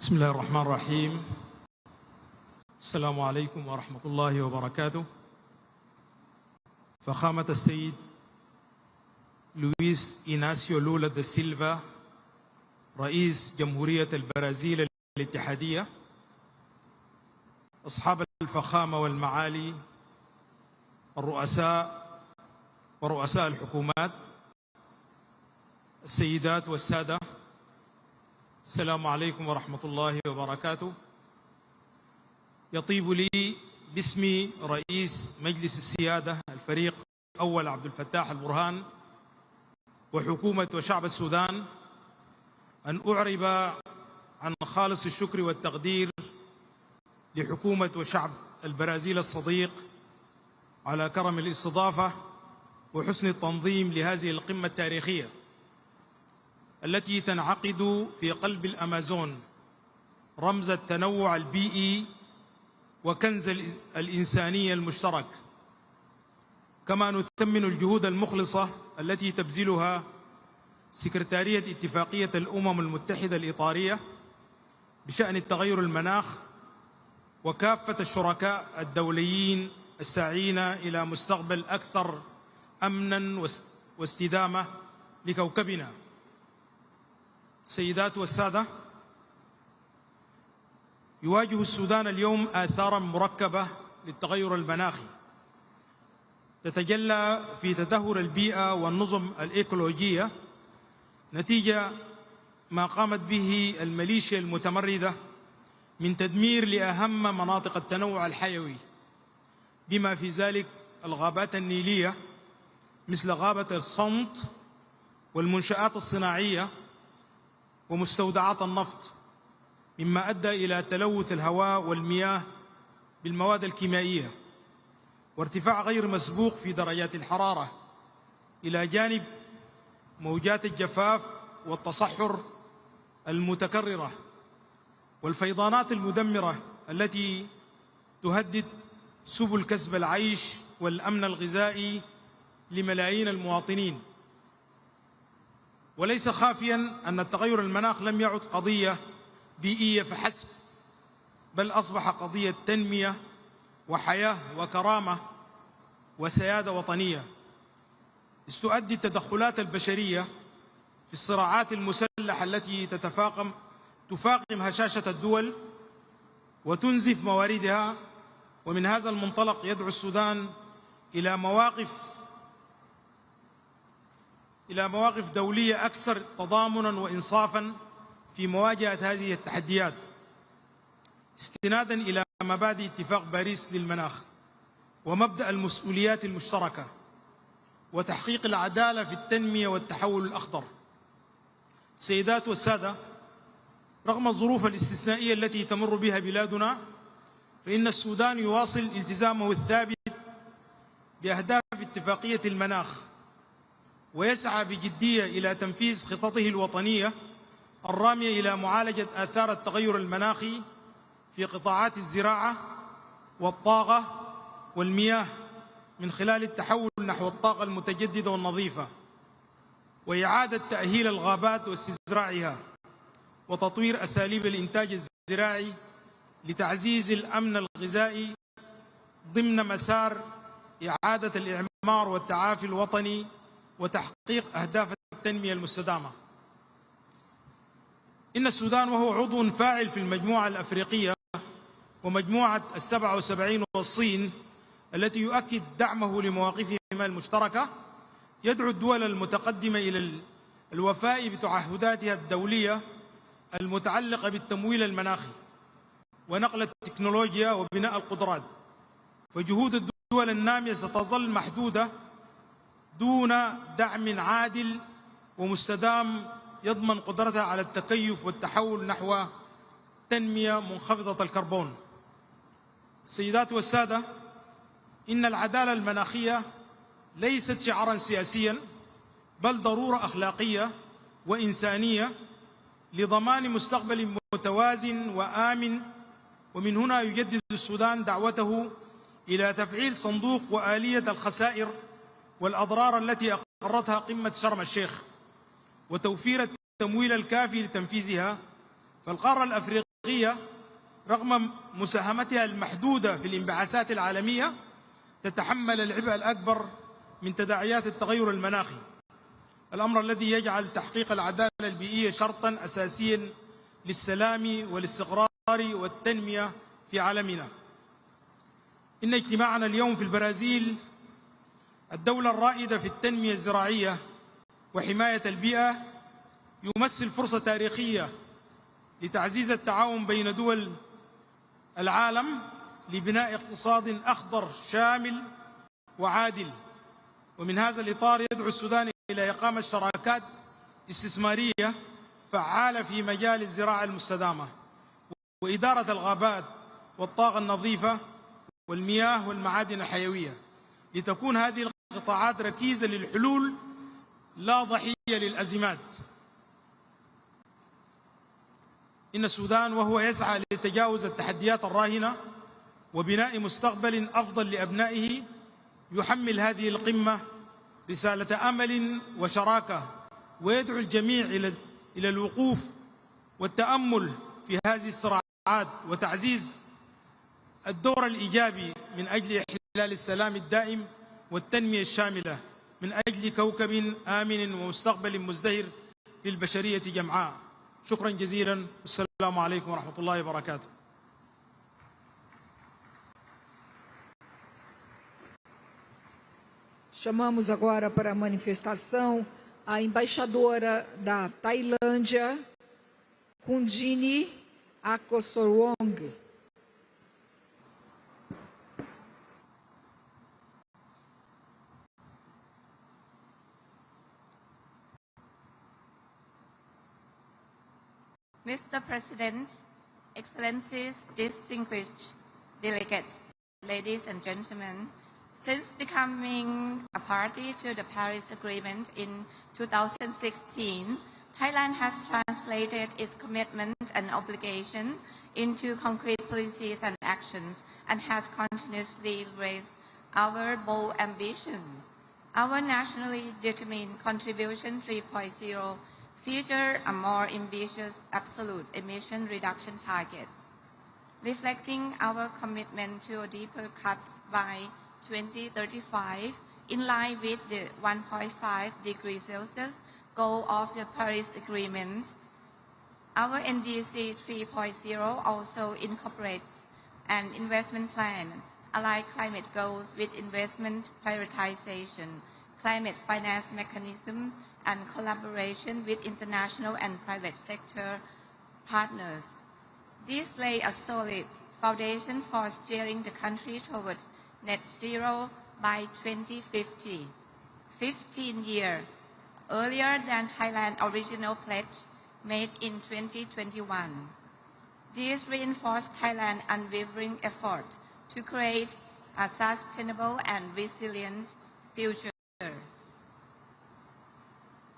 بسم الله الرحمن الرحيم. السلام عليكم ورحمة الله وبركاته. فخامة السيد لويس إيناسيو لولا دا سيلفا رئيس جمهورية البرازيل الاتحادية، أصحاب الفخامة والمعالي الرؤساء ورؤساء الحكومات، السيدات والسادة، السلام عليكم ورحمة الله وبركاته. يطيب لي باسم رئيس مجلس السيادة الفريق أول عبد الفتاح البرهان وحكومة وشعب السودان أن أعرب عن خالص الشكر والتقدير لحكومة وشعب البرازيل الصديق على كرم الاستضافة وحسن التنظيم لهذه القمة التاريخية التي تنعقد في قلب الأمازون، رمز التنوع البيئي وكنز الإنسانية المشترك. كما نثمن الجهود المخلصة التي تبذلها سكرتارية اتفاقية الأمم المتحدة الإطارية بشأن التغير المناخ وكافة الشركاء الدوليين الساعين إلى مستقبل أكثر أمنا واستدامة لكوكبنا. السيدات والسادة، يواجه السودان اليوم آثارا مركبة للتغير المناخي تتجلى في تدهور البيئة والنظم الإيكولوجية نتيجة ما قامت به الميليشيا المتمردة من تدمير لأهم مناطق التنوع الحيوي، بما في ذلك الغابات النيلية مثل غابة الصمت والمنشآت الصناعية ومستودعات النفط، مما أدى إلى تلوث الهواء والمياه بالمواد الكيميائية وارتفاع غير مسبوق في درجات الحرارة، إلى جانب موجات الجفاف والتصحر المتكررة والفيضانات المدمرة التي تهدد سبل كسب العيش والأمن الغذائي لملايين المواطنين. وليس خافيا أن التغير المناخ لم يعد قضية بيئية فحسب، بل أصبح قضية تنمية وحياة وكرامة وسيادة وطنية، إذ تؤدي التدخلات البشرية في الصراعات المسلحة التي تفاقم هشاشة الدول وتنزف مواردها. ومن هذا المنطلق يدعو السودان إلى مواقف دولية أكثر تضامنا وإنصافا في مواجهة هذه التحديات، استنادا إلى مبادئ اتفاق باريس للمناخ ومبدأ المسؤوليات المشتركة وتحقيق العدالة في التنمية والتحول الأخضر. السيدات والسادة، رغم الظروف الاستثنائية التي تمر بها بلادنا، فإن السودان يواصل التزامه الثابت بأهداف اتفاقية المناخ ويسعى بجدية إلى تنفيذ خططه الوطنية الرامية إلى معالجة آثار التغير المناخي في قطاعات الزراعة والطاقة والمياه من خلال التحول نحو الطاقة المتجددة والنظيفة وإعادة تأهيل الغابات واستزراعها وتطوير أساليب الإنتاج الزراعي لتعزيز الأمن الغذائي ضمن مسار إعادة الإعمار والتعافي الوطني وتحقيق أهداف التنمية المستدامة. إن السودان وهو عضو فاعل في المجموعة الأفريقية ومجموعة ال77 والصين التي يؤكد دعمه لمواقفهما المشتركة، يدعو الدول المتقدمة إلى الوفاء بتعهداتها الدولية المتعلقة بالتمويل المناخي ونقل التكنولوجيا وبناء القدرات. فجهود الدول النامية ستظل محدودة دون دعم عادل ومستدام يضمن قدرتها على التكيف والتحول نحو تنمية منخفضة الكربون. السيدات والسادة، إن العدالة المناخية ليست شعارا سياسيا، بل ضرورة أخلاقية وإنسانية لضمان مستقبل متوازن وآمن. ومن هنا يجدد السودان دعوته إلى تفعيل صندوق وآلية الخسائر والأضرار التي أقرتها قمة شرم الشيخ وتوفير التمويل الكافي لتنفيذها. فالقارة الأفريقية الأفريقية رغم مساهمتها المحدودة في الانبعاثات العالمية تتحمل العبء الأكبر من تداعيات التغير المناخي، الأمر الذي يجعل تحقيق العدالة البيئية شرطا أساسيا للسلام والاستقرار والتنمية في عالمنا. إن اجتماعنا اليوم في البرازيل، الدولة الرائدة في التنمية الزراعية وحماية البيئة، يمثل فرصة تاريخية لتعزيز التعاون بين دول العالم لبناء اقتصاد أخضر شامل وعادل. ومن هذا الإطار يدعو السودان إلى إقامة شراكات استثمارية فعالة في مجال الزراعة المستدامة وإدارة الغابات والطاقة النظيفة والمياه والمعادن الحيوية، لتكون هذه القطاعات ركيزة للحلول لا ضحية للأزمات. إن السودان وهو يسعى لتجاوز التحديات الراهنة وبناء مستقبل أفضل لأبنائه، يحمل هذه القمة رسالة أمل وشراكة، ويدعو الجميع إلى الوقوف والتأمل في هذه الصراعات وتعزيز الدور الإيجابي من أجل إحلال السلام الدائم والتنمية الشاملة من أجل كوكب آمن ومستقبل مزدهر للبشرية جمعاء. شكرا جزيلا، والسلام عليكم ورحمة الله وبركاته. Chamamos agora para a manifestação a embaixadora da Tailândia, Kundini Akosorwong. Mr. President, Excellencies, distinguished delegates, ladies and gentlemen, since becoming a party to the Paris Agreement in 2016, Thailand has translated its commitment and obligation into concrete policies and actions and has continuously raised our bold ambition. Our nationally determined Contribution 3.0 feature a more ambitious absolute emission reduction target, reflecting our commitment to a deeper cut by 2035 in line with the 1.5 degrees Celsius goal of the Paris Agreement. Our NDC 3.0 also incorporates an investment plan, align climate goals with investment prioritization, climate finance mechanism, and collaboration with international and private sector partners. These lay a solid foundation for steering the country towards net zero by 2050, 15 years earlier than Thailand's original pledge made in 2021. This reinforced Thailand's unwavering effort to create a sustainable and resilient future.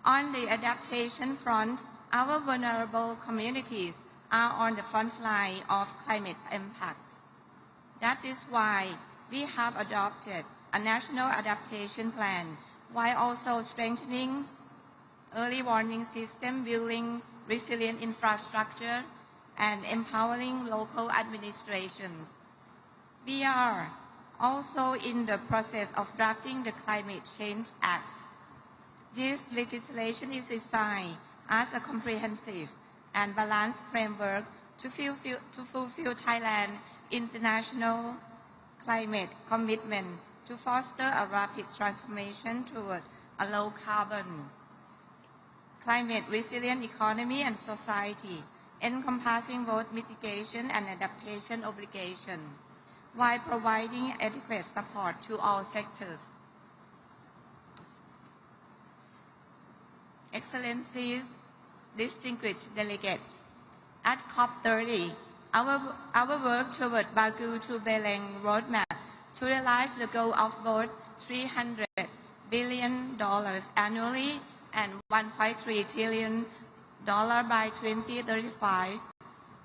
On the adaptation front, our vulnerable communities are on the front line of climate impacts. That is why we have adopted a national adaptation plan while also strengthening early warning system, building resilient infrastructure, and empowering local administrations. We are also in the process of drafting the Climate Change Act. This legislation is designed as a comprehensive and balanced framework to fulfill Thailand's international climate commitment to foster a rapid transformation toward a low-carbon, climate-resilient economy and society, encompassing both mitigation and adaptation obligations, while providing adequate support to all sectors. Excellencies, distinguished delegates, at COP30, our work toward Baku to Beleng roadmap to realize the goal of both $300 billion annually and $1.3 trillion by 2035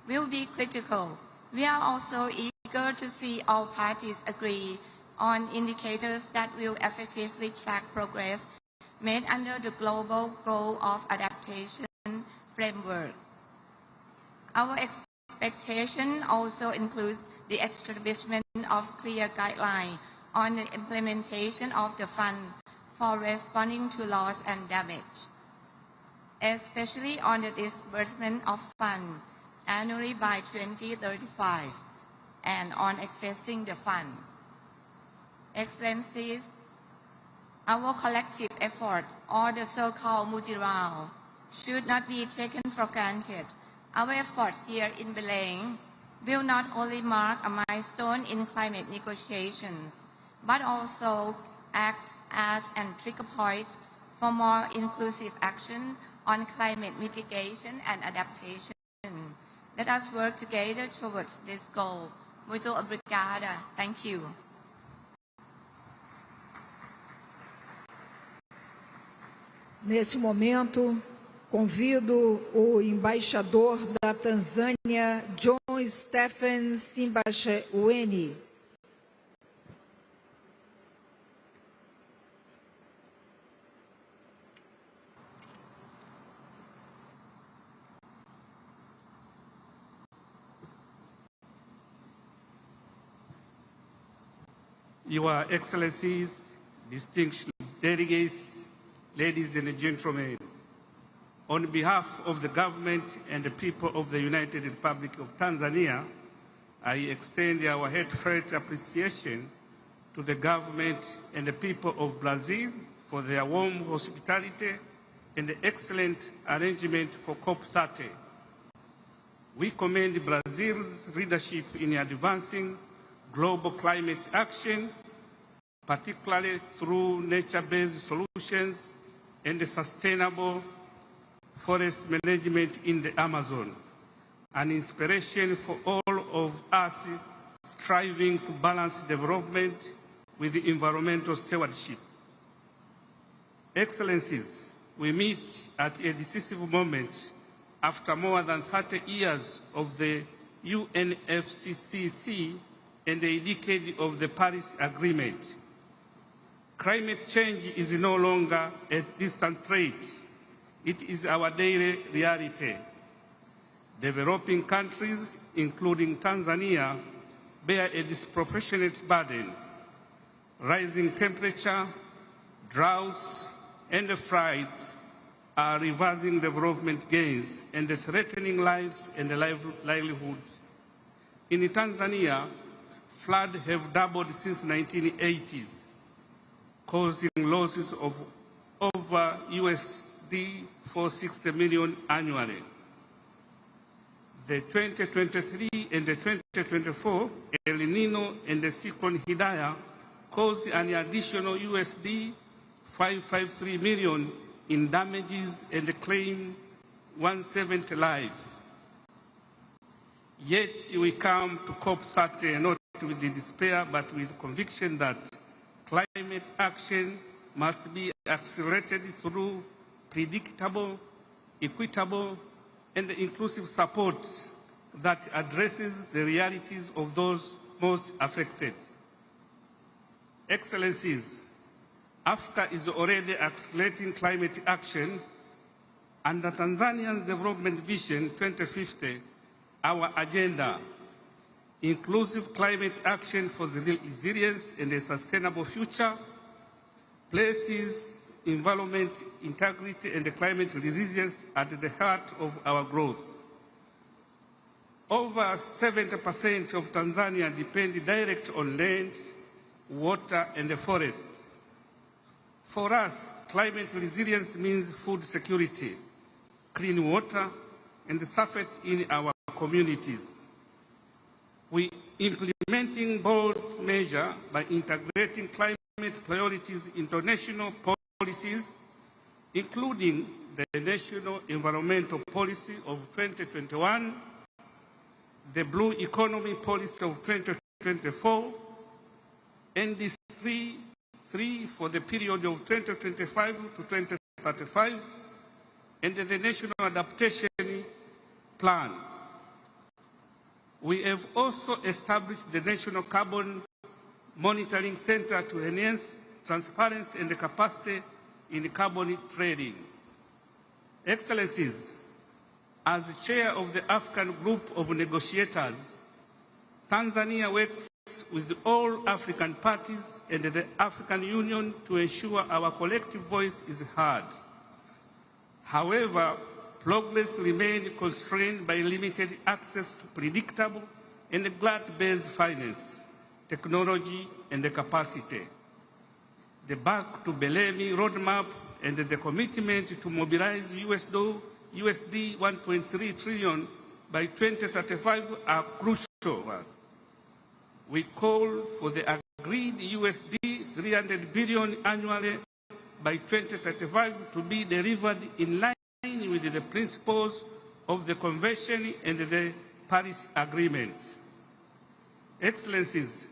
will be critical. We are also eager to see all parties agree on indicators that will effectively track progress made under the Global Goal of Adaptation framework. Our expectation also includes the establishment of clear guidelines on the implementation of the fund for responding to loss and damage, especially on the disbursement of funds annually by 2035 and on accessing the fund. Excellencies, our collective effort, or the so-called multi-round, should not be taken for granted. Our efforts here in Belém will not only mark a milestone in climate negotiations, but also act as a trigger point for more inclusive action on climate mitigation and adaptation. Let us work together towards this goal. Muito obrigada. Thank you. Nesse momento, convido o embaixador da Tanzânia, John Stephen Simbachawene. Your Excellencies, distinguished delegates, ladies and gentlemen, on behalf of the government and the people of the United Republic of Tanzania, I extend our heartfelt appreciation to the government and the people of Brazil for their warm hospitality and the excellent arrangement for COP30. We commend Brazil's leadership in advancing global climate action, particularly through nature-based solutions and sustainable forest management in the Amazon, an inspiration for all of us striving to balance development with environmental stewardship. Excellencies, we meet at a decisive moment after more than 30 years of the UNFCCC and a decade of the Paris Agreement. Climate change is no longer a distant threat. It is our daily reality. Developing countries, including Tanzania, bear a disproportionate burden. Rising temperature, droughts, and floods are reversing development gains and threatening lives and livelihood. In Tanzania, floods have doubled since the 1980s, causing losses of over USD 460 million annually. The 2023 and the 2024 El Nino and the Cyclone Hidaya caused an additional USD 553 million in damages and claimed 170 lives. Yet we come to COP30 not with the despair but with conviction that climate action must be accelerated through predictable, equitable, and inclusive support that addresses the realities of those most affected. Excellencies, Africa is already accelerating climate action. Under Tanzania's Development Vision 2050, our agenda, inclusive climate action for the resilience and a sustainable future, places environment integrity and climate resilience at the heart of our growth. Over 70% of Tanzania depend directly on land, water, and forests. For us, climate resilience means food security, clean water, and safety in our communities. We implementing bold measures by integrating climate priorities into national policies, including the National Environmental Policy of 2021, the Blue Economy Policy of 2024, NDC 3 for the period of 2025 to 2035, and the National Adaptation Plan. We have also established the National Carbon Monitoring Center to enhance transparency and the capacity in carbon trading. Excellencies, As chair of the African Group of Negotiators, Tanzania works with all African parties and the African Union to ensure our collective voice is heard. However, progress remains constrained by limited access to predictable and grant-based finance, technology, and capacity. The Back to Belém roadmap and the commitment to mobilize USD 1.3 trillion by 2035 are crucial. We call for the agreed USD 300 billion annually by 2035 to be delivered in line with the principles of the Convention and the Paris Agreement. Excellencies,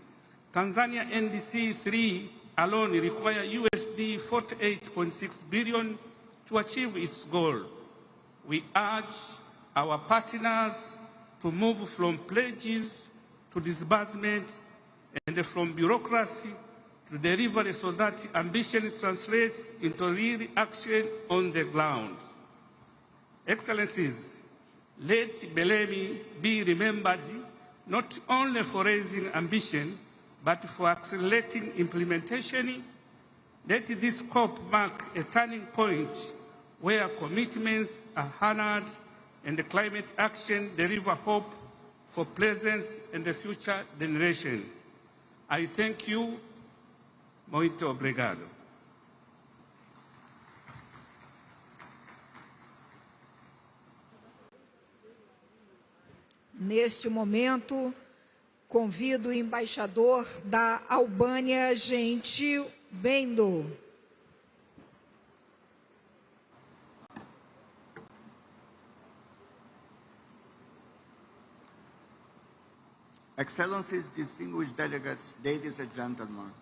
Tanzania NDC 3 alone require USD 48.6 billion to achieve its goal. We urge our partners to move from pledges to disbursement and from bureaucracy to delivery so that ambition translates into real action on the ground. Excellencies, let Belém be remembered not only for raising ambition, but for accelerating implementation. Let this COP mark a turning point where commitments are honored and the climate action deliver hope for present and the future generation. I thank you. Muito obrigado. Neste momento, convido o embaixador da Albânia, Gentil Bendo. Excellencies, distinguished delegates, ladies and gentlemen,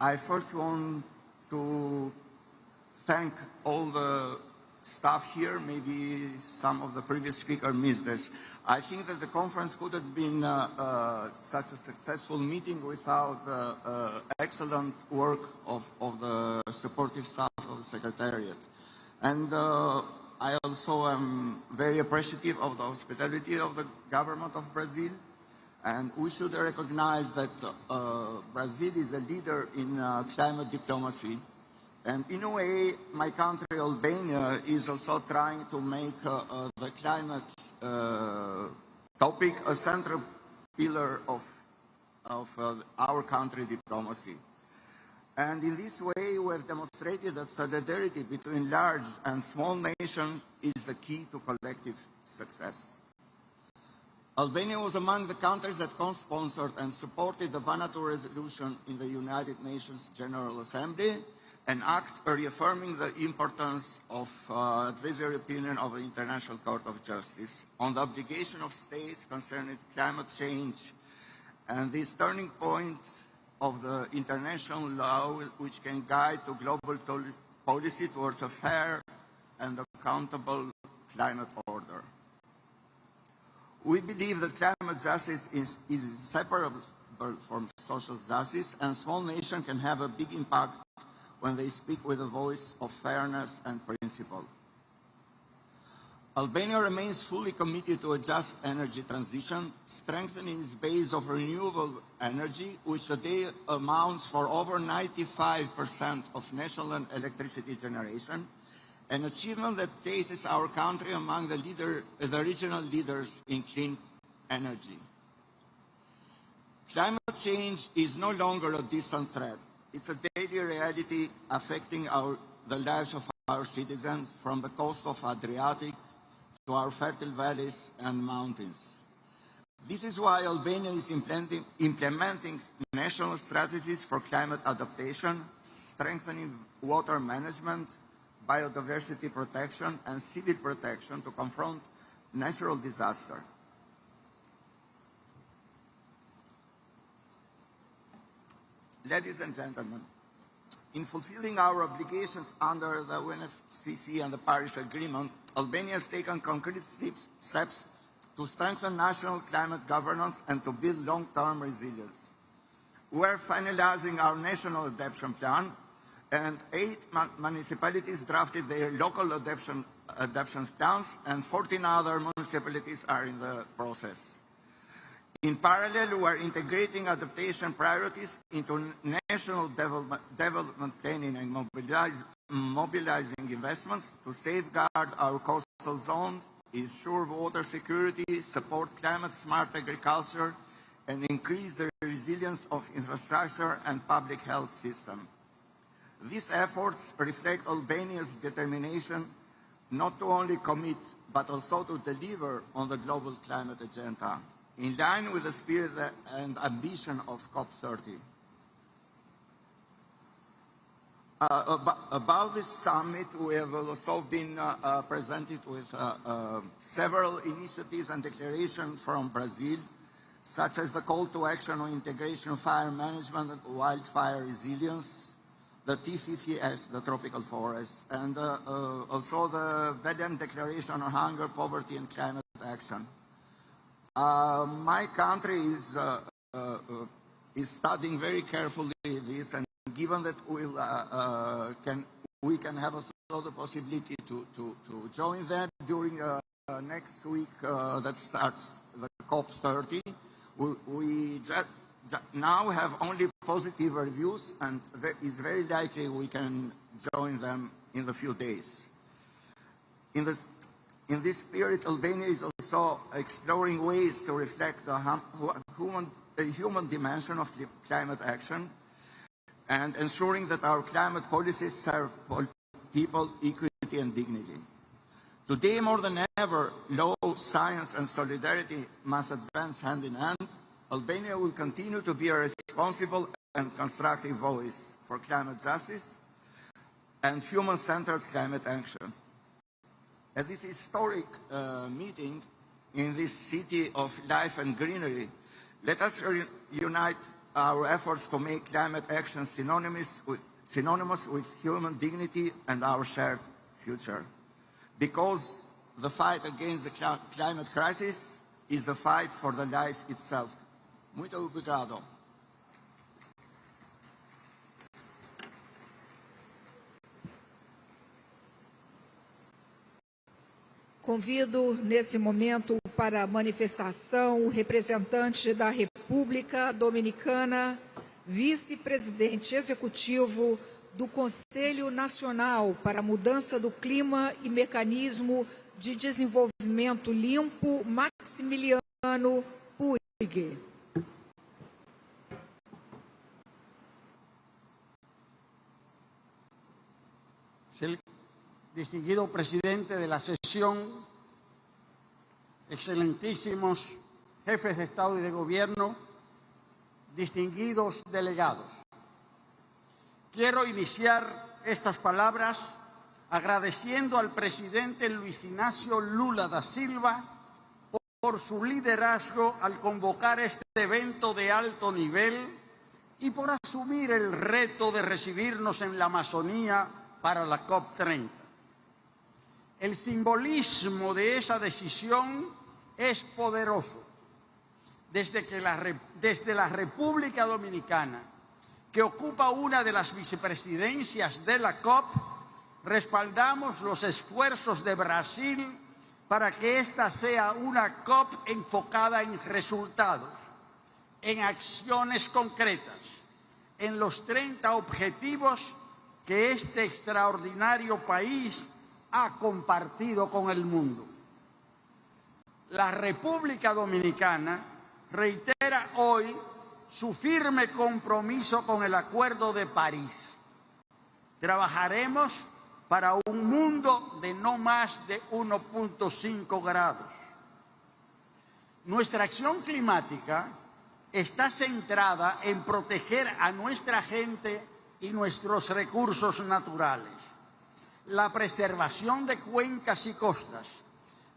I first want to thank all the staff here. Maybe some of the previous speakers missed this. I think that the conference could have been such a successful meeting without the excellent work of the supportive staff of the Secretariat. And I also am very appreciative of the hospitality of the government of Brazil. And we should recognize that Brazil is a leader in climate diplomacy. And in a way, my country, Albania, is also trying to make the climate topic a central pillar of our country diplomacy. And in this way, we have demonstrated that solidarity between large and small nations is the key to collective success. Albania was among the countries that co-sponsored and supported the Vanuatu resolution in the United Nations General Assembly, an act reaffirming the importance of advisory opinion of the International Court of Justice on the obligation of states concerning climate change and this turning point of the international law which can guide to global policy towards a fair and accountable climate order. We believe that climate justice is inseparable from social justice, and small nations can have a big impact when they speak with a voice of fairness and principle. Albania remains fully committed to a just energy transition, strengthening its base of renewable energy, which today amounts for over 95% of national electricity generation, an achievement that places our country among the regional leaders in clean energy. Climate change is no longer a distant threat. It's a daily reality affecting the lives of our citizens, from the coast of Adriatic to our fertile valleys and mountains. This is why Albania is implementing national strategies for climate adaptation, strengthening water management, biodiversity protection, and civil protection to confront natural disaster. Ladies and gentlemen, in fulfilling our obligations under the UNFCCC and the Paris Agreement, Albania has taken concrete steps to strengthen national climate governance and to build long-term resilience. We are finalizing our national adaptation plan, and 8 municipalities drafted their local adoption plans, and 14 other municipalities are in the process. In parallel, we are integrating adaptation priorities into national development planning and mobilizing investments to safeguard our coastal zones, ensure water security, support climate-smart agriculture, and increase the resilience of infrastructure and public health system. These efforts reflect Albania's determination not to only commit, but also to deliver on the global climate agenda, in line with the spirit and ambition of COP30. About this summit, we have also been presented with several initiatives and declarations from Brazil, such as the call to action on integration of fire management and wildfire resilience, the T50S, the tropical forest, and also the Belgian Declaration on Hunger, Poverty and Climate Action. My country is studying very carefully this, and given that we can have also the possibility to join them during next week that starts the COP30, we now have only positive reviews, and it's very likely we can join them in a few days. In this spirit, Albania is also exploring ways to reflect the human dimension of climate action and ensuring that our climate policies serve people, equity and dignity. Today, more than ever, law, science and solidarity must advance hand in hand. Albania will continue to be a responsible and constructive voice for climate justice and human-centered climate action. At this historic meeting in this city of life and greenery, let us unite our efforts to make climate action synonymous with human dignity and our shared future. Because the fight against the climate crisis is the fight for the life itself. Muito obrigado. Convido, nesse momento, para a manifestação o representante da República Dominicana, vice-presidente executivo do Conselho Nacional para a Mudança do Clima e Mecanismo de Desenvolvimento Limpo, Maximiliano Puig. Distinguido presidente de la sesión, excelentísimos jefes de Estado y de Gobierno, distinguidos delegados. Quiero iniciar estas palabras agradeciendo al presidente Luis Ignacio Lula da Silva por su liderazgo al convocar este evento de alto nivel y por asumir el reto de recibirnos en la Amazonía para la COP30. El simbolismo de esa decisión es poderoso. Desde la República Dominicana, que ocupa una de las vicepresidencias de la COP, respaldamos los esfuerzos de Brasil para que esta sea una COP enfocada en resultados, en acciones concretas, en los 30 objetivos que este extraordinario país ha compartido con el mundo. La República Dominicana reitera hoy su firme compromiso con el Acuerdo de París. Trabajaremos para un mundo de no más de 1.5 grados. Nuestra acción climática está centrada en proteger a nuestra gente y nuestros recursos naturales, la preservación de cuencas y costas,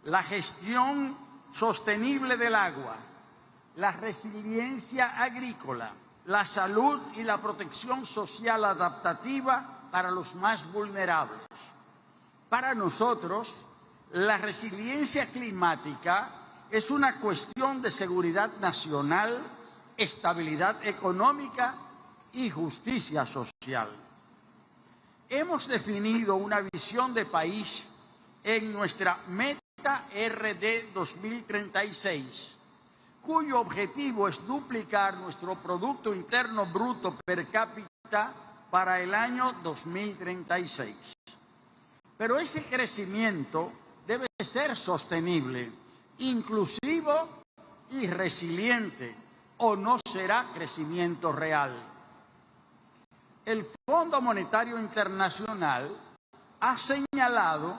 la gestión sostenible del agua, la resiliencia agrícola, la salud y la protección social adaptativa para los más vulnerables. Para nosotros, la resiliencia climática es una cuestión de seguridad nacional, estabilidad económica y justicia social. hemos definido una visión de país en nuestra Meta RD 2036, cuyo objetivo es duplicar nuestro Producto Interno Bruto per cápita para el año 2036. Pero ese crecimiento debe ser sostenible, inclusivo y resiliente, o no será crecimiento real. El Fondo Monetario Internacional ha señalado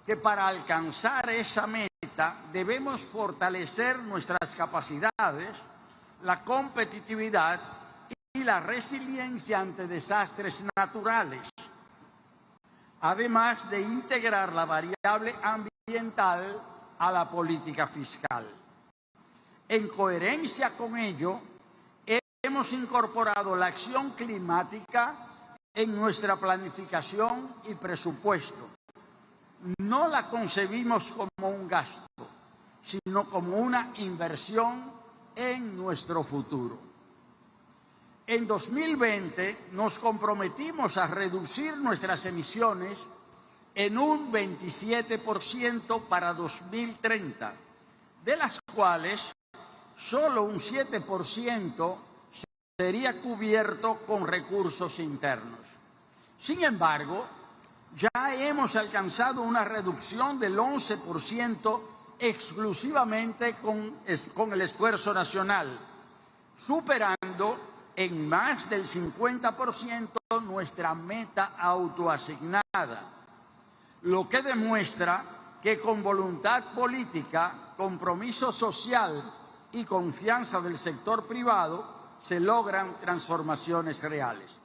que para alcanzar esa meta debemos fortalecer nuestras capacidades, la competitividad y la resiliencia ante desastres naturales, además de integrar la variable ambiental a la política fiscal. En coherencia con ello, hemos incorporado la acción climática en nuestra planificación y presupuesto. No la concebimos como un gasto, sino como una inversión en nuestro futuro. En 2020 nos comprometimos a reducir nuestras emisiones en un 27% para 2030, de las cuales solo un 7% sería cubierto con recursos internos. Sin embargo, ya hemos alcanzado una reducción del 11% exclusivamente con el esfuerzo nacional, superando en más del 50% nuestra meta autoasignada, lo que demuestra que con voluntad política, compromiso social y confianza del sector privado se logran transformaciones reales.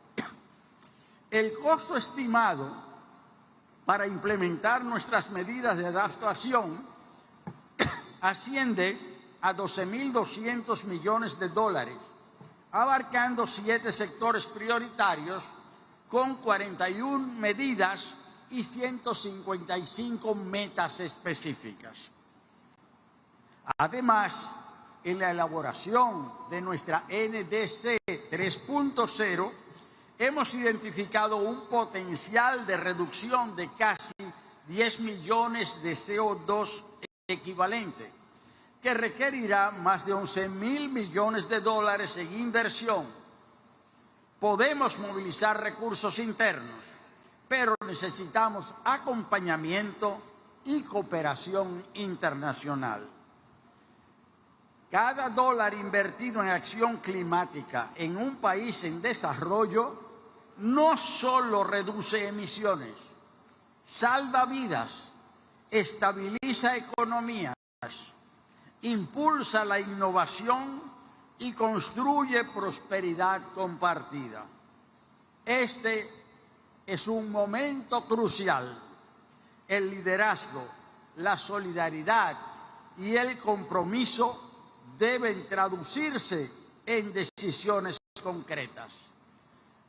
El costo estimado para implementar nuestras medidas de adaptación asciende a 12.200 millones de dólares, abarcando 7 sectores prioritarios con 41 medidas y 155 metas específicas. Además, en la elaboración de nuestra NDC 3.0, hemos identificado un potencial de reducción de casi 10 millones de CO2 equivalente, que requerirá más de 11.000 millones de dólares en inversión. Podemos movilizar recursos internos, pero necesitamos acompañamiento y cooperación internacional. Cada dólar invertido en acción climática en un país en desarrollo no solo reduce emisiones, salva vidas, estabiliza economías, impulsa la innovación y construye prosperidad compartida. Este es un momento crucial. El liderazgo, la solidaridad y el compromiso deben traducirse en decisiones concretas.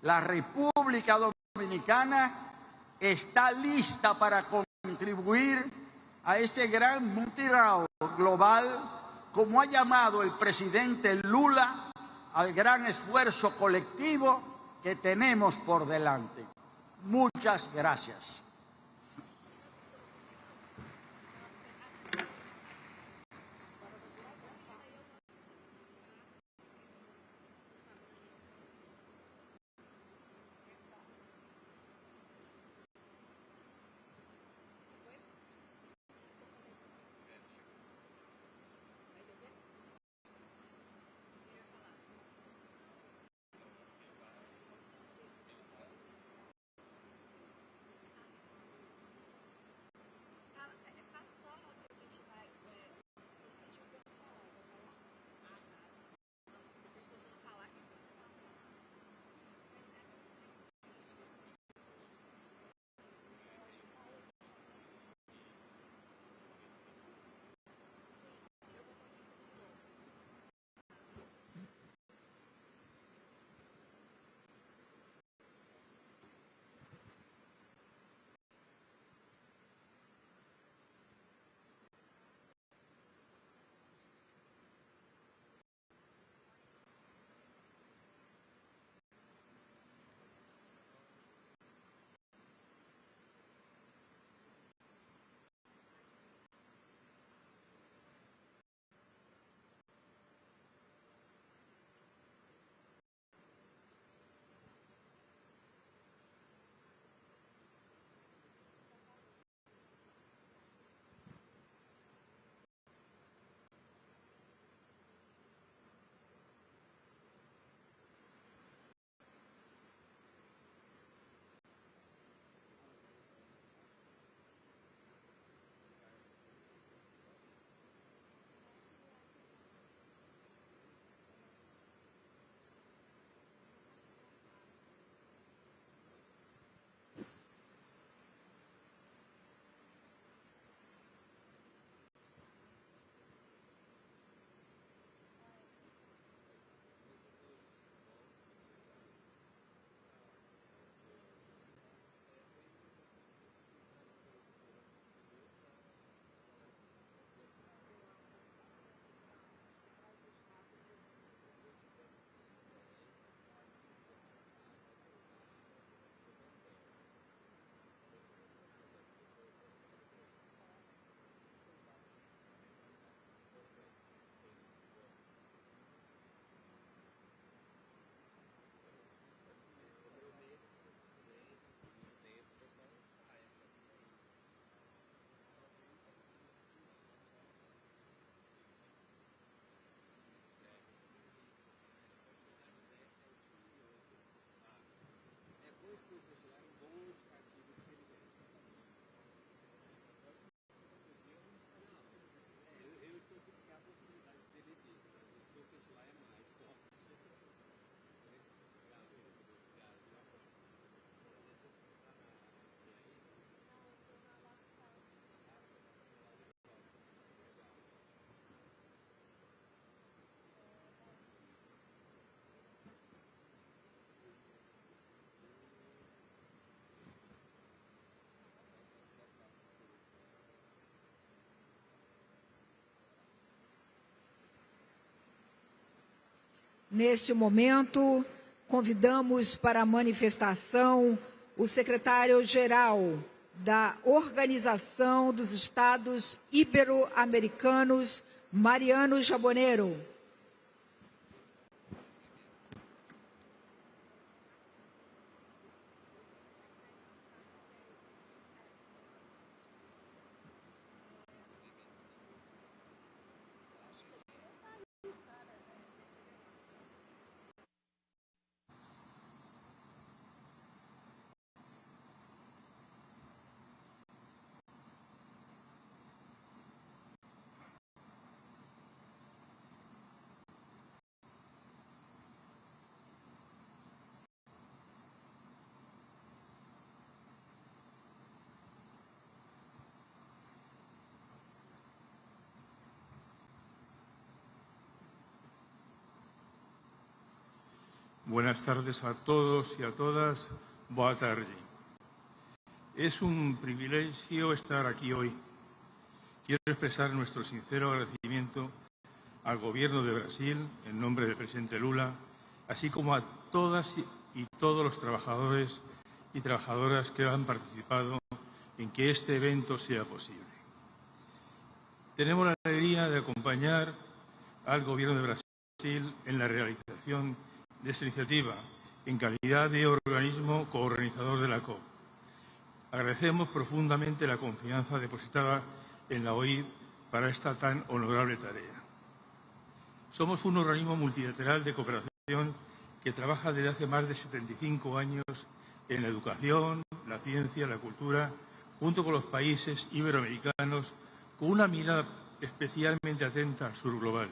La República Dominicana está lista para contribuir a ese gran multirao global, como ha llamado el presidente Lula, al gran esfuerzo colectivo que tenemos por delante. Muchas gracias. Neste momento, convidamos para a manifestação o secretário-geral da Organização dos Estados Ibero-Americanos, Mariano Jaboneiro. Buenas tardes a todos y a todas. Boa tarde. Es un privilegio estar aquí hoy. Quiero expresar nuestro sincero agradecimiento al Gobierno de Brasil, en nombre del presidente Lula, así como a todas y todos los trabajadores y trabajadoras que han participado en que este evento sea posible. Tenemos la alegría de acompañar al Gobierno de Brasil en la realización de esta iniciativa en calidad de organismo coorganizador de la COP. Agradecemos profundamente la confianza depositada en la OIT para esta tan honorable tarea. Somos un organismo multilateral de cooperación que trabaja desde hace más de 75 años en la educación, la ciencia, la cultura, junto con los países iberoamericanos, con una mirada especialmente atenta al sur global.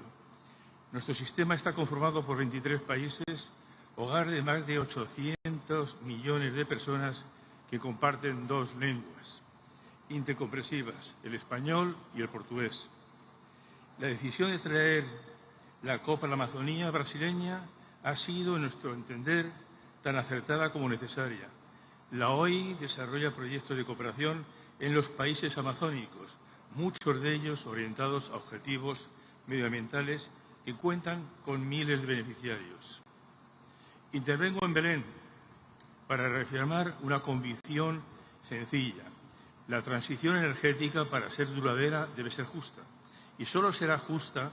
Nuestro sistema está conformado por 23 países, hogar de más de 800 millones de personas que comparten dos lenguas intercompresivas, el español y el portugués. La decisión de traer la COP a la Amazonía brasileña ha sido, en nuestro entender, tan acertada como necesaria. La OI desarrolla proyectos de cooperación en los países amazónicos, muchos de ellos orientados a objetivos medioambientales que cuentan con miles de beneficiarios. Intervengo en Belén para reafirmar una convicción sencilla. La transición energética, para ser duradera, debe ser justa. Y solo será justa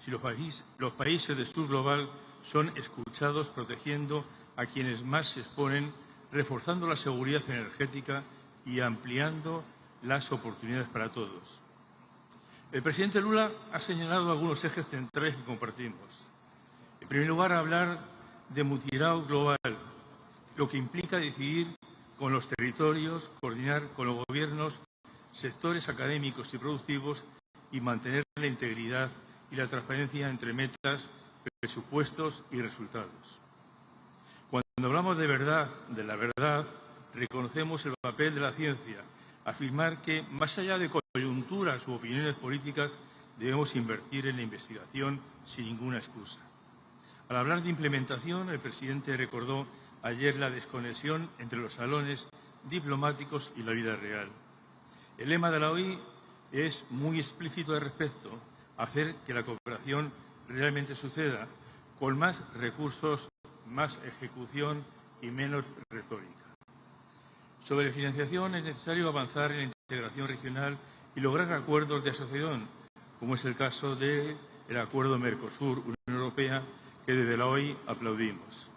si los países del sur global son escuchados protegiendo a quienes más se exponen, reforzando la seguridad energética y ampliando las oportunidades para todos. El presidente Lula ha señalado algunos ejes centrales que compartimos. En primer lugar, hablar de mutirao global, lo que implica decidir con los territorios, coordinar con los gobiernos, sectores académicos y productivos y mantener la integridad y la transparencia entre metas, presupuestos y resultados. Cuando hablamos de verdad, de la verdad, reconocemos el papel de la ciencia, afirmar que, más allá de coyunturas u opiniones políticas, debemos invertir en la investigación sin ninguna excusa. Al hablar de implementación, el presidente recordó ayer la desconexión entre los salones diplomáticos y la vida real. El lema de la OI es muy explícito al respecto: hacer que la cooperación realmente suceda, con más recursos, más ejecución y menos retórica. Sobre financiación es necesario avanzar en la integración regional y lograr acuerdos de asociación, como es el caso del acuerdo Mercosur-Unión Europea, que desde la OI aplaudimos.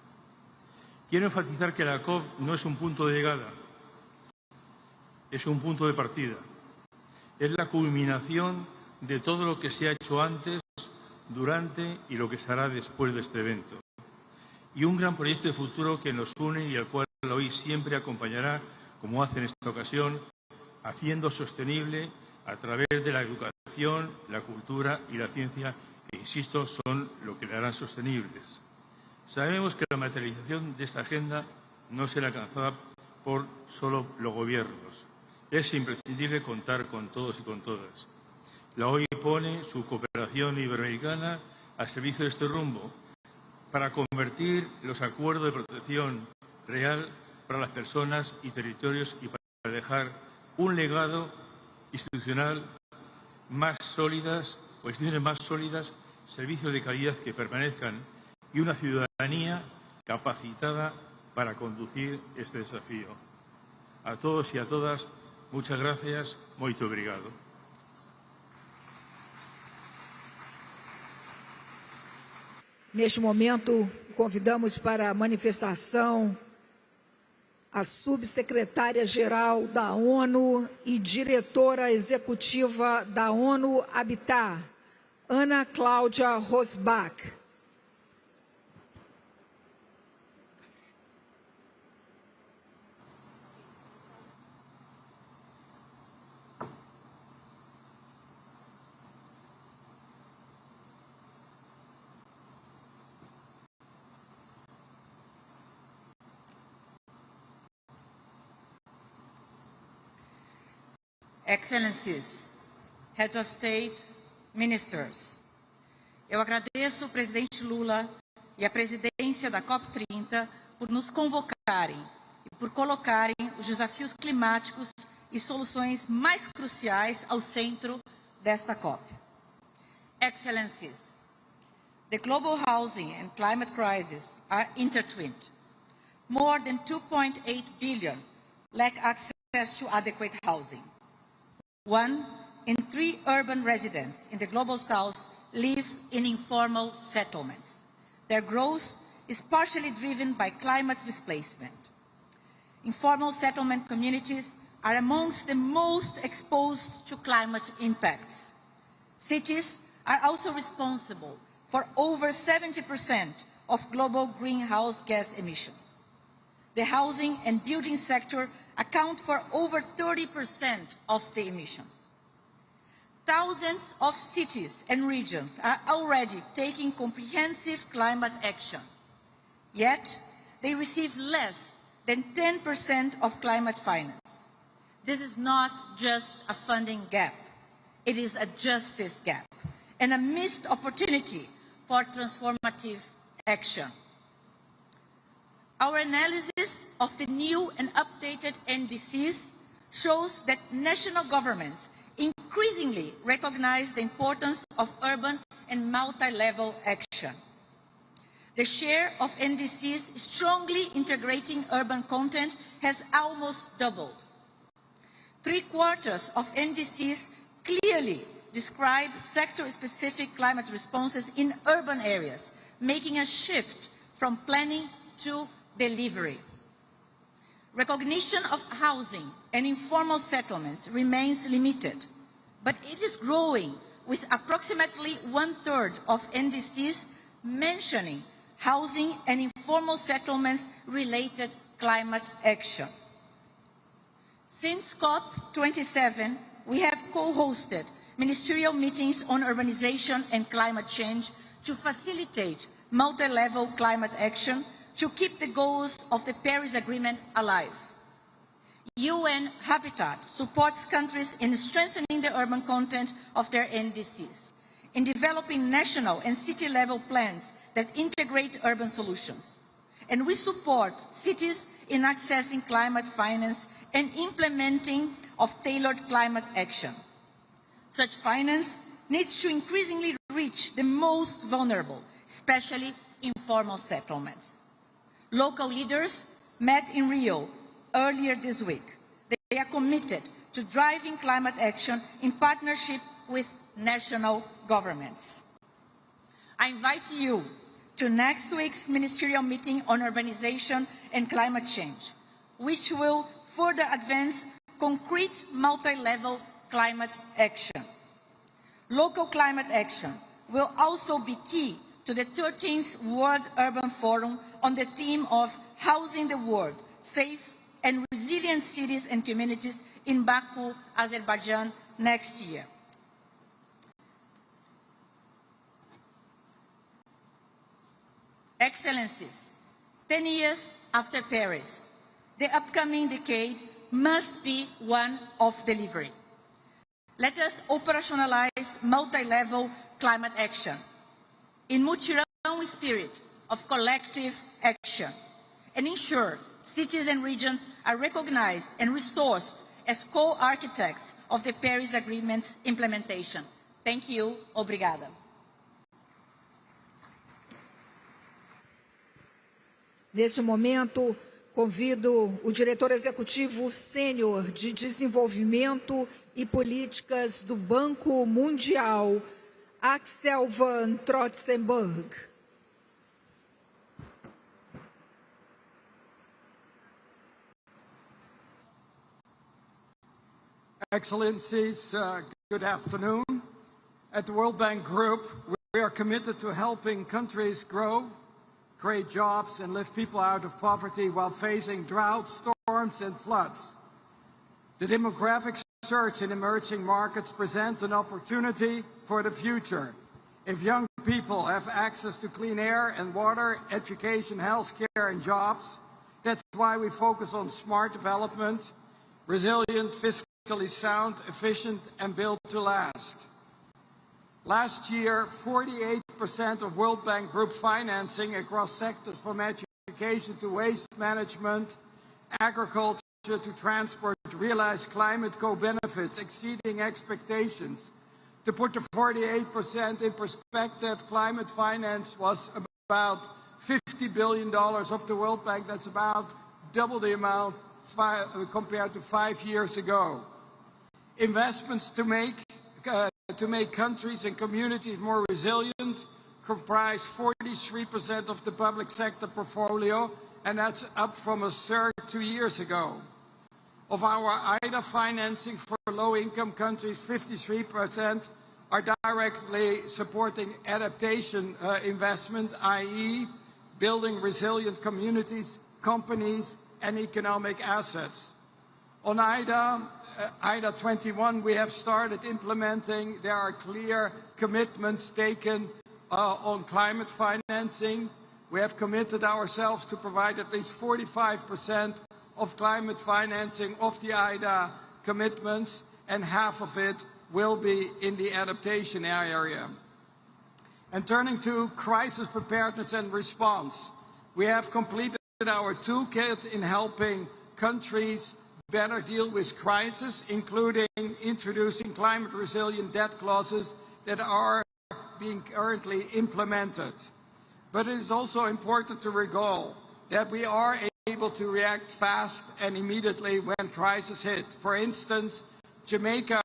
Quiero enfatizar que la COP no es un punto de llegada, es un punto de partida. Es la culminación de todo lo que se ha hecho antes, durante y lo que se hará después de este evento. Y un gran proyecto de futuro que nos une y al cual la OI siempre acompañará, como hace en esta ocasión, haciendo sostenible a través de la educación, la cultura y la ciencia, que, insisto, son lo que le harán sostenibles. Sabemos que la materialización de esta agenda no será alcanzada por solo los gobiernos. Es imprescindible contar con todos y con todas. La OI pone su cooperación iberoamericana al servicio de este rumbo para convertir los acuerdos de protección real para las personas y territorios y para dejar un legado institucional más sólidas, o instituciones más sólidas, servicios de calidad que permanezcan y una ciudadanía capacitada para conducir este desafío. A todos y a todas, muchas gracias, muito obrigado. Neste momento, convidamos para a manifestação a subsecretária-geral da ONU e diretora executiva da ONU Habitat, Ana Cláudia Rosbach. Excellencies, Heads of State, Ministers, eu agradeço o presidente Lula e a presidência da COP30 por nos convocarem e por colocarem os desafios climáticos e soluções mais cruciais ao centro desta COP. Excellencies, the global housing and climate crisis are intertwined. More than 2.8 billion lack access to adequate housing. 1 in 3 urban residents in the Global South live in informal settlements. Their growth is partially driven by climate displacement. Informal settlement communities are amongst the most exposed to climate impacts. Cities are also responsible for over 70% of global greenhouse gas emissions. The housing and building sector account for over 30% of the emissions. Thousands of cities and regions are already taking comprehensive climate action, yet they receive less than 10% of climate finance. This is not just a funding gap, it is a justice gap and a missed opportunity for transformative action. Our analysis of the new and updated NDCs shows that national governments increasingly recognize the importance of urban and multi-level action. The share of NDCs strongly integrating urban content has almost doubled. 3/4 of NDCs clearly describe sector-specific climate responses in urban areas, making a shift from planning to delivery. Recognition of housing and informal settlements remains limited, but it is growing, with approximately 1/3 of NDCs mentioning housing and informal settlements related climate action. Since COP27, we have co-hosted ministerial meetings on urbanization and climate change to facilitate multi-level climate action to keep the goals of the Paris Agreement alive. UN Habitat supports countries in strengthening the urban content of their NDCs, in developing national and city-level plans that integrate urban solutions. And we support cities in accessing climate finance and implementing of tailored climate action. Such finance needs to increasingly reach the most vulnerable, especially informal settlements. Local leaders met in Rio earlier this week. They are committed to driving climate action in partnership with national governments. I invite you to next week's ministerial meeting on urbanization and climate change, which will further advance concrete multi-level climate action. Local climate action will also be key to the 13th World Urban Forum on the theme of Housing the World, Safe and Resilient Cities and Communities in Baku, Azerbaijan next year. Excellencies, 10 years after Paris, the upcoming decade must be one of delivery. Let us operationalize multi-level climate action in mutirão spirit of collective action and ensure cities and regions are recognized and resourced as co-architects of the Paris Agreement's implementation. Thank you. Obrigada. Neste momento, convido o diretor executivo sênior de Desenvolvimento e Políticas do Banco Mundial, Axel van Trotsenburg. Excellencies, good afternoon. At the World Bank Group, we are committed to helping countries grow, create jobs, and lift people out of poverty while facing droughts, storms, and floods. The demographic surge in emerging markets presents an opportunity for the future. If young people have access to clean air and water, education, healthcare, and jobs, that's why we focus on smart development, resilient, fiscally sound, efficient, and built to last. Last year, 48% of World Bank Group financing across sectors from education to waste management, agriculture to transport realized climate co-benefits exceeding expectations. To put the 48% in perspective, climate finance was about $50 billion of the World Bank. That's about double the amount compared to 5 years ago. Investments to make countries and communities more resilient comprise 43% of the public sector portfolio, and that's up from a third 2 years ago. Of our IDA financing for low-income countries, 53% are directly supporting adaptation investment, i.e. building resilient communities, companies, and economic assets. On IDA 21, we have started implementing. There are clear commitments taken on climate financing. We have committed ourselves to provide at least 45% of climate financing of the IDA commitments, and half of it will be in the adaptation area. And turning to crisis preparedness and response, we have completed our toolkit in helping countries better deal with crisis, including introducing climate resilient debt clauses that are being currently implemented. But it is also important to recall that we are able to react fast and immediately when crisis hit. For instance, Jamaica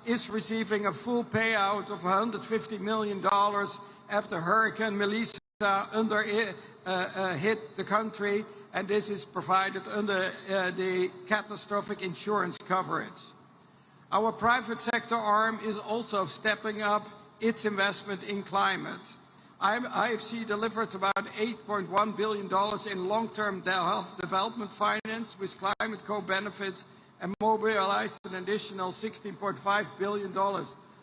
is receiving a full payout of $150 million after Hurricane Melissa hit the country, and this is provided under the catastrophic insurance coverage. Our private sector arm is also stepping up its investment in climate. IFC delivered about $8.1 billion in long-term development finance with climate co-benefits and mobilized an additional $16.5 billion.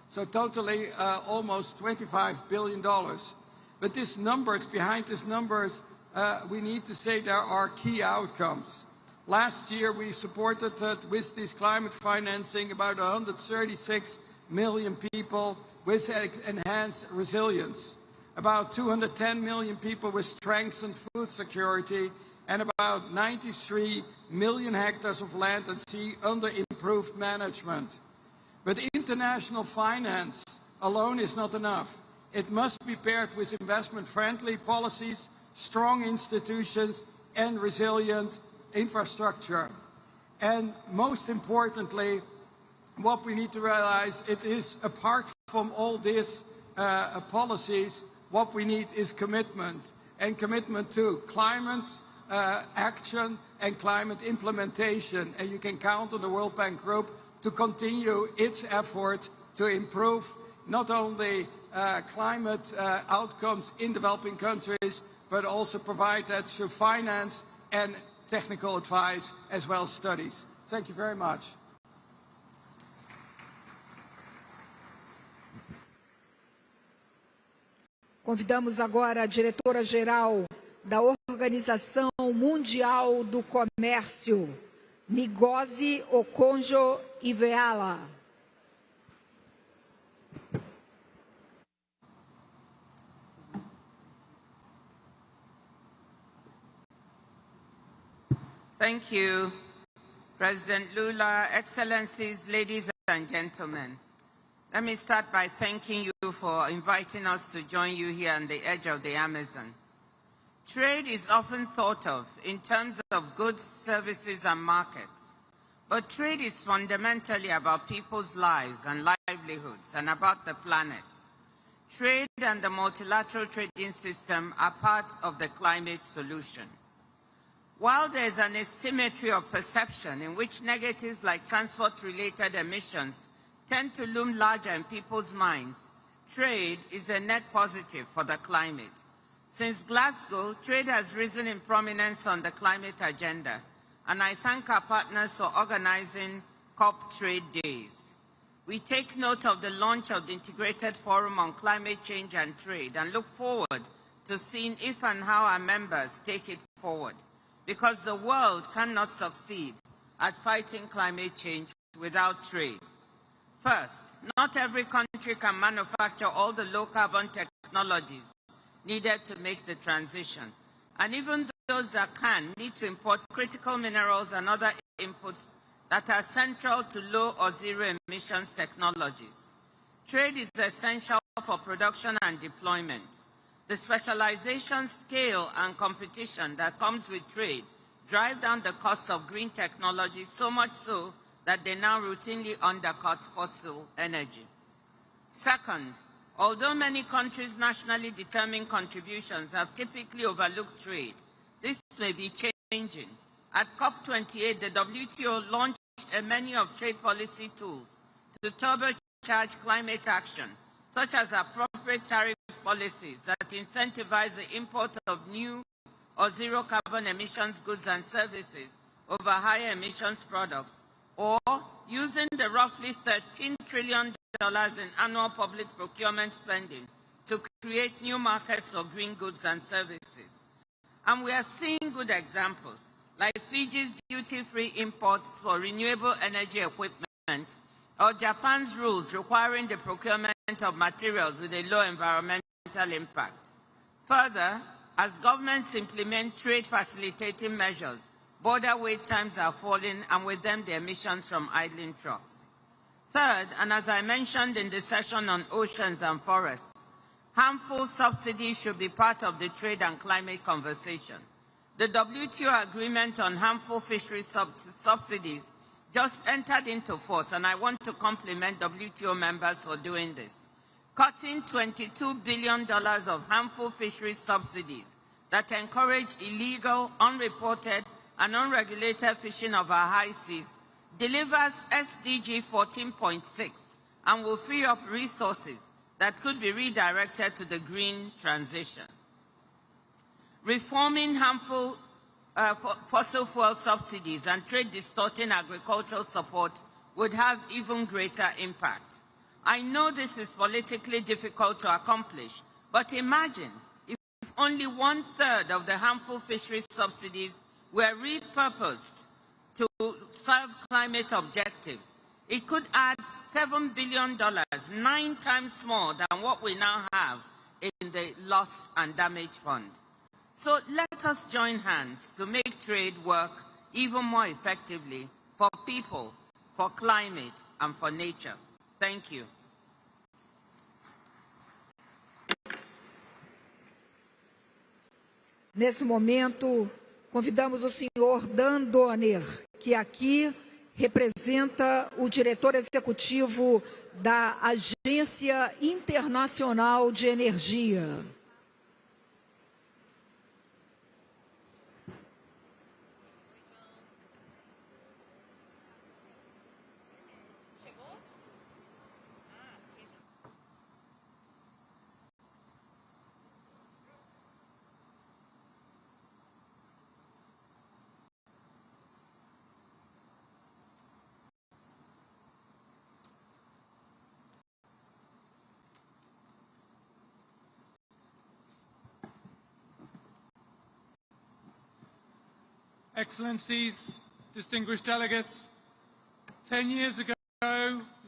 So totally almost $25 billion. But behind these numbers, we need to say there are key outcomes. Last year, we supported with this climate financing about 136 million people with enhanced resilience, about 210 million people with strengthened food security, and about 93 million hectares of land and sea under improved management. But international finance alone is not enough. It must be paired with investment-friendly policies, strong institutions, and resilient infrastructure. And most importantly, what we need to realize, it is apart from all these policies, what we need is commitment, and commitment to climate action and climate implementation. And you can count on the World Bank Group to continue its effort to improve not only climate outcomes in developing countries, but also provide that through finance and technical advice as well as studies. Thank you very much. Convidamos agora a diretora-geral da Organização Mundial do Comércio, Ngozi Okonjo-Iweala. Thank you, President Lula, Excellencies, ladies and gentlemen. Let me start by thanking you for inviting us to join you here on the edge of the Amazon. Trade is often thought of in terms of goods, services, and markets. But trade is fundamentally about people's lives and livelihoods and about the planet. Trade and the multilateral trading system are part of the climate solution. While there is an asymmetry of perception in which negatives like transport-related emissions tend to loom larger in people's minds, trade is a net positive for the climate. Since Glasgow, trade has risen in prominence on the climate agenda, and I thank our partners for organizing COP Trade Days. We take note of the launch of the Integrated Forum on Climate Change and Trade and look forward to seeing if and how our members take it forward, because the world cannot succeed at fighting climate change without trade. First, not every country can manufacture all the low-carbon technologies needed to make the transition, and even those that can need to import critical minerals and other inputs that are central to low or zero emissions technologies. Trade is essential for production and deployment. The specialization, scale, and competition that comes with trade drive down the cost of green technology, so much so that they now routinely undercut fossil energy. Second, although many countries' nationally determined contributions have typically overlooked trade, this may be changing. At COP28, the WTO launched a menu of trade policy tools to turbocharge climate action, such as appropriate tariff policies that incentivize the import of new or zero carbon emissions goods and services over higher emissions products, or using the roughly $13 trillion in annual public procurement spending to create new markets for green goods and services. And we are seeing good examples, like Fiji's duty-free imports for renewable energy equipment, or Japan's rules requiring the procurement of materials with a low environmental impact. Further, as governments implement trade facilitating measures, border wait times are falling, and with them the emissions from idling trucks. Third, and as I mentioned in the session on oceans and forests, harmful subsidies should be part of the trade and climate conversation. The WTO agreement on harmful fisheries subsidies just entered into force, and I want to compliment WTO members for doing this. Cutting $22 billion of harmful fisheries subsidies that encourage illegal, unreported, and unregulated fishing of our high seas delivers SDG 14.6 and will free up resources that could be redirected to the green transition. Reforming harmful fossil fuel subsidies and trade-distorting agricultural support would have even greater impact. I know this is politically difficult to accomplish, but imagine if only 1/3 of the harmful fisheries subsidies were repurposed to serve climate objectives. It could add $7 billion, 9 times more than what we now have in the loss and damage fund. So let us join hands to make trade work even more effectively for people, for climate, and for nature. Thank you. Nesse momento, convidamos o senhor Dan Donner, que aqui representa o diretor executivo da Agência Internacional de Energia. Excellencies, distinguished delegates, 10 years ago,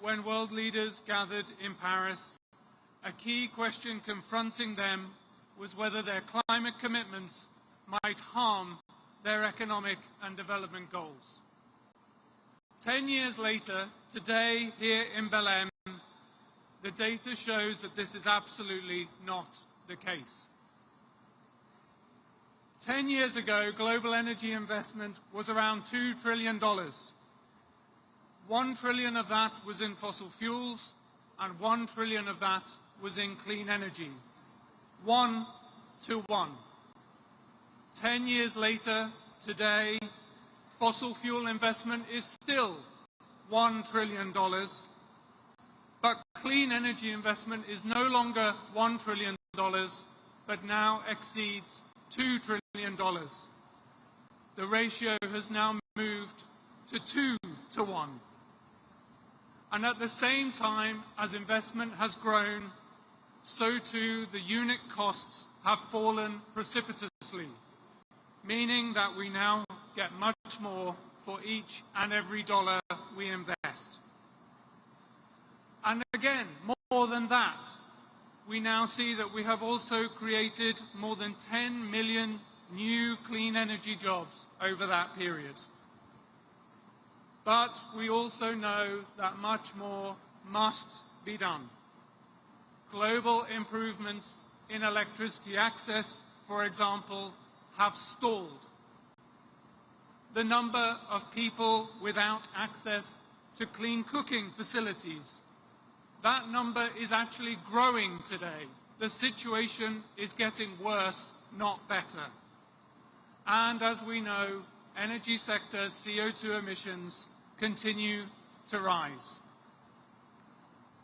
when world leaders gathered in Paris, a key question confronting them was whether their climate commitments might harm their economic and development goals. 10 years later, today here in Belém, the data shows that this is absolutely not the case. 10 years ago, global energy investment was around $2 trillion. $1 trillion of that was in fossil fuels, and $1 trillion of that was in clean energy. 1 to 1. 10 years later, today, fossil fuel investment is still $1 trillion, but clean energy investment is no longer $1 trillion, but now exceeds $2 trillion. The ratio has now moved to 2 to 1. And at the same time as investment has grown, so too the unit costs have fallen precipitously, meaning that we now get much more for each and every dollar we invest. And again, more than that, we now see that we have also created more than 10 million new clean energy jobs over that period. But we also know that much more must be done. Global improvements in electricity access, for example, have stalled. The number of people without access to clean cooking facilities, that number is actually growing today. The situation is getting worse, not better. And as we know, energy sector CO2 emissions continue to rise.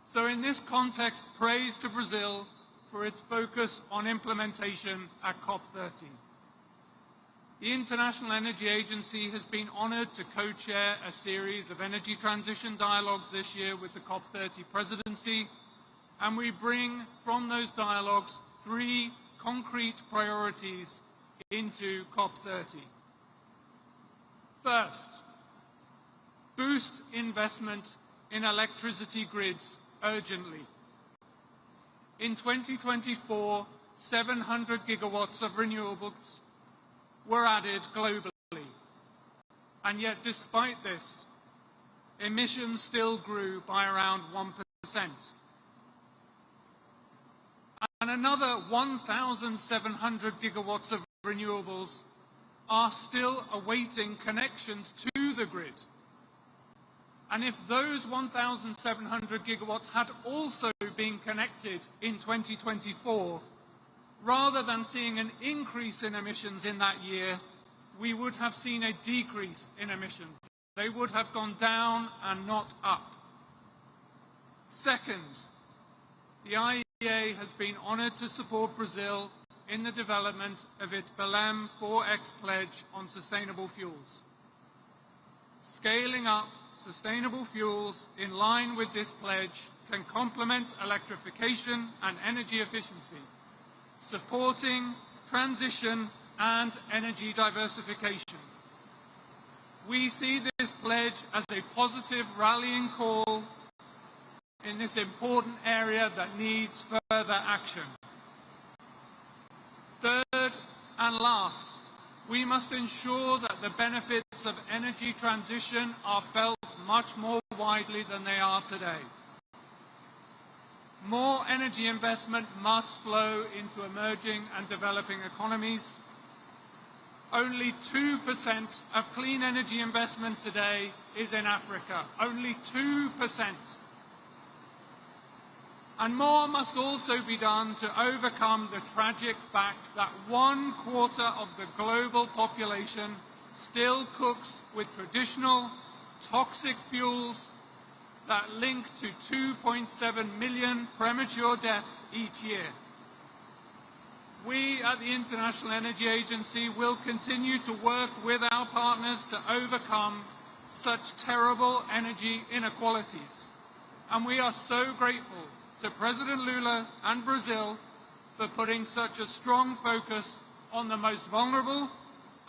So in this context, praise to Brazil for its focus on implementation at COP30. The International Energy Agency has been honored to co-chair a series of energy transition dialogues this year with the COP30 presidency, and we bring from those dialogues 3 concrete priorities into COP30. First, boost investment in electricity grids urgently. In 2024, 700 gigawatts of renewables were added globally. And yet, despite this, emissions still grew by around 1%. And another 1,700 gigawatts of renewables are still awaiting connections to the grid. And if those 1,700 gigawatts had also been connected in 2024, rather than seeing an increase in emissions in that year, we would have seen a decrease in emissions. They would have gone down and not up. Second, the IEA has been honored to support Brazil in the development of its Belém 4X pledge on sustainable fuels. Scaling up sustainable fuels in line with this pledge can complement electrification and energy efficiency, supporting transition and energy diversification. We see this pledge as a positive rallying call in this important area that needs further action. Third and last, we must ensure that the benefits of energy transition are felt much more widely than they are today. More energy investment must flow into emerging and developing economies. Only 2% of clean energy investment today is in Africa. Only 2%. And more must also be done to overcome the tragic fact that 1/4 of the global population still cooks with traditional toxic fuels that link to 2.7 million premature deaths each year. We at the International Energy Agency will continue to work with our partners to overcome such terrible energy inequalities. And we are so grateful to President Lula and Brazil for putting such a strong focus on the most vulnerable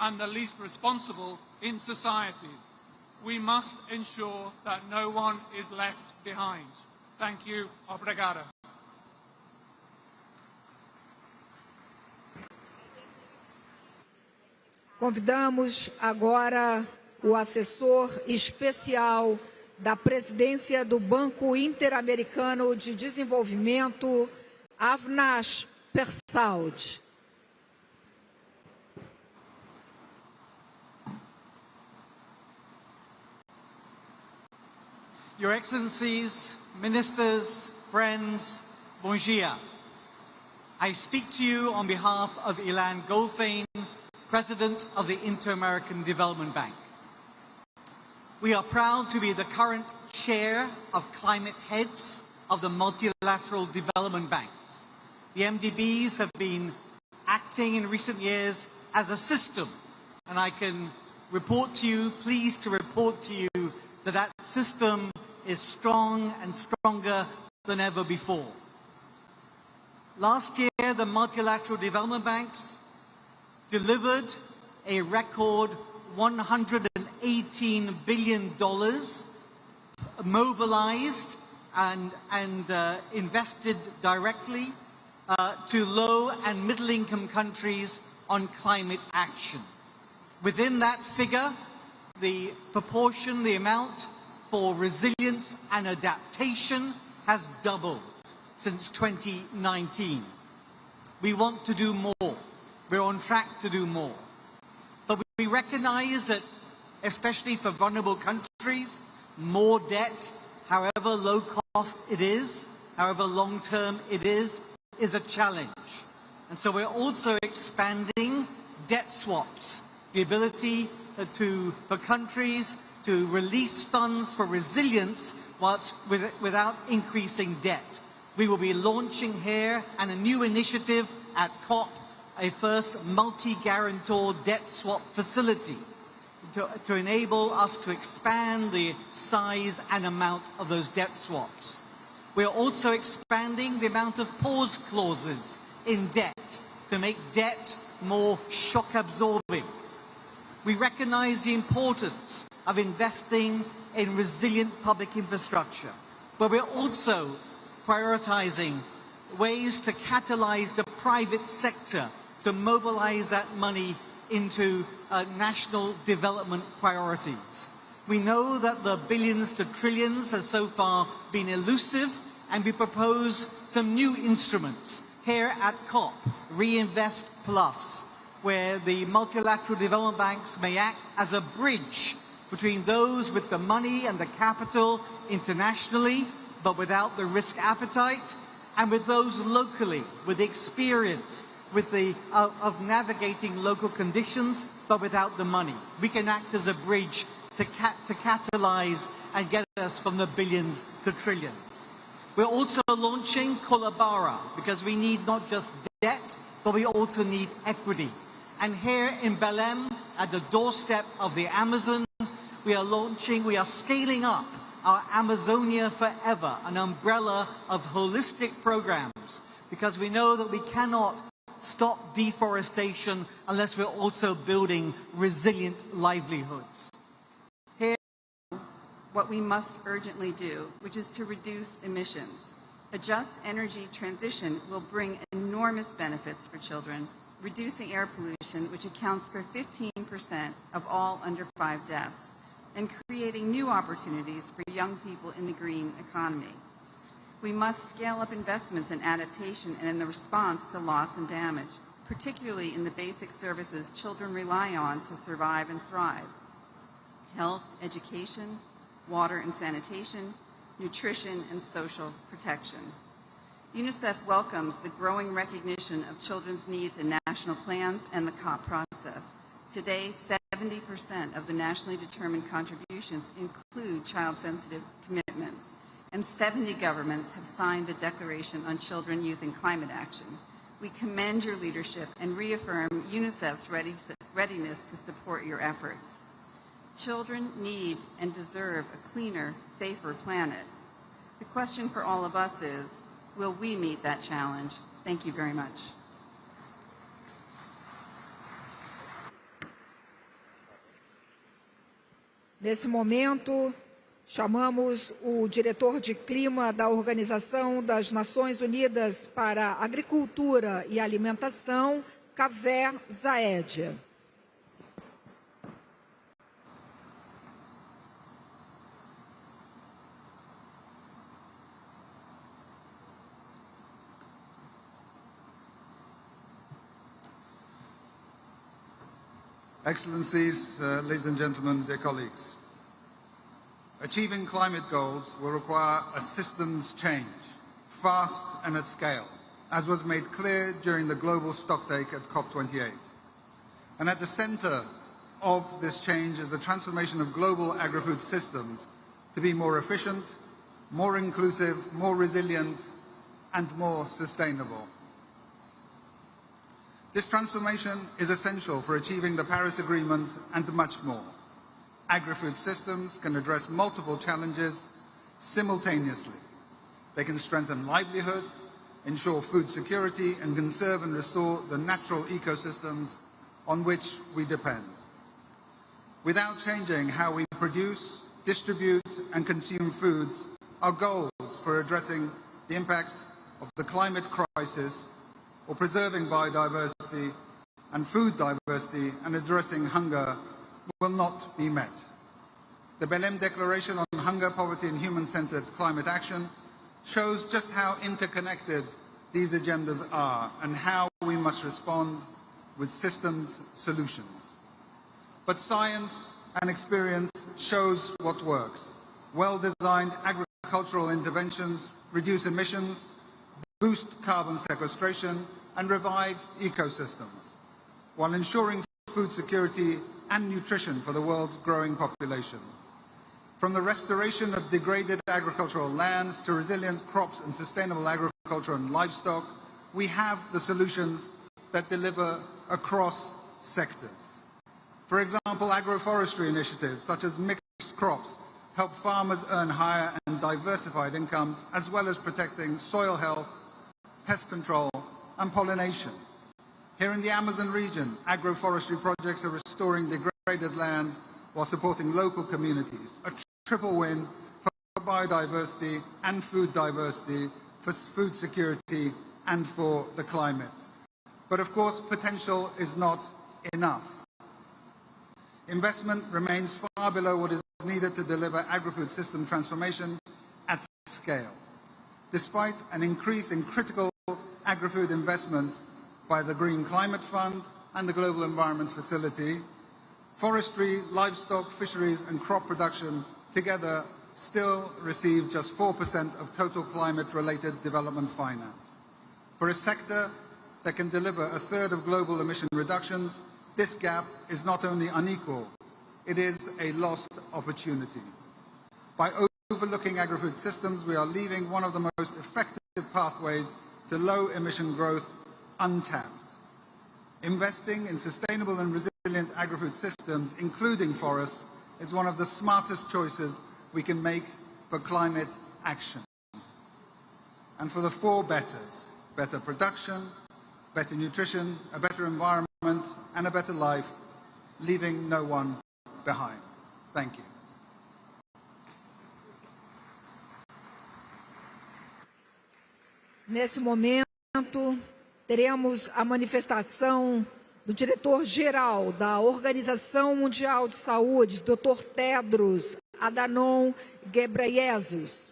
and the least responsible in society. We must ensure that no one is left behind. Thank you. Obrigado. Convidamos agora o assessor especial da presidência do Banco Interamericano de Desenvolvimento, Avinash Persaud. Your Excellencies, Ministers, friends, bonjour. I speak to you on behalf of Ilan Goldfein, President of the Inter-American Development Bank. We are proud to be the current chair of climate heads of the multilateral development banks. The MDBs have been acting in recent years as a system, and I can report to you, pleased to report to you, that that system is strong and stronger than ever before. Last year, the multilateral development banks delivered a record $118 billion mobilized and invested directly to low and middle income countries on climate action. Within that figure, the proportion, the amount for resilience and adaptation has doubled since 2019. We want to do more. We're on track to do more. But we recognize that, especially for vulnerable countries, more debt, however low cost it is, however long term it is a challenge. And so we're also expanding debt swaps, the ability for countries to release funds for resilience without increasing debt. We will be launching here a new initiative at COP, a first multi-guarantor debt swap facility to enable us to expand the size and amount of those debt swaps. We are also expanding the amount of pause clauses in debt to make debt more shock absorbing. We recognize the importance of investing in resilient public infrastructure, but we're also prioritizing ways to catalyze the private sector to mobilize that money into national development priorities. We know that the billions to trillions has so far been elusive, and we propose some new instruments here at COP, Reinvest Plus, where the multilateral development banks may act as a bridge between those with the money and the capital internationally, but without the risk appetite, and with those locally, with experience, of navigating local conditions, but without the money. We can act as a bridge to catalyze and get us from the billions to trillions. We're also launching Kolabara, because we need not just debt, but we also need equity. And here in Belém, at the doorstep of the Amazon, we are scaling up our Amazonia Forever, an umbrella of holistic programs, because we know that we cannot stop deforestation unless we're also building resilient livelihoods. Here, what we must urgently do, which is to reduce emissions. A just energy transition will bring enormous benefits for children, reducing air pollution, which accounts for 15% of all under 5 deaths, and creating new opportunities for young people in the green economy. We must scale up investments in adaptation and in the response to loss and damage, particularly in the basic services children rely on to survive and thrive: health, education, water and sanitation, nutrition, and social protection. UNICEF welcomes the growing recognition of children's needs in national plans and the COP process. Today, 70% of the nationally determined contributions include child-sensitive commitments, and 70 governments have signed the Declaration on Children, Youth, and Climate Action. We commend your leadership and reaffirm UNICEF's readiness to support your efforts. Children need and deserve a cleaner, safer planet. The question for all of us is, will we meet that challenge? Thank you very much. Nesse momento, chamamos o diretor de clima da Organização das Nações Unidas para a Agricultura e Alimentação, Kaveh Zaed. Excellencies, ladies and gentlemen, dear colleagues. Achieving climate goals will require a systems change, fast and at scale, as was made clear during the global stocktake at COP28. And at the centre of this change is the transformation of global agri-food systems to be more efficient, more inclusive, more resilient, and more sustainable. This transformation is essential for achieving the Paris Agreement and much more. Agri-food systems can address multiple challenges simultaneously. They can strengthen livelihoods, ensure food security, and conserve and restore the natural ecosystems on which we depend. Without changing how we produce, distribute, and consume foods, our goals for addressing the impacts of the climate crisis or preserving biodiversity and food diversity and addressing hunger will not be met. The Belém Declaration on Hunger, Poverty and Human-Centered Climate Action shows just how interconnected these agendas are and how we must respond with systems solutions. But science and experience shows what works. Well-designed agricultural interventions reduce emissions, boost carbon sequestration, and revive ecosystems, while ensuring food security and nutrition for the world's growing population. From the restoration of degraded agricultural lands to resilient crops and sustainable agriculture and livestock, we have the solutions that deliver across sectors. For example, agroforestry initiatives such as mixed crops help farmers earn higher and diversified incomes, as well as protecting soil health, pest control, and pollination. Here in the Amazon region, agroforestry projects are restoring degraded lands while supporting local communities, a triple win for biodiversity and food diversity, for food security and for the climate. But of course, potential is not enough. Investment remains far below what is needed to deliver agri-food system transformation at scale. Despite an increase in critical agri-food investments by the Green Climate Fund and the Global Environment Facility, forestry, livestock, fisheries and crop production together still receive just 4% of total climate-related development finance. For a sector that can deliver a third of global emission reductions, this gap is not only unequal, it is a lost opportunity. By overlooking agri-food systems, we are leaving one of the most effective pathways to low-emission growth untapped. Investing in sustainable and resilient agri-food systems, including forests, is one of the smartest choices we can make for climate action. And for the four betters: better production, better nutrition, a better environment, and a better life, leaving no one behind. Thank you. Nesse momento, teremos a manifestação do diretor-geral da Organização Mundial de Saúde, Dr. Tedros Adhanom Ghebreyesus.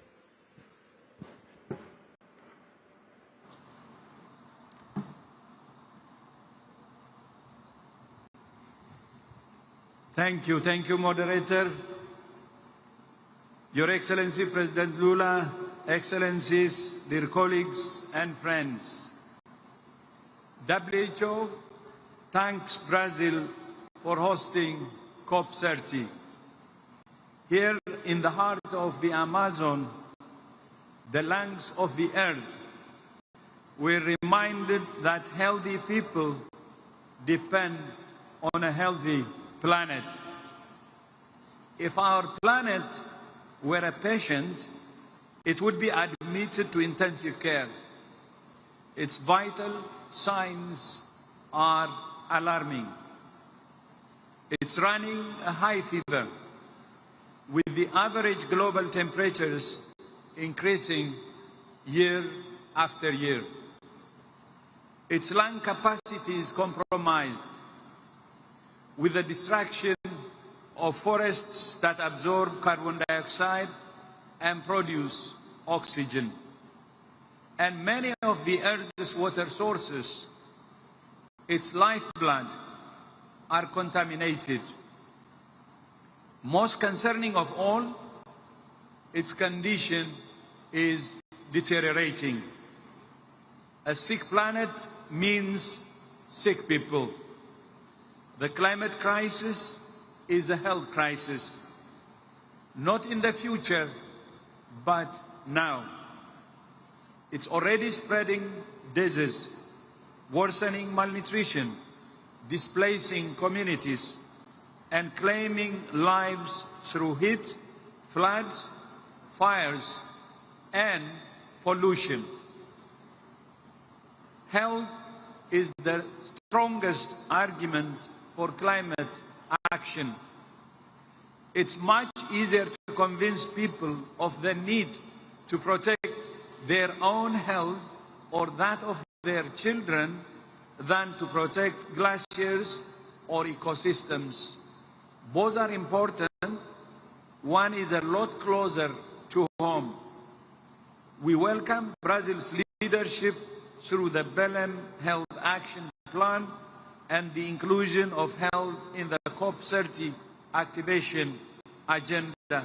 Thank you, moderator. Your Excellency President Lula, Excellencies, dear colleagues and friends. WHO thanks Brazil for hosting COP30. Here in the heart of the Amazon, the lungs of the earth, we're reminded that healthy people depend on a healthy planet. If our planet were a patient, it would be admitted to intensive care. Its vital signs are alarming. It's running a high fever, with the average global temperatures increasing year after year. Its lung capacity is compromised, with the destruction of forests that absorb carbon dioxide and produce oxygen. And many of the Earth's water sources, its lifeblood, are contaminated. Most concerning of all, its condition is deteriorating. A sick planet means sick people. The climate crisis is a health crisis, not in the future, but now. It's already spreading disease, worsening malnutrition, displacing communities, and claiming lives through heat, floods, fires, and pollution. Health is the strongest argument for climate action. It's much easier to convince people of the need to protect their own health or that of their children than to protect glaciers or ecosystems. Both are important. One is a lot closer to home. We welcome Brazil's leadership through the Belém Health Action Plan and the inclusion of health in the COP30 activation agenda.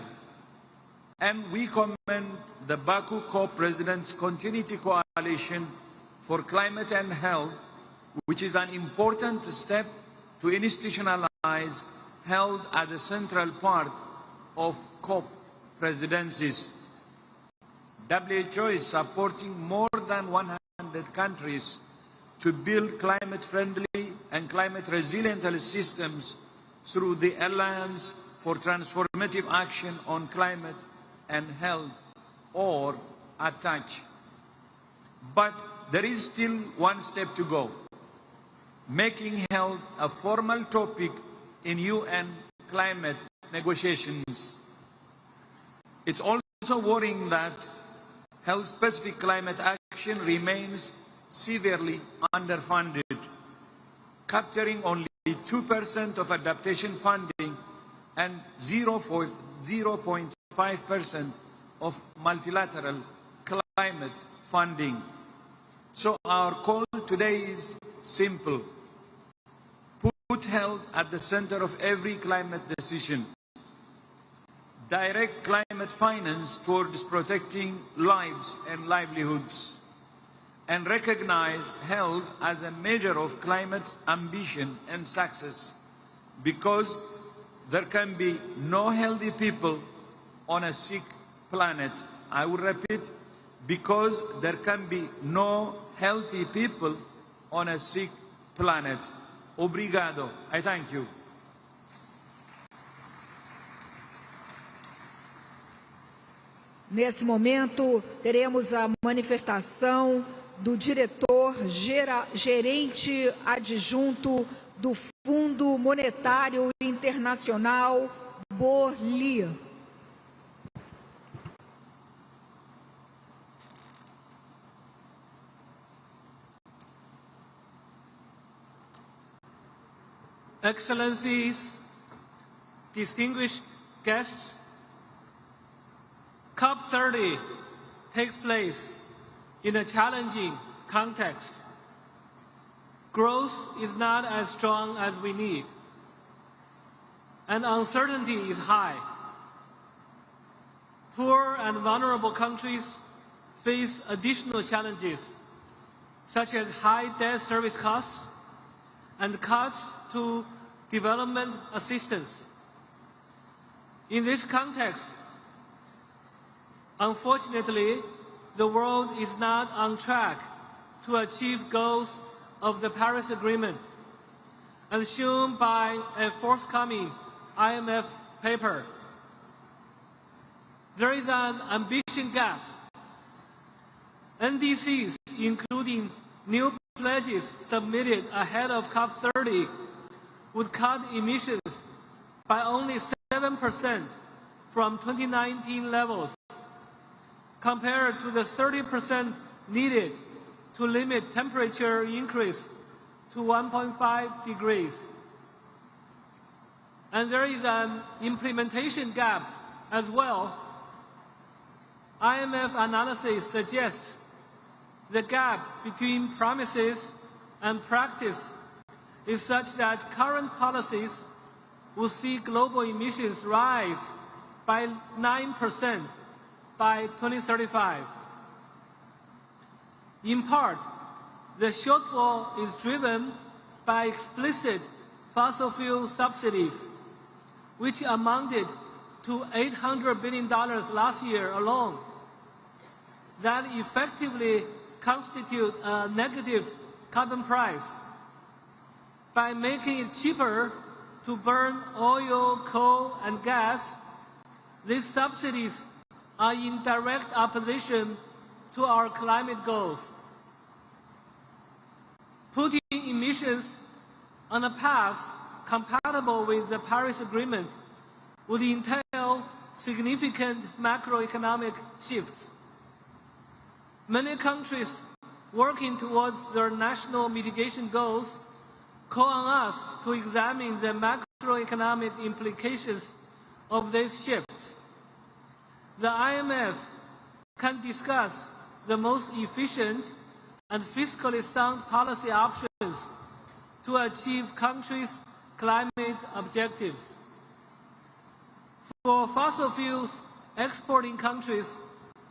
And we commend the Baku COP President's Continuity Coalition for Climate and Health, which is an important step to institutionalize health as a central part of COP presidencies. WHO is supporting more than 100 countries to build climate-friendly and climate-resilient health systems through the Alliance for Transformative Action on Climate and Health, or ATTACH. But there is still one step to go: making health a formal topic in UN climate negotiations. It's also worrying that health-specific climate action remains severely underfunded, capturing only 2% of adaptation funding and 0.5% of multilateral climate funding. So our call today is simple: put health at the center of every climate decision. Direct climate finance towards protecting lives and livelihoods, and recognize health as a measure of climate ambition and success, because there can be no healthy people on a sick planet. I will repeat, because there can be no healthy people on a sick planet. Obrigado. I thank you. Nesse momento, teremos a manifestação do gerente adjunto do Fundo Monetário Internacional, Borli. Excellencies, distinguished guests, COP30 takes place in a challenging context. Growth is not as strong as we need, and uncertainty is high. Poor and vulnerable countries face additional challenges, such as high debt service costs and cuts to development assistance. In this context, unfortunately, the world is not on track to achieve goals of the Paris Agreement, as shown by a forthcoming IMF paper. There is an ambition gap. NDCs, including new pledges submitted ahead of COP30, would cut emissions by only 7% from 2019 levels, compared to the 30% needed to limit temperature increase to 1.5 degrees. And there is an implementation gap as well. IMF analysis suggests the gap between promises and practice is such that current policies will see global emissions rise by 9% by 2035. In part, the shortfall is driven by explicit fossil fuel subsidies, which amounted to $800 billion last year alone, that effectively constitute a negative carbon price. By making it cheaper to burn oil, coal, and gas, these subsidies are in direct opposition to our climate goals. Putting emissions on a path compatible with the Paris Agreement would entail significant macroeconomic shifts. Many countries working towards their national mitigation goals call on us to examine the macroeconomic implications of these shifts. The IMF can discuss the most efficient and fiscally sound policy options to achieve countries' climate objectives. For fossil fuels exporting countries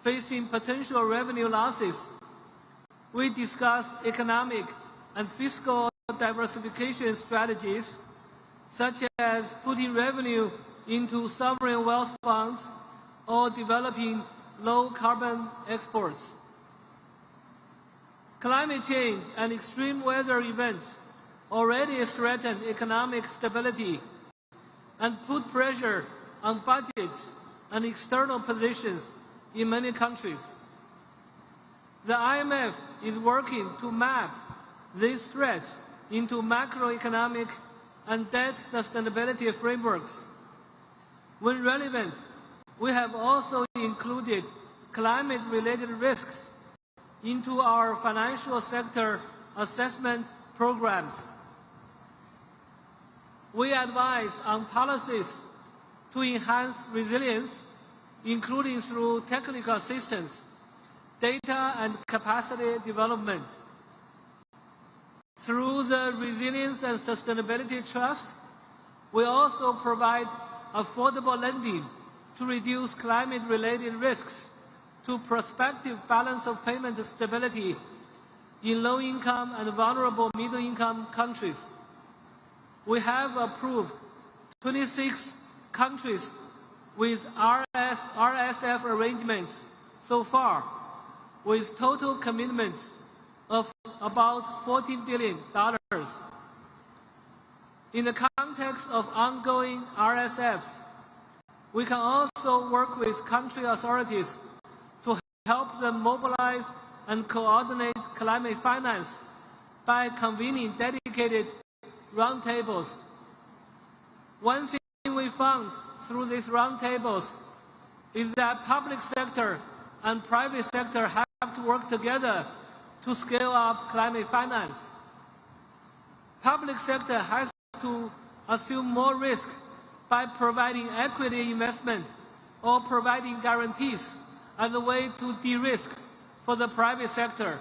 facing potential revenue losses, we discuss economic and fiscal diversification strategies, such as putting revenue into sovereign wealth funds or developing low-carbon exports. Climate change and extreme weather events already threaten economic stability and put pressure on budgets and external positions in many countries. The IMF is working to map these threats into macroeconomic and debt sustainability frameworks. When relevant, we have also included climate-related risks into our financial sector assessment programs. We advise on policies to enhance resilience, including through technical assistance, data and capacity development. Through the Resilience and Sustainability Trust, we also provide affordable lending to reduce climate-related risks to prospective balance of payment stability in low-income and vulnerable middle-income countries. We have approved 26 countries with RSF arrangements so far, with total commitments of about $14 billion. In the context of ongoing RSFs, we can also work with country authorities to help them mobilize and coordinate climate finance by convening dedicated roundtables. One thing we found through these roundtables is that public sector and private sector have to work together to scale up climate finance. Public sector has to assume more risk by providing equity investment or providing guarantees as a way to de-risk for the private sector.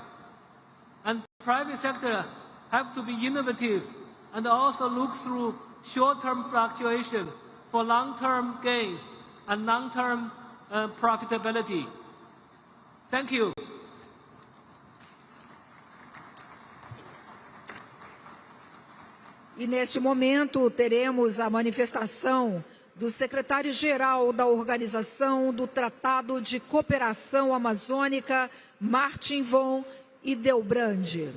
And private sector have to be innovative and also look through short-term fluctuation for long-term gains and long-term profitability. Thank you. E neste momento teremos a manifestação do secretário-geral da Organização do Tratado de Cooperação Amazônica, Martin von Hildebrand.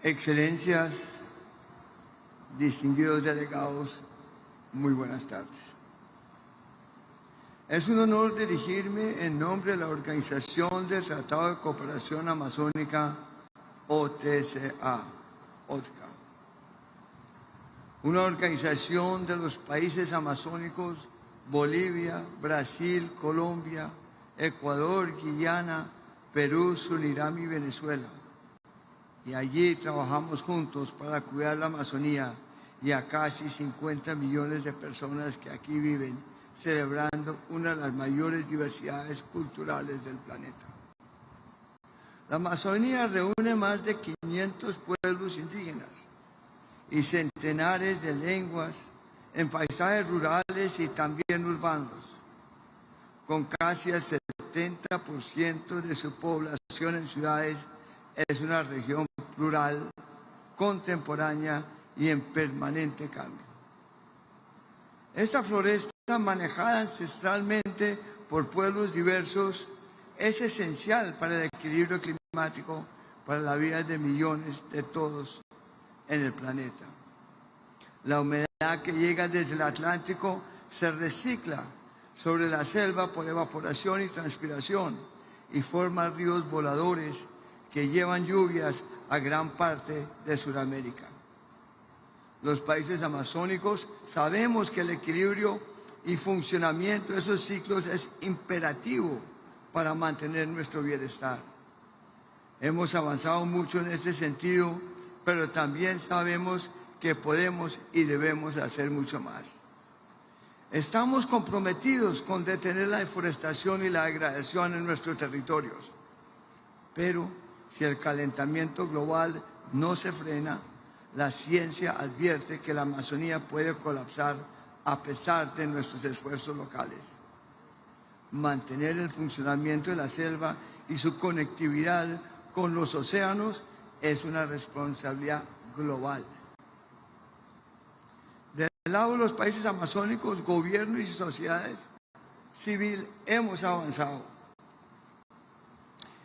Excelencias, distinguidos delegados, muy buenas tardes. Es un honor dirigirme en nombre de la Organización del Tratado de Cooperación Amazónica, OTCA, una organización de los países amazónicos Bolivia, Brasil, Colombia, Ecuador, Guyana, Perú, Surinam y Venezuela, y allí trabajamos juntos para cuidar la Amazonía y a casi 50 millones de personas que aquí viven, celebrando una de las mayores diversidades culturales del planeta. La Amazonía reúne más de 500 pueblos indígenas y centenares de lenguas en paisajes rurales y también urbanos, con casi el 70% de su población en ciudades. Es una región plural, contemporánea y en permanente cambio. Esta floresta, manejada ancestralmente por pueblos diversos, es esencial para el equilibrio climático, para la vida de millones de todos en el planeta. La humedad que llega desde el Atlántico se recicla sobre la selva por evaporación y transpiración y forma ríos voladores que llevan lluvias a gran parte de Sudamérica. Los países amazónicos sabemos que el equilibrio y funcionamiento de esos ciclos es imperativo para mantener nuestro bienestar. Hemos avanzado mucho en ese sentido, pero también sabemos que podemos y debemos hacer mucho más. Estamos comprometidos con detener la deforestación y la degradación en nuestros territorios, pero si el calentamiento global no se frena, la ciencia advierte que la Amazonía puede colapsar a pesar de nuestros esfuerzos locales. Mantener el funcionamiento de la selva y su conectividad con los océanos es una responsabilidad global. Del lado de los países amazónicos, gobiernos y sociedades civiles hemos avanzado.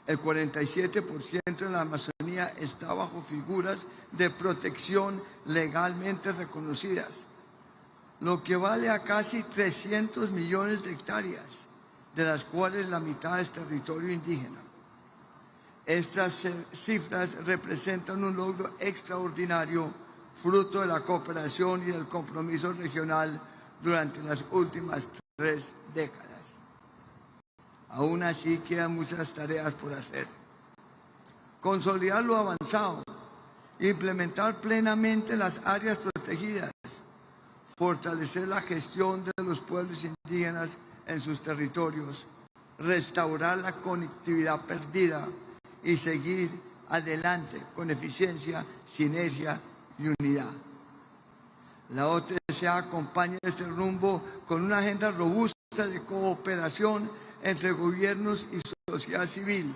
El 47% de la Amazonía está bajo figuras de protección legalmente reconocidas, lo que vale a casi 300 millones de hectáreas, de las cuales la mitad es territorio indígena. Estas cifras representan un logro extraordinario, fruto de la cooperación y del compromiso regional durante las últimas 3 décadas. Aún así quedan muchas tareas por hacer. Consolidar lo avanzado, implementar plenamente las áreas protegidas, fortalecer la gestión de los pueblos indígenas en sus territorios, restaurar la conectividad perdida y seguir adelante con eficiencia, sinergia y unidad. La OTC acompaña este rumbo con una agenda robusta de cooperación entre gobiernos y sociedad civil,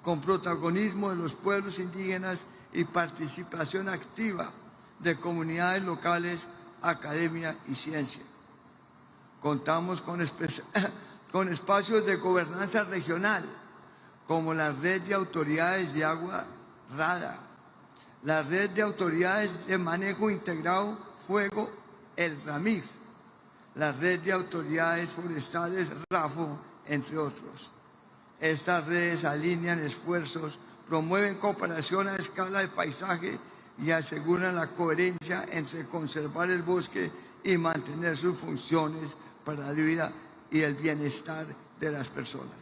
con protagonismo de los pueblos indígenas y participación activa de comunidades locales, academia y ciencia. Contamos con espacios de gobernanza regional, como la Red de Autoridades de Agua RADA, la Red de Autoridades de Manejo Integrado Fuego, el RAMIF, la Red de Autoridades Forestales RAFO, entre otros. Estas redes alinean esfuerzos, promueven cooperación a escala de paisaje y aseguran la coherencia entre conservar el bosque y mantener sus funciones para la vida y el bienestar de las personas.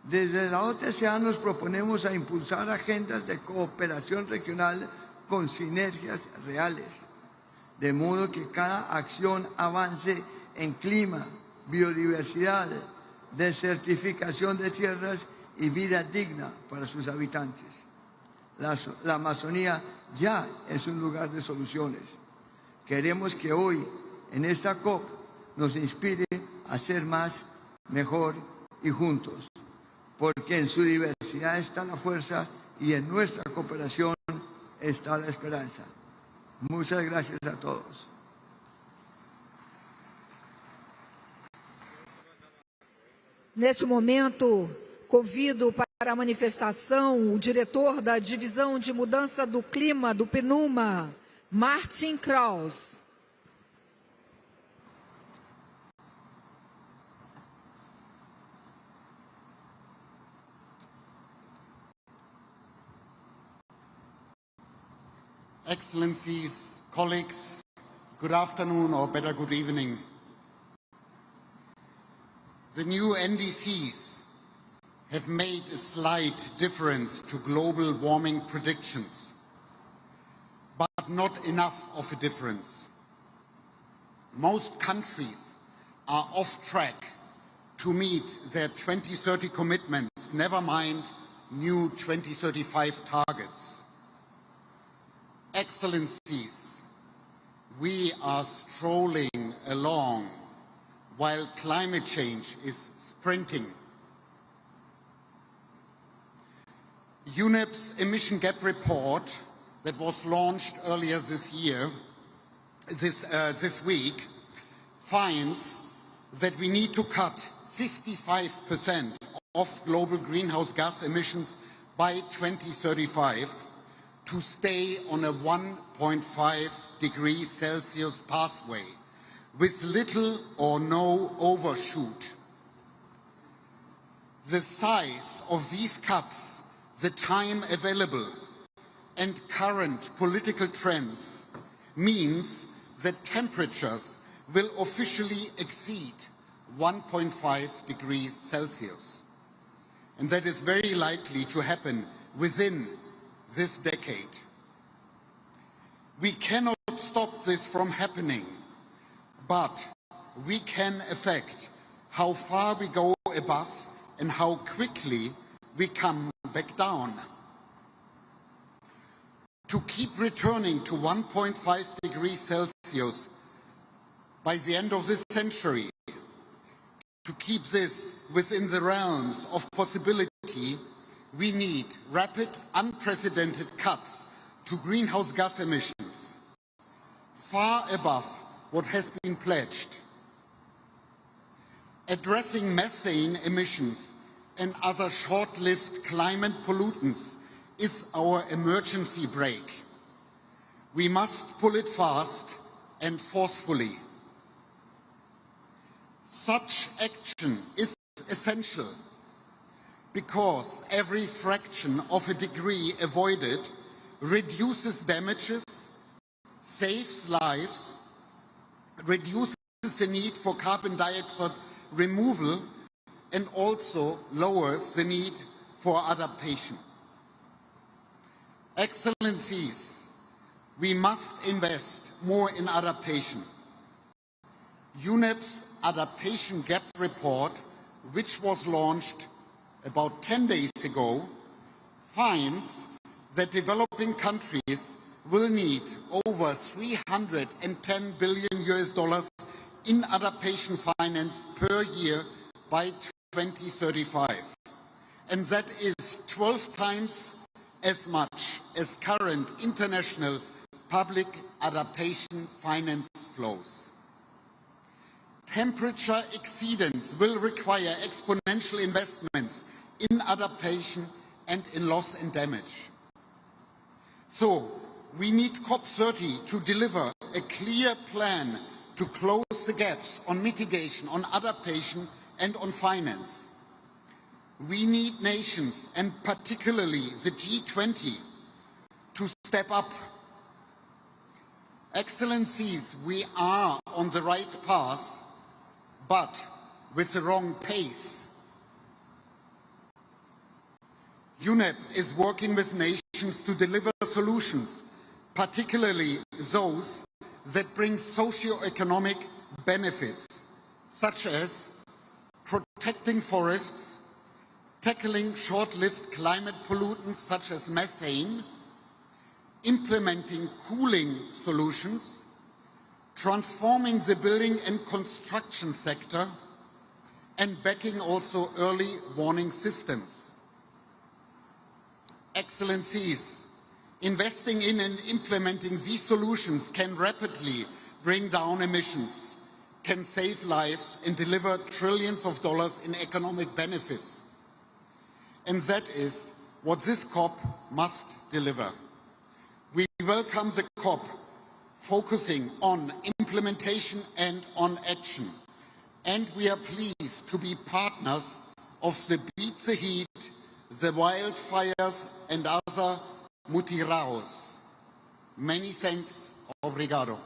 Desde la OTCA nos proponemos a impulsar agendas de cooperación regional con sinergias reales, de modo que cada acción avance en clima, biodiversidad, desertificación de tierras y vida digna para sus habitantes. La Amazonía ya es un lugar de soluciones. Queremos que hoy, en esta COP, nos inspire a ser más, mejor y juntos, porque en su diversidad está la fuerza y en nuestra cooperación está la esperanza. Muchas gracias a todos. Neste momento, convido para a manifestação o diretor da Divisão de Mudança do Clima do PNUMA, Martin Kraus. Excellencies, colleagues, good afternoon or better good evening. The new NDCs have made a slight difference to global warming predictions, but not enough of a difference. Most countries are off track to meet their 2030 commitments, never mind new 2035 targets. Excellencies, we are strolling along while climate change is sprinting. UNEP's emission gap report that was launched earlier this week finds that we need to cut 55% of global greenhouse gas emissions by 2035 to stay on a 1.5 degrees Celsius pathway with little or no overshoot. The size of these cuts, the time available, and current political trends means that temperatures will officially exceed 1.5 degrees Celsius. And that is very likely to happen within this decade. We cannot stop this from happening, but we can affect how far we go above and how quickly we come back down. To keep returning to 1.5 degrees Celsius by the end of this century, to keep this within the realms of possibility, we need rapid, unprecedented cuts to greenhouse gas emissions, far above what has been pledged. Addressing methane emissions and other short-lived climate pollutants is our emergency brake. We must pull it fast and forcefully. Such action is essential because every fraction of a degree avoided reduces damages, saves lives, reduces the need for carbon dioxide removal, and also lowers the need for adaptation. Excellencies, we must invest more in adaptation. UNEP's Adaptation Gap Report, which was launched about 10 days ago, finds that developing countries will need over $310 billion in adaptation finance per year by 2035. And that is 12 times as much as current international public adaptation finance flows. Temperature exceedance will require exponential investments in adaptation and in loss and damage. So, we need COP30 to deliver a clear plan to close the gaps on mitigation, on adaptation, and on finance. We need nations, and particularly the G20, to step up. Excellencies, we are on the right path, but with the wrong pace. UNEP is working with nations to deliver solutions, particularly those that bring socio-economic benefits, such as protecting forests, tackling short-lived climate pollutants such as methane, implementing cooling solutions, transforming the building and construction sector, and backing also early warning systems. Excellencies, investing in and implementing these solutions can rapidly bring down emissions, can save lives and deliver trillions of dollars in economic benefits. And that is what this COP must deliver. We welcome the COP focusing on implementation and on action. And we are pleased to be partners of the Beat the Heat, the wildfires and other mutiraos. Many thanks. Obrigado.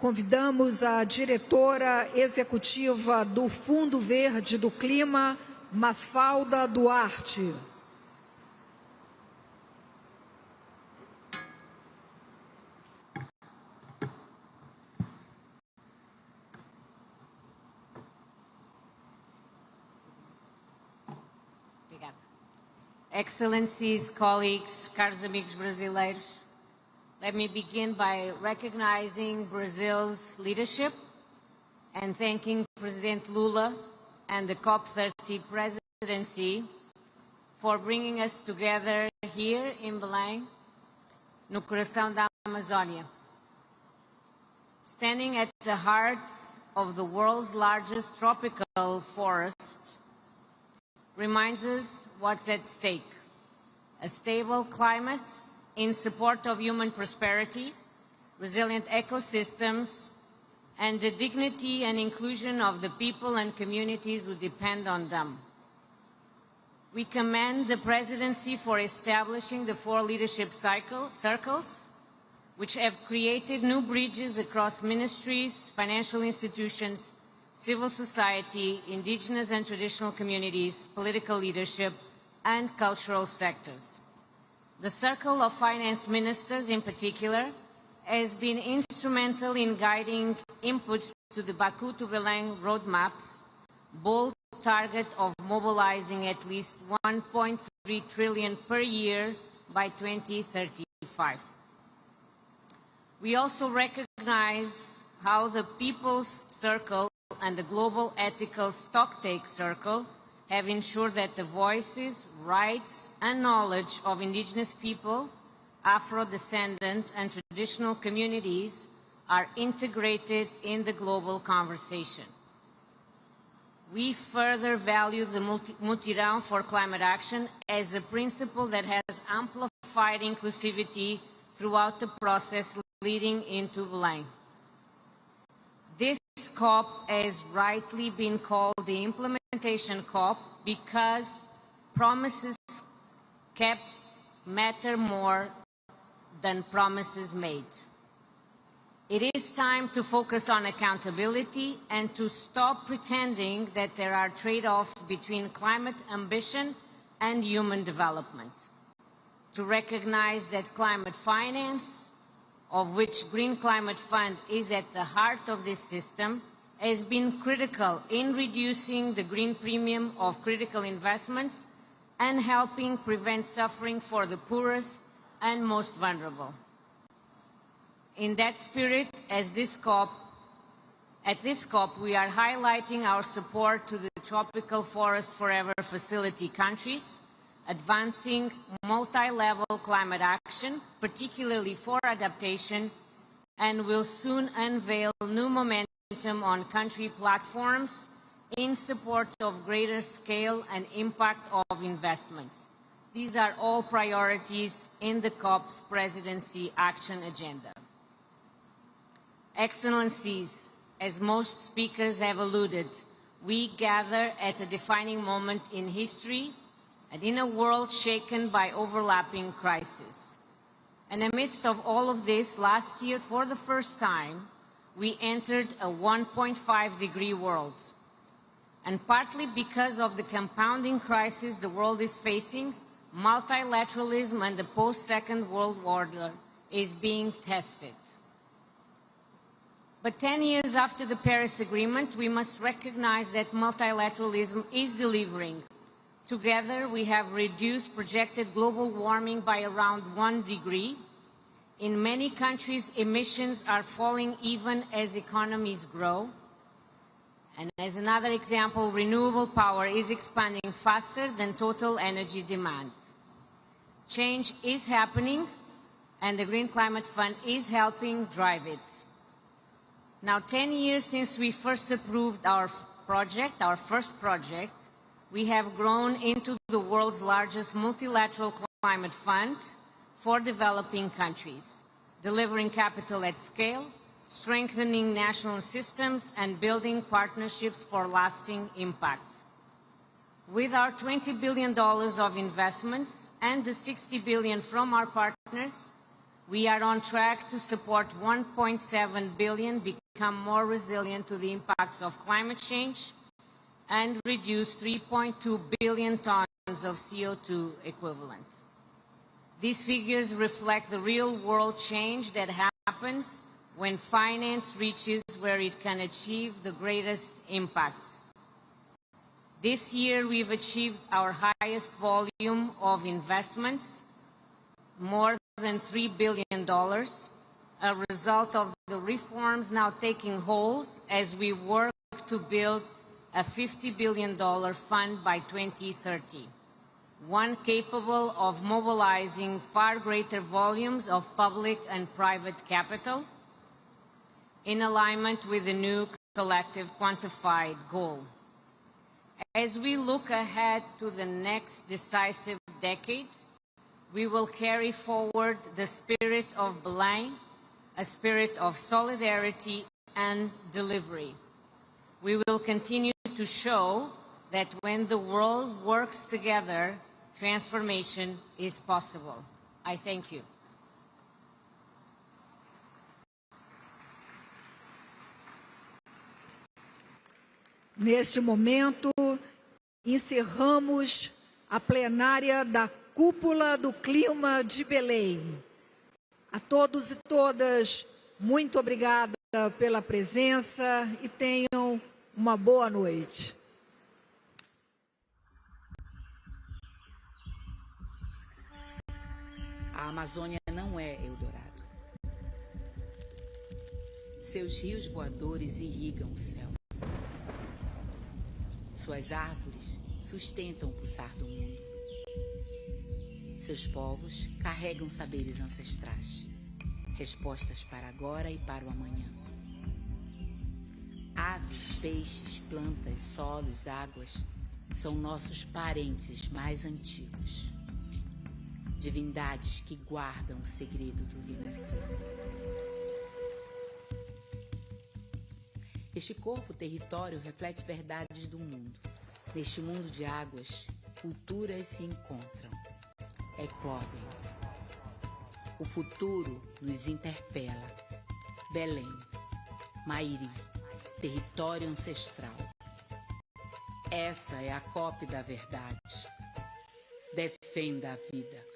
Convidamos a diretora executiva do Fundo Verde do Clima, Mafalda Duarte. Excellencies, colleagues, caros amigos brasileiros, let me begin by recognizing Brazil's leadership and thanking President Lula and the COP30 presidency for bringing us together here in Belém, no coração da Amazônia. Standing at the heart of the world's largest tropical forest reminds us what's at stake: a stable climate in support of human prosperity, resilient ecosystems, and the dignity and inclusion of the people and communities who depend on them. We commend the Presidency for establishing the 4 leadership circles, which have created new bridges across ministries, financial institutions, civil society, indigenous and traditional communities, political leadership, and cultural sectors. The Circle of Finance Ministers, in particular, has been instrumental in guiding inputs to the Baku to Belém roadmap's bold target of mobilizing at least 1.3 trillion per year by 2035. We also recognize how the People's Circle and the Global Ethical Stocktake Circle have ensured that the voices, rights, and knowledge of indigenous people, Afro-descendant, and traditional communities are integrated in the global conversation. We further value the Mutirão for Climate Action as a principle that has amplified inclusivity throughout the process leading into Belém. This COP has rightly been called the implementation COP because promises kept matter more than promises made. It is time to focus on accountability and to stop pretending that there are trade-offs between climate ambition and human development. To recognize that climate finance, of which Green Climate Fund is at the heart of this system, has been critical in reducing the green premium of critical investments and helping prevent suffering for the poorest and most vulnerable. In that spirit, at this COP, we are highlighting our support to the Tropical Forest Forever Facility countries, advancing multi-level climate action, particularly for adaptation, and will soon unveil new momentum on country platforms in support of greater scale and impact of investments. These are all priorities in the COP's presidency action agenda. Excellencies, as most speakers have alluded, we gather at a defining moment in history and in a world shaken by overlapping crises. And amidst of all of this, last year, for the first time, we entered a 1.5-degree world. And partly because of the compounding crisis the world is facing, multilateralism and the post-Second World Order is being tested. But 10 years after the Paris Agreement, we must recognize that multilateralism is delivering. Together, we have reduced projected global warming by around 1 degree. In many countries, emissions are falling even as economies grow. And as another example, renewable power is expanding faster than total energy demand. Change is happening, and the Green Climate Fund is helping drive it. Now, 10 years since we first approved our first project, we have grown into the world's largest multilateral climate fund for developing countries, delivering capital at scale, strengthening national systems, and building partnerships for lasting impact. With our $20 billion of investments and the $60 billion from our partners, We are on track to support 1.7 billion become more resilient to the impacts of climate change and reduce 3.2 billion tons of CO2 equivalent. These figures reflect the real-world change that happens when finance reaches where it can achieve the greatest impact. This year, we've achieved our highest volume of investments, more than $3 billion, a result of the reforms now taking hold as we work to build a $50 billion fund by 2030, one capable of mobilizing far greater volumes of public and private capital in alignment with the new collective quantified goal. As we look ahead to the next decisive decade, we will carry forward the spirit of Belém, a spirit of solidarity and delivery. We will continue to show that when the world works together, transformation is possible. I thank you. Neste momento, encerramos a plenária da Cúpula do Clima de Belém. A todos e todas, muito obrigada pela presença e tenham uma boa noite. A Amazônia não é Eldorado. Seus rios voadores irrigam o céu. Suas árvores sustentam o pulsar do mundo. Seus povos carregam saberes ancestrais, respostas para agora e para o amanhã. Aves, peixes, plantas, solos, águas são nossos parentes mais antigos. Divindades que guardam o segredo do renascer. Este corpo-território reflete verdades do mundo. Neste mundo de águas, culturas se encontram, eclodem. O futuro nos interpela. Belém, Mairi, território ancestral. Essa é a COP da verdade. Defenda a vida.